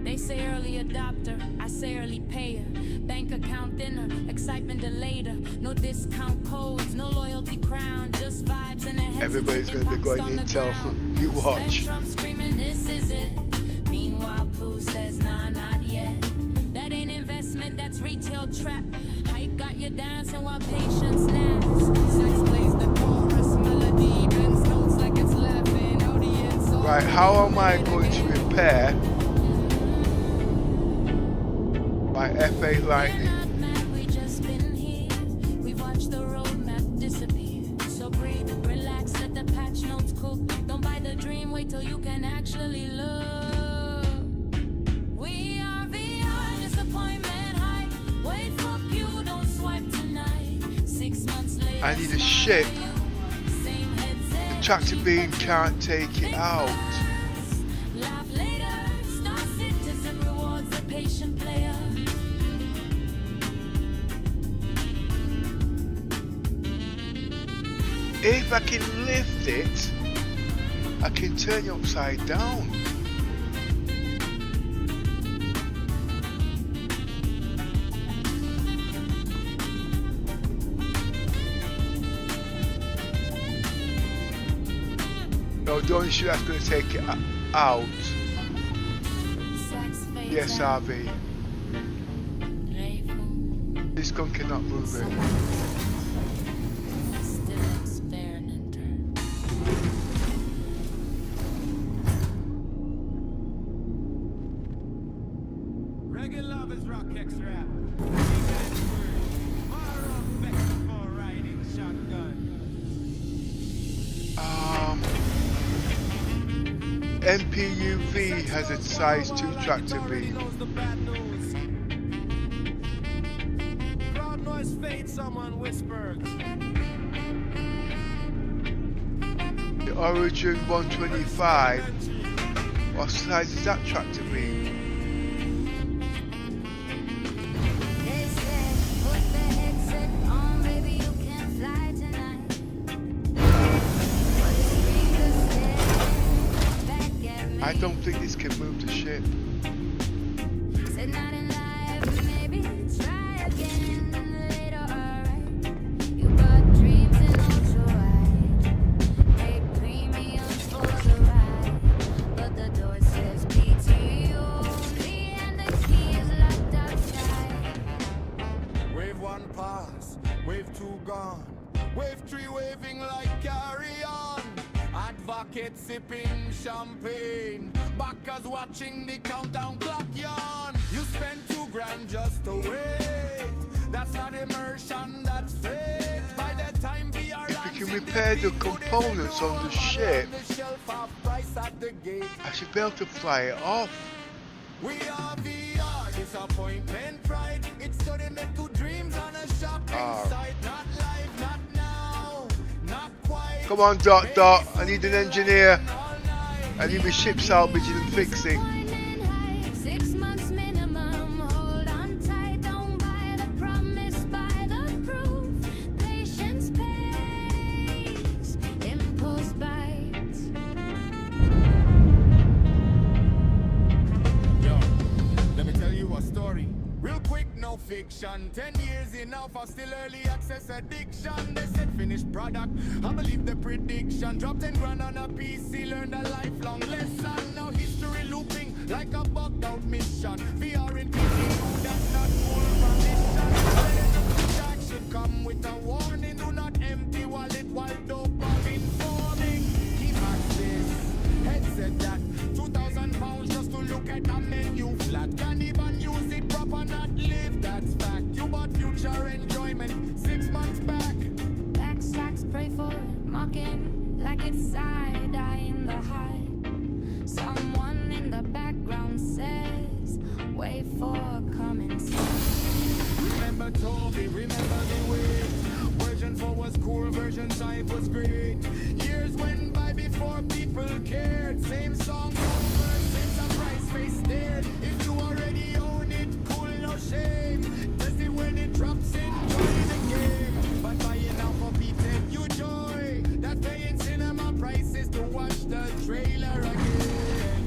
They They say early adopter, I say early payer. Bank account thinner, excitement delayed. No discount codes, no loyalty crown, just vibes in the head. Everybody's going to be going Intel for you watch. Trump screaming, this is it. Meanwhile, Pooh says, nah, not yet. That ain't investment, that's retail trap. Hype got you dancing while patience lasts. Sex plays the chorus melody, bends notes like it's laughing. Audience. Right, how am I going to repair my F8 Lightning? We just been here. We've watched the roadmap disappear. So breathe, relax, let the patch notes cook. Don't buy the dream, wait till you can actually look. We are VR, disappointment high. Wait for Pew, don't swipe tonight. 6 months later. I need a ship. The tractor beam can't take it out. Laugh later, Star Citizen rewards the patient player. If I can lift it, I can turn it upside down. No, don't shoot, that's going to take it out. Yes, RV. This gun cannot move it. MPUV has a size 2 tractor beam. Crowd noise fades, someone whispers. The Origin 125. What size is that tractor beam? They said, put the headset on, baby, you can fly tonight. I don't think this can move the ship. Said not in life, maybe try again later, alright. You got dreams in ultra wide. Pay premiums for the ride. But the door says PTU only and the key is locked outside. Wave 1 pass, wave 2 gone, wave 3 waving like carry on. Advocate sipping champagne, backers watching the countdown clock yawn. You spend $2,000 just to wait. That's not immersion, that's fate. By the time VR If we can repair the components on the ship, I should be able to fly it off. We are VR, disappointment, pride. It's turning me to dreams on a shopping site. Not live, not now, not quite. Come on, Dot Dot, I need an engineer. I need my ship salvaging and fixing. 6 months minimum, hold on tight, don't buy the promise, buy the proof. Patience pays, impulse bites. Yo, let me tell you a story. Real quick, no fiction. 10 years enough for still early access addiction. They said finished product, I believe the prediction. Dropped 10 grand on a PC, learned a lifelong lesson. Now history looping like a bugged out mission. VR in PTU, that's not full permission. Jack should come with a warning. Do not empty wallet while dopamine forming. Keep access, headset that 2,000 pounds just to look at a menu flat. Can't even use it proper, not live, that's fact. You bought future enjoyment 6 months back. Backstacks, pray for it, mocking like it's side-eye in the high. Someone in the background says, wait for coming soon. Remember Toby, remember the way. Version 4 was cool, version 5 was great. Years went by before people cared. Same song, over, same surprise face stared. If you already own it, cool, no shame. Test it when it drops, enjoy the game. But buying now for PTU joy. That's paying cinema prices to watch the trailer again.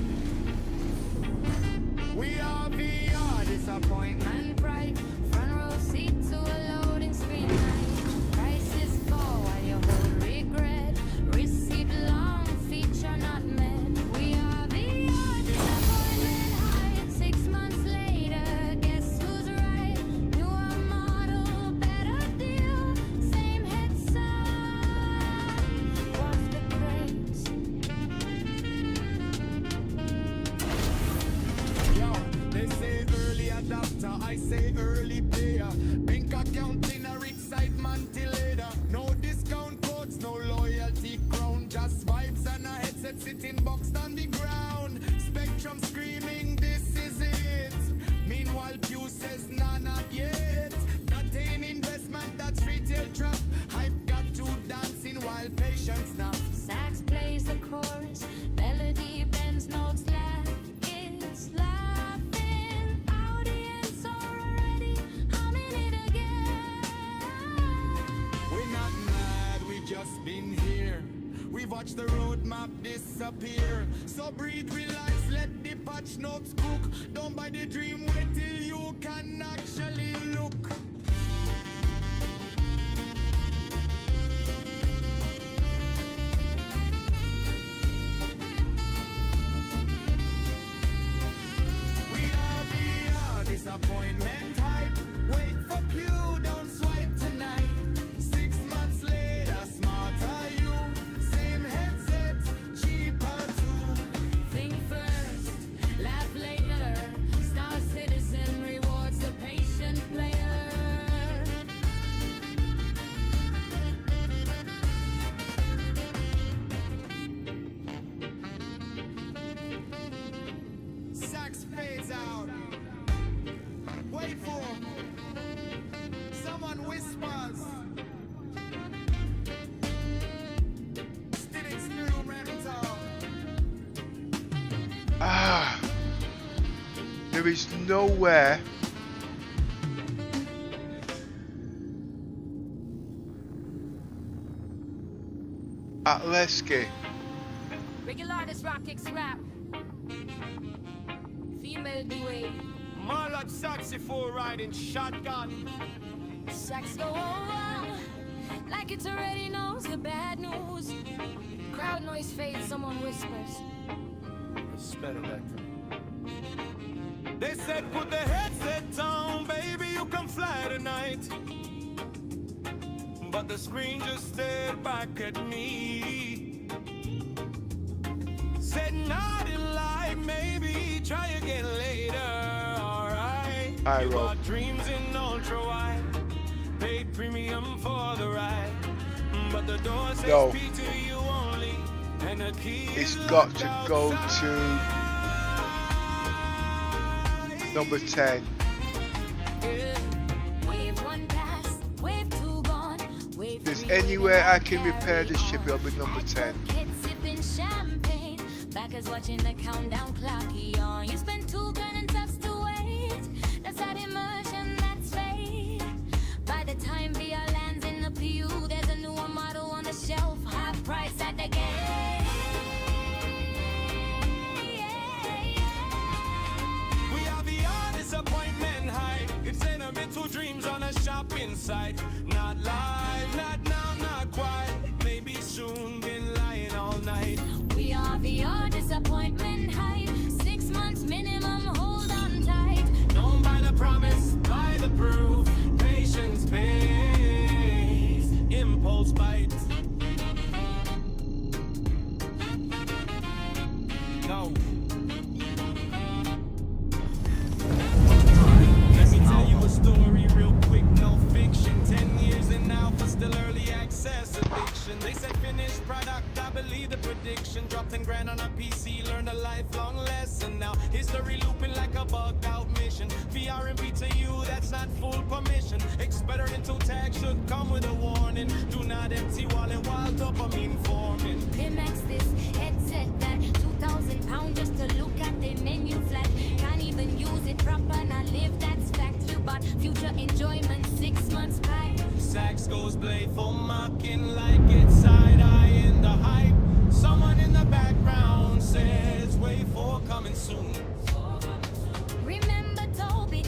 We disappointment, pride. Front row seat to a loading screen night. Prices fall while you hold regret. Receipt long, feature not met. We are beyond disappointment height. 6 months later, guess who's right? Newer model, better deal. Same headset. What's the craze? Yo, they say early adopter, I say early player. Bank account in a rich side man till later. No discount codes, no loyalty crown. Just vibes and a headset sitting boxed on the ground. Spectrum screaming, this is it. Meanwhile, Pew says, nah, not yet. Nothing investment, that's retail trap. Hype got to dancing while patience now. Sax plays the chorus, melody bends notes laugh. It's laughing, audience already humming it again. We're not mad, we just been here. We've watched the roadmap disappear. So breathe, relax, let the patch notes cook. Don't buy the dream, wait till you can actually look. We are beyond disappointment hype. Wait for Pew, don't swipe tonight. 6 months later, smarter you. Same headset, cheaper too. Think first, laugh later. Star Citizen rewards the patient player. Sax fades out. Wait for him. Someone whispers. Still experimental. Ah, there is nowhere at Lesky. Regular this rock kicks rap. Female duet. More like saxophone riding shotgun. Sax go over like it already knows the bad news. Crowd noise fades, someone whispers. Spell that to me. They said put the headset on, baby, you can fly tonight. But the screen just stared back at me. Said nothing like maybe try again later. Alright. I You roll. got dreams in ultra wide. Paid premium for the ride. But the door says No. PTU only. And the key It's is got locked to go outside. to number 10. Wave one pass, wave two gone, wave If there's three anywhere I can carry repair this ship, it'll be number 10. Kids sipping champagne, backers watching the countdown clock on. You spend 2 grand and tough to wait. That's that immersion, that's fate. By the time VR lands in the PU, there's a newer model on the shelf, half price at the gate. We are beyond disappointment high. It's enemy to dreams on a shopping site. Not live, not now, not quite. Maybe soon, been lying all night. We are VR disappointment height. 6 months minimum, hold on tight. Don't buy the promise, buy the proof. Patience pays, impulse bites. No. Let me tell you a story real quick, no fiction. 10 years and now for still early access addiction. They said finished product, I believe the prediction. Dropped 10 grand on a PC, learned a lifelong lesson. Now history looping like a bug out mission. VR and PTU, that's not full permission. Experiment to tag should come with a warning. Do not empty wallet while dopamine forming. Pimax this headset that 2,000 pounds just to look at the menu flat. Can't even use it proper, not live, that's fact. You bought future enjoyment 6 months back. Sax goes playful, mocking like it's side-eye in the hype. Someone in the background says, wait for coming soon. Remember Toby,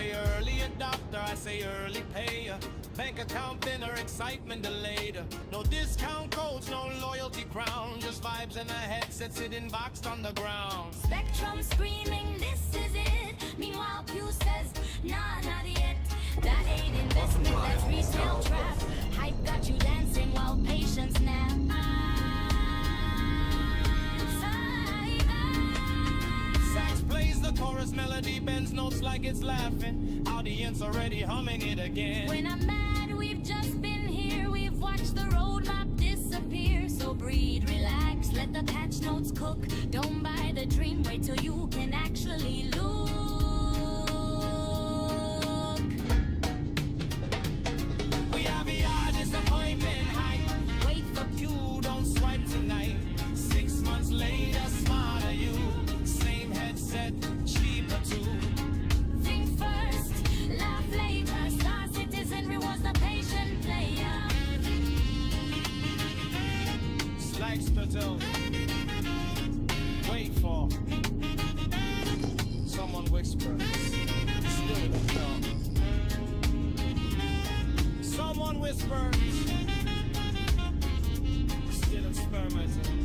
say early adopter, I say early payer. Bank account thinner, excitement delayed. No discount codes, no loyalty crown. Just vibes in a headset sitting boxed on the ground. Spectrum screaming, this is it. Meanwhile, Pew says, nah, not yet. That ain't investment, that's resale trap. Hype got you dancing while patience nap. Sax plays the chorus melody, bends notes like it's laughing. Audience already humming it again. When I'm mad, we've just been here. We've watched the roadmap disappear. So breathe, relax, let the patch notes cook. Don't buy the dream, wait till you can actually look. We have VR disappointment hype. Wait for Pew, don't swipe tonight. 6 months later, smarter you. Same headset, cheaper too. Think first, laugh later. Star Citizen rewards the patient player. Like Splatoon. Wait for someone whispers. Still don't know. Someone whispers. Still experimenting.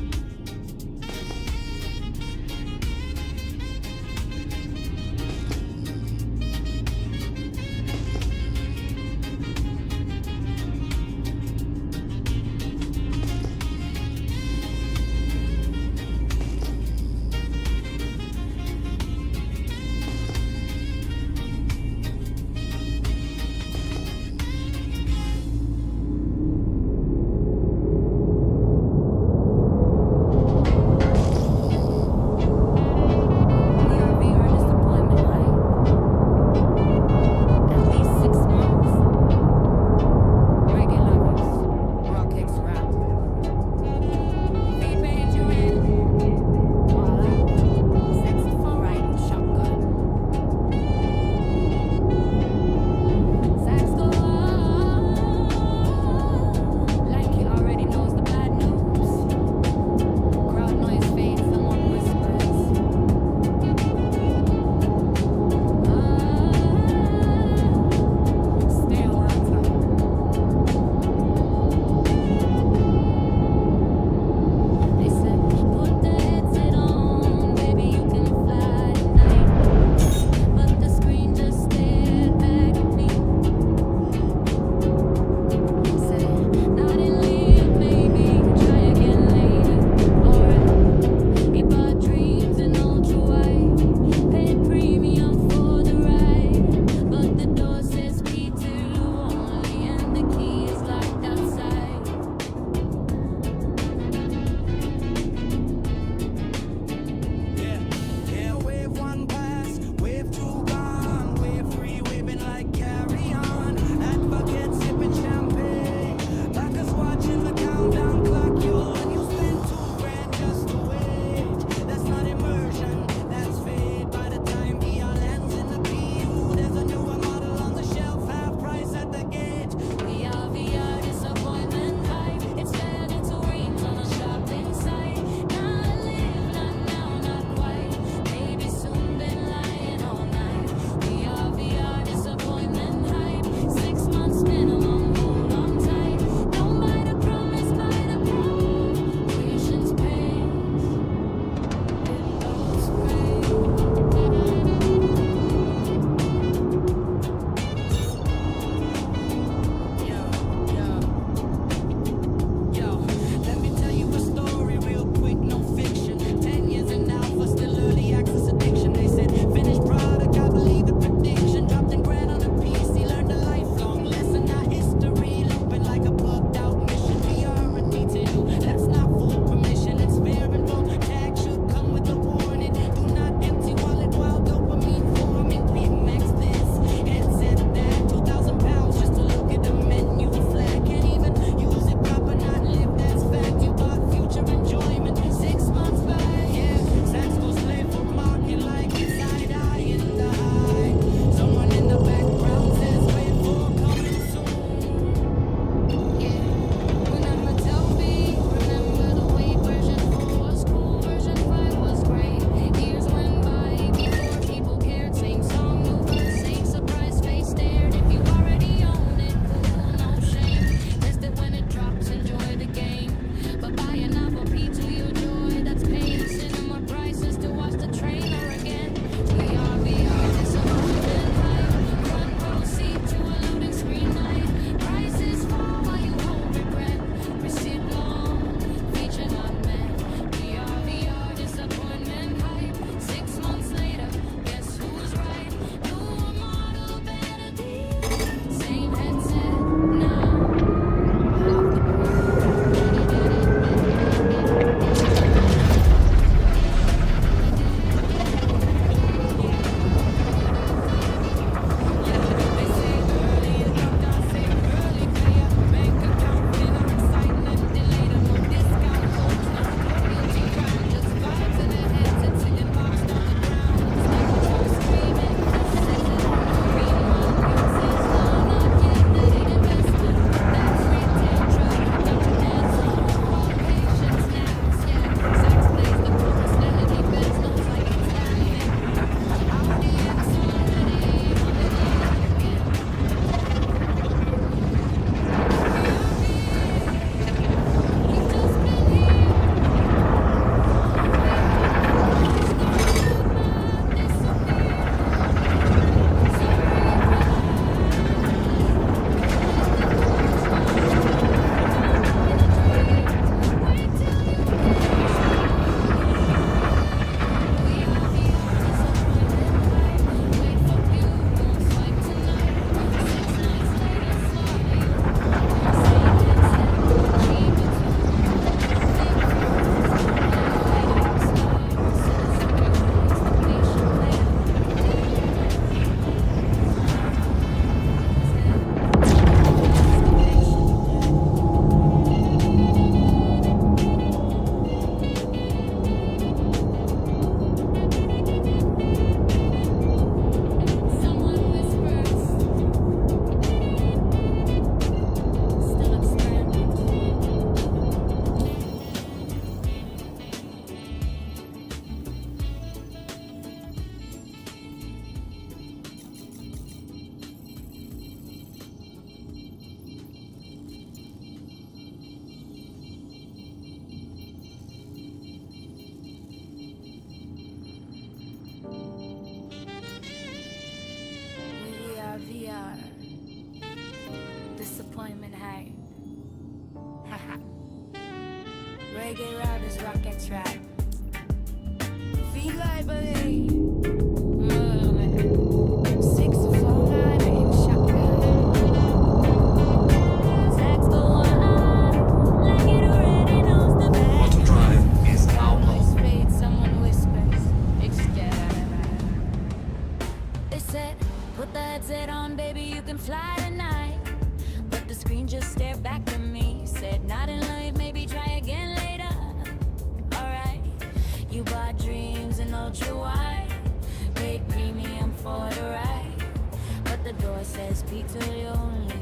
Reggae robbers, rocket trap. Feel like believe. 6 4 9 in shotgun. Sax go on, like it already knows the best. Auto drive is now Voice on. fades, someone whispers. They said, put the headset on, baby, you can fly tonight. But the screen just stared back at me. Said, not in life, maybe try again later. Alright, you bought dreams in ultra wide. Paid premium for the ride. But the door says speak to you only.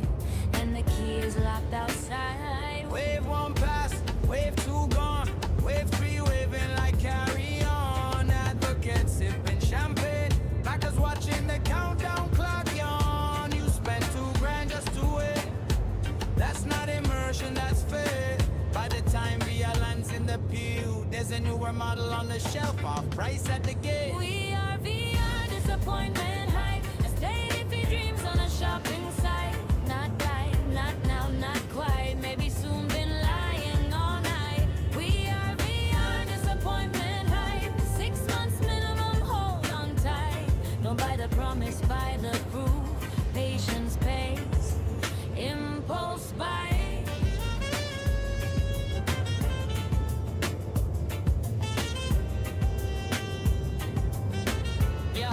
And the key is locked outside. Wave 1 past, wave 2 gone, wave 3 waving like carry on. Advocate sipping champagne, backers watching the countdown clock yawn. You spent $2,000 just to wait. That's not immersion, that's fate. By the time Via lands in the pew, there's a newer model on the shelf, off price at the gate. We are VR, disappointment hype. Stayed if he dreams on a shopping site. Not right, not now, not quite. Maybe soon, been lying all night. We are VR, disappointment hype. 6 months minimum, hold on tight. Don't buy the promise, buy the proof. Patience pays, impulse buy. Yo,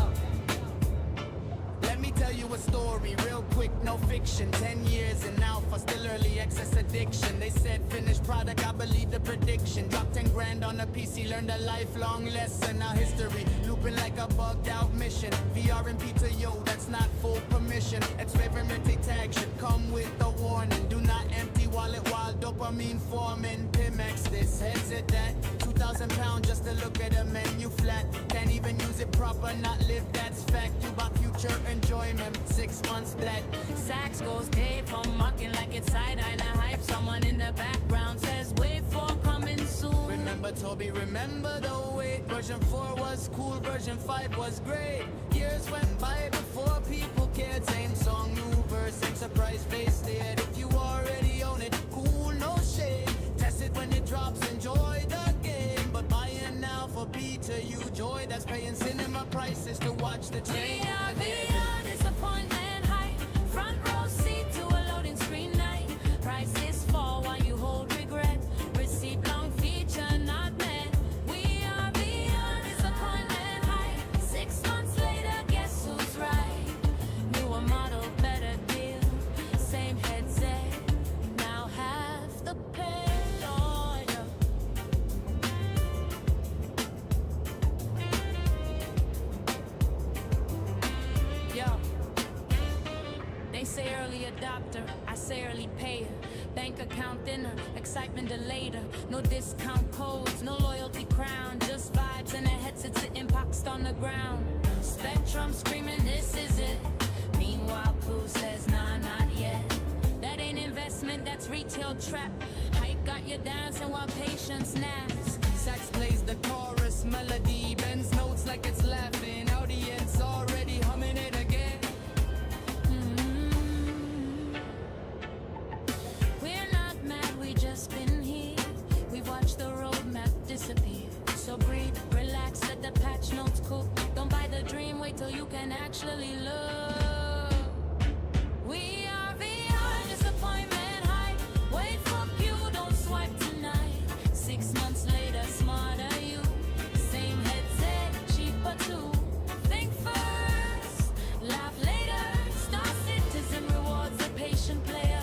let me tell you a story, real quick, no fiction. 10 years in alpha, still early access addiction. They said finished product, I believe the prediction. Dropped 10 grand on a PC, learned a lifelong lesson. Now history, looping like a bugged out mission. VR and PTU, that's not full permission. Experimental tag should come with a warning. Do not empty wallet while dopamine forming. Pimex this, headset that. 2,000 pounds just to look at a menu flat. Can't even use it proper, not live, that's fact. You bought future enjoyment, 6 months flat. Sax goes Dave from mocking like it's side-eye and hype. Someone in the background says wave 4 coming soon. Remember Toby, remember the wait. Version 4 was cool, version 5 was great. Years went by before people cared. Same song, new verse, same surprise face stared. If you already own it, cool, no shade. Test it when it drops, enjoy the game. But buying now for PTU joy, that's paying cinema prices to watch the train. VR, disappointment hype. Front row seat to a loading screen night. Prices fall while you hold regret. Receipt long feature not met. We are VR, disappointment hype. 6 months later, guess who's right? Newer model, better deal. Same headset, now half the pay. Oh, yeah. Yo, they say early adopter, I say early payer. Bank account dinner, excitement delayed. No discount codes, no loyalty crown. Just vibes and a headset sitting boxed on the ground. Spectrum screaming, this is it. Meanwhile, Pooh says, nah, not yet. That ain't investment, that's retail trap. Hype got you dancing while patience naps. Sax plays the chorus melody, bends notes like it's laughing. Audience already humming it again. We're not mad, we just been here. We've watched the roadmap disappear. So breathe, relax, let the patch notes cook. Don't buy the dream, wait till you can actually look. We are VR, disappointment high. Wait for Pew, don't swipe tonight. 6 months later, smarter you. Same headset, cheaper too. Think first, laugh later. Star Citizen rewards the patient player.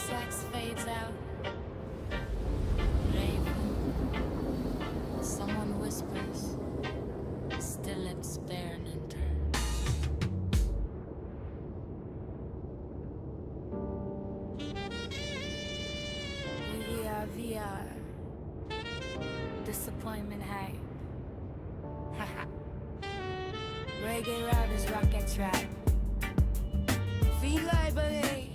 Sax fades out. Raven. Someone whispers. Still experimenter. VR. Disappointment high. Reggae rappers, rock X rap. Feel library.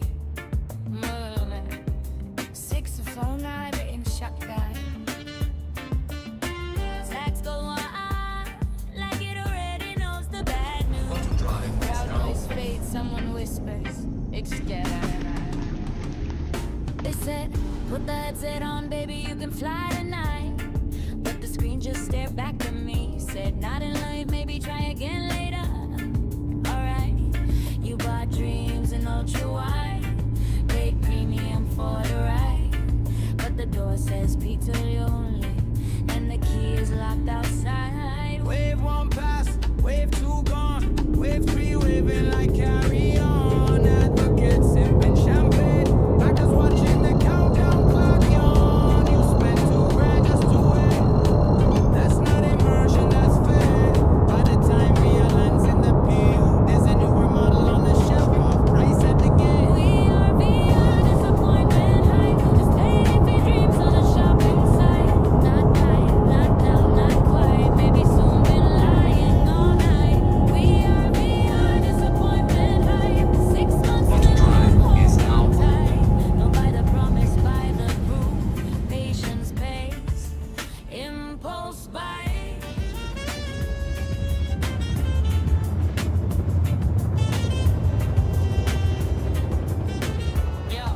Saxophone, I in shotgun. Sax go on like it already knows the bad news. Crowd noise fades, someone whispers. It's They said, put the headset on, baby, you can fly tonight. But the screen just stared back at me. Said, not in life, maybe try again later. Alright, you bought dreams and ultra wide. Paid premium for the ride. But the door says pizza only. And the key is locked outside. Wave one pass, wave two gone, wave three waving like carry on. Advocates sipping champagne, backers watching the countdown clock yawn. You spent $2 just to wait. That's not immersion, that's fake. By the time we lands in the pew, there's a newer model on the shelf, off price at the gate. We are beyond disappointment hype. Just paid for dreams on a shopping site. Not tight, not down, not quite. Maybe soon been lying all night. We are beyond disappointment hype. 6 months Want to been drive on hold is now tight. No by the promise, by the proof. Patience pays. Impulse buy. Yeah.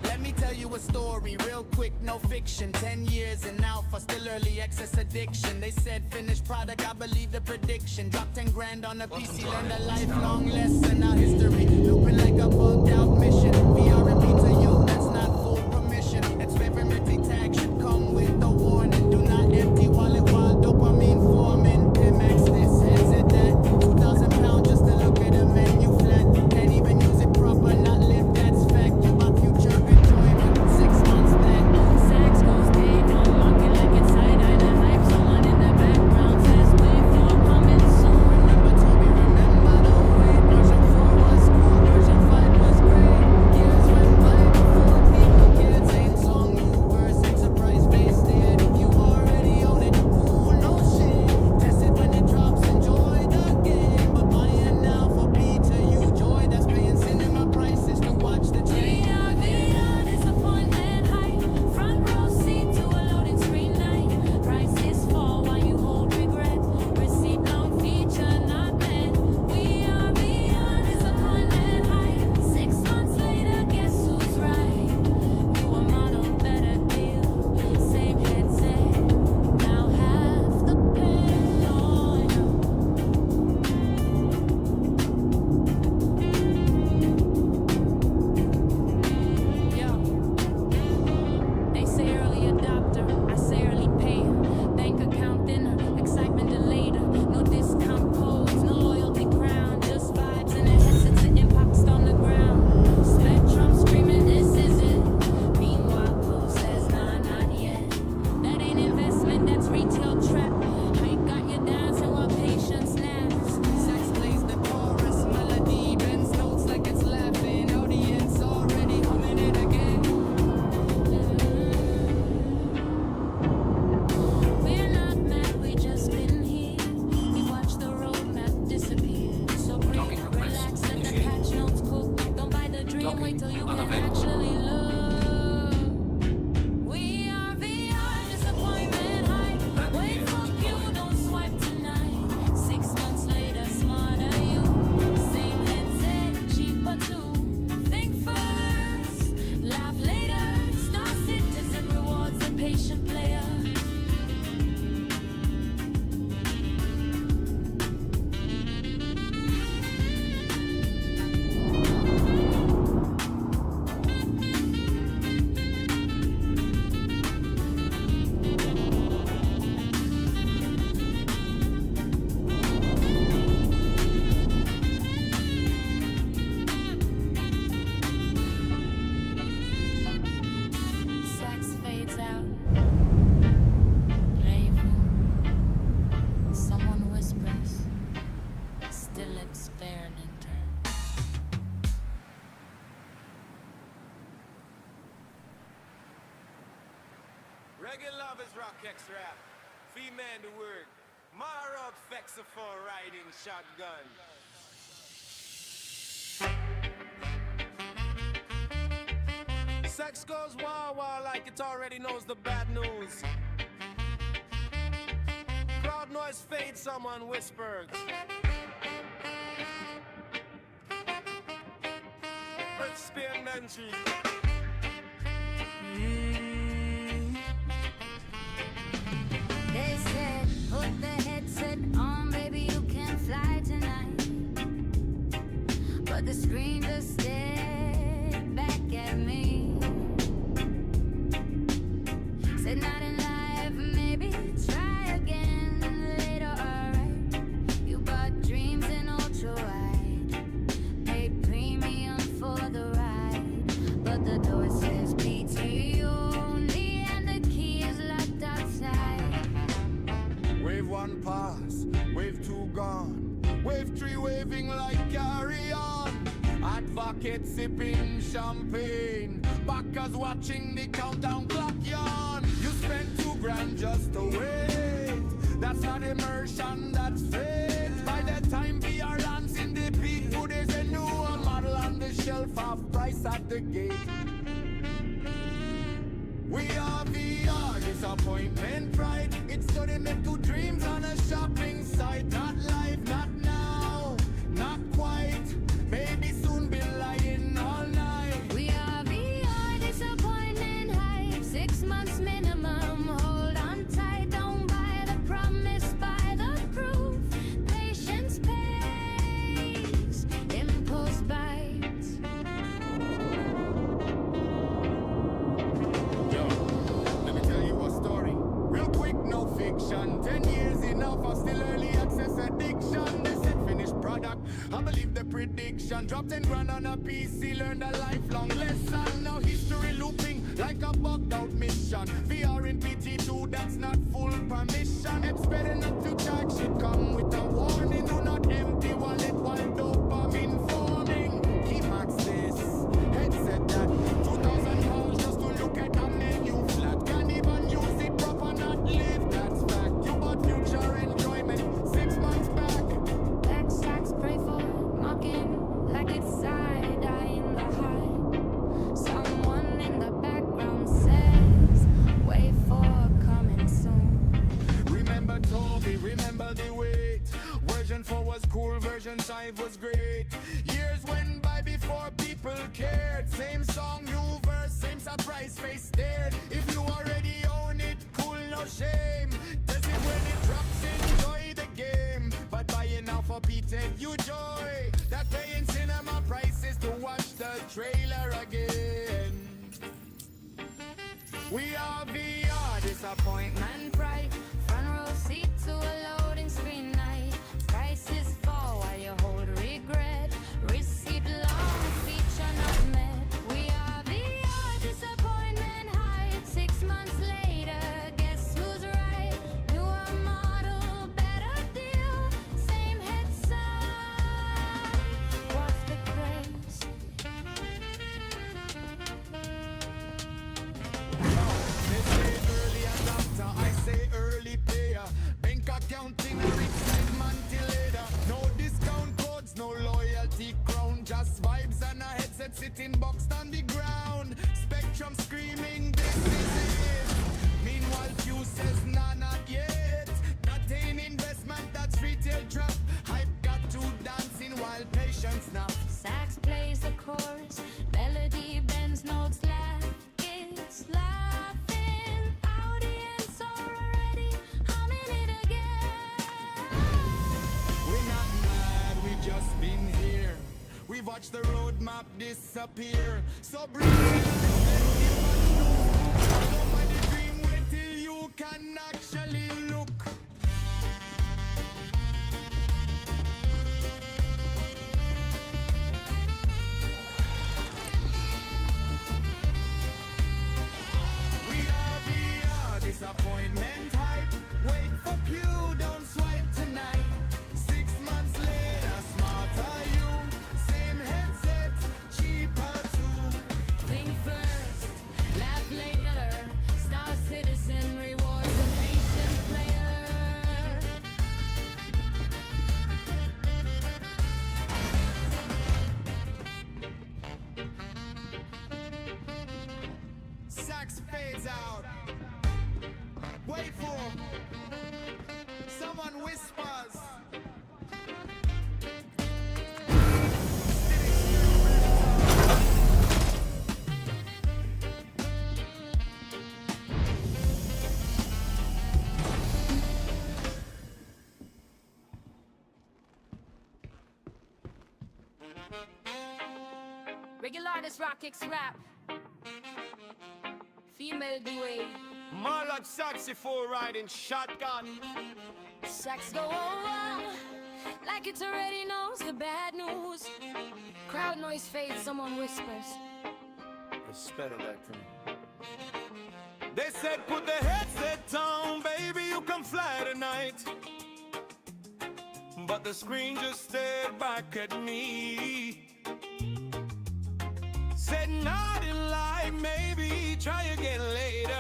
Let me tell you a story, real quick, no fiction. 10 years in alpha, still early access addiction. They said finished product, I believe the prediction. Drop 10 grand on a PC, learned a lifelong lesson. Our history, looping like a bugged out mission. VR and PTU, that's not full permission. Experimenting tag should come with the warning. Do not empty wallet while dopamine forming. Pimax this, heads it that. 2,000 pounds just to look at a menu flat. Can't even use it proper, not live, that's fact. My future enjoyment, 6 months back. Sax goes deep, no monkey like inside eye the hype. Someone in the background says wave for coming soon. Remember to be remember the way. Version 4 was cool, version 5 was great. Years went by before people cared. Same song, new verse, and surprise face dead. If you already own it, cool, no shit. Test it when it drops, enjoy the game. But buy it now for PTU joy. That's paying cinema prices to watch the We train. are beyond disappointment hype. Front row seat to a loading screen night. Prices fall while you hold regret. Receipt long feature not met. We are beyond disappointment hype. 6 months later, guess who's right? Newer model, better deal. Same headset. Now half the pen on you. Yo. They say early adopter, I say early payer. Bank account thinner, excitement delayed. No discount codes, no loyalty crown. Just vibes in the headsets, the impacts on the ground. Spectrum screaming, this is it. Meanwhile, Pooh says, nah, not yet. That ain't investment, that's retail trap. I got you dancing while patience naps. Sax plays the chorus melody, bends notes like it's laughing. Audience already humming it again. We're not mad, we just been here. We watched the roadmap disappear. So breathe, Talking request relax, let the initiated. patch notes cook. Don't buy the dream, Talking wait till you can unavailable. actually look. We are beyond disappointment hype. Wait, fuck you, don't swipe tonight. 6 months later, smarter you. Same headset, cheaper too. Think first, laugh later. Star Citizen rewards the patient player. Sax fades out. Raven. Someone whispers. Still experimenting. Reggae lovers rock X rap. Female the word. Marok Fexafor riding shotgun. Sex goes wah-wah like it already knows the bad news. Crowd noise fades, someone whispered. Let's spin entry. They said, put the headset on, baby, you can fly tonight. But the screen just stared back at me. Said not in life, maybe try again later, alright. You bought dreams in ultra wide, paid premium for the ride. But the door says PTU only and the key is locked outside. Wave one pass, wave two gone, wave three waving like carry on. Advocate sipping champagne, backers watching the countdown clock yawn. You spent $2,000 just to wait. That's not immersion, that's fate. By the time VR lands in the peak, there's a new model on the shelf, half price at the gate. We are VR, disappointment, pride. It's study meant to dreams on a shopping site. Not live, not now, not quite. Maybe soon be lying all night. We are VR, disappointment hype, 6 months minimum. Hold on tight, don't buy the promise, buy the proof. Patience pays, impulse bites. Yo, let me tell you a story. Real quick, no fiction. 10 years enough, I'm still early access addiction. They said finished product, I believe the prediction. Dropped $10,000 on a PC, learned a lifelong lesson. Now history looping like a bugged out mission. VR in PTU, that's not full permission. It's better not to charge, shit come with a warning. Do not empty wallet while dopamine forming. Keep access, headset that. 2,000 pounds just to look at a menu flat. Can't even use it proper, not live, that's fact. You bought future enjoyment 6 months back. Back stacks, pray for mocking like it's side-eye in the high. Someone in the background says, wait for coming soon. Remember Toby, remember the wait. Version 4 was cool, version 5 was great. Years went by before people cared. Same song, new verse, same surprise face stared. If you already own it, cool, no shame. Test it when it drops, enjoy the game. But buying now for PTU joy. That paying cinema prices to watch the trailer again. We are VR, Disappointment, pride, front row seat to a loading screen night. Prices fall while you hold regret. Receipt long, feature not met. We are VR, disappointment high. 6 months later, guess who's right? Newer model, better deal, same headset. What's the craze? they say early adopter, I say early payer. Bank accounting, a rich like man till later. No discount codes, no loyalty crown. Just vibes and a headset sitting boxed on the ground. Spectrum screaming, this is it. Meanwhile, Q says, nah, not yet. Not an investment, that's retail drop. Hype got to dancing while patience now. Sax plays the chorus, melody bends notes laugh. It's laughing, audience already humming it again. We're not mad, we've just been here. We've watched the roadmap disappear. So bring it, nobody dream, wait till you can actually look. We are VR, disappointment hype. Wait for Pew, don't swipe tonight. 6 months later, smarter you. Same headset, cheaper too. Think first, laugh later. fades out. Wait for someone whispers. Regular artist rock kicks rap. Female duet. More like sexy for riding shotgun. Sex go over like it already knows the bad news. Crowd noise fades, someone whispers. Spell that for me. They said put the headset down, baby, you can fly tonight. But the screen just stared back at me. Said nothing like maybe try again later,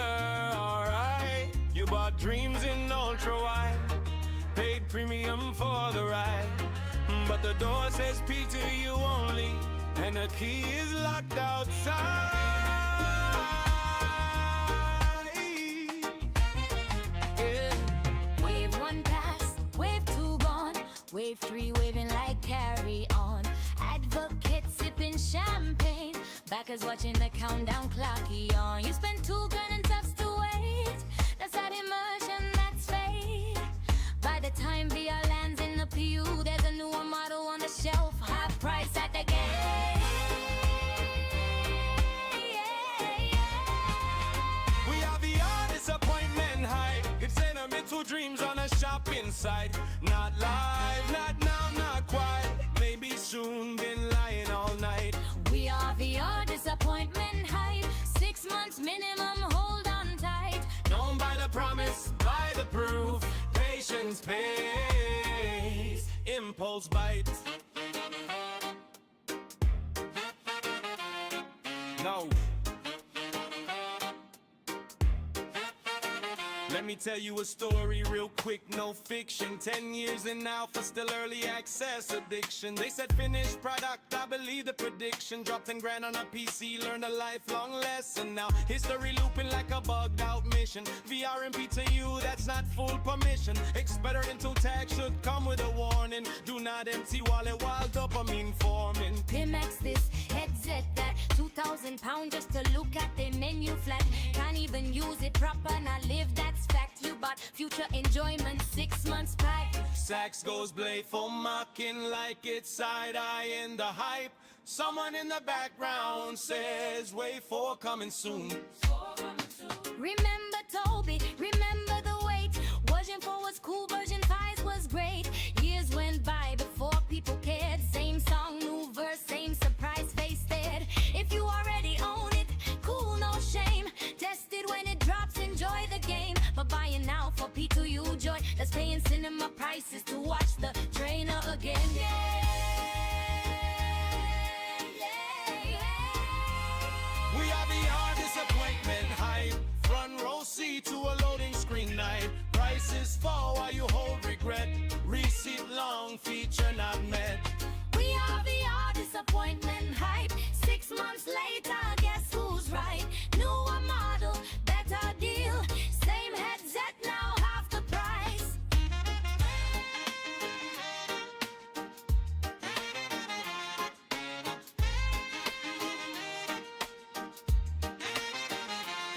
alright. You bought dreams in ultra wide, paid premium for the ride. But the door says PTU only, and the key is locked outside. Yeah. Wave 1 pass, wave 2 gone, wave 3 waving like carry on. Advocate sipping champagne, backers watching the countdown clock on. You spend 2 grand and tops to wait. That's that immersion, that's fate. By the time VR lands in the PU, there's a newer model on the shelf, half price at the gate. We have VR disappointment high. It's sentimental dreams on a shopping site. Not live, not now, not quite. Maybe soon, been lying all night. We are VR disappointment hype. 6 months minimum, hold on tight. Don't buy the promise, buy the proof. Patience pays, impulse bites. No. Let me tell you a story real quick, no fiction. 10 years in alpha, still early access addiction. They said finished product, I believe the prediction. Dropped 10 grand on a PC, learned a lifelong lesson. Now history looping like a bugged out mission. VR and PTU, that's not full permission. Experiment to tag should come with a warning. Do not empty wallet while dopamine forming. Pimax this headset that 2,000 pounds just to look at the menu flat. Can't even use it proper, not live, that's fact. You bought future enjoyment, 6 months back. Sax goes blade for mocking like it's side-eye in the hype. Someone in the background says wait for coming soon. Remember Toby, remember the wait. Version 4 was cool, version 5 was great. Years went by before people cared. Same song, new verse, same surprise face there. If you already own it, cool, no shame. Test it when it drops, enjoy the game. But buying now for P2U joy, that's paying cinema prices to watch the trainer again. We are VR disappointment hype. Front row seat to a loading screen night. Prices fall while you hold regret. Receipt long, feature not met. We are VR disappointment hype. 6 months later, guess who's right? Newer model, better deal. Same headset, now half the price.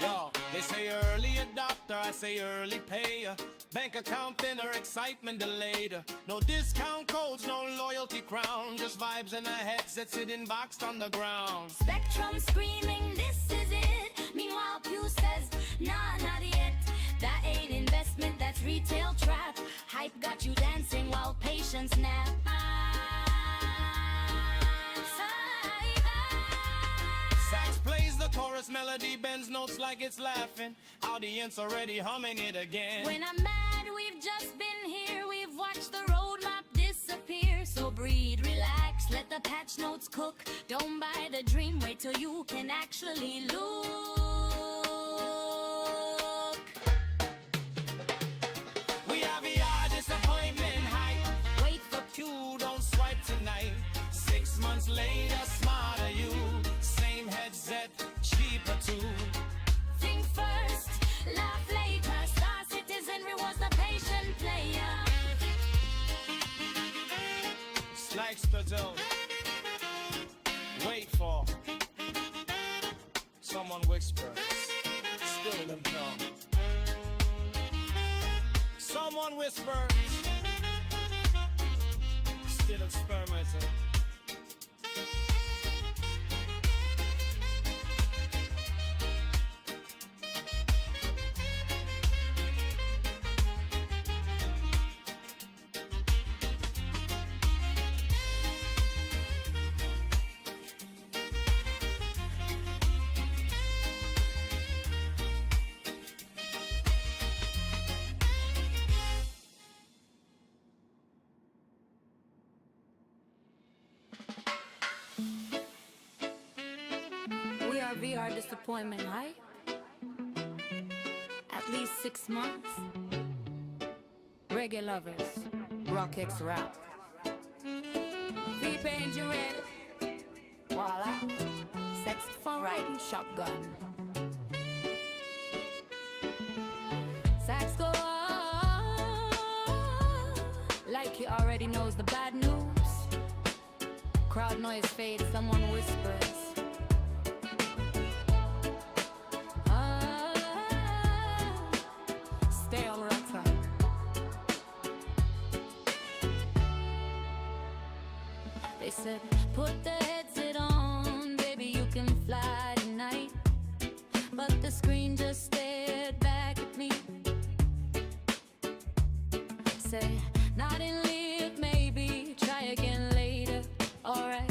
Yo, they say early adopter, I say early payer. Bank account thinner, excitement delayed. No discount codes, no loyalty crown. Just vibes in a headset sitting boxed on the ground. Spectrum screaming, this is it. Meanwhile, Pew says, nah, not yet. That ain't investment, that's retail trap. Hype got you dancing while patience nap. Sax plays the chorus melody, bends notes like it's laughing. Audience already humming it again. When I'm mad, we've just been here. We've watched the roadmap disappear. So breathe, relax, let the patch notes cook. Don't buy the dream, wait till you can actually look. We have VR disappointment hype. Wait for Q, don't swipe tonight. 6 months later, smarter you. Same headset, cheaper too. think still wait for someone whispers, still them come. Someone whispers, still experimenting. We are VR disappointment, right? At least 6 months. Reggae lovers, rock X rap. V-Paint, you ready? Voila. Sex for riding shotgun. Sax go on, like he already knows the bad news. Crowd noise fades, someone whispers. Stay on Rata. They said, put the headset on, baby, you can fly tonight. But the screen just stared back at me. Say, not in live, maybe, try again later. Alright,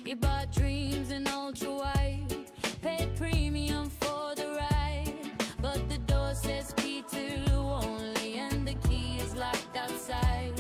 you bought dreams in ultra wide, paid premium for the ride, but the door says PTU only and the key is locked outside.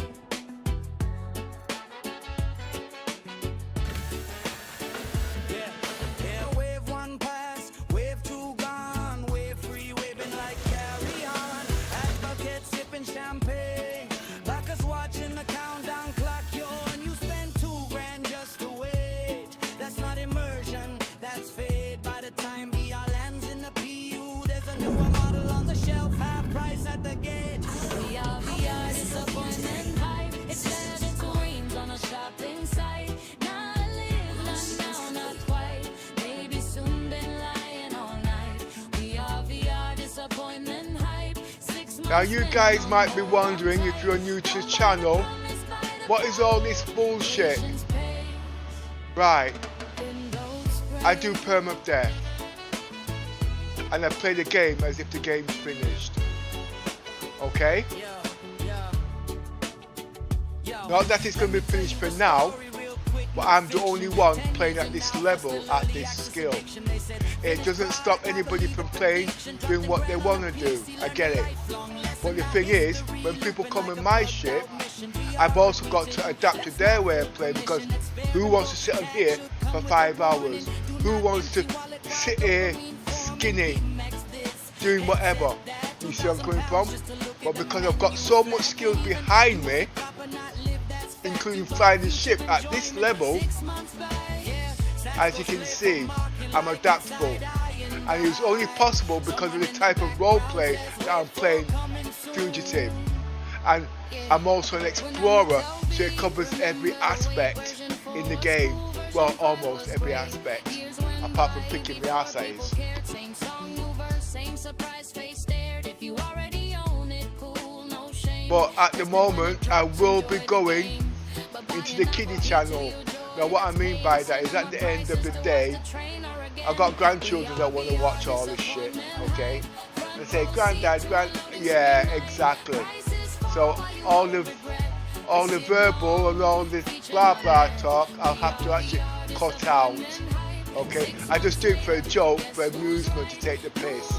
Yeah, wave one pass, wave two gone, wave three waving like carry on. Advocate sipping champagne, backers watching the countdown clock. Yo, and you spend $2,000 just to wait. That's not immersion, that's fade. By the time VR lands in the PU, there's a newer model on the shelf, half price at the gate. VR disappointment hype. It's better than dreams on a shopping site. Not live, not now, not quite. Maybe soon been lying all night. VR disappointment hype. 6 months. Now you guys might be wondering, if you're new to the channel, what is all this bullshit? Right, I do perma death, and I play the game as if the game's finished. Okay? Not that it's going to be finished for now, but I'm the only one playing at this level, at this skill. It doesn't stop anybody from playing, doing what they want to do. I get it. But the thing is, when people come in my ship, I've also got to adapt to their way of playing, because who wants to sit on here for 5 hours? Who wants to sit here skinny, doing whatever? You see where I'm coming from? But because I've got so much skills behind me, including flying the ship at this level, as you can see, I'm adaptable. And it's only possible because of the type of roleplay that I'm playing, Fugitive. And I'm also an explorer, so it covers every aspect in the game. Well, almost every aspect, apart from picking the assays. But at the moment, I will be going into the kiddie channel. Now what I mean by that is, at the end of the day, I've got grandchildren that want to watch all this shit, okay? They say, granddad, yeah, exactly. So all the verbal and all this blah blah talk, I'll have to actually cut out, okay? I just do it for a joke, for amusement, to take the piss.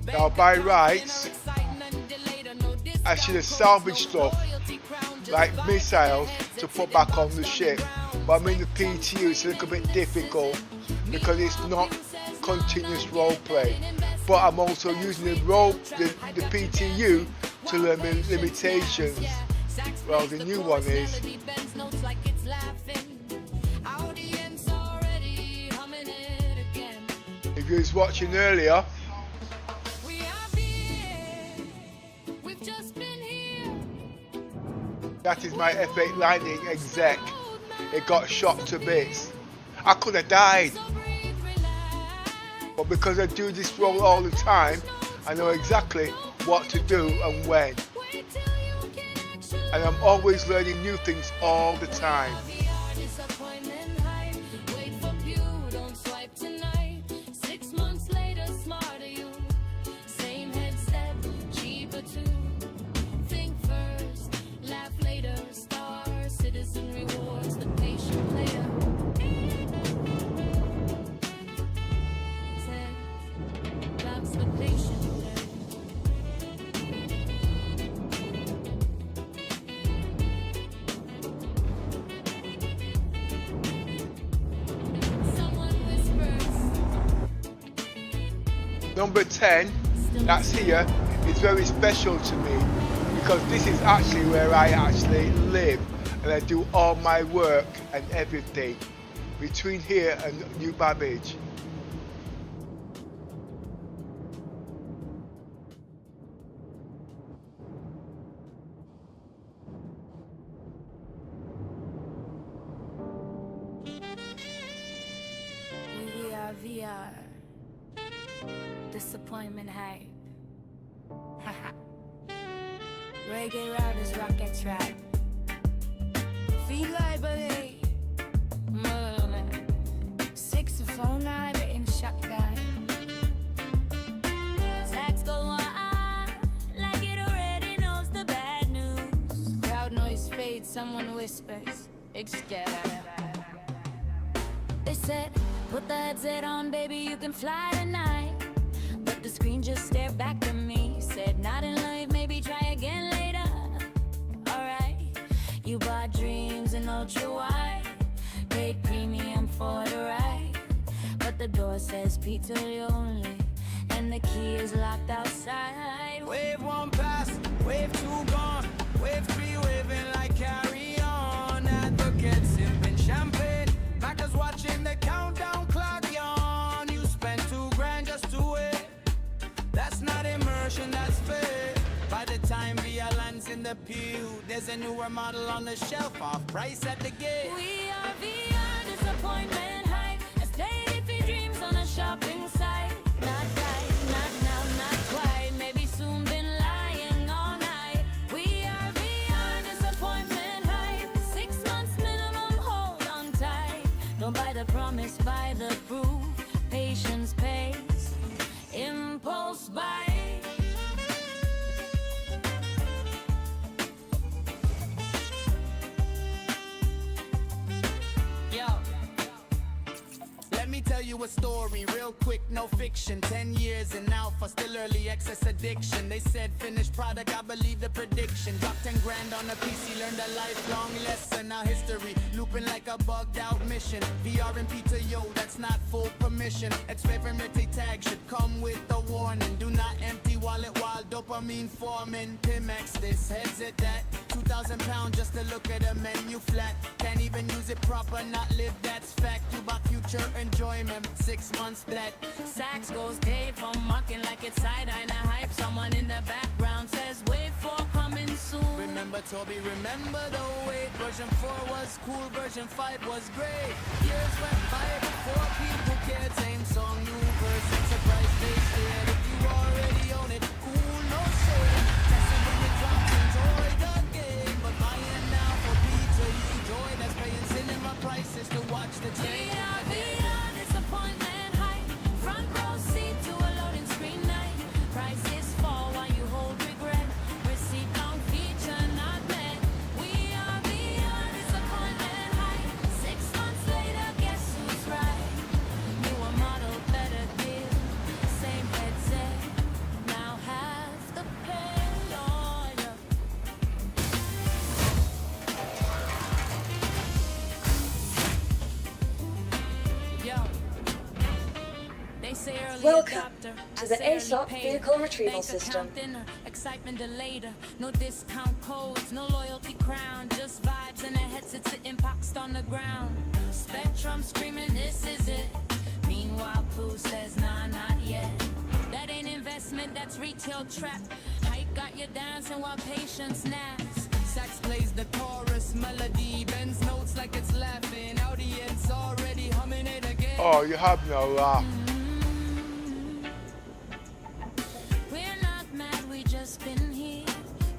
Now by rights, I should have salvaged stuff like missiles to put back on the ship, but I'm in the PTU, it's a little bit difficult because it's not continuous roleplay. But I'm also using the PTU to the limitations. Well, the new one is. If you was watching earlier, that is my F8 Lightning exec. It got shot to bits. I could have died. But because I do this role all the time, I know exactly what to do and when. And I'm always learning new things all the time. Number 10, that's here, is very special to me because this is actually where I actually live and I do all my work and everything between here and New Babbage. VR. Disappointment hype. Reggae routers, rocket trap. Feel library. Merlin. 649 in shotgun. Sax go on like it already knows the bad news. Crowd noise fades, someone whispers. It's scared. They said, put the headset on, baby, you can fly tonight. But the screen just stared back at me. Said, not in life, maybe try again later. Alright, you bought dreams in ultra wide. Paid premium for the ride. But the door says PTU only. And the key is locked outside. Wave 1 past, wave 2 gone. Wave 3 waving like carry on. Advocates sipping champagne. Backers watching the countdown clock yawn. You spent $2,000 just to wait. That's not immersion, that's fake. By the time VR lands in the pew, there's a newer model on the shelf, off price at the gate. We are VR disappointment hype. Estate for dreams on a shopping site. Not right, not now, not quite. Maybe soon, been lying all night. We are VR disappointment hype. 6 months minimum, hold on tight. Don't buy the promise, buy the proof. Patience pays. Impulse buy. Yo, let me tell you a story real quick, no fiction. 10 years and now for still early access addiction. They said finished product, I believe the prediction. Dropped 10 grand on a PC, learned a lifelong lesson. Now history looping like a bugged out mission. VR and PTU, that's not full permission. Experimental tag should come with a warning. Do not empty wallet while dopamine forming. Pimax this, headset that. 2,000 pounds just to look at a menu flat. Can't even use it proper, not live, that's fact. You bought future enjoyment, 6 months flat. Sax goes Dave from mocking like it's side-eye. Now hype, someone in the background says wait for coming soon. Remember Toby, remember the wait. Version 4 was cool, version 5 was great. Years went by before people cared. Same song, new version, surprise they scared. If you already own it, cool, no shade. Testing when it drops, enjoy the game. But buying now for pizza, you enjoy. That's paying cinema prices to watch the change. VR disappointment hype. Front row seat to a loading screen night. Prices fall while you hold regret. Receipt don't feature not met. We are VR disappointment hype. 6 months later, guess who's right? Newer model, better say early Welcome adopter. to I the say early ASOP payer. vehicle retrieval Bank system. account thinner, excitement delayed. No discount codes, no loyalty crown. Just vibes and a headset sitting boxed on the ground. Spectrum screaming, this is it. Meanwhile, Pooh says, nah, not yet. That ain't investment, that's retail trap. Hype got you dancing while patience naps. Sax plays the chorus melody, bends notes like it's laughing. Audience already humming it again. Oh, you have no laugh. We're not mad, we just been here.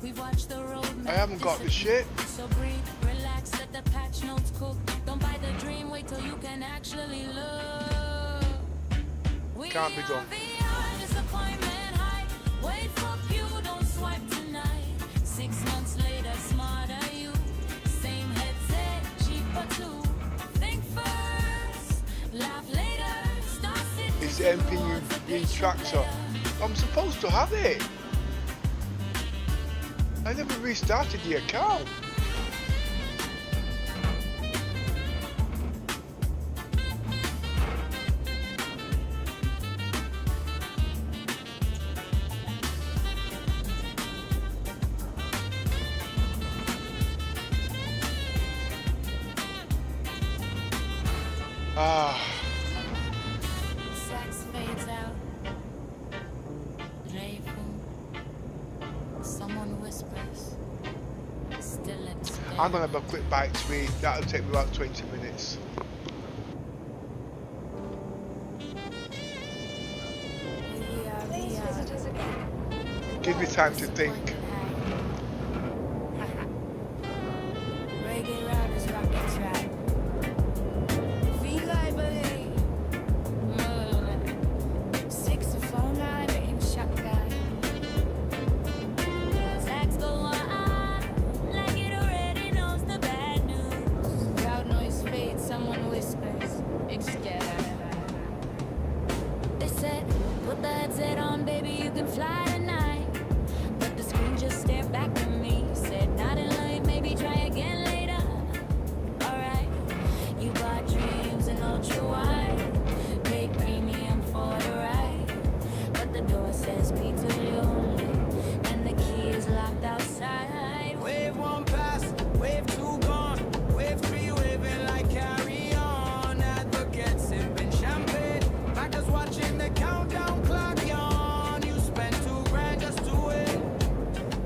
We've watched the road. I haven't got the shit. So breathe, relax, let the patch notes cook. Don't buy the dream, wait till you can actually look. We Can't be done. are beyond disappointment high. Wait for you, don't swipe tonight. 6 months later, smarter you. Same headset, cheaper too. Think first, laugh later. Start sitting It's MPU retractor. I'm supposed to have it. I never restarted the account. Sax fades out. Someone whispers. Still at stay. I'm gonna have a quick bite to eat. That'll take me about 20 minutes. Please visit us again. Give me time to think. Reggae riders rock the track. Feel like believe. Saxophone line, baby, shotgun. Sax go on, like it already knows the bad news. Crowd noise fades, someone whispers. They said, put the headset on, baby, you can fly tonight. But the screen just stared back at me. Said, not in light, maybe try again later. Alright, you got dreams and ultra wide. Pay premium for the ride. But the door says PTU only. And the key is locked outside. Wave 1 past, wave 2 gone, wave 3 waving like carry on. Advocates sipping champagne, backers watching the countdown clock yawn. You spent $2,000 just to wait.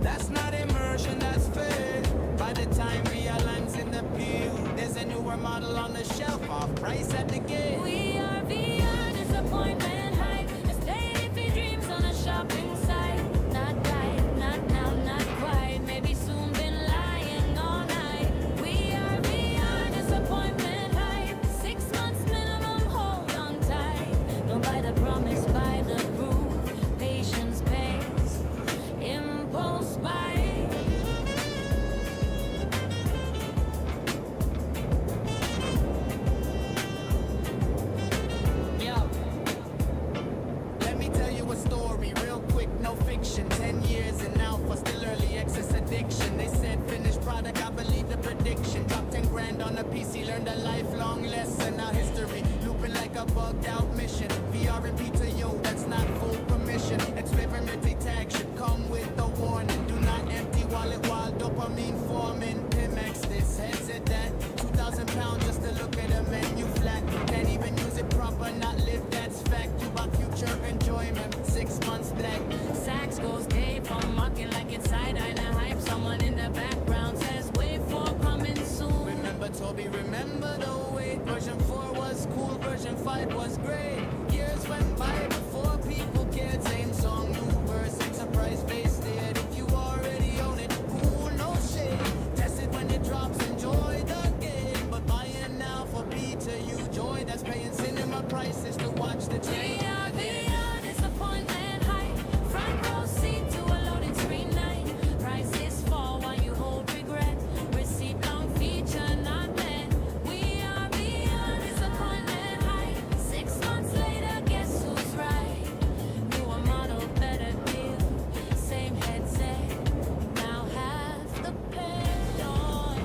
That's not immersion, that's fake. By the time realigns in the pew, there's a newer model on the shelf, off price at the gate. We are beyond disappointment high. Stay if your dreams on a shopping site. Not right, not now, not quite. Maybe soon been lying all night. We are beyond disappointment high. 6 months minimum, hold on tight. Don't buy the promise, buy the proof. Patience pays, impulse buy. Yo, let me tell you a story real quick, no fiction. 10 years and now for still early access addiction. They said finished product, I believe the prediction. Dropped 10 grand on a PC, learned a lifelong lesson. Now history, looping like a bugged out mission. VR and PTU, that's not full permission. Experimental tag should come with a warning. Do not empty wallet while dopamine forming. Pimex this, headset that. 2,000 pounds just to look at a menu flat. Can't even use it proper, not live, that's fact. You bought future enjoyment, 6 months black. Sax goes gay from mocking like it's side-eye and hype. Someone in the background says, wait for coming soon. Remember Toby, remember the wait. Version 4 was cool, version 5 was great. Years went by before people cared. Same song, new verse, enterprise based it. If you already own it, cool, no shade. Test it when it drops, enjoy the game. But buy it now for PTU joy. That's paying cinema prices to watch the train. We are beyond disappointment high. Front row seat to a loading screen night. Prices fall while you hold regret. Receipt long feature not met. We are beyond disappointment high. 6 months later, guess who's right? Newer model, better deal. Same headset, now half the pay on.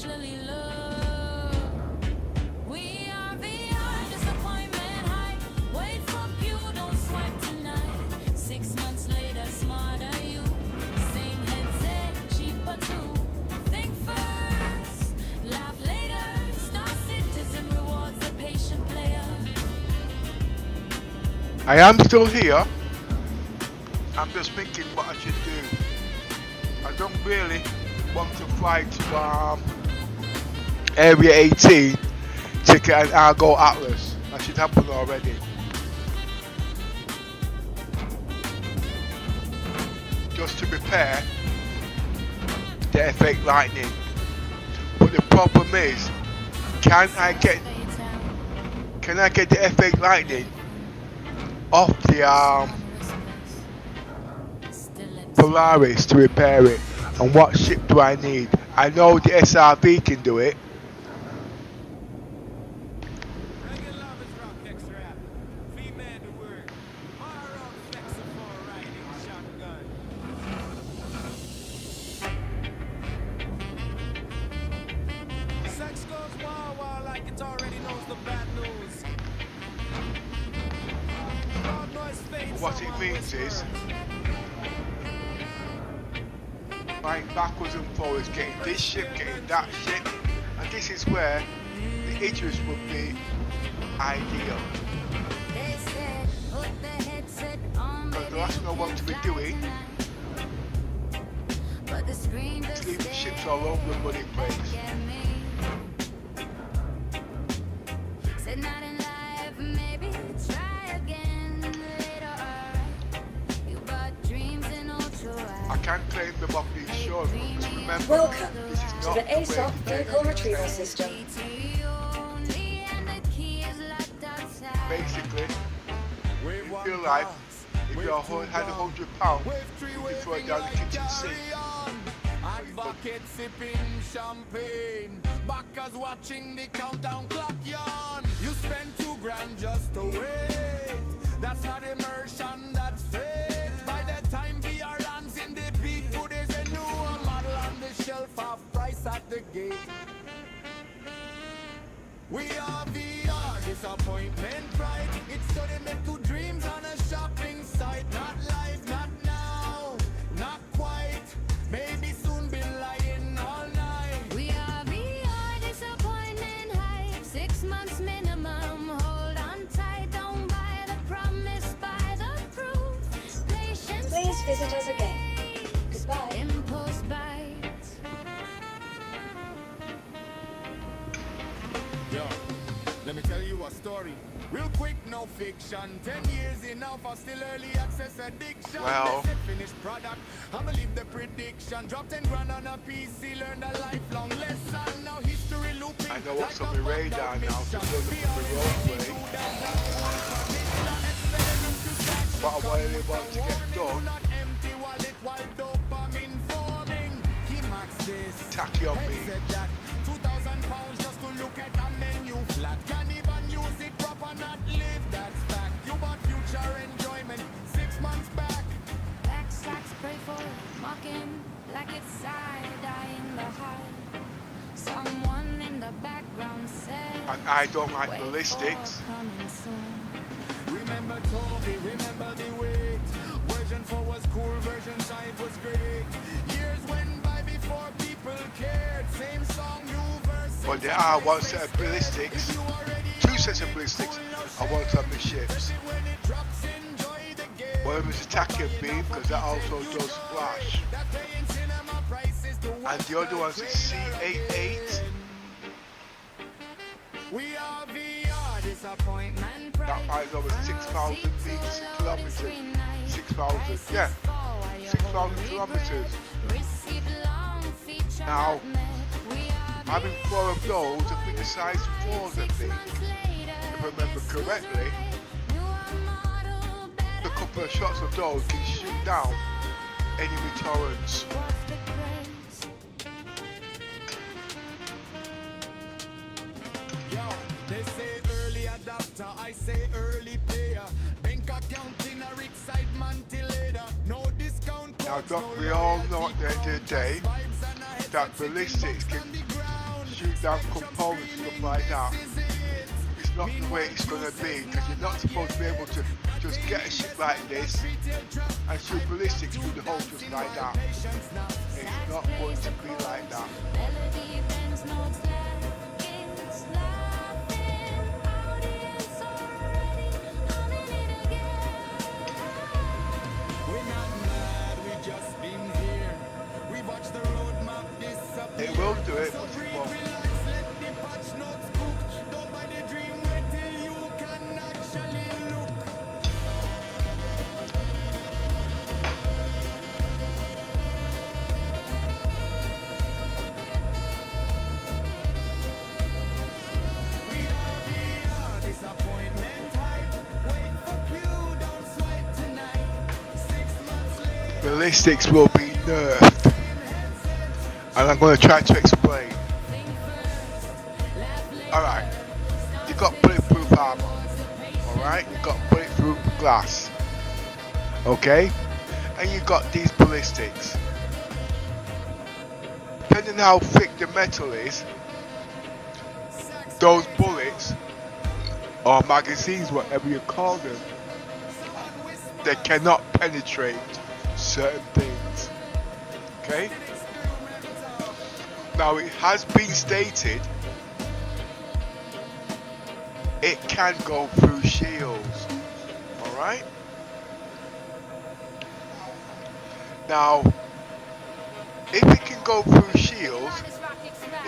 especially love. We are VR, disappointment high. Wait for you, don't swipe tonight. 6 months later, smarter you. Same headset, cheaper too. Think first, laugh later. Star Citizen rewards the patient player. I am still here. I'm just thinking what I should do. I don't really want to fly to Area 18 to get an Argo Atlas. That should happen already. Just to prepare the F8 Lightning. But the problem is, can I get the F8 Lightning off the Polaris to repair it? And what ship do I need? I know the SRV can do it. Sex goes wild, wild like it already knows the bad news. Loud noise fades, What so it I means whisper. is flying backwards and forwards, getting this ship, getting that ship, and this is where the Idris would be ideal. They said, put the headset on, Because the baby, last thing I you want can to be fly doing tonight. But the screen is just leaving ships stared all over the bloody place. back at me. Said not in life, maybe try again later, alright. You got dreams in ultra I wide. can't claim them off the insurance because remember, Welcome this is to not the the way ASOC to vehicle do it. retrieval system. Only and the key is locked outside. Basically, Wave you one feel like pass, if wave you two had down. £100, Wave three, you could wave throw it in down the like kitchen sink. carry on. Advocate sipping champagne, backers watching the countdown clock yawn. You spend $2,000 just to wait. That's not immersion, that's fate. By the time VR lands in the P2, there's a newer model on the shelf, half price at the gate. We are VR, disappointment, pride. It's turning into dreams on a shopping site. Not live, not now, not quite. Maybe soon be lying all night. We are beyond disappointment hype. 6 months minimum. Hold on tight. Don't buy the promise, buy the proof. Patience. Please visit us again. Goodbye. Impulse bites. Yo, let me tell you a story. Real quick, no fiction. 10 years enough for still early access addiction. Well. They said finished product. I believe the prediction. Drop 10 grand on a PC, learn a lifelong lesson. Now history looping. I know what's on my radar now to build up my roleplay. What I really want to get done, tacky on me. 2,000 pounds just to look at a menu flat. Can't even use it proper, not live, that's fact. You want future enjoyment 6 months back. Backslacks pray for it. Mocking like it's side-eye in the high. Someone in the background said. And I don't like "Wait ballistics. for coming soon." Remember Toby, remember the wait. Version 4 was cool, version 5 was great. Years went by before people cared. Same song, new verse. But there are one set of ballistics, 2 sets of ballistics, and one set of the ships. When it drops, enjoy the game. One of them is attacking beam because that also does flash. That paying cinema prices to And the other one's a C88. We are VR, disappointment. That flies over 6,000 kilometers. 6,000, yeah, 6,000 kilometers. Now, having 4 of those, I think the size 4s, I think, if I remember correctly, a couple of shots of those can shoot down enemy torrents. Yo, they say early adopter, I say early player. Bank account in a rich side mantilator. No discount. Now, don't we all know at the end of the day that ballistics can shoot down components, stuff like that. It's not the way it's gonna be, because you're not supposed to be able to just get a ship like this and shoot ballistics through the hole just like that. It's not going to be like that. It will do it, but it won't. Ballistics will be nerfed, and I'm going to try to explain. Alright, you got bulletproof armor, alright, you got bulletproof glass, okay, and you got these ballistics. Depending on how thick the metal is, those bullets, or magazines, whatever you call them, they cannot penetrate certain things, okay? Now it has been stated it can go through shields, alright? Now, if it can go through shields,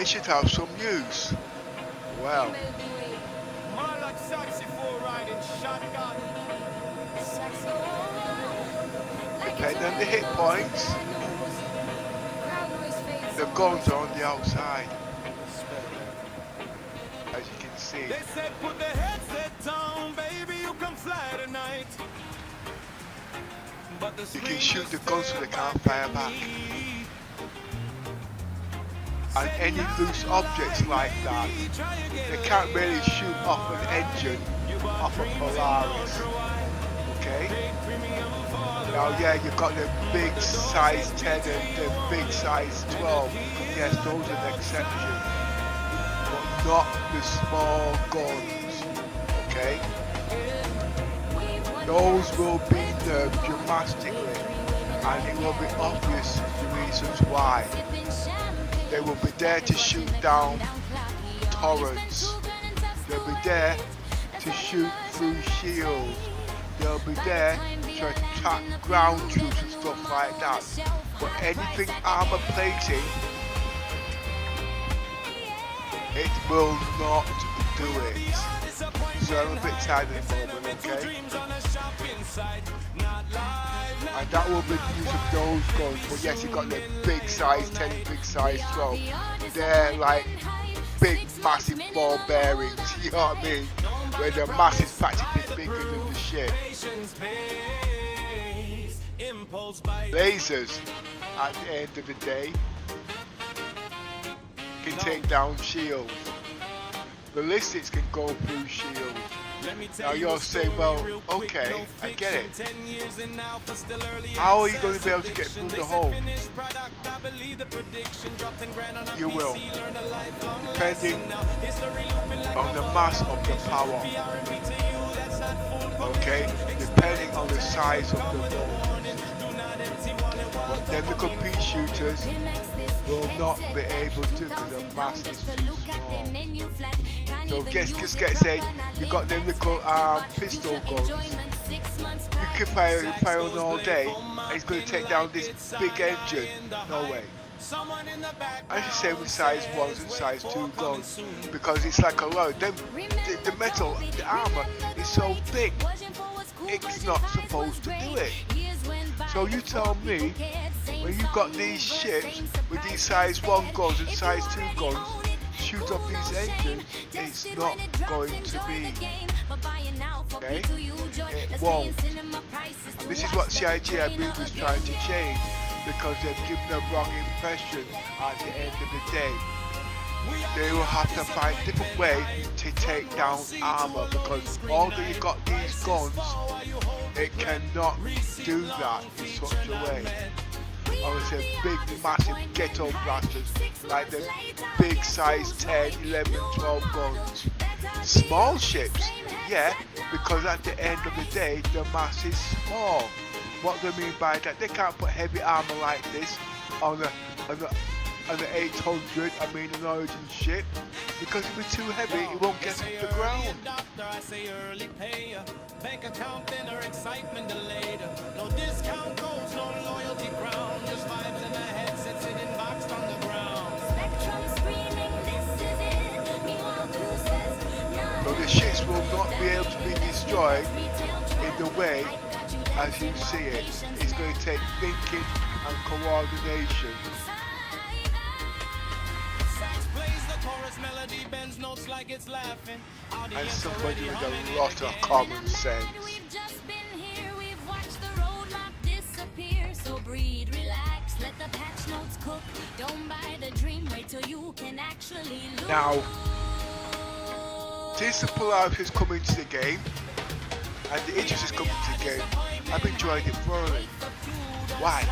it should have some use. Well, depending on the hit points, the guns are on the outside, as you can see. They said put the headset down, baby, you can fly tonight. But You can shoot the guns so they can't fire back. And any loose objects like that, they can't really shoot off an engine, off a Polaris. Okay? Now yeah, you've got the big size 10 and the big size 12. Yes, those are an exception. But not the small guns. Okay? Those will be nerfed dramatically, and it will be obvious the reasons why. They will be there to shoot down torrents. They'll be there to shoot through shields. They'll be there to attack ground troops and stuff like that. But anything armor plating, it will not do it. So I'm a bit tired at the moment, okay? And that will be the use of those guns. But yes, you got the big size 10, big size 12. They're like big, massive ball bearings, you know what I mean? Where the mass is practically bigger than the ship. Lasers, at the end of the day, can take down shields. Ballistics can go through shields. Now you're saying, well, okay, I get it. How are you going to be able to get through the hole? You will, depending on the mass of the power. Okay, depending on the size of the ball. But then the complete shooters will not be able to because the mass is too small. So just get saying you got them little pistol guns. You can fire on all day and it's going to take down this big engine. No way. I should say with size 1s and size 2 guns because it's like a load. Then the metal, the armor is so thick, it's not supposed to do it. So you tell me, when you've got these ships with these size 1 guns and size 2 guns, shoot up these engines, it's not going to be. Okay? It won't. And this is what CIG, I believe, is trying to change because they've given a wrong impression at the end of the day. They will have to find a different way to take down armor because although you've got these guns, it cannot do that in such a way. Obviously, big, massive ghetto blasters, like the big size 10, 11, 12 guns. Small ships, yeah, because at the end of the day, the mass is small. What do they mean by that? They can't put heavy armor like this on the 800, I mean an Origin ship, because it'll be too heavy, it won't get off the ground. Bank account dinner, excitement delayed. No discount codes, no loyalty crown. Just vibes in the headset sitting boxed on the ground. Spectrum screaming, this is it. Meanwhile, Blue says, So the ships will not be able to be destroyed in the way as you see it. It's going to take thinking and coordination. And somebody with a lot of common sense. we've just been here, we've watched the roadmap disappear. So breathe, relax, let the patch notes cook. Don't buy the dream, wait till you can actually look. Now, since the Polaris is coming to the game, and the Aegis is coming to the game, I've enjoyed it thoroughly. Why?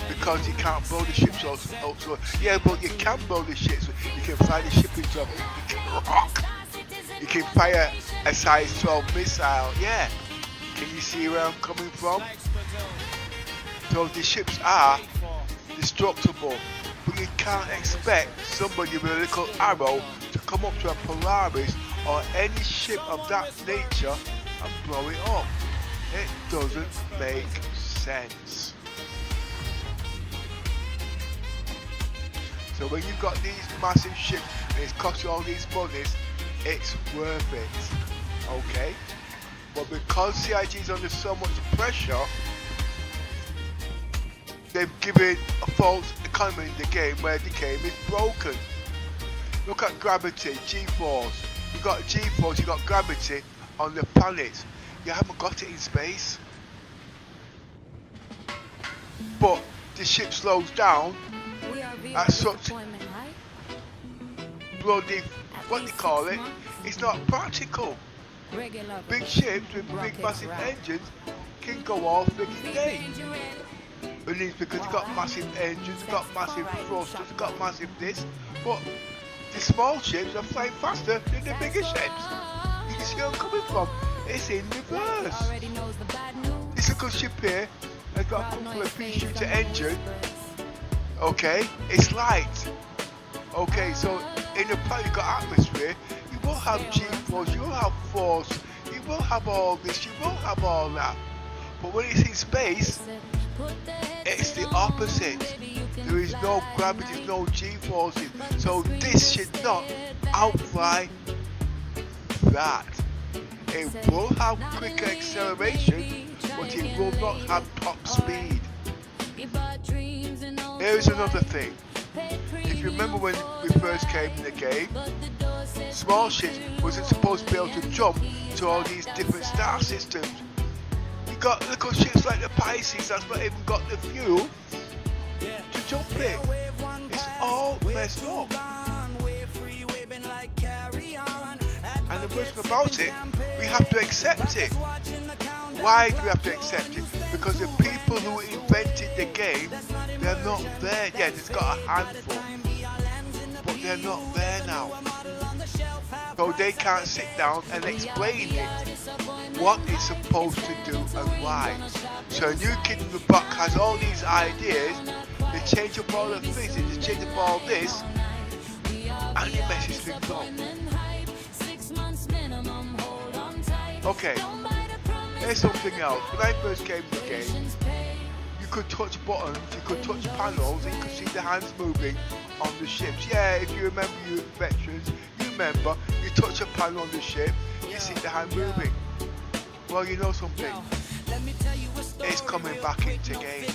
Because you can't build the ships also. Yeah, but you can build the ships. You can fly the ship into, you can rock. You can fire a size 12 missile. Yeah. Can you see where I'm coming from? So the ships are destructible, but you can't expect somebody with a little arrow to come up to a Polaris or any ship of that nature and blow it up. It doesn't make sense. So when you've got these massive ships and it's cost you all these monies, it's worth it. Okay? But because CIG is under so much pressure, they've given a false economy in the game where the game is broken. Look at gravity, G-force. You've got G-force, you've got gravity on the planet. You haven't got it in space. But the ship slows down at such bloody, what do you call it? It's not practical. Big ships with big massive engines can go all freaking day. It is because you've got massive engines, you've got massive thrusters, you've got massive this, but the small ships are flying faster than the bigger ships. You can see where I'm coming from. It's in reverse. This little ship here has got a couple of pea-shooter engine. Okay, it's light. Okay, so in a planet you've got atmosphere, you will have G-force, you will have force, you will have all this, you will have all that. But when it's in space, it's the opposite. There is no gravity, no G-forces. So this should not outfly that. It will have quicker acceleration, but it will not have top speed. Here is another thing. If you remember when we first came in the game, small ships wasn't supposed to be able to jump to all these different star systems. You got little ships like the Pisces that's not even got the fuel to jump it. It's all messed up. And the worst thing about it, we have to accept it. Why do we have to accept it? Because the people who invented the game, they're not there. Yeah, there's got a handful, but they're not there now. So they can't sit down and explain it, what it's supposed to do and why. So a new kid in the block has all these ideas, they change up all the physics, they change up all this, and it messes things up. Okay, here's something else. When I first came to the game, you could touch buttons, you could touch panels, and you could see the hands moving on the ships. Yeah, if you remember, you veterans, you remember, you touch a panel on the ship, you see the hand moving. Well, you know something, it's coming back into game.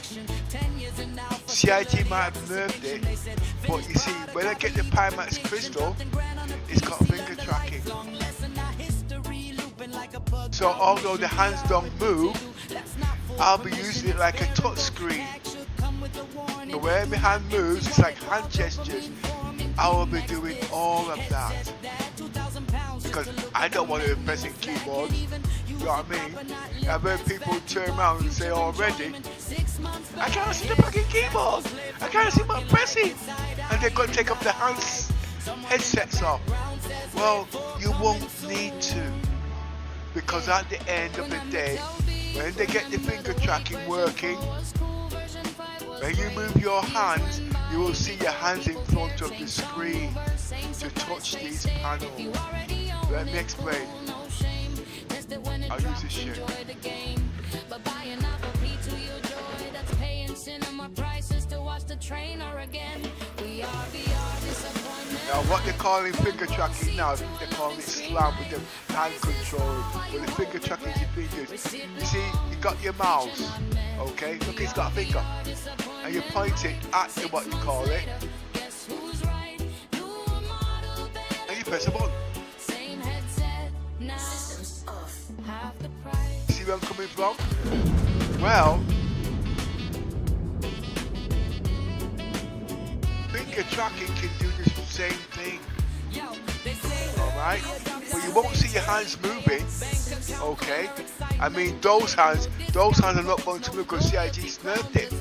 CIG might have nerfed it, but you see, when I get the Pimax crystal, it's got finger tracking. So although the hands don't move, I'll be using it like a touch screen. The way my hand moves, it's like hand gestures. I will be doing all of that. Because I don't want to be pressing keyboards. You know what I mean? I've heard people turn around and say already, I can't see the fucking keyboard. I can't see what I'm pressing. And they're going to take off their headsets off. Well, you won't need to. Because at the end of the day, when they get the finger tracking working, when you move your hands, you will see your hands in front of the screen to touch these panels. Let me explain. I'll use this shit. Now what they're calling finger tracking now, I think they're calling it slam with the hand control. With the finger tracking your fingers. You see, you got your mouse, okay? Look, it's got a finger. And you point it at the, what you call it. And you press a button. See where I'm coming from? Well, finger tracking can do the same thing. Alright? But you won't see your hands moving. Okay? I mean, those hands are not going to move because CIG's nerfed it.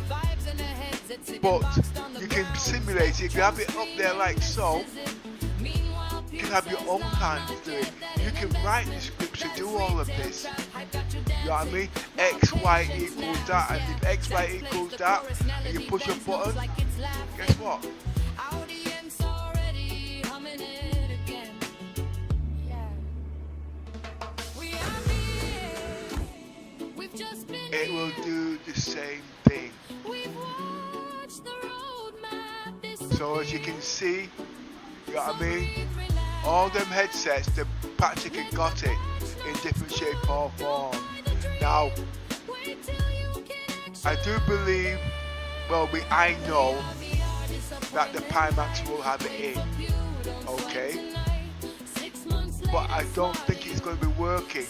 But you can simulate it. If you have it up there like so, you can have your own hands do it. You can write the scripts to do all of this. You know what I mean? X, Y equals that, and if X, Y equals that, and you push a button, guess what? It will do the same thing. So as you can see, you know what I mean? All them headsets, they practically got it in different shape or form. Now, I do believe, well, I know that the Pimax will have it in, okay? But I don't think it's going to be working.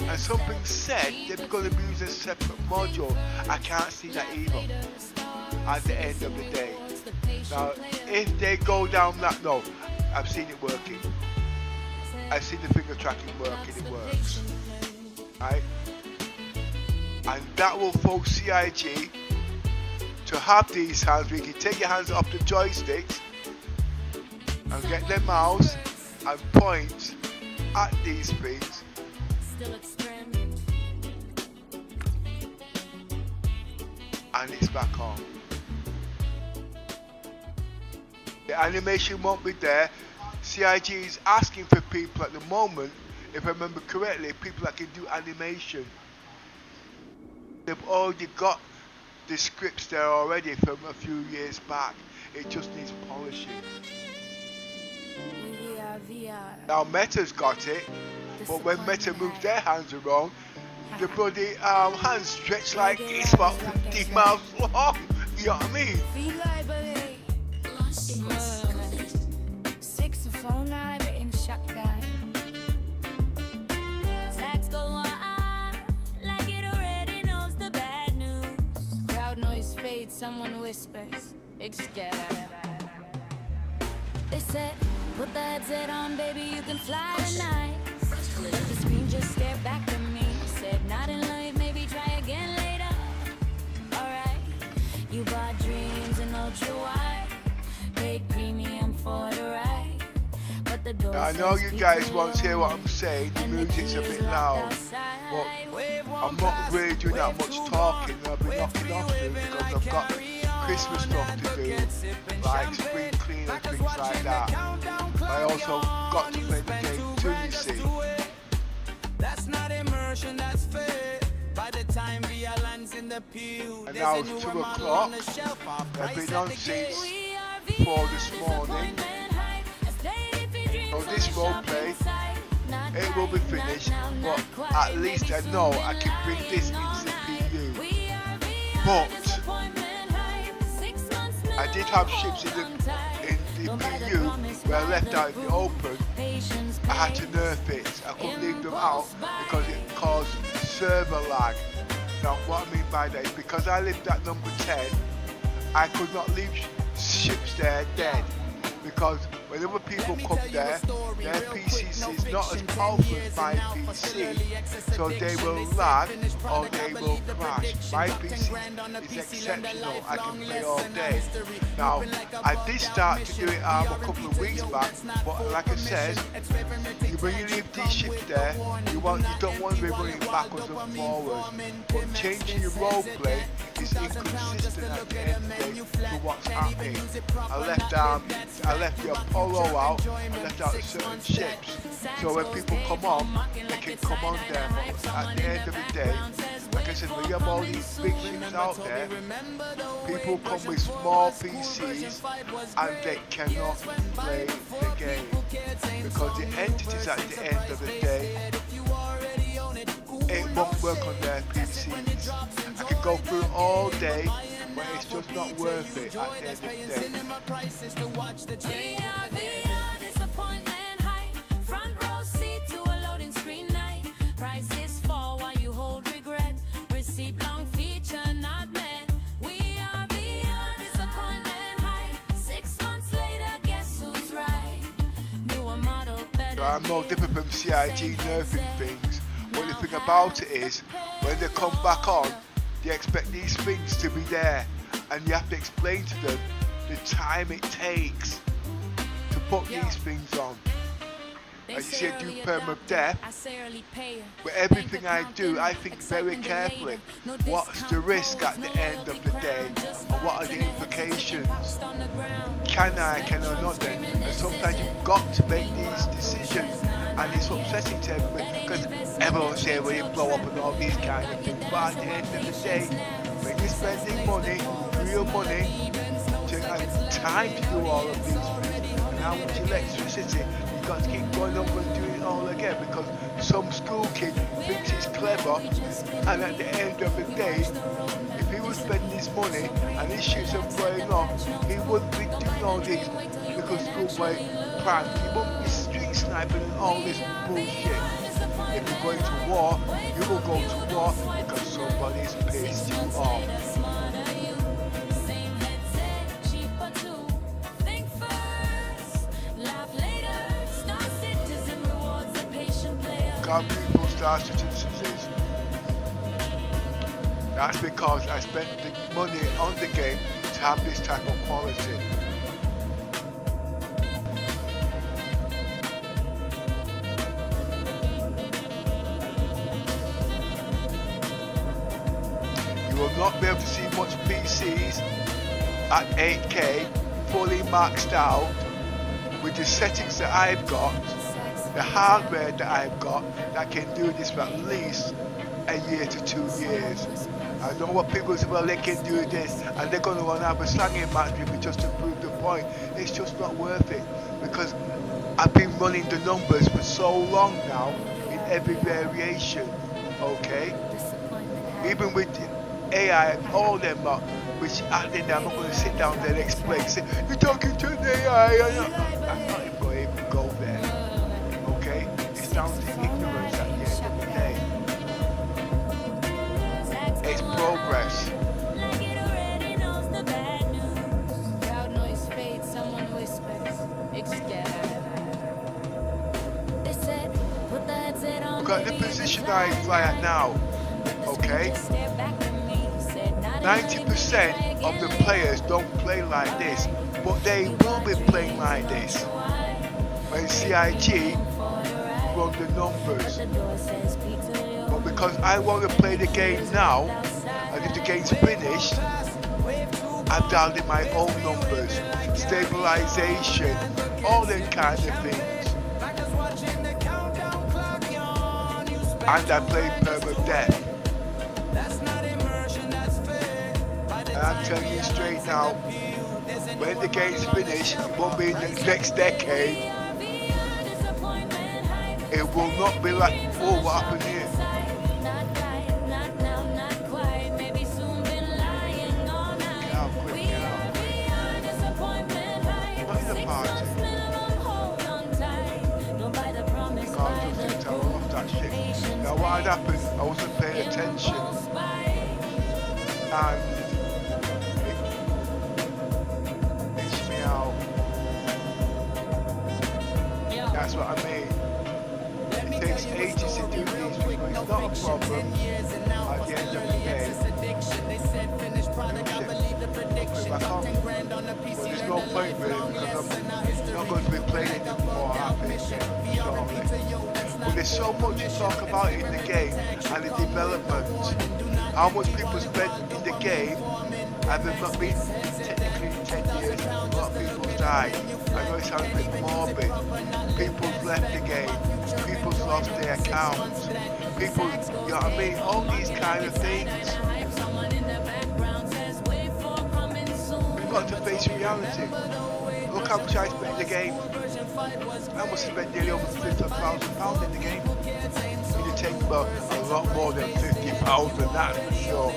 And something said they're going to be using a separate module. I can't see that either at the end of the day. Now, if they go down that, no, I've seen it working. I've seen the finger tracking working, it works. Right? And that will force CIG to have these hands where you can take your hands off the joysticks and get their mouse and point at these things. And it's back on. The animation won't be there. CIG is asking for people at the moment, if I remember correctly, people that can do animation. They've already got the scripts there already from a few years back. It just needs polishing. Now Meta's got it, but when Meta moves their hands around, the bloody hands stretch like it's about 50 miles long. You know what I mean? Someone whispers, it's scary. They said, put the headset on, baby, you can fly tonight. But the screen just stared back at me. Said, not in life, maybe try again later. Alright, you bought dreams and ultra wide. Paid premium for the ride. But the door I know you guys won't hear what I'm saying, the music's a bit loud. But I'm not really doing that much talking. I've been knocking off it because I've got Christmas stuff to do, like spring clean and things like that. I also got to play the game too, you see. That's not immersion, that's fair. By the time we are lands in the pew, And now it's 2 o'clock. I've been on since 4 this morning. So this roleplay, it will be finished, but at least I know I can bring this into the PTU. But I did have ships in the PTU where I left out in the open. I had to nerf it. I couldn't leave them out because it caused server lag. Now what I mean by that is because I lived at number 10, I could not leave ships there dead because whenever people come there, their PCs is not as powerful as my PC, so they will lag or they will crash. My PC is exceptional, I can play all day. Now, I did start to do it a couple of weeks back, but like I said, when you leave these ships there, you don't want to be running backwards and forwards. But changing your roleplay is inconsistent at the end of the day to what's happening. I left the Apollo out, I left out certain ships, so when people come on, they can come on there. But at the end of the day, like I said, when you have all these big ships out there, people come with small PCs and they cannot play the game because the entities at the end of the day, it won't work on their PCs. I could go through all day, but it's just not worth it at the end of the day. VR, disappointment high. Front row seat to a loading screen night. Prices fall while you hold regret. Receipt long feature not met. We are VR, disappointment high. 6 months later, guess who's right? Newer model better. So I'm no different from CIG nerfing things. But the thing about it is, when they come back on, they expect these things to be there, and you have to explain to them the time it takes to put these things on. Like you say, do perma death, but everything I do, I think very carefully. What's the risk at the end of the day, and what are the implications? Can I not then? And sometimes you've got to make these decisions, and it's upsetting to everybody, because everyone says, well, you blow up and all these kind of things, but at the end of the day, when you're spending money, real money, to have time to do all of these things, and how much electricity, you've got to keep going over and doing it all again, because some school kid thinks he's clever, and at the end of the day, if he was spending his money and his shits are playing off, he wouldn't be doing all these little school play pranks, he wouldn't be street sniping and all this bullshit. If you're going to war, you will go to war because somebody's pissed you off. People Star Citizens. That's because I spent the money on the game to have this type of quality. You will not be able to see much PCs at 8K fully maxed out with the settings that I've got, the hardware that I've got that can do this for at least a year to 2 years. I know what people say, well, they can do this and they're going to want to have a slanging match with me just to prove the point. It's just not worth it, because I've been running the numbers for so long now in every variation, okay? Even with AI and all them lot, which at the end I'm not going to sit down there and explain, say, you're talking to an AI, I'm not even going to go there. Okay? It's down to ignorance at the end of the day. It's progress. Look at the position I fly at now. Okay? 90% of the players don't play like this, but they will be playing like this when CIG run the numbers. But because I want to play the game now, and if the game's finished, I've dialed in my own numbers, stabilization, all them kind of things. And I play permadeath. And I'm telling you straight now, when the game's finished, it won't be in the next decade. It will not be like, oh, what happened here? Get out quick, get out. Not in the party. You can't just tell them off that shit. Now what had happened, I wasn't paying attention. And what I mean. It takes ages to do these things, but it's not a problem at the end of the day. Back on. But there's no point really because I'm not going to be playing it anymore, I think, shortly. But there's so much to talk about in the game and the development. How much people spend in the game and they've not been technically 10 years. A lot of people died. I know it sounds a bit morbid. People's left the game. People's lost their accounts. People, you know what I mean? All these kind of things. We've got to face reality. Look how much I spent in the game. I must have spent nearly over £50,000 in the game. It takes about a lot more than £50 than that for sure.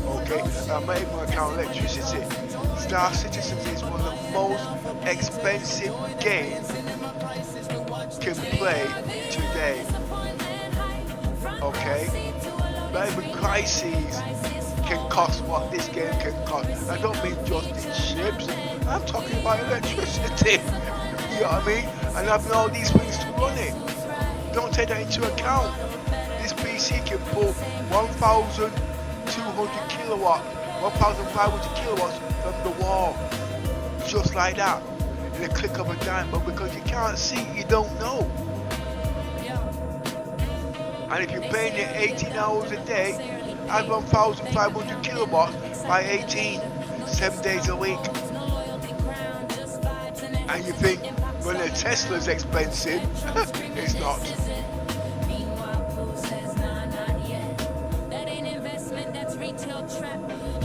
Okay, I'm not even going to count electricity. Star Citizen is one of the most expensive games you can play today. Okay, not even Crises can cost what this game can cost. I don't mean just in ships, I'm talking about electricity. You know what I mean? And having all these things to run it. Don't take that into account. This PC can pull 1,200 kilowatts, 1,500 kilowatts from the wall. Just like that. In a click of a dime. But because you can't see, you don't know. And if you're playing it 18 hours a day, add 1,500 kilowatts by 18, 7 days a week. And you think, well, the Tesla's expensive. It's not.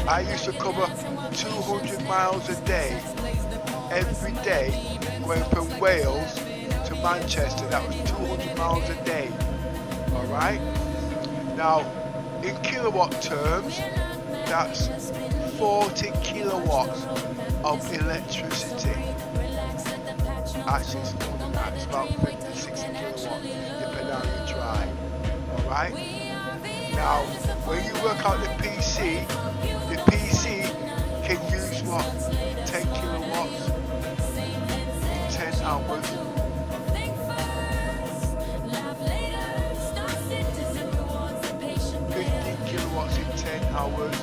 I used to cover 200 miles a day, every day, going from Wales to Manchester. That was 200 miles a day. Alright? Now, in kilowatt terms, that's 40 kilowatts of electricity. Actually, it's more than that. It's about 50, 60 kilowatts, depending on how you try. Alright? Now, when you work out the PC can use what? 10 kilowatts in 10 hours. 15 kilowatts in 10 hours.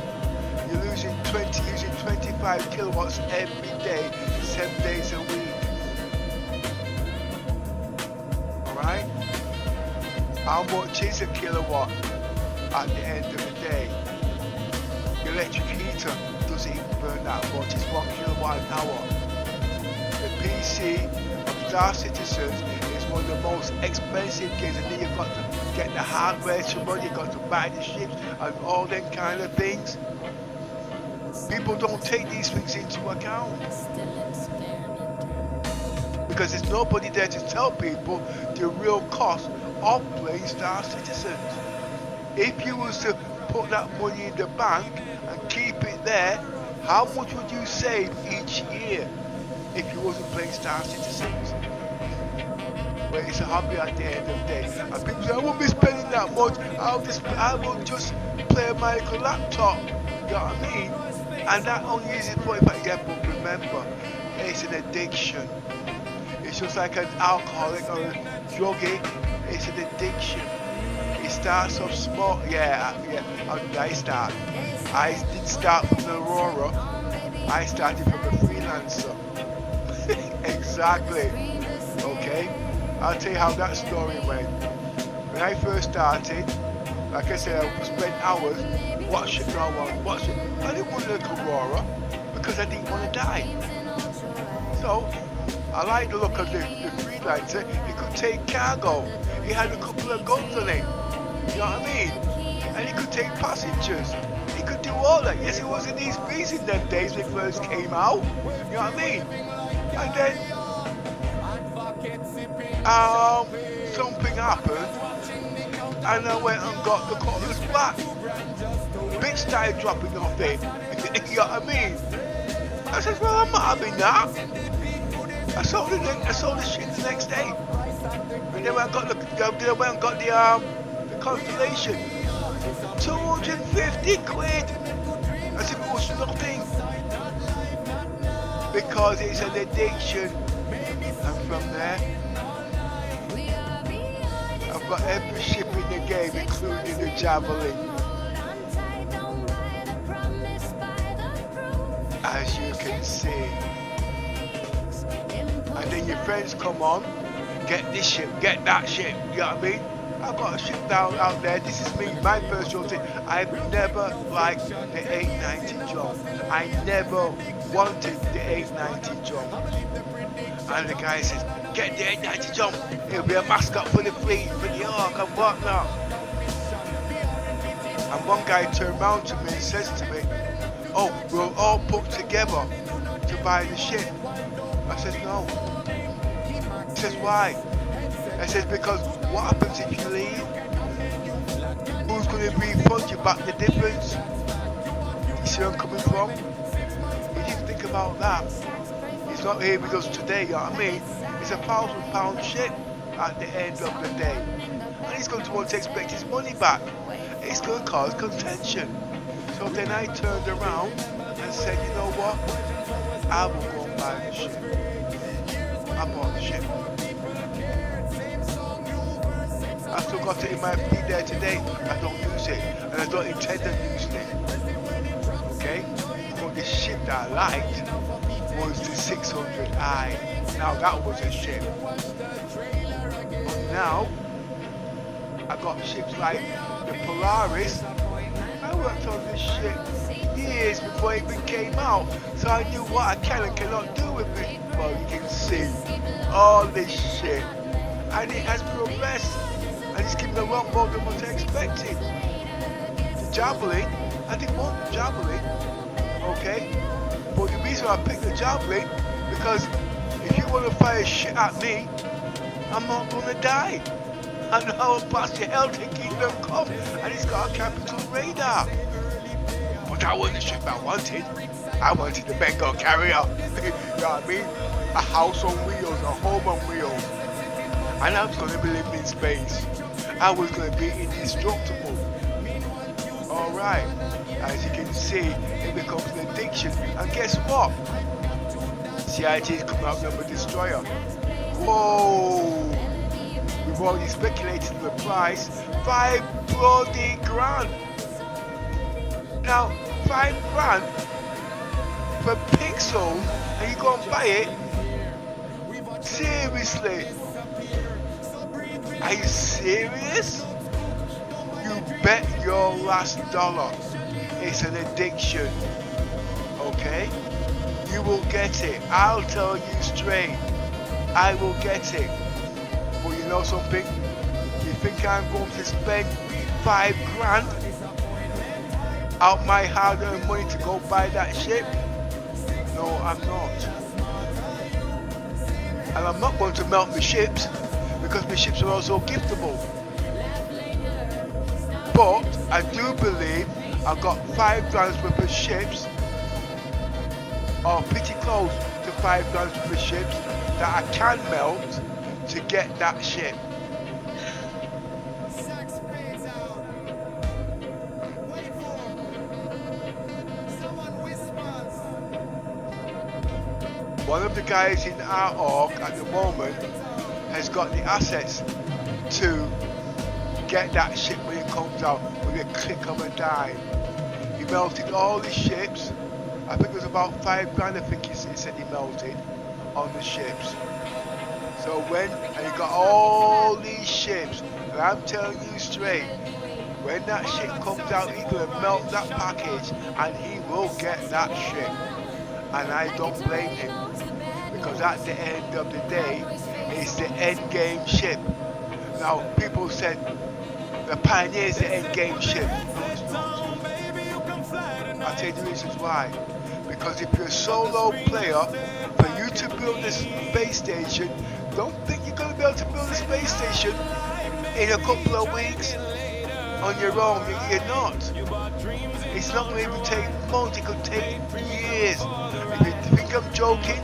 You're using 25 kilowatts every day, 7 days a week. Alright? How much is a kilowatt at the end of the day? The electric heater doesn't even burn that much, it's 1 kilowatt an hour. The PC of Star Citizens is one of the most expensive games, and then you've got to get the hardware to run, you've got to buy the ships and all them kind of things. People don't take these things into account because there's nobody there to tell people the real cost of playing Star Citizens. If you was to put that money in the bank and keep it there, how much would you save each year if you wasn't playing Star Citizens? Well, it's a hobby at the end of the day. And people say, I won't be spending that much, I will just play on my little laptop. You know what I mean? And that only uses 45 yeah, but remember, it's an addiction. It's just like an alcoholic or a druggie. It's an addiction. It starts off small. How did I start? I didn't start from the Aurora. I started from a freelancer. Exactly. Okay. I'll tell you how that story went. When I first started, like I said, I spent hours watching watching. I didn't want to look at Aurora because I didn't want to die. So I like the look of the freelancer. He could take cargo. He had a couple of guns on him. You know what I mean? And he could take passengers. He could do all that. Yes, it wasn't these bees in them days when it first came out. You know what I mean? And then something happened, and I went and got the cutlass back. Bits started dropping off it. You know what I mean? I said, well, I'm not having that. I sold the shit the next day. And then I went and got the Constellation. 250 quid. As if it was nothing. Because it's an addiction. And from there, got every ship in the game, including the Javelin. As you can see. And then your friends come on, get this ship, get that ship, you know what I mean? I've got a ship down out there, this is me, my first Joystick. I've never liked the 890 jump. I never wanted the 890 jump. And the guy says, get the 890 jump, it'll be a mascot for the fleet, for the Ark and whatnot. And one guy turned around to me and says to me, oh, we'll all put together to buy the ship. I says, no. He says, why? I says, because what happens if you leave? Who's going to refund you back the difference? You see where I'm coming from? He didn't think about that. He's not here with us today, you know what I mean? It's £1,000 ship at the end of the day. And he's going to want to expect his money back. It's going to cause contention. So then I turned around and said, you know what? I will go and buy the ship. I bought the ship. I still got it in my fleet there today. I don't use it. And I don't intend on using it. Okay? But the ship that I liked was the 600i. Now that was a ship. But now, I got ships like the Polaris. I worked on this ship years before it even came out, so I knew what I can and cannot do with it. Well, you can see all this shit, and it has progressed, and it's given a lot more than what I expected. The Javelin, I didn't want the Javelin, okay? But the reason I picked the Javelin, because if you want to fire shit at me, I'm not gonna die. I know how fast the hell to Kingdom Come, and it's got a capital radar. But that wasn't the ship I wanted. I wanted the Bengal carrier. You know what I mean? A house on wheels, a home on wheels. And I was going to be living in space. I was going to be indestructible. Alright, as you can see, it becomes an addiction. And guess what? CIT's come out with a destroyer. Whoa! We've already speculated on the price, $5 bloody grand. Now, $5 grand for pixels, and you go and buy it? Seriously? Are you serious? You bet your last dollar. It's an addiction. Okay? You will get it. I'll tell you straight. I will get it. But you know something? You think I'm going to spend $5 grand out my hard-earned money to go buy that ship? No, I'm not. And I'm not going to melt my ships, because my ships are also giftable. But I do believe I've got $5 grand worth of ships, or pretty close to $5 grand worth of ships, that I can melt to get that ship. One of the guys in our org at the moment has got the assets to get that ship when it comes out with a click of a dime. He melted all the ships. I think it was about $5 grand, I think he said he melted on the ships. So and he got all these ships, and I'm telling you straight, when that ship comes out, he's gonna melt that package, and he will get that ship. And I don't blame him, because at the end of the day, it's the end game ship. Now, people said the Pioneer is the end game ship. No, it's not. I'll tell you the reasons why. Because if you're a solo player, for you to build a space station, don't think you're going to be able to build a space station in a couple of weeks on your own. You're not. It's not going to even take months, it could take years. If you think I'm joking,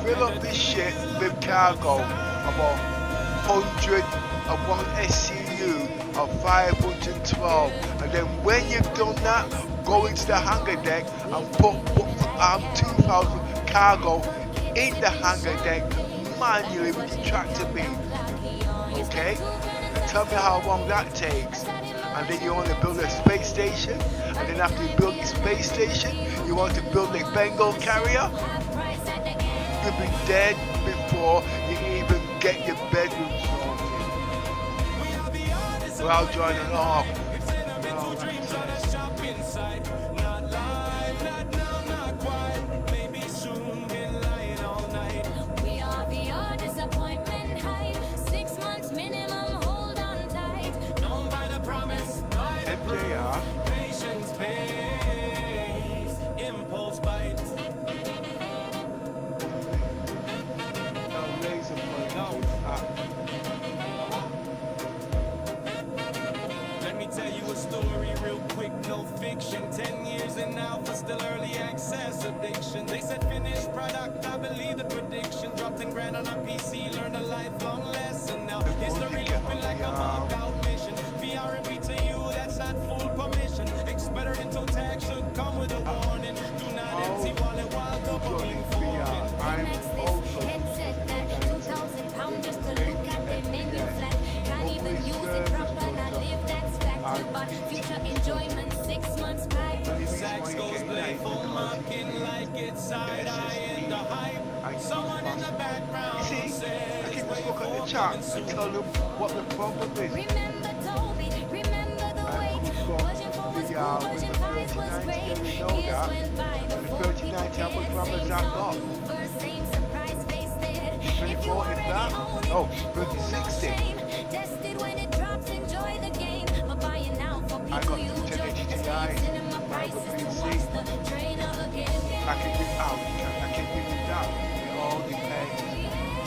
fill up this shit with cargo, about 100 of one SCU of 512, and then when you've done that, go into the hangar deck and put 2,000 cargo in the hangar deck manually with the tractor beam. okay? And tell me how long that takes. And then you want to build a space station, and then after you build the space station, you want to build a Bengal carrier. You'll be dead before you even get your bedroom sorted. Well, I'll join along. Patience pays, impulse bites. No laser point. Let me tell you a story real quick, no fiction. 10 years in alpha, still early access addiction. They said finished product, I believe the prediction. Dropped 10 grand on a PC, learned a lifelong lesson. Now history looping like a marked out mission. VR and PTU, that's not full permission. Experimental tag should come with a warning. Do not empty wallet while doubling foreign. I'm also Headset that 2,000 pounds just to look at the menu flat. Can't even use it proper, not live that's fact. But future enjoyment, 6 months back. Sax goes playful, mocking like it's side-eye in the hype. Someone in the background see, I says, can just look at the chat and tell them what the problem is. Remember Toby, remember the wait. Version 4 was cool, version 5 was great. Years went by before people cared. Same song, new verse, same surprise face there. If you already own it, Oh, who knows 3060. shame? Tested when it drops, enjoy the game. But buying now for I people got you 1080 joke. Ti. Cinema prices to watch the train again. I can give out, I can give you that. It all depends.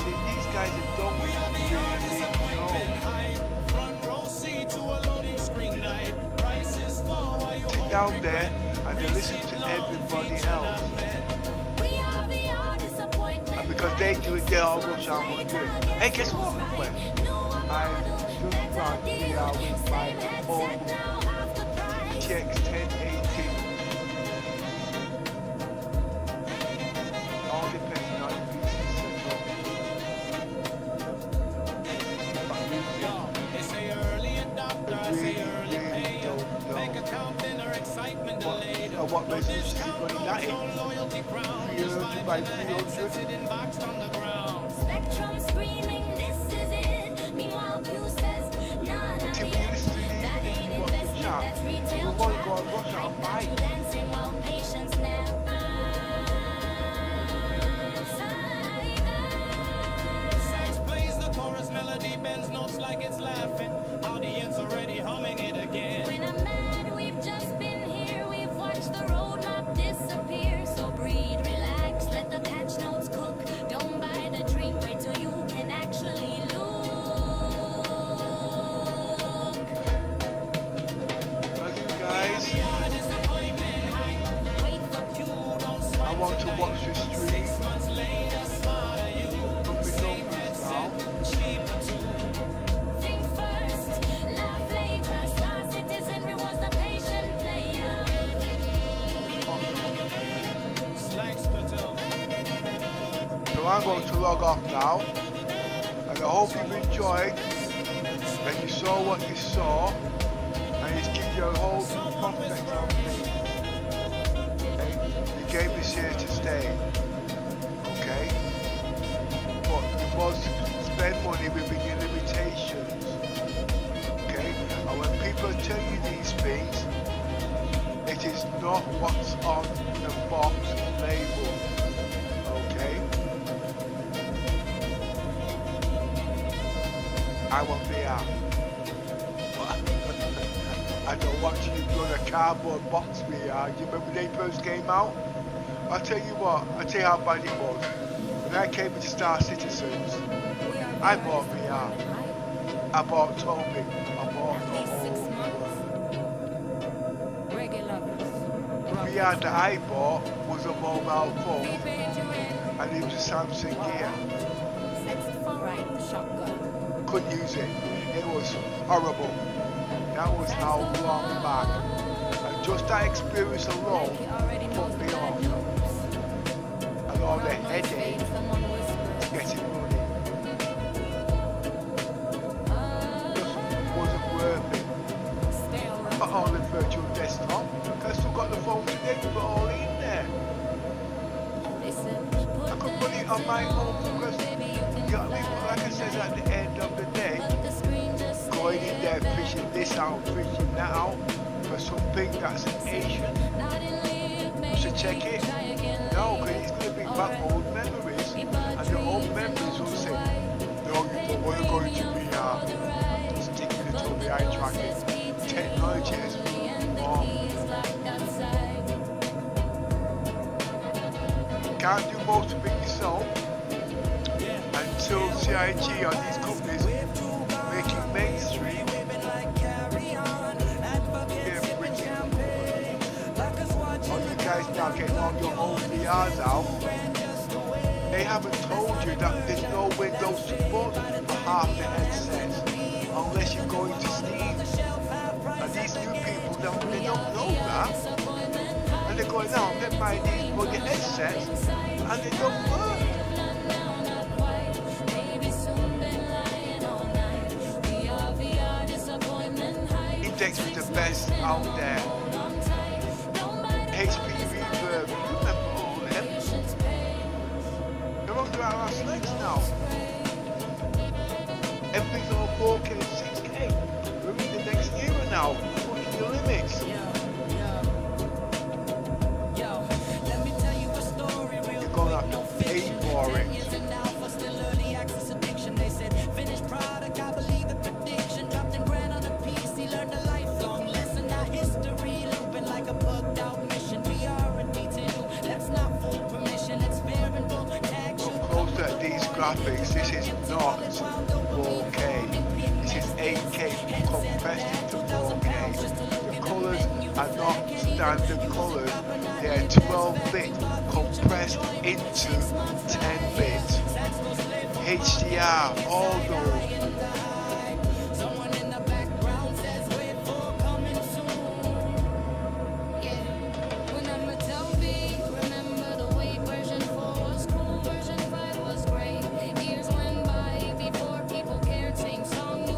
See, these guys that don't really know. front row seat to a loading screen night. Prices fall while you Sit down there and they listen to everybody else. We are VR disappointment. And because they do it, they all rush out and do it. Hey, guess what? Well, I just run VR with my own GX 1080. All depends on your PC setup. They say early adopter, I say early payer. Bank account dinner, excitement delayed. What No message is discount, running that no in? loyalty crown. 300 by 300? Sitting boxed on the ground. Spectrum screaming, this is it. Meanwhile, Pew says, nah, not Till we yet. listen to That these ain't what the investment, chat. that's We retail want to go trap. and rush out and buy. Dancing while patience now. Sax plays the chorus melody, bends notes like it's laughing. Audience already humming it again. When I'm mad, we've just been here. We've watched the roadmap disappear. So breathe, relax, let the patch notes cook. Don't buy the dream, wait till you can actually look. Thank you guys. Wait for I want to watch this stream. think first. Love flavor, Star Citizen rewards the patient player. So I'm going to log off now. And I hope you enjoyed. And you saw what you saw. And it's gives you a whole new prospect of things. Okay? The game is here to stay. Okay? But you must spend money within your limitations. Okay? And when people tell you these things, it is not what's on the box label. Okay? I want VR. I don't want you to run a cardboard box VR. You remember when they first came out? I'll tell you what, I'll tell you how bad it was. When I came into Star Citizens, I bought VR. I bought Toby. I bought the whole VR that I bought was a mobile phone and it was a Samsung Gear. Couldn't use it. It was horrible. That was how long back. And just that experience alone put me off. And all the headache getting running. got the phone today, we put it all in there. I could put it on my own because, you know what I mean? But like I said, at the end of the day, going in there fishing this out, fishing that out, for something that's an Asian, to check it. No, because it's going to bring back old memories, and the old memories will say, no, you don't want to go into VR. Sticking it to the eye tracking. Technology has moved on. Can't do most of it yourself until CIG or these companies make it mainstream. All you guys now getting all your own VRs out. They haven't told you that there's no Windows support for half the headsets unless you go into Steam. And these new people, they don't know that. And they're going, no, I'm getting my these bloody headsets and they don't work. Index was the best out there. HP Reverb, you remember all them? They're on to our legs now. Everything's on 4K and 6K. We're in the next era now. Pushing the limits. You're going to have to pay for it. Graphics, this is not 4K, this is 8K compressed into 4K. The colours are not standard colours, they are 12-bit compressed into 10-bit. HDR, all those.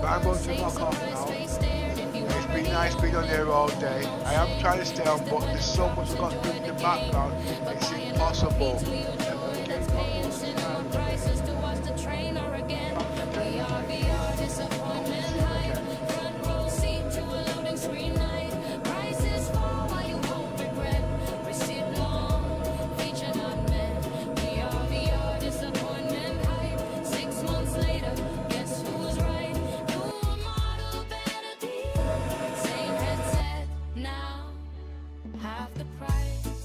I'm going to knock off now. It's been nice being on here all day. I am trying to stay on, but there's so much I've got to do in the background, it's impossible. Half the price.